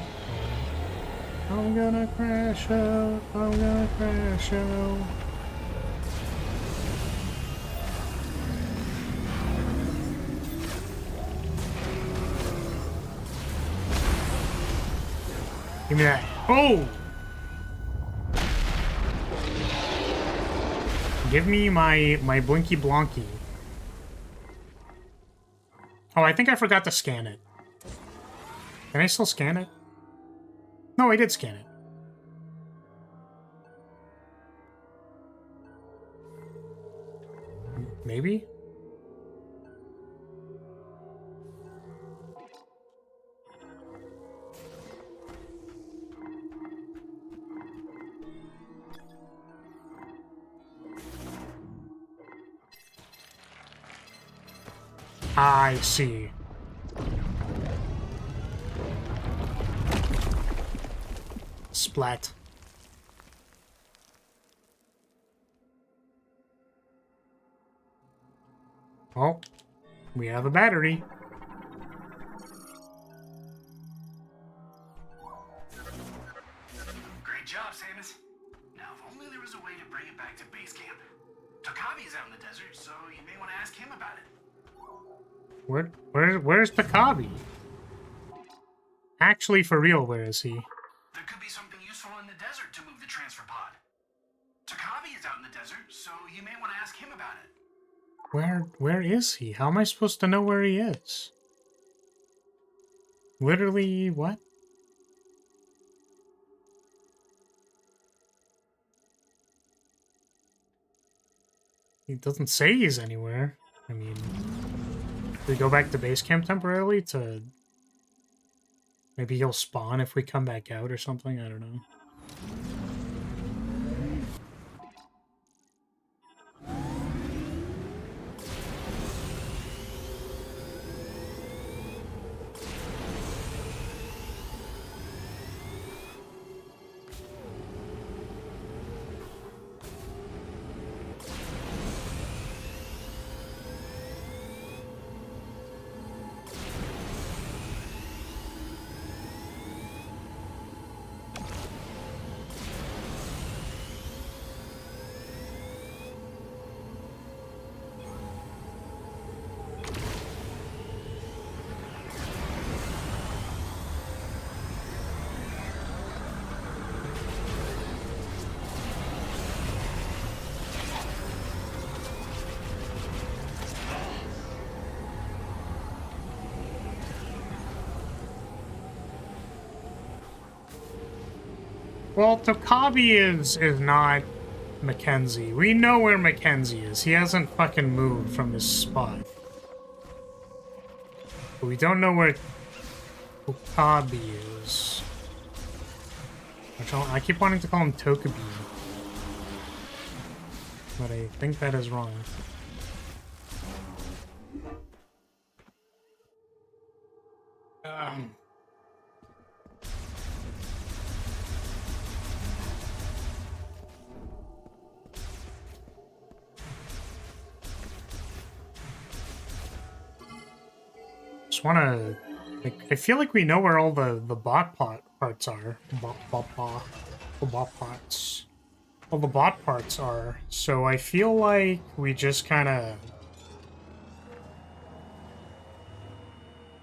whoa. I'm gonna crash out. I'm gonna crash out. Give me that. Oh! Give me my Blinky Blonky. Oh, I think I forgot to scan it. Can I still scan it? No, I did scan it. Maybe? I see. Splat. Oh, we have a battery. Great job, Samus. Now, if only there was a way to bring it back to base camp. Tokabi is out in the desert, so you may want to ask him about it. Where's Takabi? Actually, for real, where is he? There could be something useful in the desert to move the transfer pod. Tokabi is out in the desert, so you may want to ask him about it. Where is he? How am I supposed to know where he is? Literally, what? He doesn't say he's anywhere. I mean, we go back to base camp temporarily to... Maybe he'll spawn if we come back out or something, I don't know. Well, Tokabi is not Mackenzie. We know where Mackenzie is. He hasn't fucking moved from his spot. But we don't know where Tokabi is. I keep wanting to call him Tokabi. But I think that is wrong. Just wanna... Like, I feel like we know where all the bot parts are. The bot parts. All the bot parts are. So I feel like we just kinda...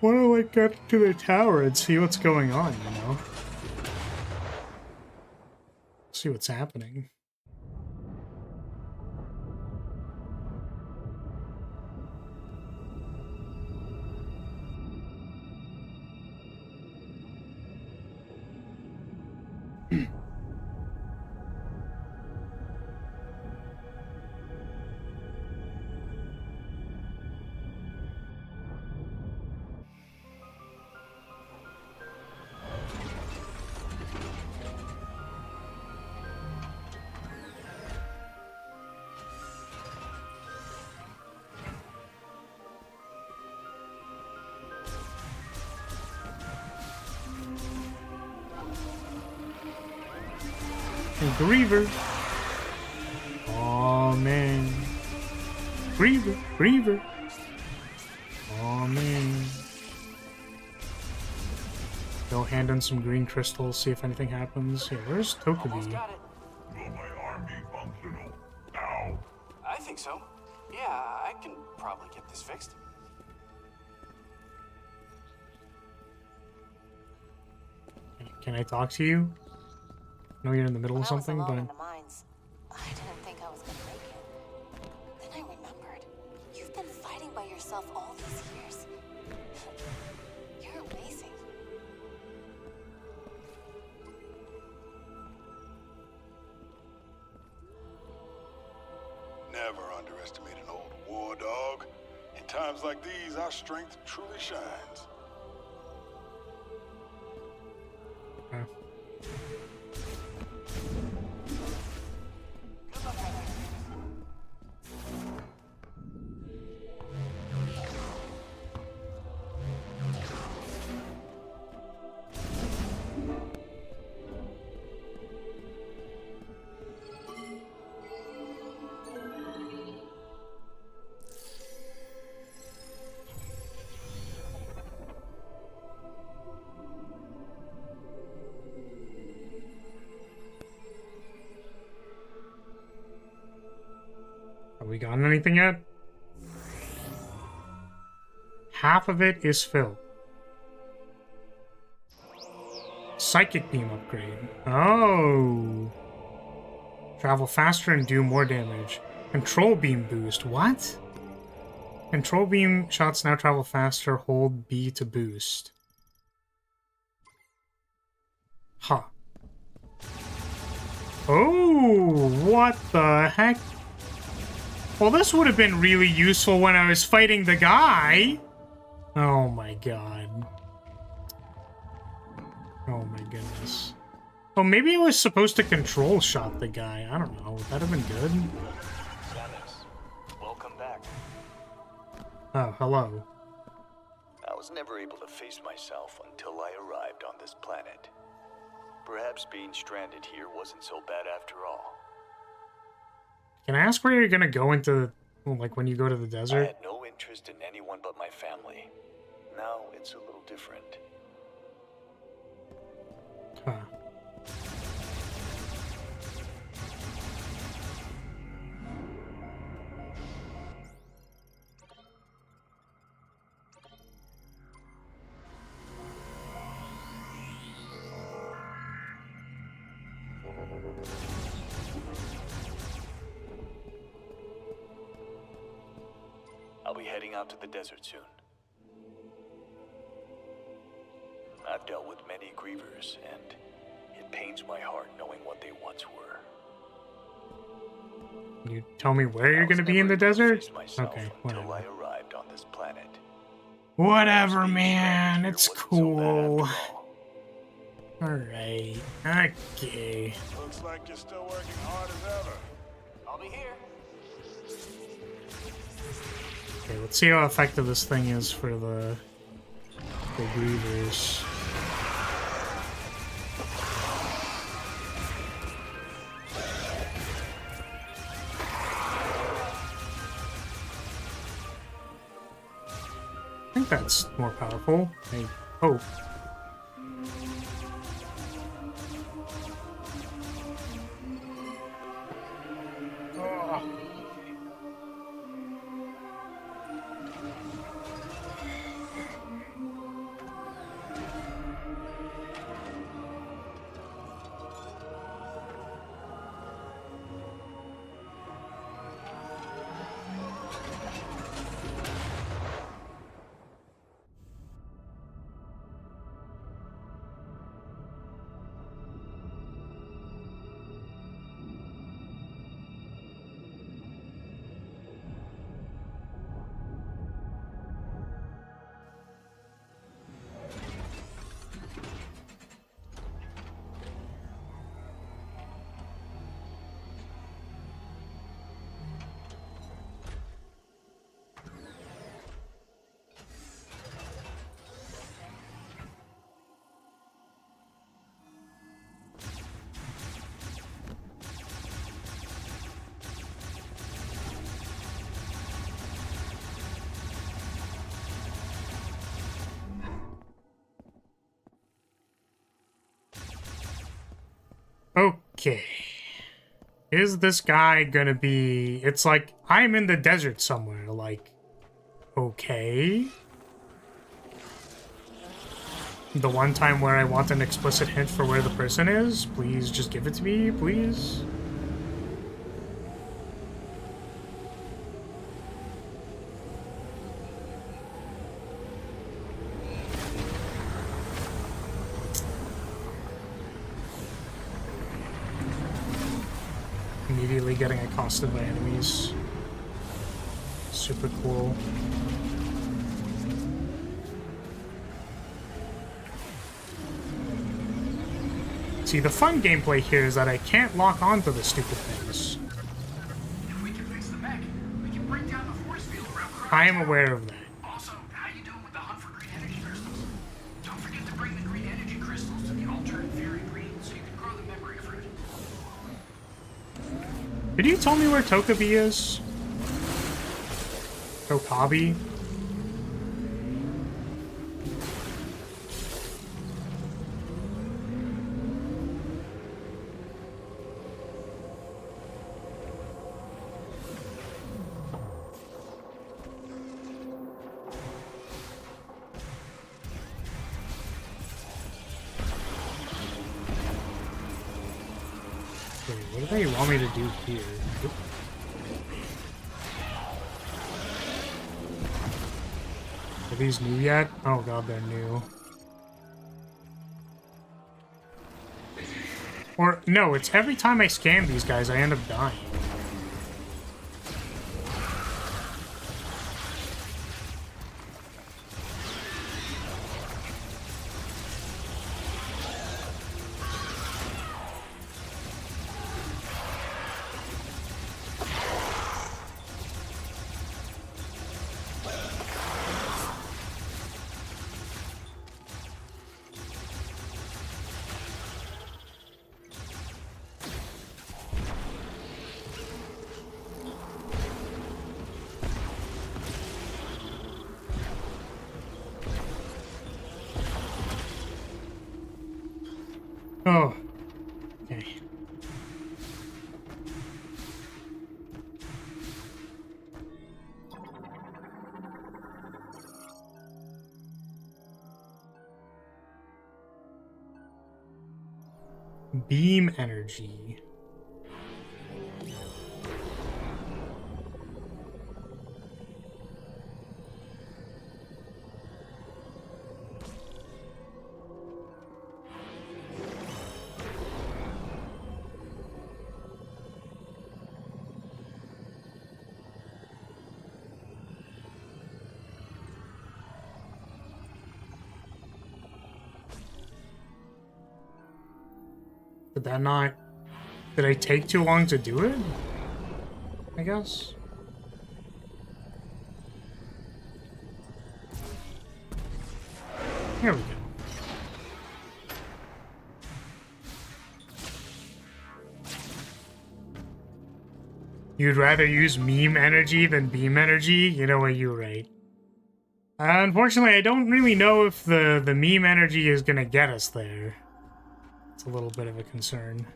wanna, like, get to the tower and see what's going on, you know? See what's happening. Griever. Oh man. Griever. Oh man. Go hand in some green crystals, see if anything happens. Yeah, where's Tokabi? Almost got it. Will my arm be functional now? I think so. Yeah, I can probably get this fixed. Can I talk to you? I know you're in the middle When of something, I was alone in but... the mines, I didn't think I was gonna make it. Then I remembered. You've been fighting by yourself all these years. You're amazing. Never underestimate an old war dog. In times like these, our strength truly shines. Okay. Have we gotten anything yet? Half of it is filled. Psychic beam upgrade. Oh. Travel faster and do more damage. Control beam boost. What? Control beam shots now travel faster. Hold B to boost. Huh. Oh, what the heck? Well, this would have been really useful when I was fighting the guy. Oh my god. Oh my goodness. Oh, maybe I was supposed to control shot the guy. I don't know. Would that have been good? Samus, welcome back. Oh, hello. I was never able to face myself until I arrived on this planet. Perhaps being stranded here wasn't so bad after all. Can I ask where you're gonna go into, like, when you go to the I desert? had no interest in anyone but my family. Now it's a little different. Huh. I'll be heading out to the desert soon. I've dealt with many grievers, and It pains my heart knowing what they once were. You tell me where you're I was going to be in never the able to desert? face myself Okay, until whatever. I arrived on this planet. Whatever, Being man. stranded here It's wasn't so cool. bad after all. Alright. Okay. Looks like you're still working hard as ever. I'll be here. Okay, let's see how effective this thing is for the grievers. I think that's more powerful. I hope. Okay. Is this guy gonna be... It's like, I'm in the desert somewhere, like... Okay. The one time where I want an explicit hint for where the person is, please just give it to me, please. Immediately getting accosted by enemies. Super cool. See, the fun gameplay here is that I can't lock onto the stupid things. If we can fix the mech, we can break down the force field around Chrono I am Tower. aware of that. Also, how you doing with the hunt for green energy crystals? Don't forget to bring the green energy crystals to the alternate fairy green so you can grow the memory fruit. Did you tell me where Tokabi is? Tokabi? Wait, what do they want me to do here? Oop. Are these new yet? Oh god, they're new. Or, no, it's every time I scan these guys, I end up dying. Oh. Okay. Beam energy. Did that not... Did I take too long to do it? I guess. Here we go. You'd rather use meme energy than beam energy? You know what, you're right. Unfortunately, I don't really know if the meme energy is gonna get us there. It's a little bit of a concern.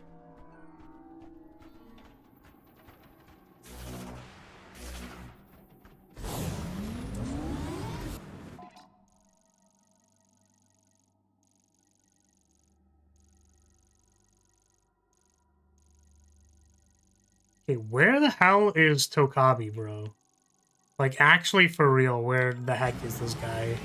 Okay, where the hell is Tokabi, bro? Like, actually, for real, where the heck is this guy?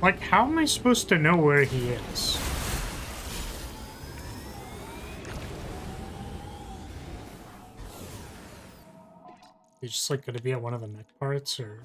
Like, how am I supposed to know where he is? He's just, like, gonna be at one of the mech parts, or...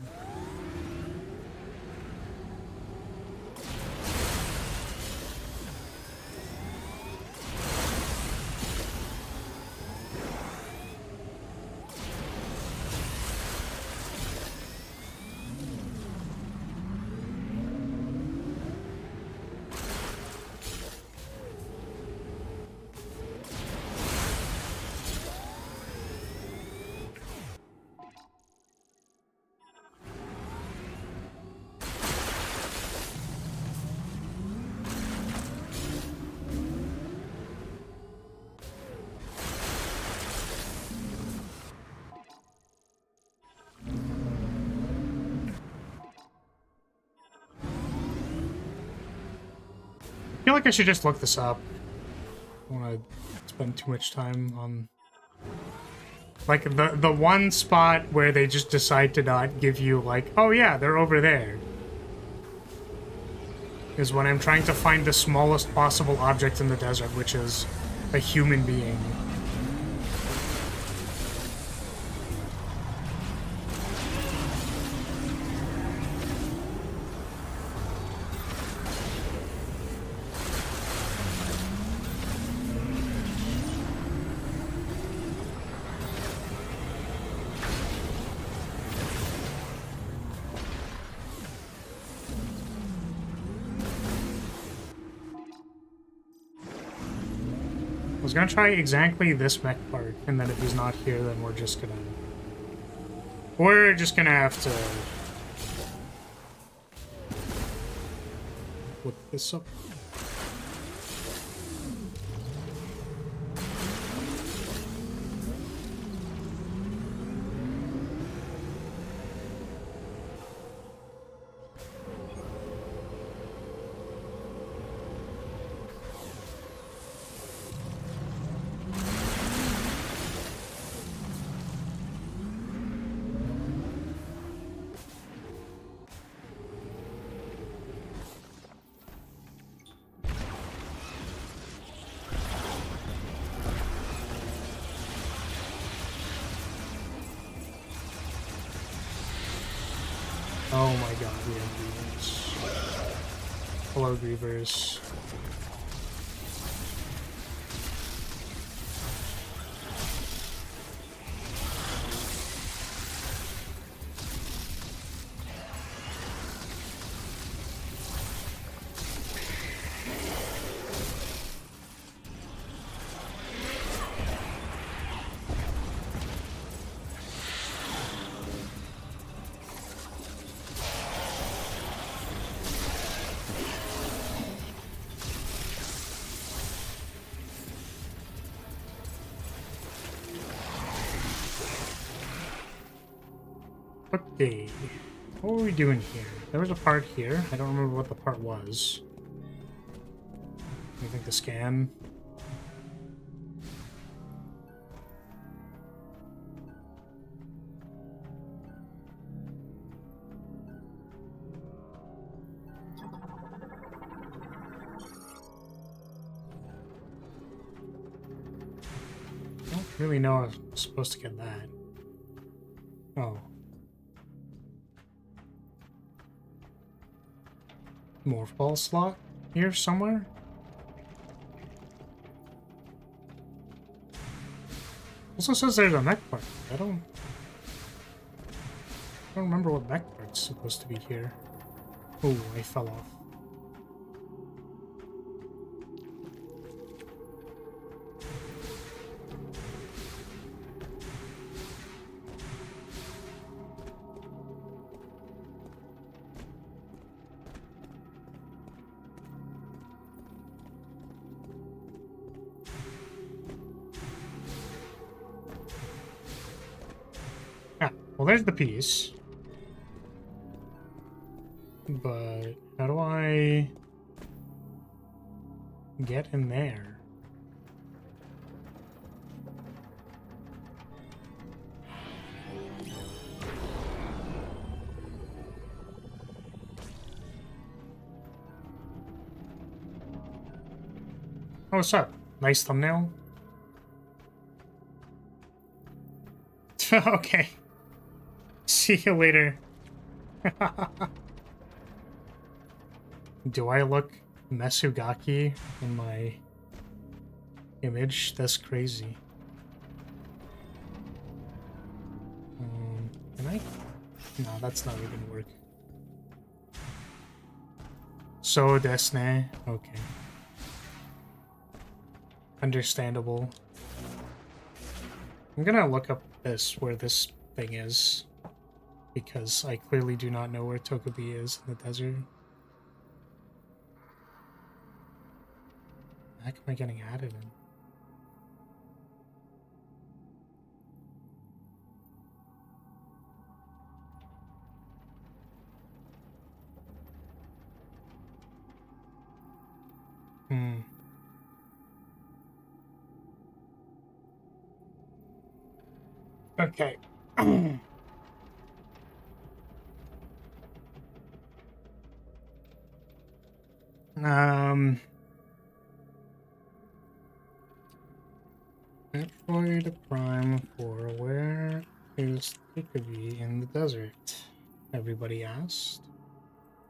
I feel like I should just look this up. I don't want to spend too much time on... Like, the one spot where they just decide to not give you, like, oh yeah, they're over there. Is when I'm trying to find the smallest possible object in the desert, which is a human being. I was gonna try exactly this mech part, and then if he's not here, then we're just gonna have to flip this up. Oh my god, we have Grievers. Hello, Grievers. Okay, what were we doing here? There was a part here. I don't remember what the part was. I think the scan. Really know I'm supposed to get that. Oh. Morph ball slot here somewhere? Also says there's a mech part. I don't remember what mech part's supposed to be here. Oh, I fell off. Well, there's the piece. But how do I get in there? Oh, what's up? Nice thumbnail. Okay. See you later. Do I look Mesugaki in my image? That's crazy. Can I? No, that's not even work. So desne. Okay. Understandable. I'm gonna look up this, where this thing is, because I clearly do not know where Togepi is in the desert. How am I getting added in? Okay. Metroid Prime 4, where is Togepi in the desert? Everybody asked.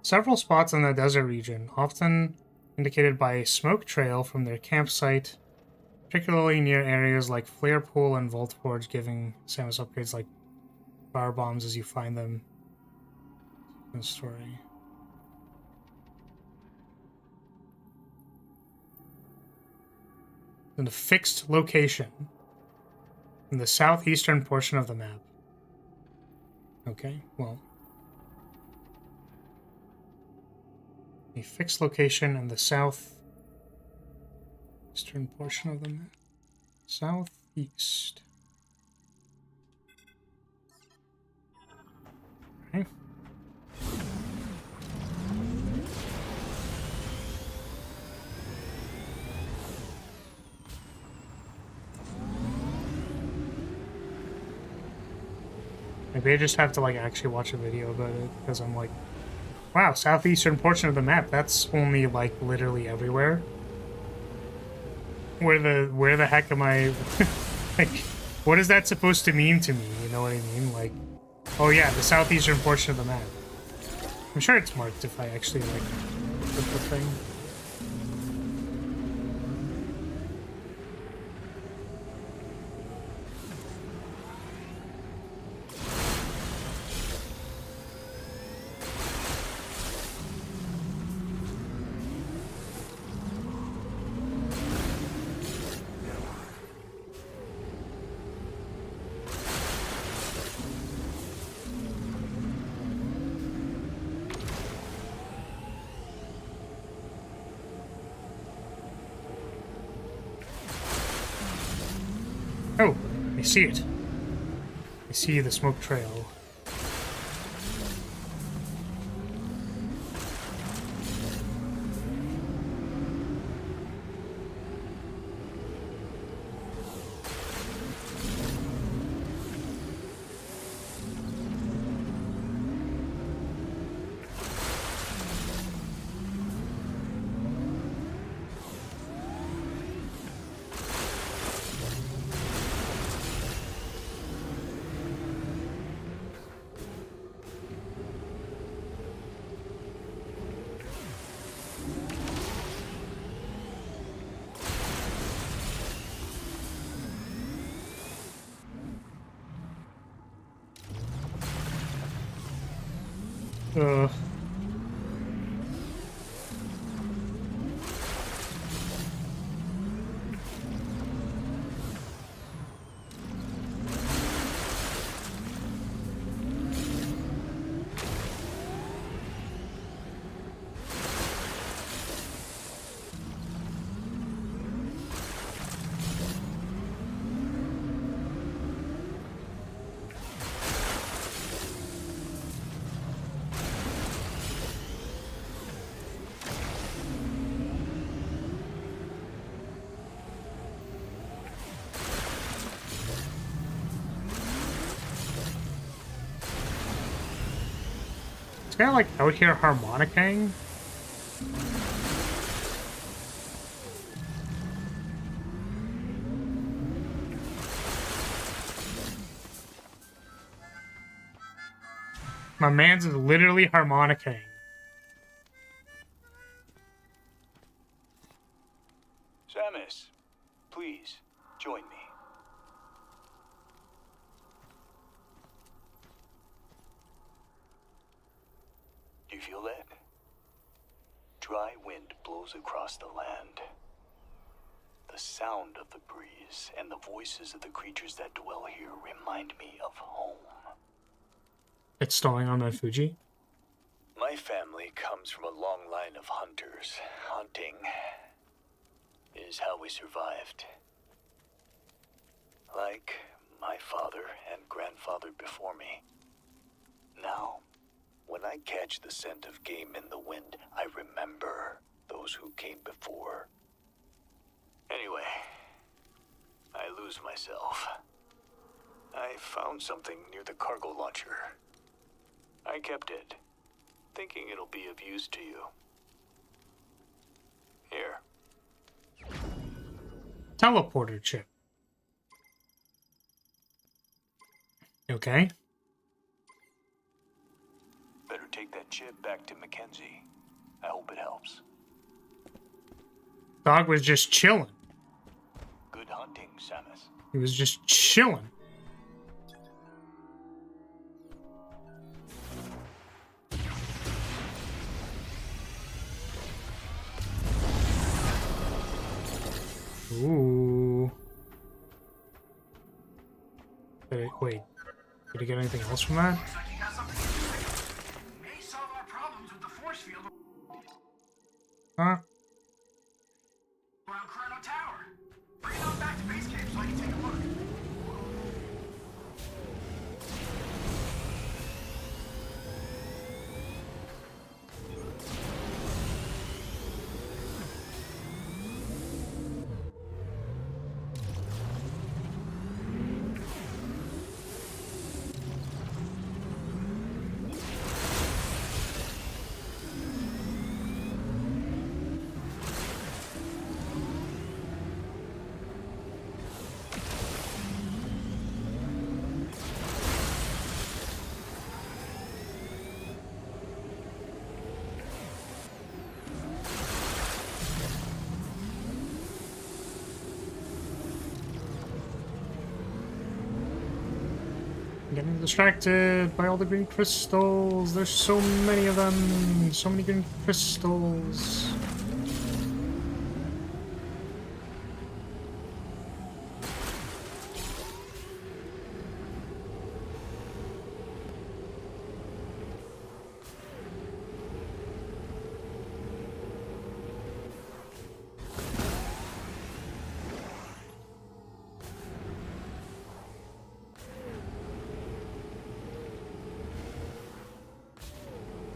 Several spots in the desert region, often indicated by a smoke trail from their campsite, particularly near areas like Flare Pool and Volt Forge, giving Samus upgrades like fire bombs as you find them in the story. In a fixed location in the southeastern portion of the map. Okay, well. A fixed location in the southeastern portion of the map. Southeast. Okay. Maybe I just have to like actually watch a video about it, because I'm like, wow, southeastern portion of the map, that's only like literally everywhere. Where the heck am I? Like, what is that supposed to mean to me? You know what I mean? Like, oh yeah, the southeastern portion of the map. I'm sure it's marked if I actually like put the thing. Oh, I see it. I see the smoke trail. Ugh. This guy like out here harmonicking. My man's is literally harmonicking. Samus, please, join me. Do you feel that? Dry wind blows across the land. The sound of the breeze and the voices of the creatures that dwell here remind me of home. It's stalling on that Fuji. My family comes from a long line of hunters. Hunting is how we survived. Like my father and grandfather before me. Now, when I catch the scent of game in the wind, I remember those who came before. Anyway, I lose myself. I found something near the cargo launcher. I kept it, thinking it'll be of use to you. Here. Teleporter chip. Okay. Better take that chip back to Mackenzie. I hope it helps. Dog was just chilling. Good hunting, Samus. He was just chilling. Ooh. Wait. Did he get anything else from that? Looks like you got something interesting. May solve our problems with the force field Huh? around Chrono Tower. Bring it on back to base camp so I can take a look. I'm getting distracted by all the green crystals. There's so many of them. So many green crystals.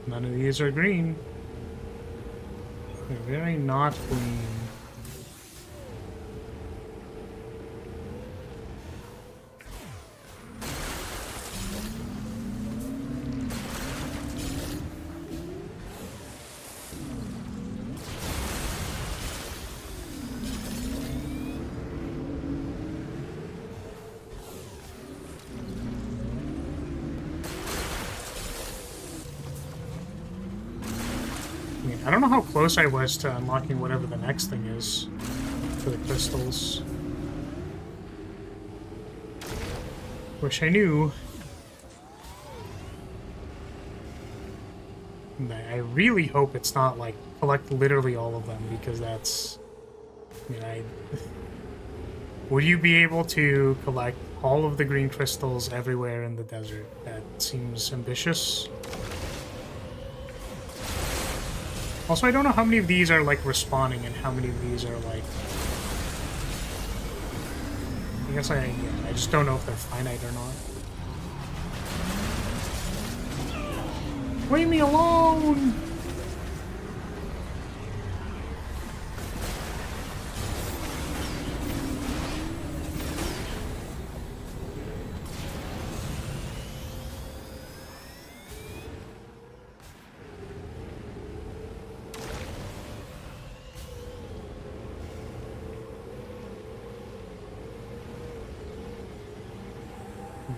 None of these are green. They're very not green. I don't know how close I was to unlocking whatever the next thing is for the crystals. Wish I knew. I really hope it's not like collect literally all of them, because that's... I mean, would you be able to collect all of the green crystals everywhere in the desert? That seems ambitious. Also, I don't know how many of these are like respawning and how many of these are like... I guess I just don't know if they're finite or not. Leave me alone!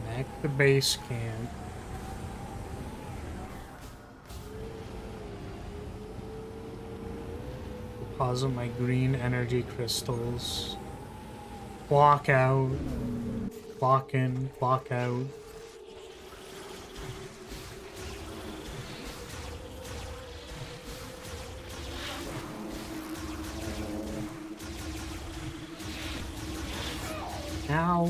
Back to base camp. Deposit my green energy crystals. Block out. Block in. Block out. Ow.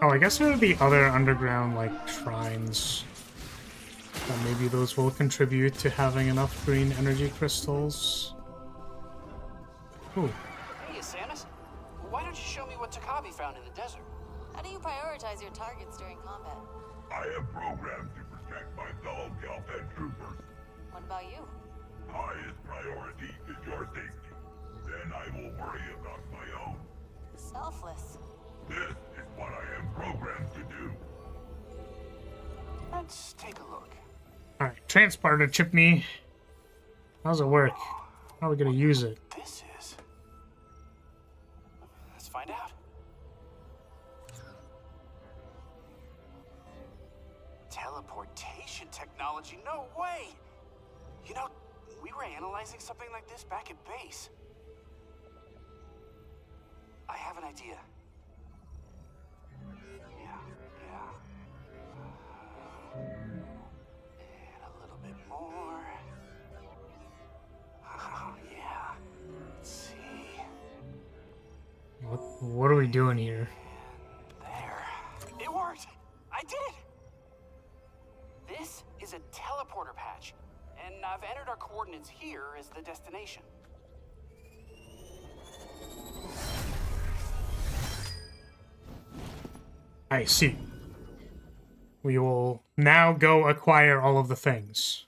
Oh, I guess there are the other underground, like, shrines. Maybe those will contribute to having enough green energy crystals. Ooh. Hey, Samus. Why don't you show me what Takabi found in the desert? How do you prioritize your targets during combat? I am programmed to protect my fellow Galfed troopers. What about you? Highest priority is your safety. Then I will worry about my own. Selfless. This is what I am programmed to do. Let's take a look. Alright, transporter chip me. How's it work? How are we gonna use it? This is... Let's find out. Teleportation technology? No way! You know, we were analyzing something like this back at base. I have an idea. And a little bit more. Oh, yeah. Let's see. What are we doing here? There. It worked! I did it! This is a teleporter patch, and I've entered our coordinates here as the destination. I see. We will now go acquire all of the things.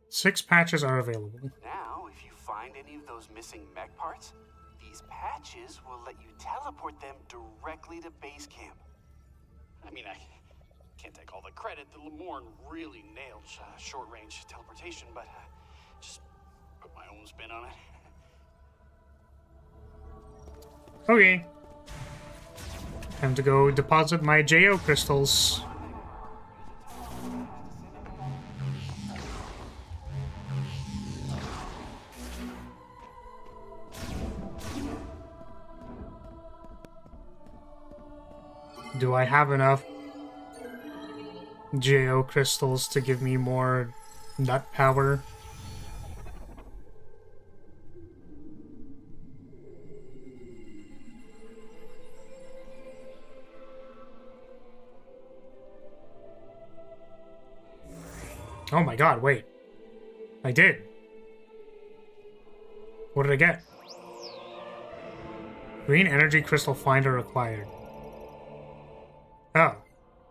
Six patches are available. Now, if you find any of those missing mech parts, these patches will let you teleport them directly to base camp. I mean, I can't take all the credit. The Lemorn really nailed short-range teleportation, but just put my own spin on it. Okay. Time to go deposit my JO crystals. Do I have enough JO crystals to give me more nut power? Oh my god, wait. I did. What did I get? Green energy crystal finder acquired. Oh.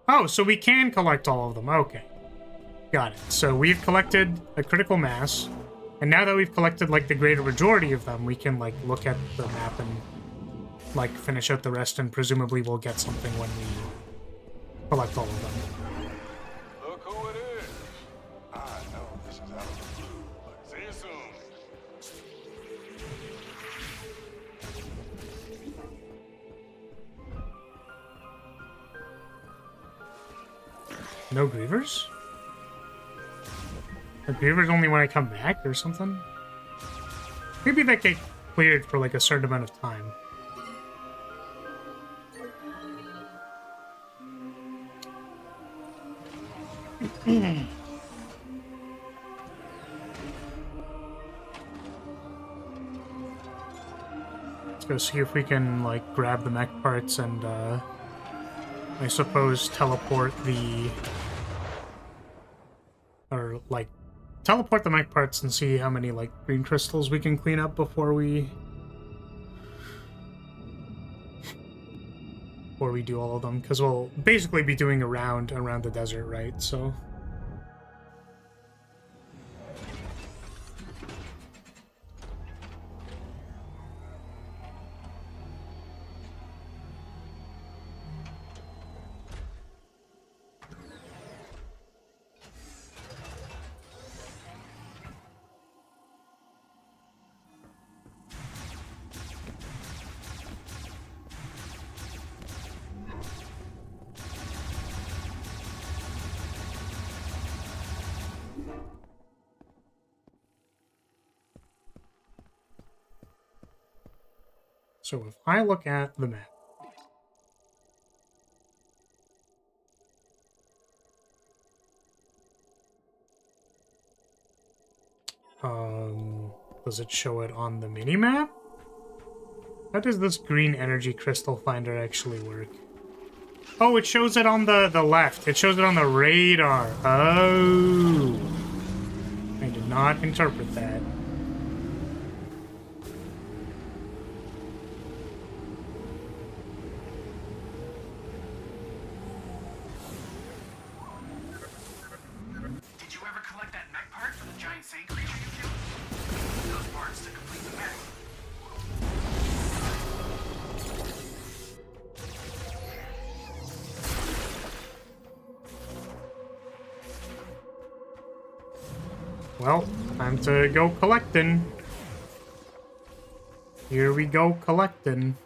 Oh, so we can collect all of them. Okay. Got it. So we've collected a critical mass, and now that we've collected, like, the greater majority of them, we can, like, look at the map and, like, finish out the rest, and presumably we'll get something when we collect all of them. Look who it is. I know this is out of the blue, but see you soon. No grievers? Are grievers only when I come back or something? Maybe that get cleared for like a certain amount of time. Let's go see if we can like grab the mech parts and I suppose teleport the... Or, like, teleport the mech parts and see how many, like, green crystals we can clean up before we... Before we do all of them. Because we'll basically be doing a round around the desert, right? So... So if I look at the map, does it show it on the mini-map? How does this green energy crystal finder actually work? Oh, it shows it on the left. It shows it on the radar. Oh. I did not interpret that. Did you ever collect that mech part for the giant sand creature you killed? Those parts to complete the mech. Well, time to go collecting. Here we go collecting.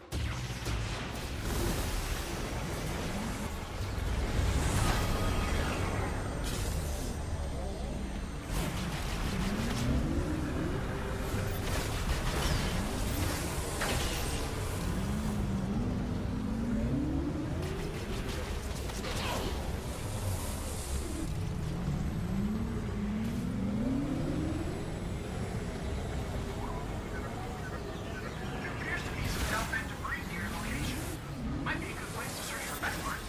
Appears to be some Southend debris near your location. Might be a good place to search for mech parts.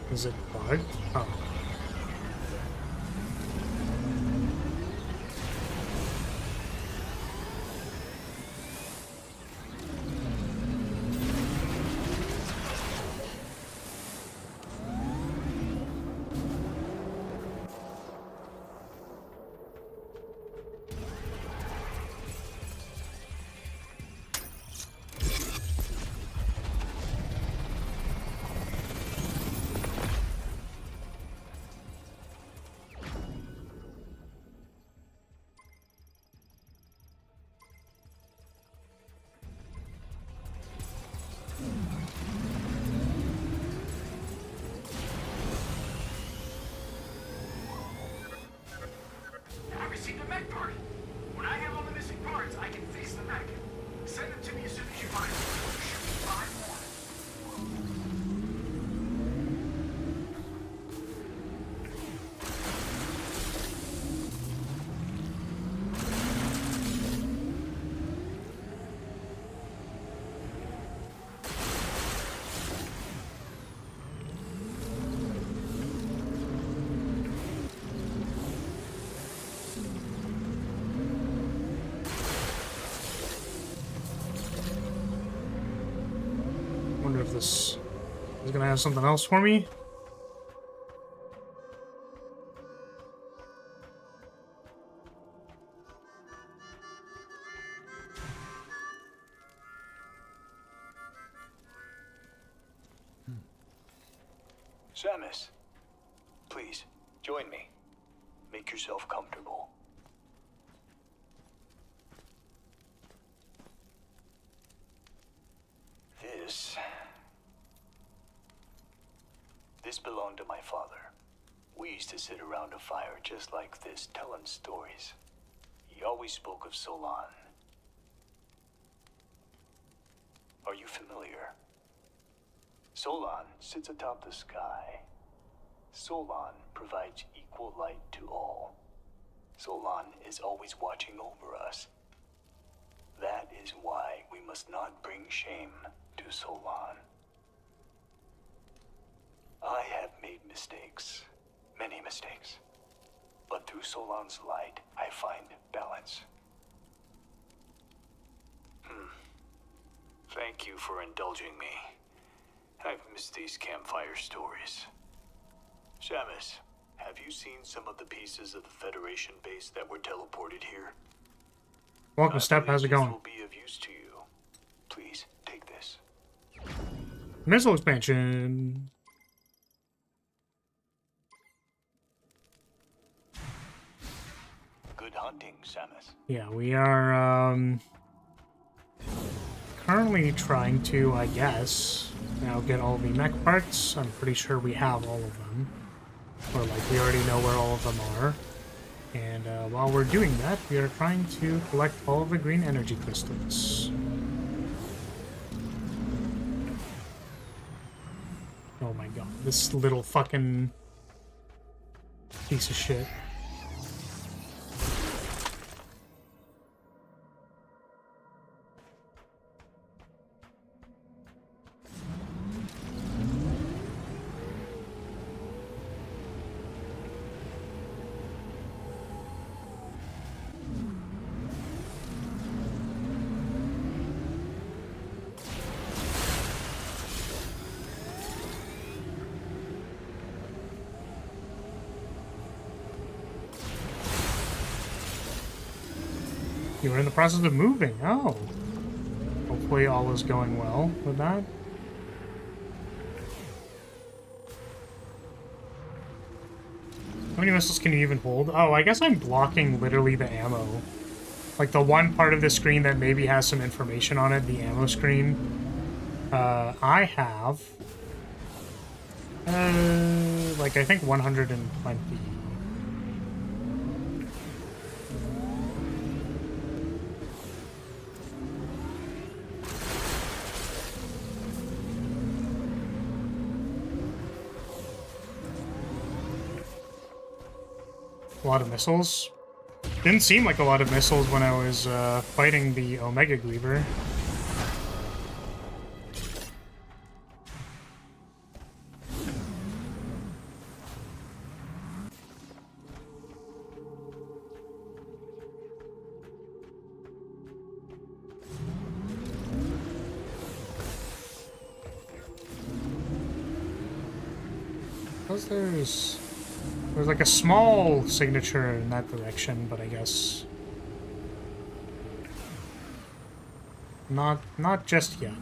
Is it bugged? Oh. mech part. When I have all the missing parts, I can fix the mech. Send them to me as soon as you find them. Shoot me 5 more. Wonder if this is gonna have something else for me. Samus, please, join me. Make yourself comfortable. This belonged to my father. We used to sit around a fire just like this, telling stories. He always spoke of Solon. Are you familiar? Solon sits atop the sky. Solon provides equal light to all. Solon is always watching over us. That is why we must not bring shame to Solon. I have made mistakes, many mistakes. But through Solon's light, I find balance. Thank you for indulging me. I've missed these campfire stories. Samus, have you seen some of the pieces of the Federation base that were teleported here? Welcome, Step. How's it going? This will be of use to you. Please, take this. Missile expansion. Good hunting, Samus. Yeah, we are currently trying to, I guess, now get all the mech parts. I'm pretty sure we have all of them. Or, like, we already know where all of them are. And while we're doing that, we are trying to collect all of the green energy crystals. Oh my god, this little fucking piece of shit. You were in the process of moving. Oh. Hopefully all is going well with that. How many missiles can you even hold? Oh, I guess I'm blocking literally the ammo. Like the one part of the screen that maybe has some information on it, the ammo screen. I have... like I think 120. A lot of missiles. Didn't seem like a lot of missiles when I was fighting the Omega Gleaver. Because there's like a small signature in that direction, but I guess not just yet.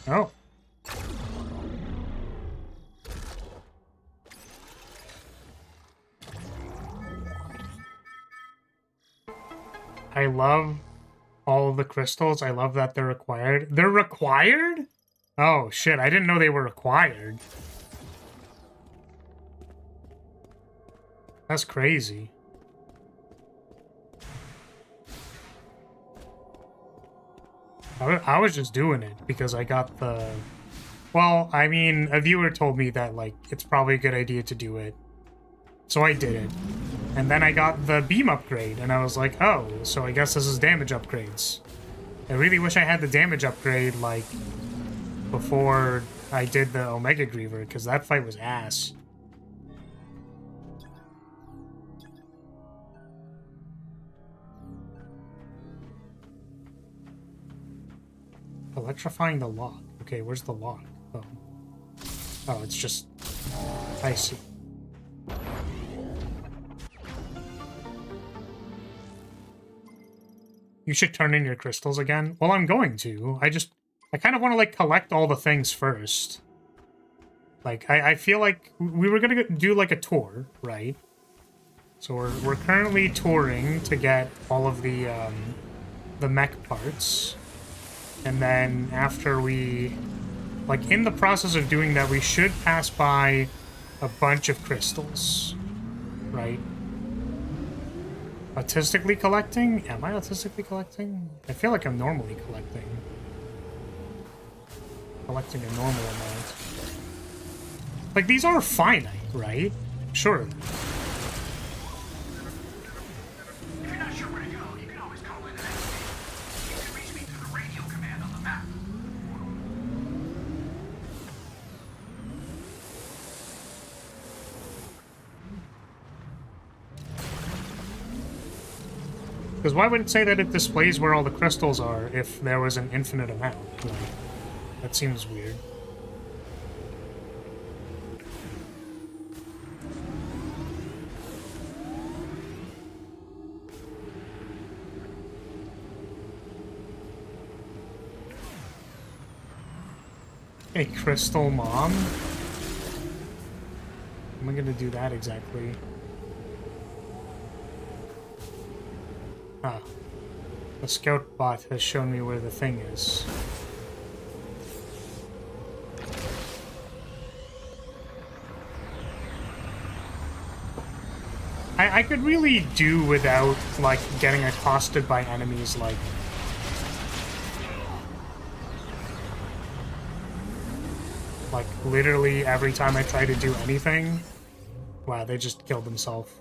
Oh. I love all of the crystals. I love that they're required. They're required? Oh, shit. I didn't know they were required. That's crazy. I was just doing it because I got the... Well, I mean, a viewer told me that, like, it's probably a good idea to do it. So I did it. And then I got the beam upgrade, and I was like, oh, so I guess this is damage upgrades. I really wish I had the damage upgrade, like, before I did the Omega Griever, because that fight was ass. Electrifying the lock. Okay, where's the lock? Oh. Oh, it's just... I see. You should turn in your crystals again. Well, I'm going to. I kind of want to, like, collect all the things first. Like, I feel like we were gonna do, like, a tour, right? So we're currently touring to get all of the mech parts. And then after we... Like, in the process of doing that, we should pass by a bunch of crystals, right? Autistically collecting? Am I autistically collecting? I feel like I'm normally collecting. Collecting a normal amount. Like, these are finite, right? Sure. If you're not sure where to go, you can always call in an estimate. You can reach me through the radio command on the map. Because why would it say that it displays where all the crystals are if there was an infinite amount? Like, that seems weird. A crystal mom? Am I gonna do that exactly? Ah. The scout bot has shown me where the thing is. I could really do without, like, getting accosted by enemies, like... Like, literally every time I try to do anything... Wow, they just killed themselves.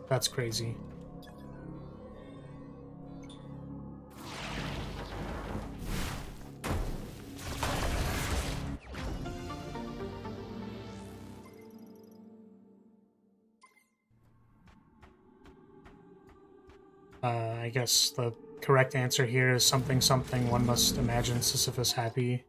That's crazy. I guess the correct answer here is something something one must imagine Sisyphus happy.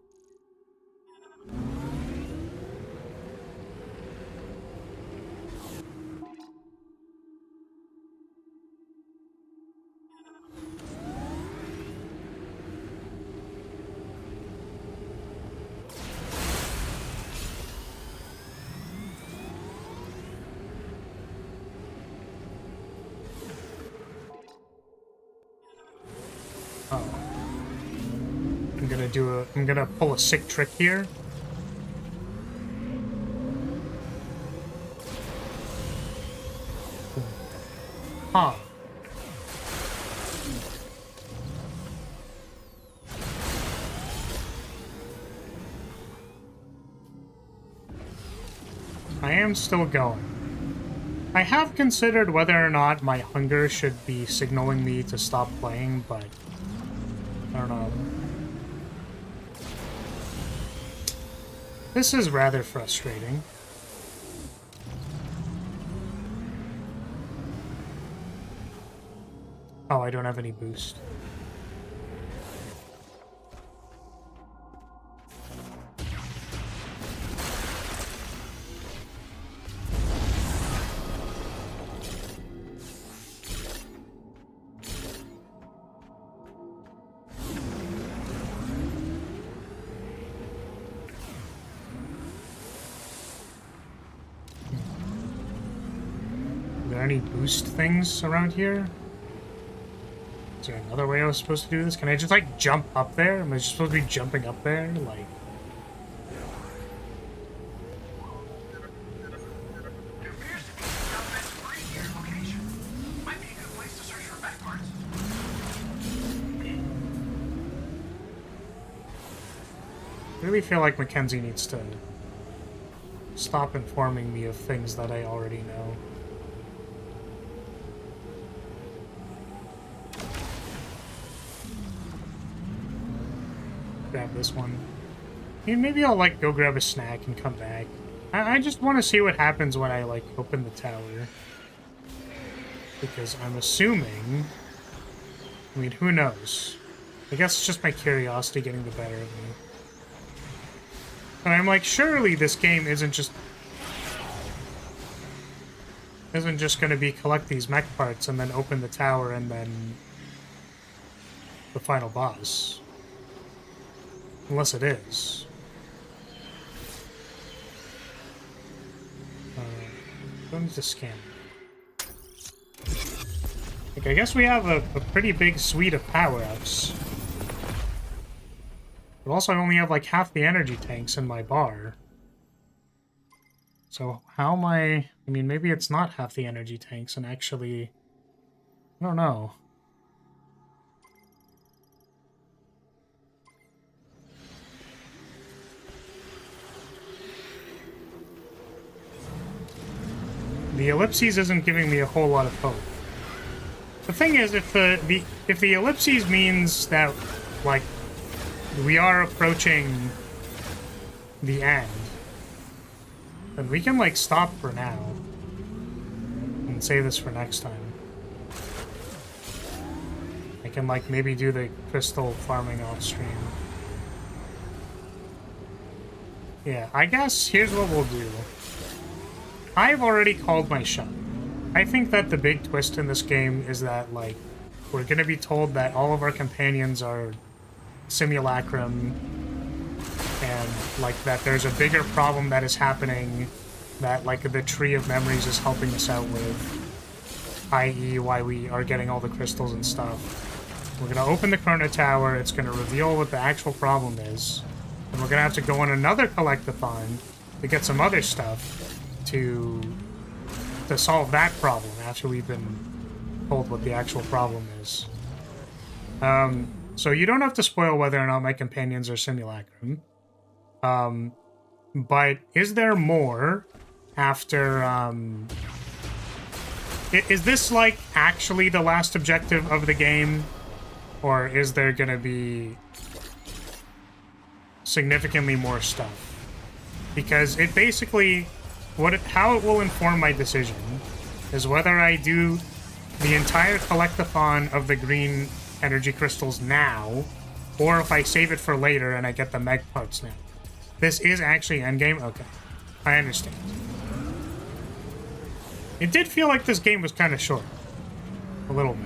I'm gonna pull a sick trick here. Huh. I am still going. I have considered whether or not my hunger should be signaling me to stop playing, but I don't know. This is rather frustrating. Oh, I don't have any boost. there any boost things around here? Is there another way I was supposed to do this? Can I just, like, jump up there? Am I just supposed to be jumping up there? Like... There appears to be a southwest debris near your location. Might be a good place to search for back parts. I really feel like Mackenzie needs to stop informing me of things that I already know. Grab this one. I mean, maybe I'll, like, go grab a snack and come back. I just want to see what happens when I, like, open the tower. Because I'm assuming... I mean, who knows? I guess it's just my curiosity getting the better of me. And I'm like, surely this game isn't just gonna be collect these mech parts and then open the tower and then the final boss. Unless it is. Don't need to scan. Like, I guess we have a pretty big suite of power-ups. But also I only have like half the energy tanks in my bar. So how am I mean, maybe it's not half the energy tanks and actually... I don't know. The ellipses isn't giving me a whole lot of hope. The thing is, if the ellipses means that, like, we are approaching the end, then we can, like, stop for now and save this for next time. I can, like, maybe do the crystal farming off stream. Yeah, I guess here's what we'll do. I've already called my shot. I think that the big twist in this game is that, like, we're gonna be told that all of our companions are simulacrum, and, like, that there's a bigger problem that is happening that, like, the Tree of Memories is helping us out with, i.e. why we are getting all the crystals and stuff. We're gonna open the Chrono Tower, it's gonna reveal what the actual problem is, and we're gonna have to go on another collectathon to get some other stuff to solve that problem after we've been told what the actual problem is. So you don't have to spoil whether or not my companions are simulacrum. But is there more after, is this, like, actually the last objective of the game? Or is there gonna be significantly more stuff? Because it basically... how it will inform my decision is whether I do the entire collectathon of the green energy crystals now, or if I save it for later and I get the meg parts now. This is actually endgame? Okay. I understand. It did feel like this game was kind of short. A little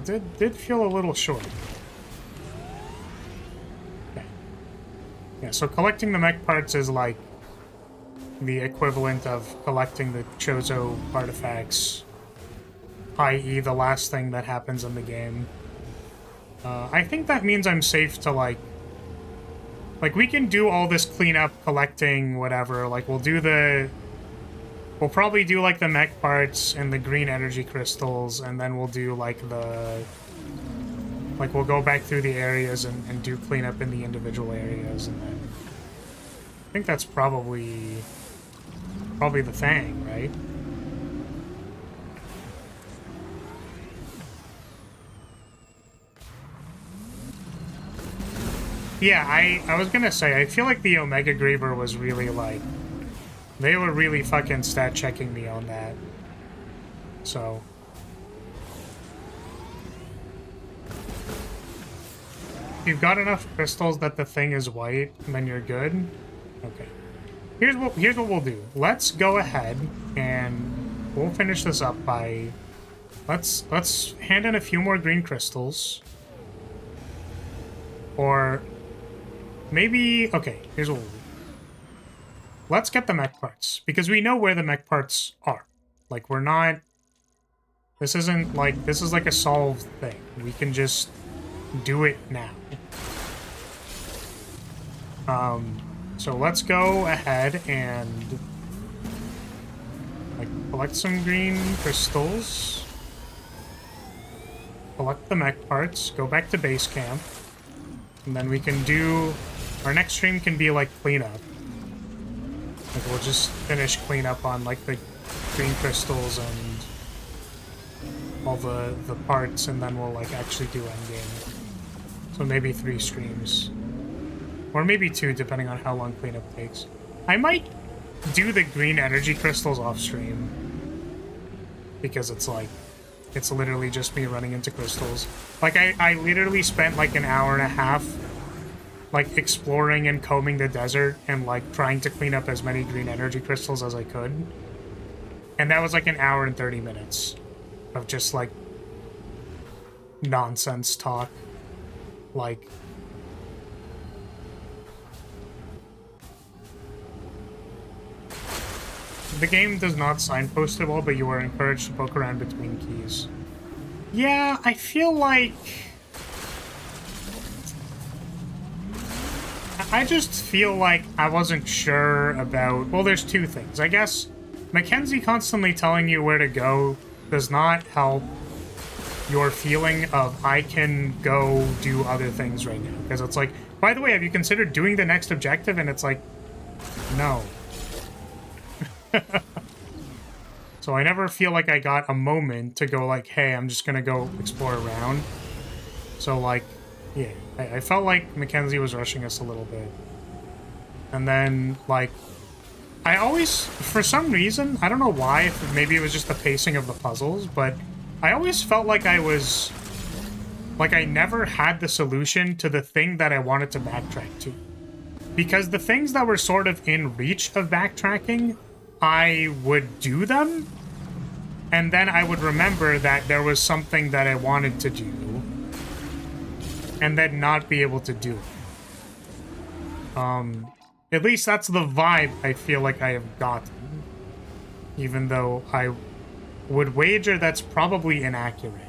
bit. It did feel a little short. Okay. Yeah, so collecting the mech parts is like the equivalent of collecting the Chozo artifacts, i.e. the last thing that happens in the game. I think that means I'm safe to, like, we can do all this cleanup, collecting, whatever. Like, we'll probably do, like, the mech parts and the green energy crystals, and then we'll do, like, we'll go back through the areas and do cleanup in the individual areas, and then... I think that's probably the thing, right? Yeah, I was gonna say, I feel like the Omega Griever was really, like... They were really fucking stat-checking me on that. So... If you've got enough crystals that the thing is white, then you're good. Okay. Here's what we'll do. Let's go ahead and we'll finish this up by... Let's hand in a few more green crystals. Or... Maybe... Okay, here's what we'll do. let's get the mech parts, because we know where the mech parts are. Like, we're not... This isn't like... This is like a solved thing. We can just do it now. So let's go ahead and... like, collect some green crystals. Collect the mech parts. Go back to base camp. And then we can do... Our next stream can be, like, cleanup. Like, we'll just finish cleanup on, like, the green crystals and all the parts, and then we'll, like, actually do endgame. So maybe 3 streams. Or maybe 2, depending on how long cleanup takes. I might do the green energy crystals off stream. Because it's, like, it's literally just me running into crystals. Like, I literally spent, like, an hour and a half like exploring and combing the desert and like trying to clean up as many green energy crystals as I could. And that was like an hour and 30 minutes of just like nonsense talk. Like, the game does not signpost it well, but you are encouraged to poke around between keys. Yeah, I feel like... I just feel like I wasn't sure about... Well, there's 2 things. I guess Mackenzie constantly telling you where to go does not help your feeling of I can go do other things right now. Because it's like, by the way, have you considered doing the next objective? And it's like, no. So I never feel like I got a moment to go like, hey, I'm just gonna go explore around. So like, yeah, I felt like Mackenzie was rushing us a little bit. And then, like, I always, for some reason, I don't know why, if maybe it was just the pacing of the puzzles, but I always felt like I was, like I never had the solution to the thing that I wanted to backtrack to. Because the things that were sort of in reach of backtracking, I would do them, and then I would remember that there was something that I wanted to do, and then not be able to do it. At least that's the vibe I feel like I have gotten. Even though I would wager that's probably inaccurate.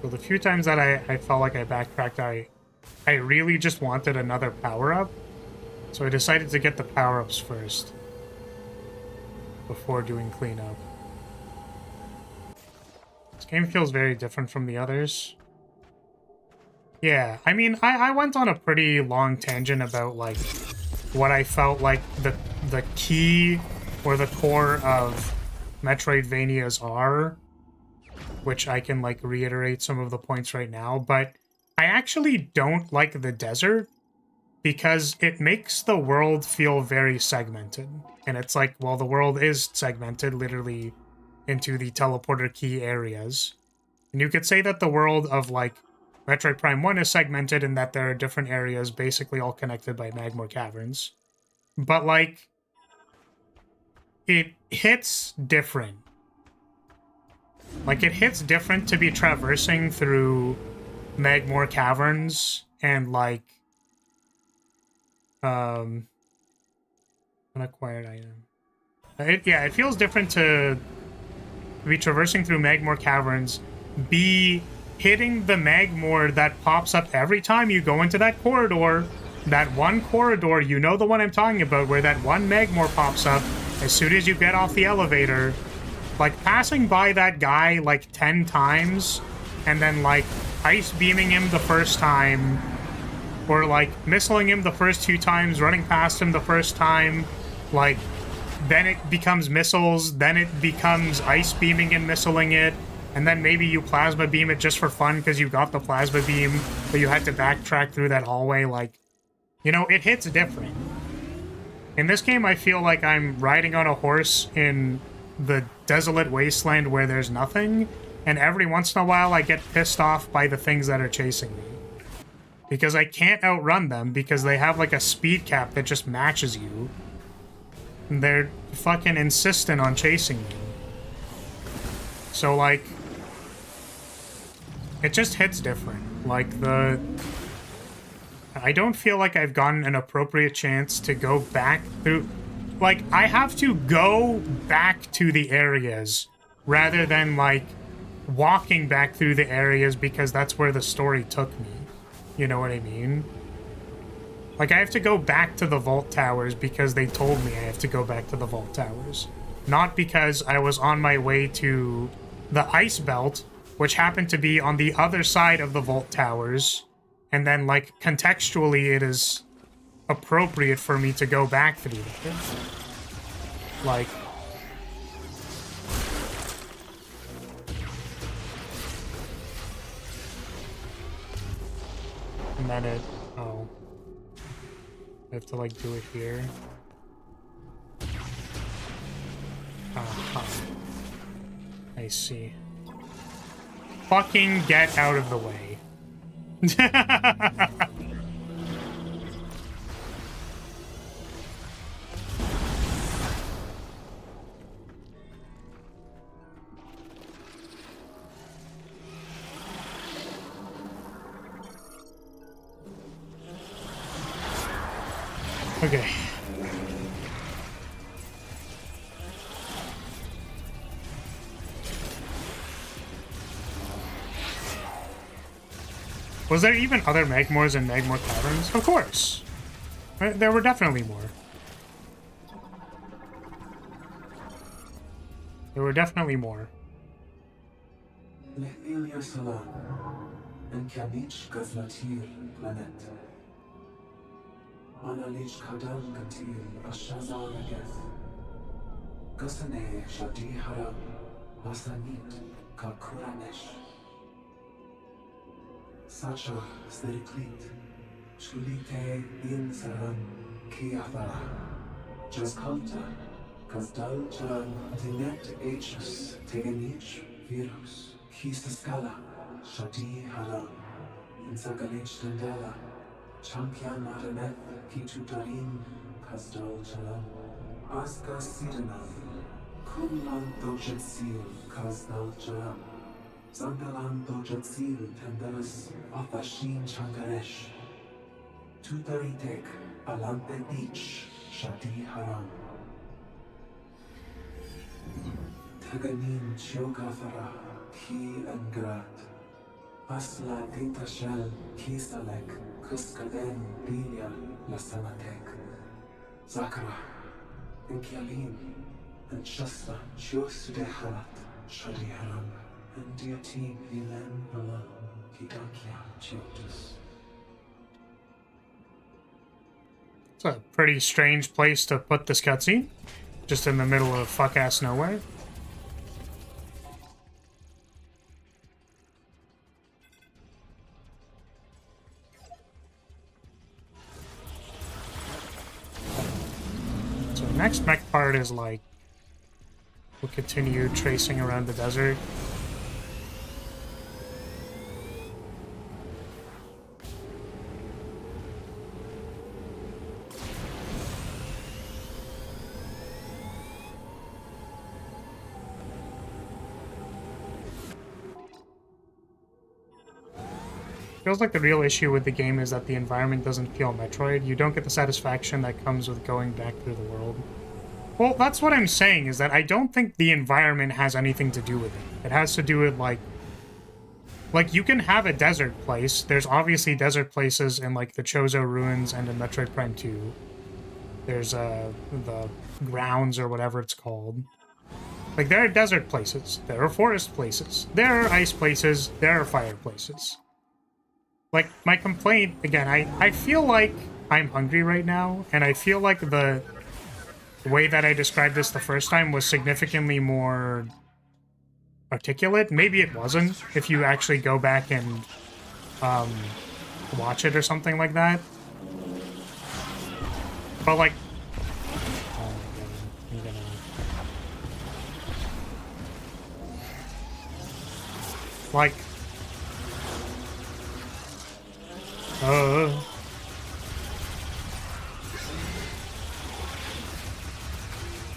So the few times that I felt like I backtracked, I really just wanted another power-up. So I decided to get the power-ups first before doing cleanup. This game feels very different from the others. Yeah, I mean, I went on a pretty long tangent about, like, what I felt like the key or the core of Metroidvanias are, which I can, like, reiterate some of the points right now, but I actually don't like the desert because it makes the world feel very segmented. And it's like, well, the world is segmented literally into the teleporter key areas. And you could say that the world of, like, Metroid Prime 1 is segmented in that there are different areas basically all connected by Magmor Caverns. But, like, it hits different. Like, it hits different to be traversing through Magmor Caverns and, like, unacquired item. It feels different to be traversing through Magmor Caverns, be hitting the Magmor that pops up every time you go into that corridor. That one corridor, you know the one I'm talking about, where that one Magmor pops up as soon as you get off the elevator. Like, passing by that guy, like, 10 times, and then, like, ice beaming him the first time, or, like, missiling him the first 2 times, running past him the first time, like, then it becomes missiles, then it becomes ice beaming and missiling it, and then maybe you plasma beam it just for fun because you got the plasma beam, but you had to backtrack through that hallway. Like, you know, it hits different. In this game, I feel like I'm riding on a horse in the desolate wasteland where there's nothing, and every once in a while I get pissed off by the things that are chasing me. Because I can't outrun them because they have, like, a speed cap that just matches you. And they're fucking insistent on chasing me. So, like, it just hits different. Like, I don't feel like I've gotten an appropriate chance to go back through... Like, I have to go back to the areas rather than, like, walking back through the areas because that's where the story took me. You know what I mean? Like, I have to go back to the vault towers because they told me I have to go back to the vault towers. Not because I was on my way to the ice belt, which happened to be on the other side of the vault towers. And then, like, contextually, it is appropriate for me to go back through there. Like... And then it... Oh. I have to, like, do it here. Uh-huh. I see. Fucking get out of the way. Okay. Was there even other Magmors in Magmor Caverns? Of course. There were definitely more. There were definitely more. Lyrilyte Salam, and Kanich Gazlatir Planet. Analich Kadam Katil Ashazan Ageth. Gusane Shadi Haram, Masanit Kakuranesh. Sacha Sleriklit, Shulite Din Saram, Kiathara, Jaskalta, Kazdal Charan, Tinet Hs, Teganich, Virus, Kistaskala, Shadi Haram, Insagalech Dandala, Champion Maranet, Kitutarin, Kazdal Charan, Aska Sidanam, Kumlan Dojatsil, Kazdal Charan. Zandalan Dojatsil Tandalas Afashin Changaresh Tutaritek Alante Beach Shadi Haram Taganin Chiogafara Ki Angrat Asla Dita Shell Kisalek Kuskaden Bilia Lasamatek Zakara Inkyalin and Shasta Shiosude Harat Shadi Haram. And dear team, Milan Malan, Kidakia Chiotus. It's a pretty strange place to put this cutscene. Just in the middle of fuck-ass nowhere. So the next mech part is like... We'll continue tracing around the desert. Feels like the real issue with the game is that the environment doesn't feel Metroid. You don't get the satisfaction that comes with going back through the world. Well, that's what I'm saying, is that I don't think the environment has anything to do with it. It has to do with, like, you can have a desert place. There's obviously desert places in, like, the Chozo Ruins and in Metroid Prime 2. There's, the grounds or whatever it's called. Like, there are desert places. There are forest places. There are ice places. There are fire places. Like, my complaint, again, I feel like I'm hungry right now, and I feel like the way that I described this the first time was significantly more articulate. Maybe it wasn't, if you actually go back and watch it or something like that. But, like... Oh my god, like...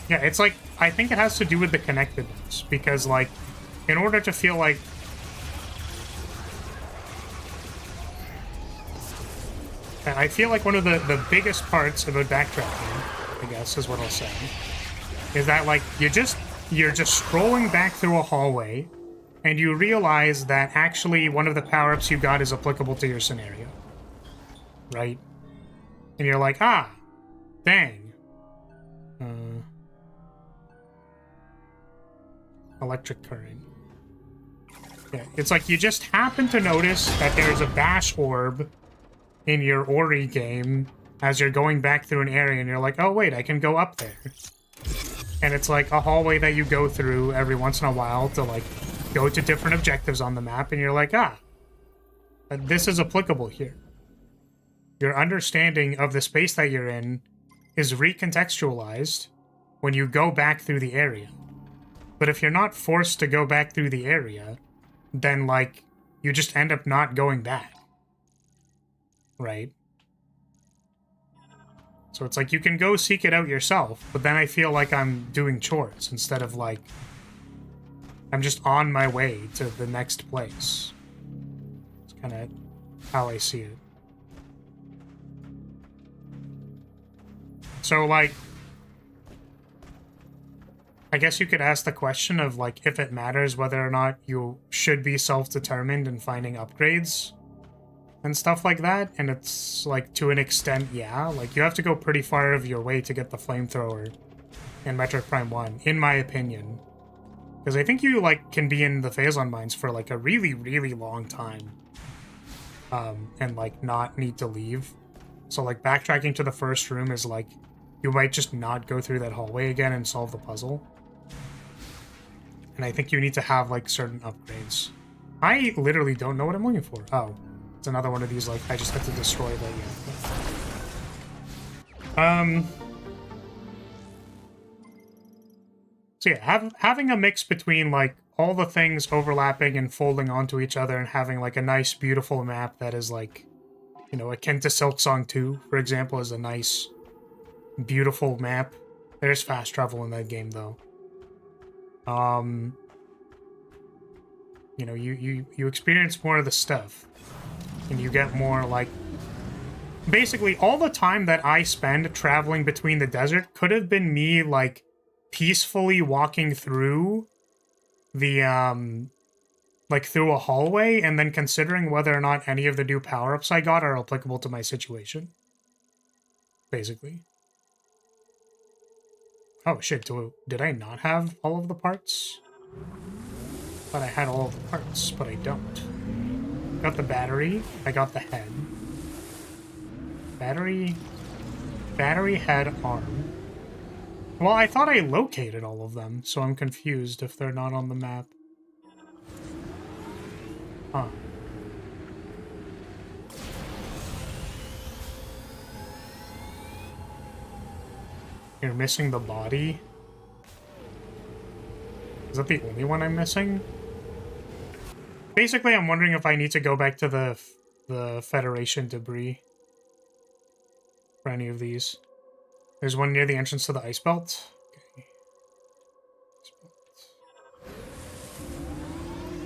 Yeah, it's like, I think it has to do with the connectedness, because, like, in order to feel like I feel like one of the biggest parts about backtracking, I guess is what I'll say, is that like you're just scrolling back through a hallway and you realize that actually one of the power-ups you got is applicable to your scenario. Right? And you're like, ah, dang. Electric current. Yeah, it's like you just happen to notice that there's a bash orb in your Ori game as you're going back through an area, and you're like, oh wait, I can go up there. And it's like a hallway that you go through every once in a while to like go to different objectives on the map, and you're like, ah, this is applicable here. Your understanding of the space that you're in is recontextualized when you go back through the area. But if you're not forced to go back through the area, then, like, you just end up not going back. Right? So it's like you can go seek it out yourself, but then I feel like I'm doing chores instead of, like, I'm just on my way to the next place. It's kind of how I see it. So, like, I guess you could ask the question of, like, if it matters whether or not you should be self-determined in finding upgrades and stuff like that. And it's, like, to an extent, yeah. Like, you have to go pretty far of your way to get the flamethrower in Metroid Prime 1, in my opinion. Because I think you, like, can be in the Phazon mines for, like, a really, really long time. And, like, not need to leave. So, like, backtracking to the first room is, like, you might just not go through that hallway again and solve the puzzle. And I think you need to have, like, certain upgrades. I literally don't know what I'm looking for. Oh, it's another one of these, like, I just have to destroy the... So yeah, having a mix between, like, all the things overlapping and folding onto each other and having, like, a nice, beautiful map that is, like, you know, akin to Silksong 2, for example, is a nice, beautiful map. There's fast travel in that game, though. You know, you experience more of the stuff, and you get more, like, basically all the time that I spend traveling between the desert could have been me, like, peacefully walking through the, like, through a hallway, and then considering whether or not any of the new power-ups I got are applicable to my situation. Basically. Oh shit, did I not have all of the parts? Thought I had all of the parts, but I don't. Got the battery, I got the head. Battery, head, arm. Well, I thought I located all of them, so I'm confused if they're not on the map. Huh. You're missing the body? Is that the only one I'm missing? Basically, I'm wondering if I need to go back to the Federation debris for any of these. There's one near the entrance to the ice belt. Okay.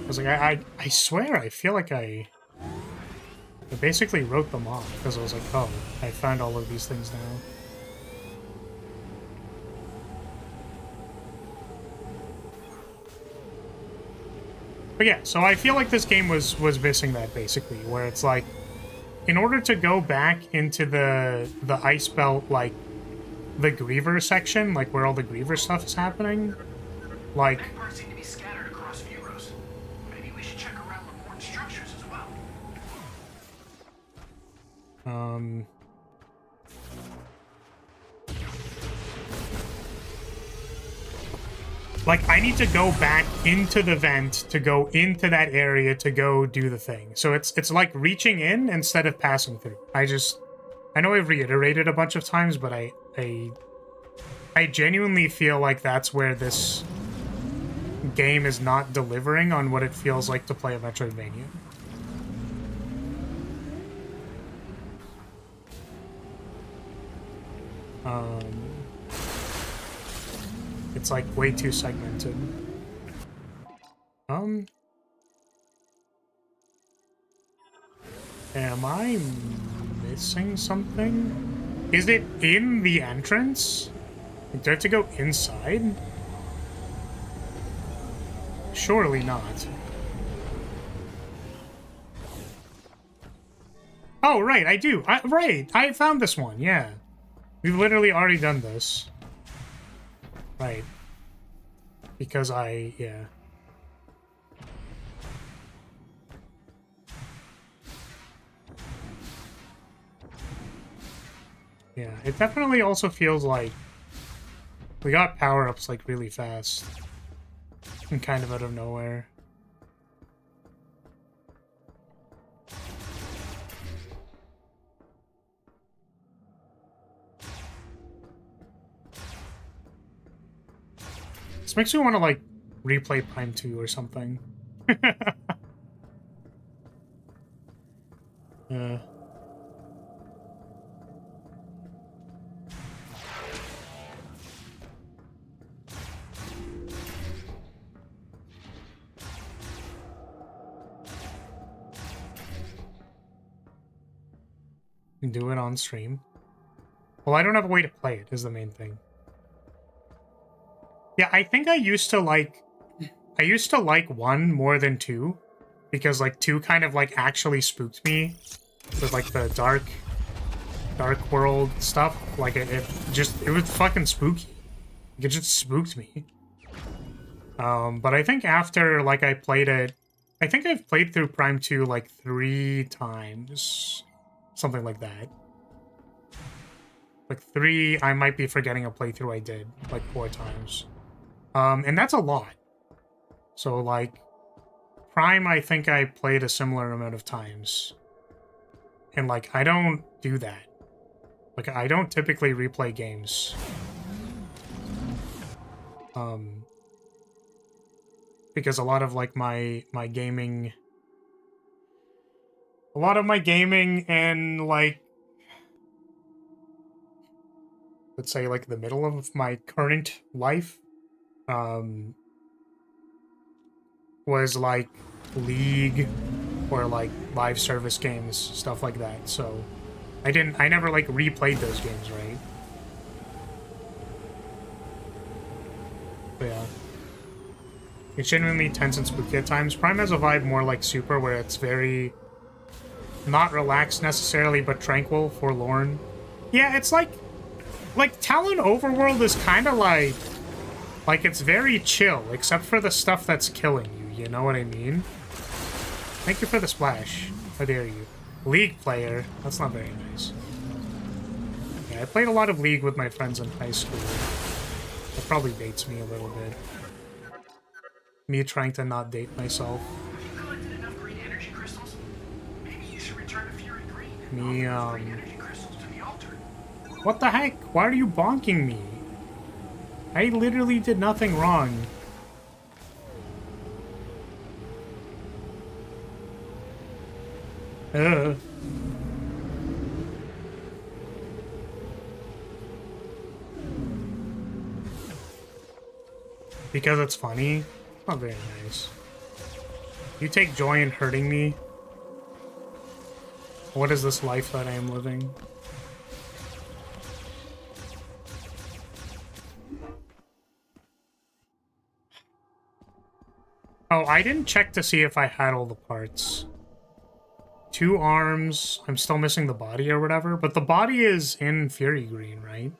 I was like, I swear, I feel like I basically wrote them off because I was like, oh, I found all of these things now. But yeah, so I feel like this game was missing that, basically, where it's like, in order to go back into the ice belt, like, the Griever section, like, where all the Griever stuff is happening, like... Many parts seem to be scattered across Vuros. Maybe we should check around important structures as well. Like, I need to go back into the vent to go into that area to go do the thing. So it's like reaching in instead of passing through. I know I've reiterated a bunch of times, but I genuinely feel like that's where this game is not delivering on what it feels like to play a Metroidvania. It's like way too segmented. Oh. Am I missing something? Is it in the entrance? Do I have to go inside? Surely not. Oh, right, I do. Right, I found this one, yeah. We've literally already done this. Right. Because yeah. Yeah, it definitely also feels like we got power-ups, like, really fast. And kind of out of nowhere. This makes me want to, like, replay Prime 2 or something. Do it on stream. Well, I don't have a way to play it, is the main thing. Yeah, I think I used to like 1 more than 2, because like 2 kind of like actually spooked me with like the dark world stuff. Like it was fucking spooky. Like, it just spooked me. But I think after like I played it, I think I've played through Prime 2 like 3 times. Something like that. Like 3, I might be forgetting a playthrough I did like 4 times. And that's a lot. So like Prime, I think I played a similar amount of times. And like I don't do that. Like I don't typically replay games. Because a lot of like my gaming and like, let's say like the middle of my current life was like League or like live service games, stuff like that. So I never like replayed those games, right? But yeah. It's genuinely tense and spooky at times. Prime has a vibe more like Super, where it's very not relaxed necessarily, but tranquil, forlorn. Yeah, it's like Talon Overworld is kind of like it's very chill, except for the stuff that's killing you, you know what I mean? Thank you for the splash. How dare you. League player. That's not very nice. Yeah, I played a lot of League with my friends in high school. That probably dates me a little bit. Me trying to not date myself. Have you collected enough green energy crystals? Maybe you should return to Fury Green and Me, offer the green energy crystals to the altar. What the heck? Why are you bonking me? I literally did nothing wrong. Because it's funny? Not very nice. You take joy in hurting me? What is this life that I am living? Oh, I didn't check to see if I had all the parts. 2 arms. I'm still missing the body or whatever, but the body is in Fury Green, right?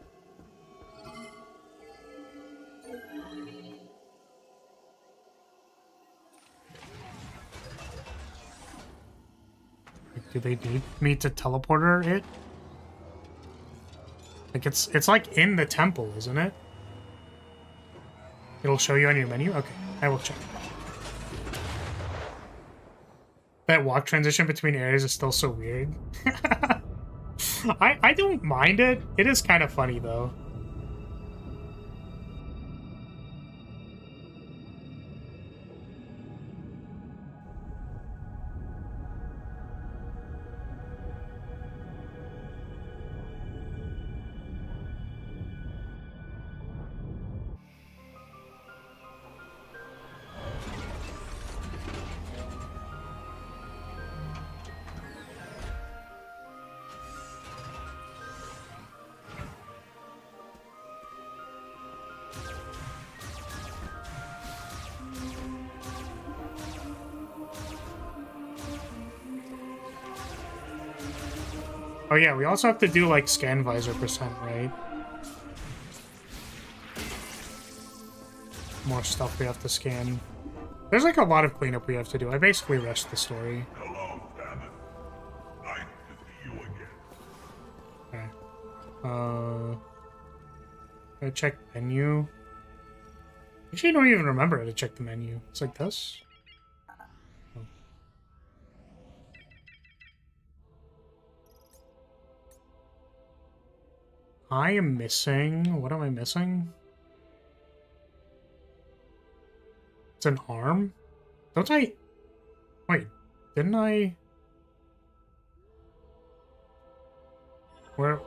Do they need me to teleporter it? Like it's like in the temple, isn't it? It'll show you on your menu? Okay, I will check. That walk transition between areas is still so weird. I don't mind it. It is kind of funny though. Oh yeah, we also have to do like scan visor percent, right? More stuff we have to scan. There's like a lot of cleanup we have to do. I basically rushed the story. Hello, Stamets. Nice to see you again. Okay. I check menu. Actually, I don't even remember how to check the menu. It's like this. Oh. I am missing... What am I missing? It's an arm? Don't I... Wait, didn't I... Where...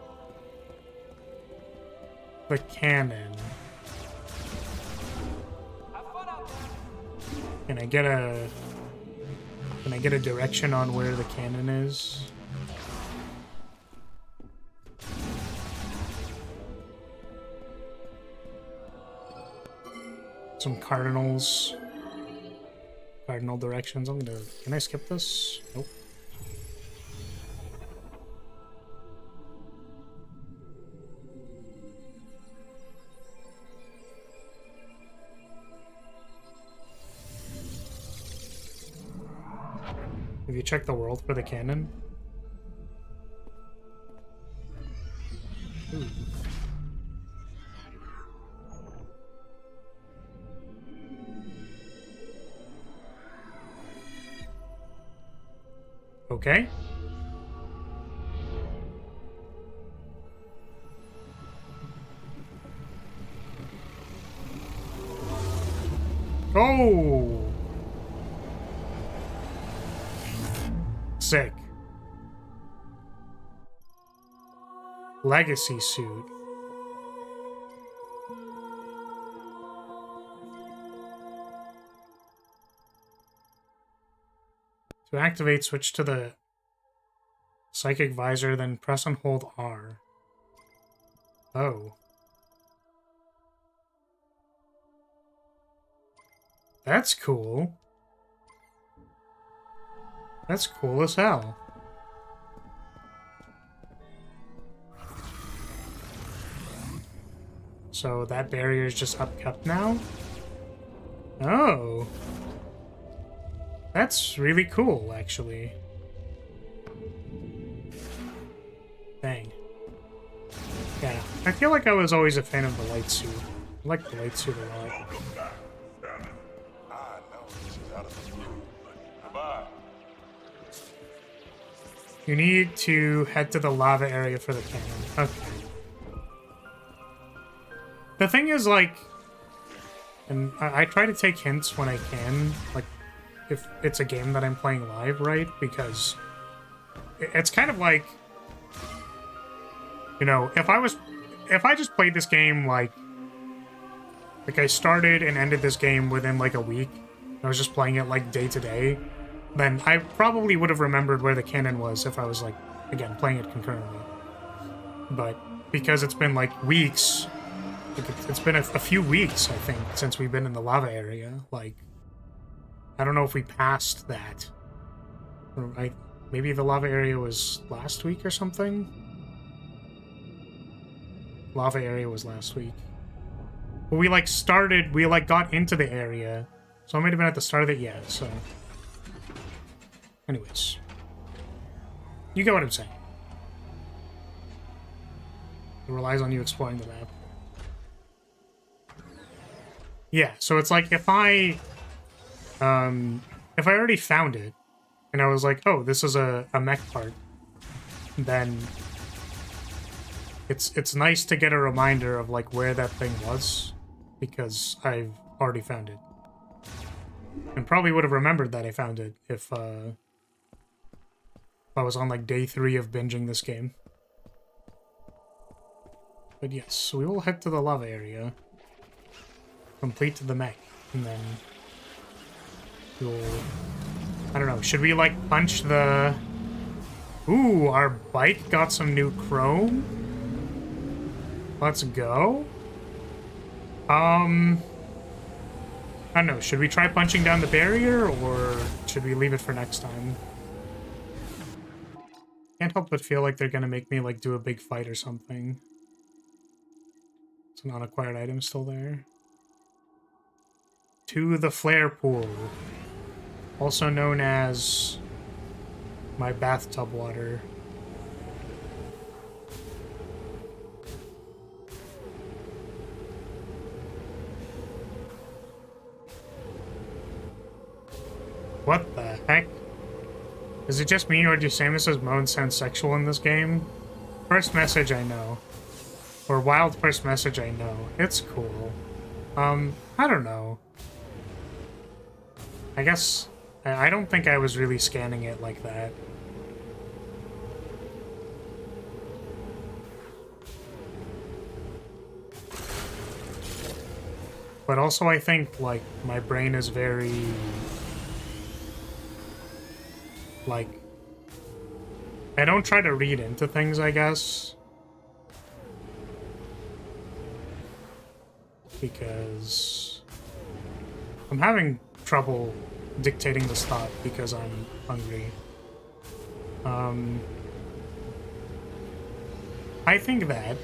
The cannon. Can I get a... Can I get a direction on where the cannon is? Some cardinals. Cardinal directions. I'm gonna... Can I skip this? Nope. Have you checked the world for the cannon? Ooh. Okay. Oh! Sick. Legacy suit. To activate, switch to the psychic visor, then press and hold R. Oh. That's cool. That's cool as hell. So that barrier is just upkept now? Oh. That's really cool, actually. Dang. Yeah, I feel like I was always a fan of the light suit. I like the light suit a lot. Welcome back, Stamets. I know this is out of the blue, but goodbye. You need to head to the lava area for the cannon. Okay. The thing is, like... And I try to take hints when I can, like, if it's a game that I'm playing live, right? Because it's kind of like, you know, if I just played this game like I started and ended this game within like a week, I was just playing it like day to day, then I probably would have remembered where the cannon was if I was like, again, playing it concurrently. But because it's been like weeks, like it's been a few weeks, I think, since we've been in the lava area, like, I don't know if we passed that. Maybe the lava area was last week or something? Lava area was last week. But we, like, got into the area. So it might have been at the start of it, yeah, so... Anyways. You get what I'm saying. It relies on you exploring the map. Yeah, so it's like, if I already found it, and I was like, oh, this is a mech part, then it's nice to get a reminder of, like, where that thing was, because I've already found it. And probably would have remembered that I found it if I was on, like, day 3 of binging this game. But yes, so we will head to the lava area, complete the mech, and then we'll... I don't know, should we, like, punch the... Ooh, our bike got some new chrome? Let's go. I don't know, should we try punching down the barrier, or should we leave it for next time? Can't help but feel like they're gonna make me like do a big fight or something. It's an unacquired item still there. To the flare pool, also known as my bathtub water. What the heck? Is it just me, or do Samus's moans sound sexual in this game? First message I know. Or wild first message I know. It's cool. I don't know. I guess... I don't think I was really scanning it like that. But also I think, like, my brain is very... like... I don't try to read into things, I guess. Because... I'm having trouble dictating this thought because I'm hungry. I think that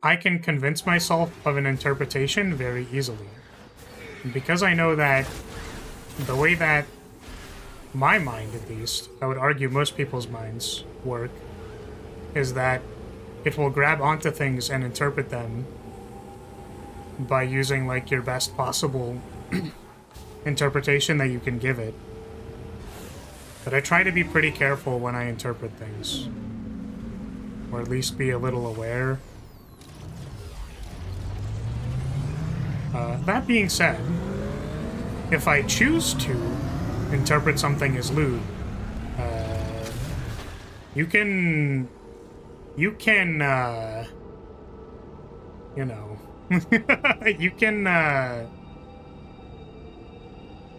I can convince myself of an interpretation very easily. And because I know that the way that my mind, at least, I would argue most people's minds work, is that it will grab onto things and interpret them by using, like, your best possible interpretation that you can give it. But I try to be pretty careful when I interpret things. Or at least be a little aware. That being said, if I choose to interpret something as lewd, you can, you know, you can,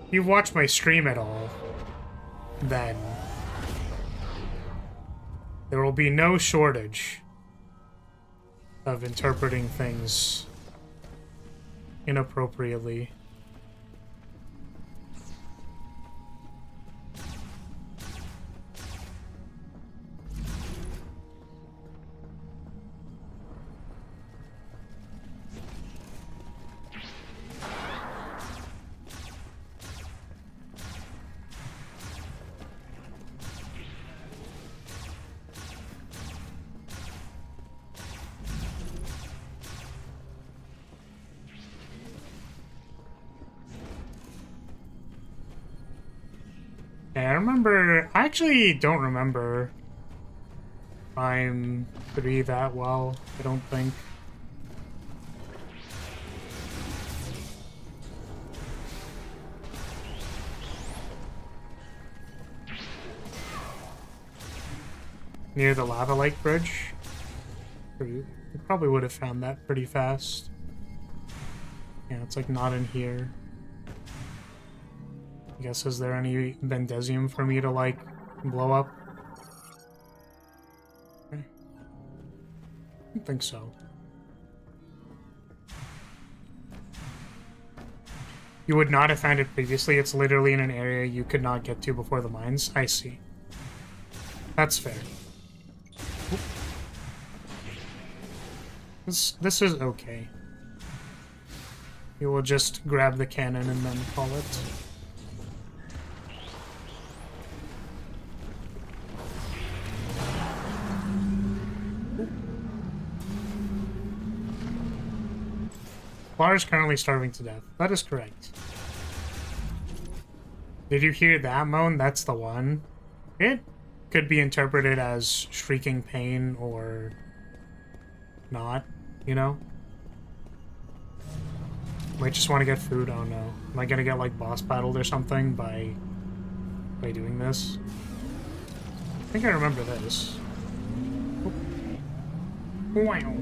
if you've watched my stream at all, then there will be no shortage of interpreting things inappropriately. I actually don't remember Prime 3 that well, I don't think. Near the lava lake bridge? You probably would have found that pretty fast. Yeah, it's like not in here. I guess, is there any Bendesium for me to, like, blow up? Okay. I don't think so. You would not have found it previously. It's literally in an area you could not get to before the mines. I see. That's fair. Oop. This is okay. You will just grab the cannon and then call it. Bar is currently starving to death. That is correct. Did you hear that moan? That's the one. It could be interpreted as shrieking pain or not, you know? Might just want to get food. Oh no. Am I gonna get, like, boss battled or something by doing this? I think I remember this. Wow.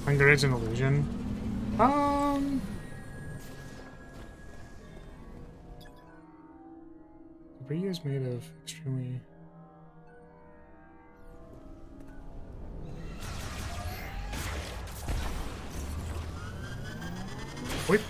Hunger is an illusion. The brie is made of extremely... Wait.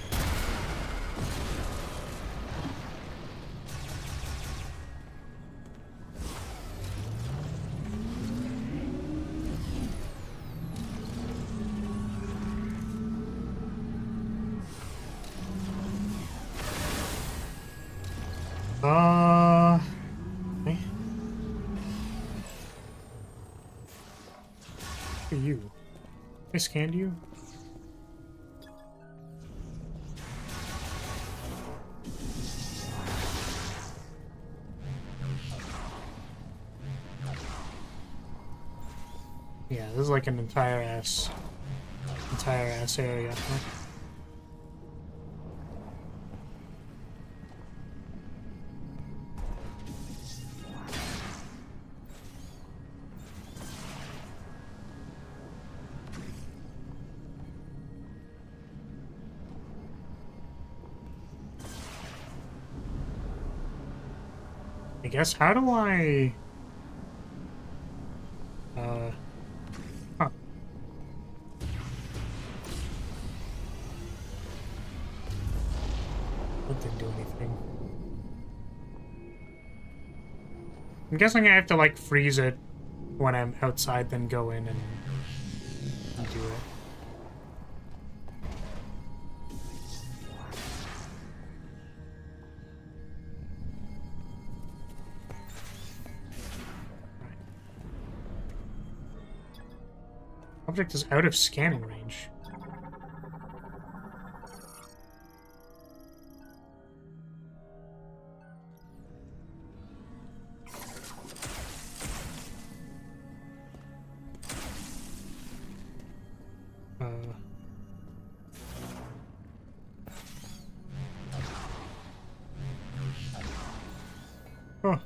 are you? I scanned you? Yeah, this is like an entire ass area. Huh? I guess, how do I... Huh. That didn't do anything. I'm guessing I have to, like, freeze it when I'm outside, then go in and do it. Object is out of scanning range. Huh.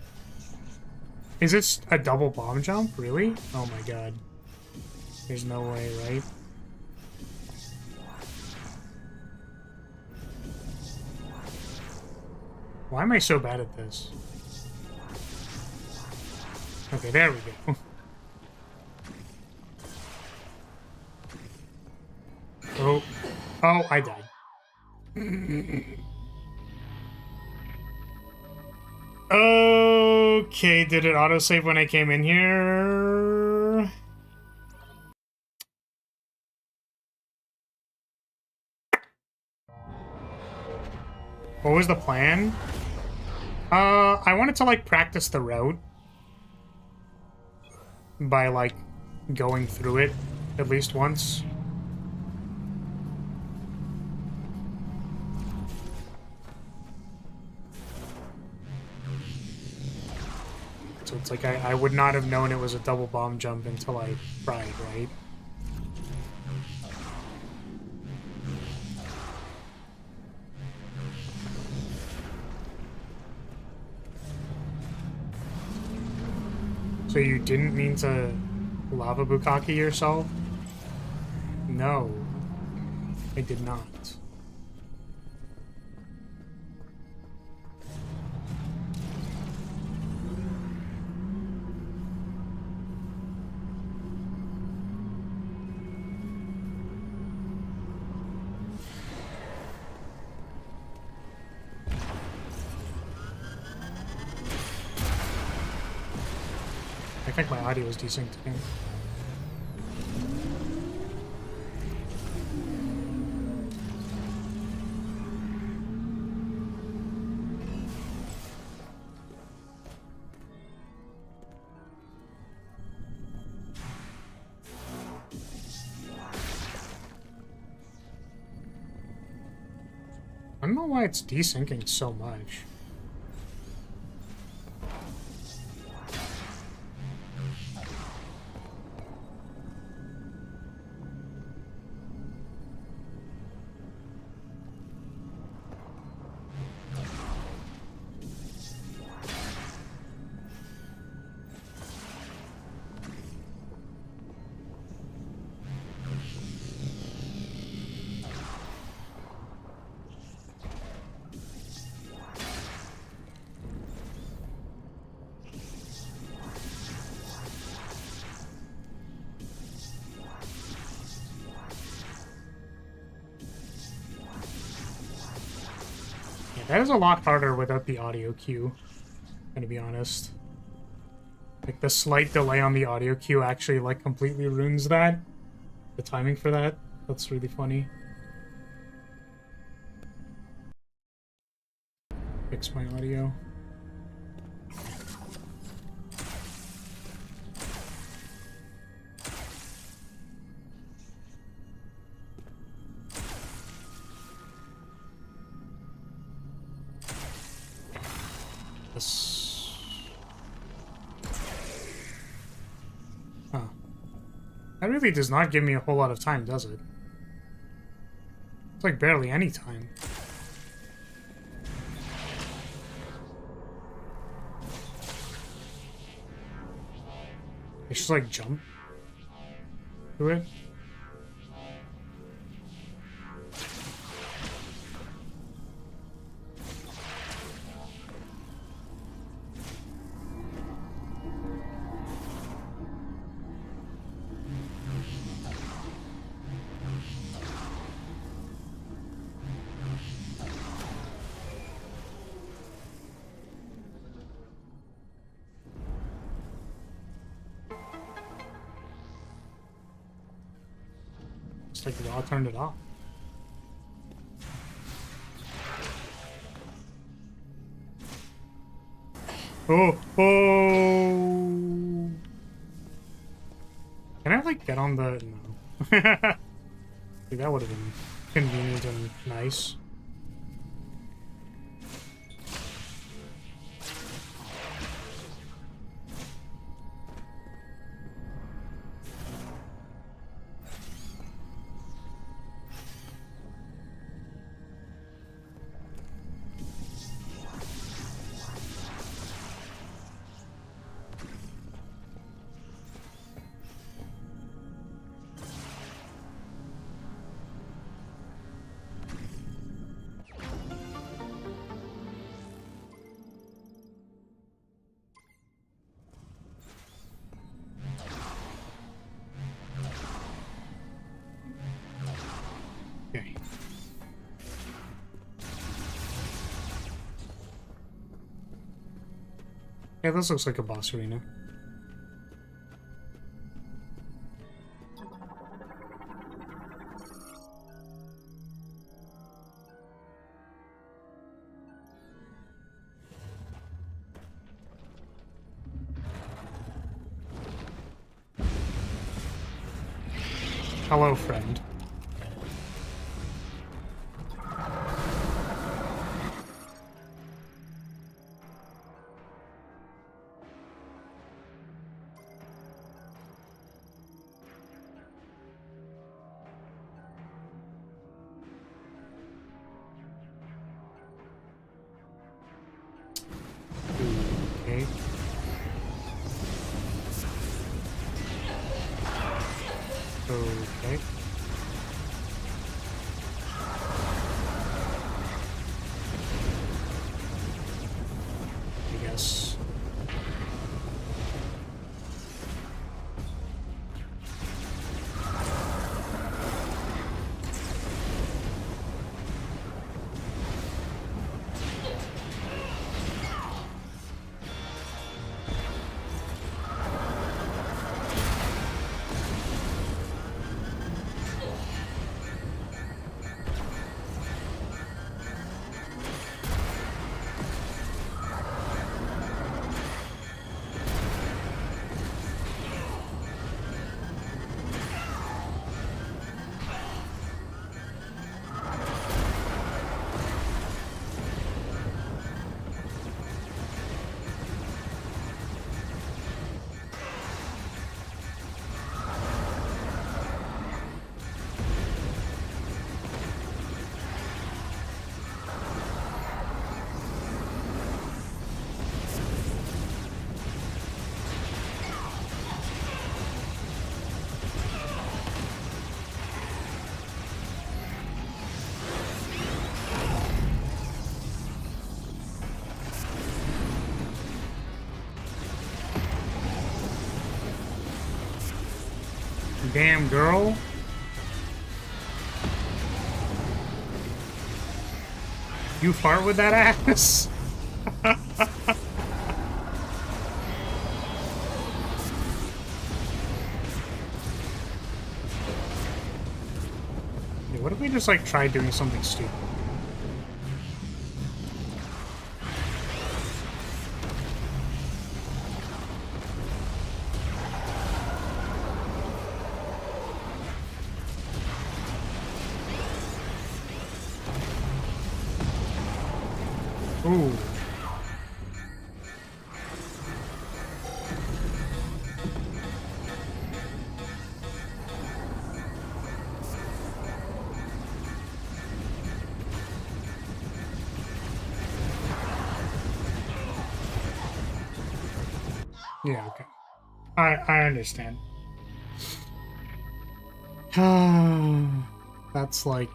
Is this a double bomb jump? Really? Oh my god. There's no way, right? Why am I so bad at this? Okay, there we go. Oh. Oh, I died. Okay, did it autosave when I came in here? What was the plan? I wanted to, like, practice the route by, like, going through it at least once. So it's like I would not have known it was a double bomb jump until I tried, right? So you didn't mean to lava bukkake yourself? No, I did not. I think my audio is desynced again. I don't know why it's desyncing so much. That is a lot harder without the audio cue, to be honest. Like, the slight delay on the audio cue actually, like, completely ruins that. The timing for that. That's really funny. Fix my audio. Yes. Huh. That really does not give me a whole lot of time, does it? It's like barely any time. I just like jump to it. It's like Raw turned it off. Oh, oh! Can I like get on the? No. Dude, that would have been convenient and nice. Okay. Yeah, this looks like a boss arena. Hello, friend. Okay. Okay. I guess. Damn, girl. You fart with that ass? Hey, what if we just like try doing something stupid? Ooh. Yeah, okay. I understand. That's like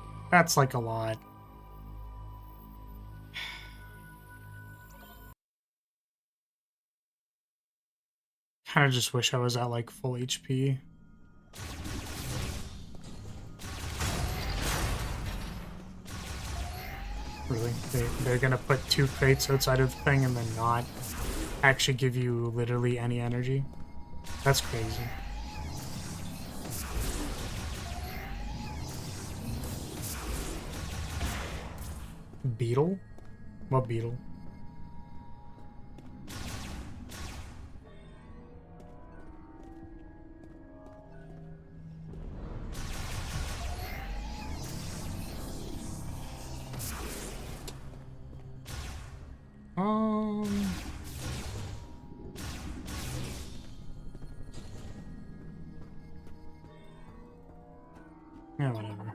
a lot. Kinda just wish I was at like full HP. Really? They're gonna put 2 crates outside of the thing and then not actually give you literally any energy? That's crazy. Beetle? What beetle? Yeah, whatever.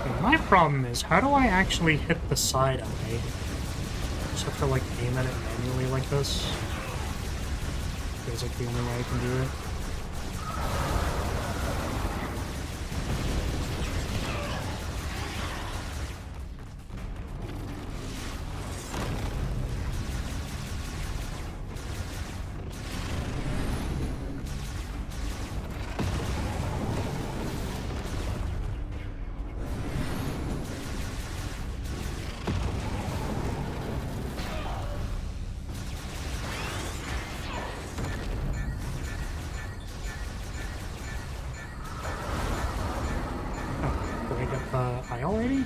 Okay, my problem is, how do I actually hit the side eye? Just have to like aim at it manually like this? Feels like the only way I can do it. Eye already?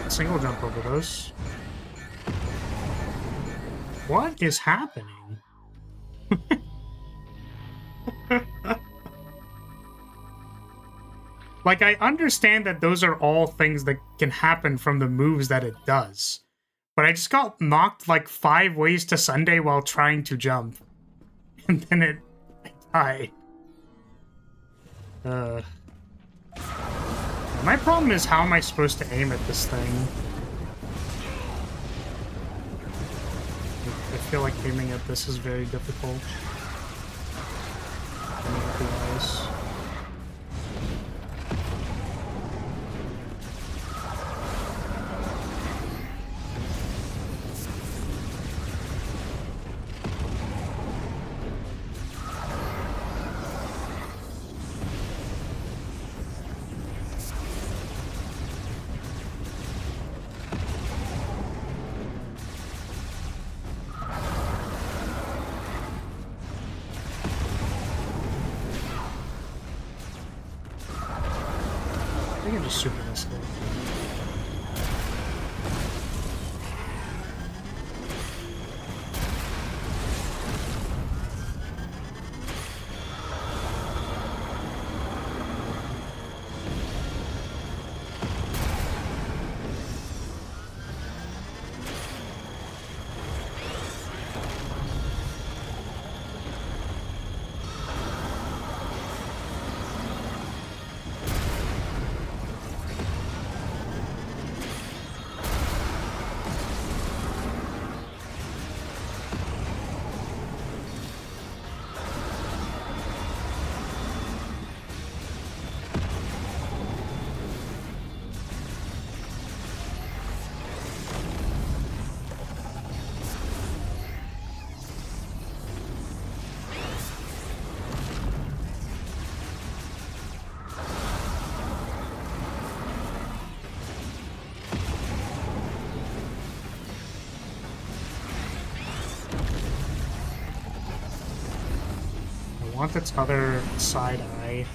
Single jump over those. What is happening? Like, I understand that those are all things that can happen from the moves that it does. But I just got knocked like 5 ways to Sunday while trying to jump. And then I died. My problem is, how am I supposed to aim at this thing? I feel like aiming at this is very difficult. Aiming at the eyes. I can just super this thing. want its other side eye,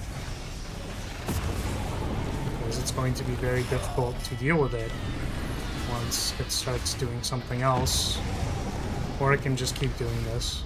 because it's going to be very difficult to deal with it once it starts doing something else, or it can just keep doing this.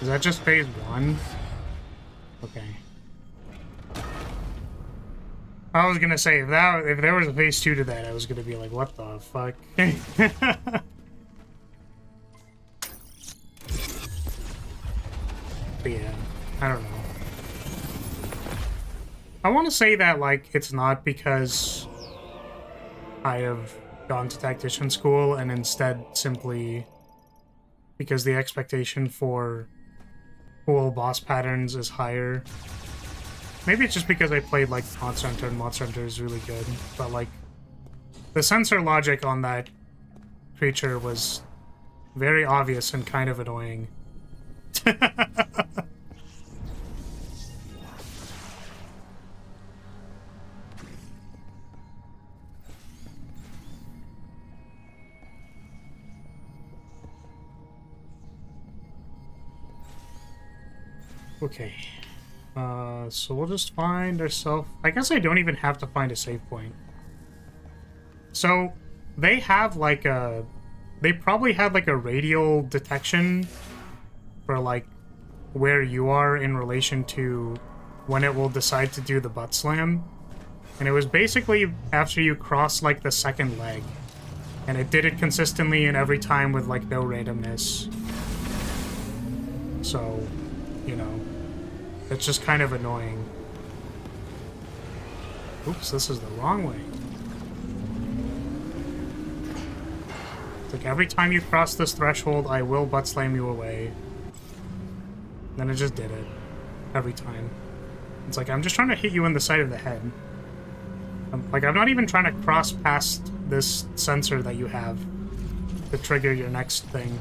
Is that just phase 1? Okay. I was gonna say, if there was a phase 2 to that, I was gonna be like, what the fuck? But yeah, I don't know. I want to say that, like, it's not because I have gone to tactician school, and instead simply because the expectation for cool boss patterns is higher. Maybe it's just because I played, like, Monster Hunter, and Monster Hunter is really good, but, like, the sensor logic on that creature was very obvious and kind of annoying. Okay, so we'll just find ourselves... I guess I don't even have to find a save point. So, they have, like, a... They probably had, like, a radial detection for, like, where you are in relation to when it will decide to do the butt slam. And it was basically after you cross, like, the second leg. And it did it consistently and every time with, like, no randomness. So, you know... It's just kind of annoying. Oops, this is the wrong way. It's like every time you cross this threshold, I will butt slam you away. Then it just did it. Every time. It's like, I'm just trying to hit you in the side of the head. I'm not even trying to cross past this sensor that you have to trigger your next thing.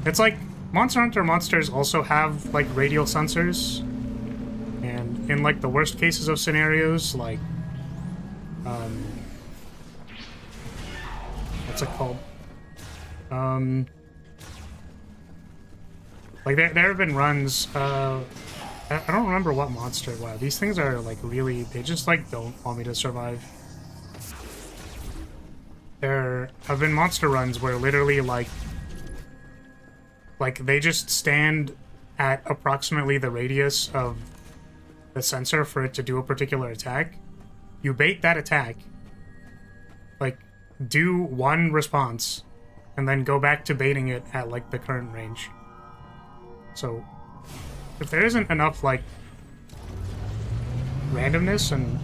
It's like, Monster Hunter monsters also have, like, radial sensors, and in, like, the worst cases of scenarios, like, what's it called? Like, there have been runs, I don't remember what monster. Wow, these things are, like, really, they just, like, don't want me to survive. There have been monster runs where literally, like, they just stand at approximately the radius of the sensor for it to do a particular attack. You bait that attack, like, do one response, and then go back to baiting it at, like, the current range. So, if there isn't enough, like, randomness and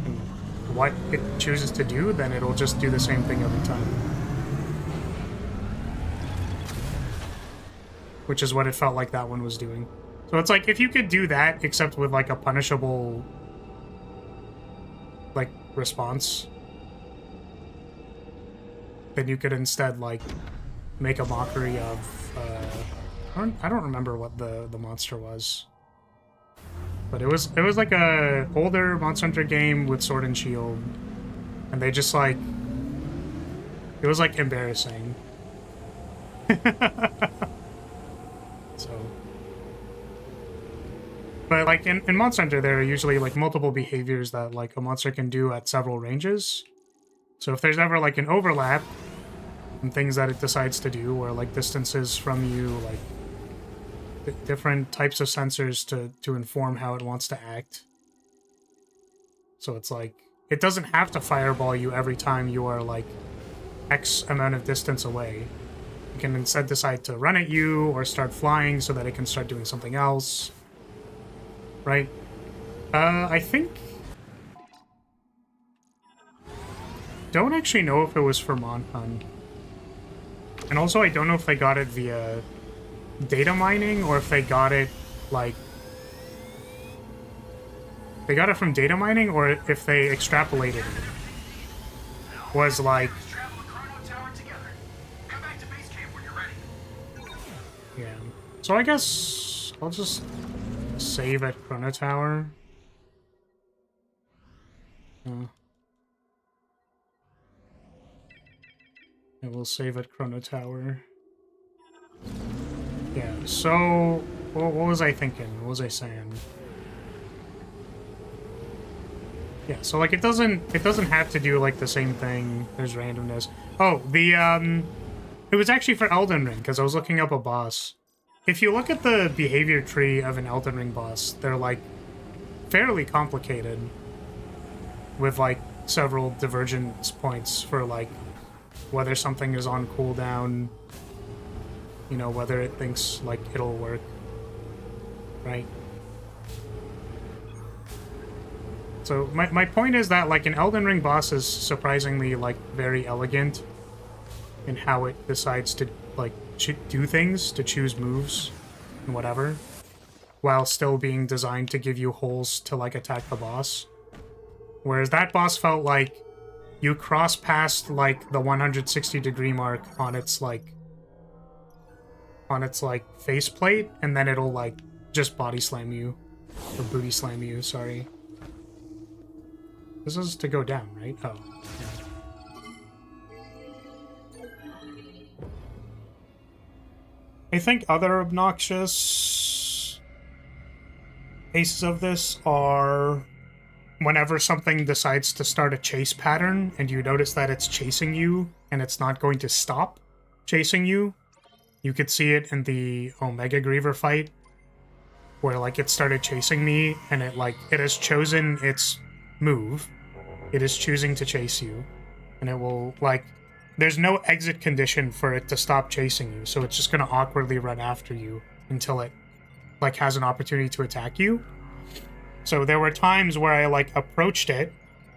what it chooses to do, then it'll just do the same thing every time. Which is what it felt like that one was doing. So it's like, if you could do that, except with, like, a punishable, like, response, then you could instead, like, make a mockery of, I don't remember what the monster was. But it was like a older Monster Hunter game with Sword and Shield. And they just, like, It was like embarrassing. So, but like in Monster Hunter, there are usually like multiple behaviors that like a monster can do at several ranges. So if there's ever like an overlap and things that it decides to do, or like distances from you, like different types of sensors to inform how it wants to act. So it's like it doesn't have to fireball you every time you are like X amount of distance away. It can instead decide to run at you or start flying so that it can start doing something else. Right? I think... Don't actually know if it was for Monhun. And also I don't know if they got it via data mining or if they got it, like... They got it from data mining or if they extrapolated it. Was like... Yeah. So I guess I'll just save at Chrono Tower. I will save at Chrono Tower. Yeah, so what was I thinking? What was I saying? Yeah, so like it doesn't have to do like the same thing. There's randomness. Oh, the it was actually for Elden Ring because I was looking up a boss. If you look at the behavior tree of an Elden Ring boss, they're like fairly complicated with like several divergence points for like whether something is on cooldown, you know, whether it thinks like it'll work, right? So my point is that like an Elden Ring boss is surprisingly like very elegant in how it decides to like do things, to choose moves and whatever, while still being designed to give you holes to like attack the boss. Whereas that boss felt like you cross past like the 160-degree mark on its faceplate, and then it'll like just body slam you or booty slam you. Sorry. This is to go down, right? Oh. Yeah. I think other obnoxious cases of this are whenever something decides to start a chase pattern and you notice that it's chasing you and it's not going to stop chasing you. You could see it in the Omega Griever fight where like it started chasing me and it has chosen its move. It is choosing to chase you, and it will, like, there's no exit condition for it to stop chasing you, so it's just going to awkwardly run after you until it, like, has an opportunity to attack you. So there were times where I, like, approached it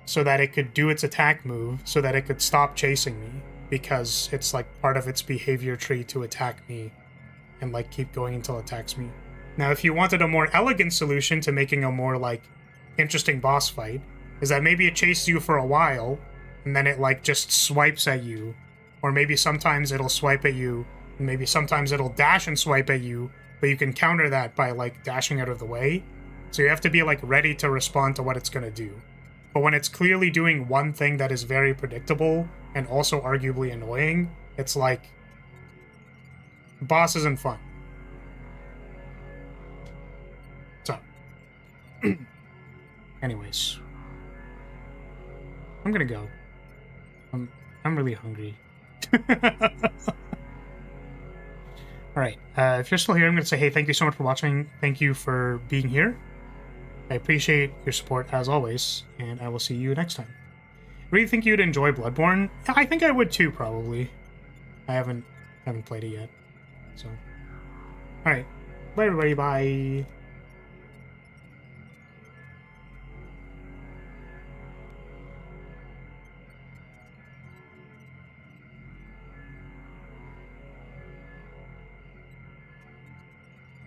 so that it could do its attack move, so that it could stop chasing me, because it's, like, part of its behavior tree to attack me and, like, keep going until it attacks me. Now, if you wanted a more elegant solution to making a more, like, interesting boss fight, is that maybe it chases you for a while, and then it, like, just swipes at you. Or maybe sometimes it'll swipe at you, and maybe sometimes it'll dash and swipe at you, but you can counter that by, like, dashing out of the way. So you have to be, like, ready to respond to what it's gonna do. But when it's clearly doing one thing that is very predictable, and also arguably annoying, it's like... boss isn't fun. So... Anyways... I'm gonna go. I'm really hungry. Alright, if you're still here, I'm gonna say, hey, thank you so much for watching. Thank you for being here. I appreciate your support as always, and I will see you next time. Really think you'd enjoy Bloodborne? Yeah, I think I would too, probably. I haven't played it yet. So. Alright. Bye everybody, bye.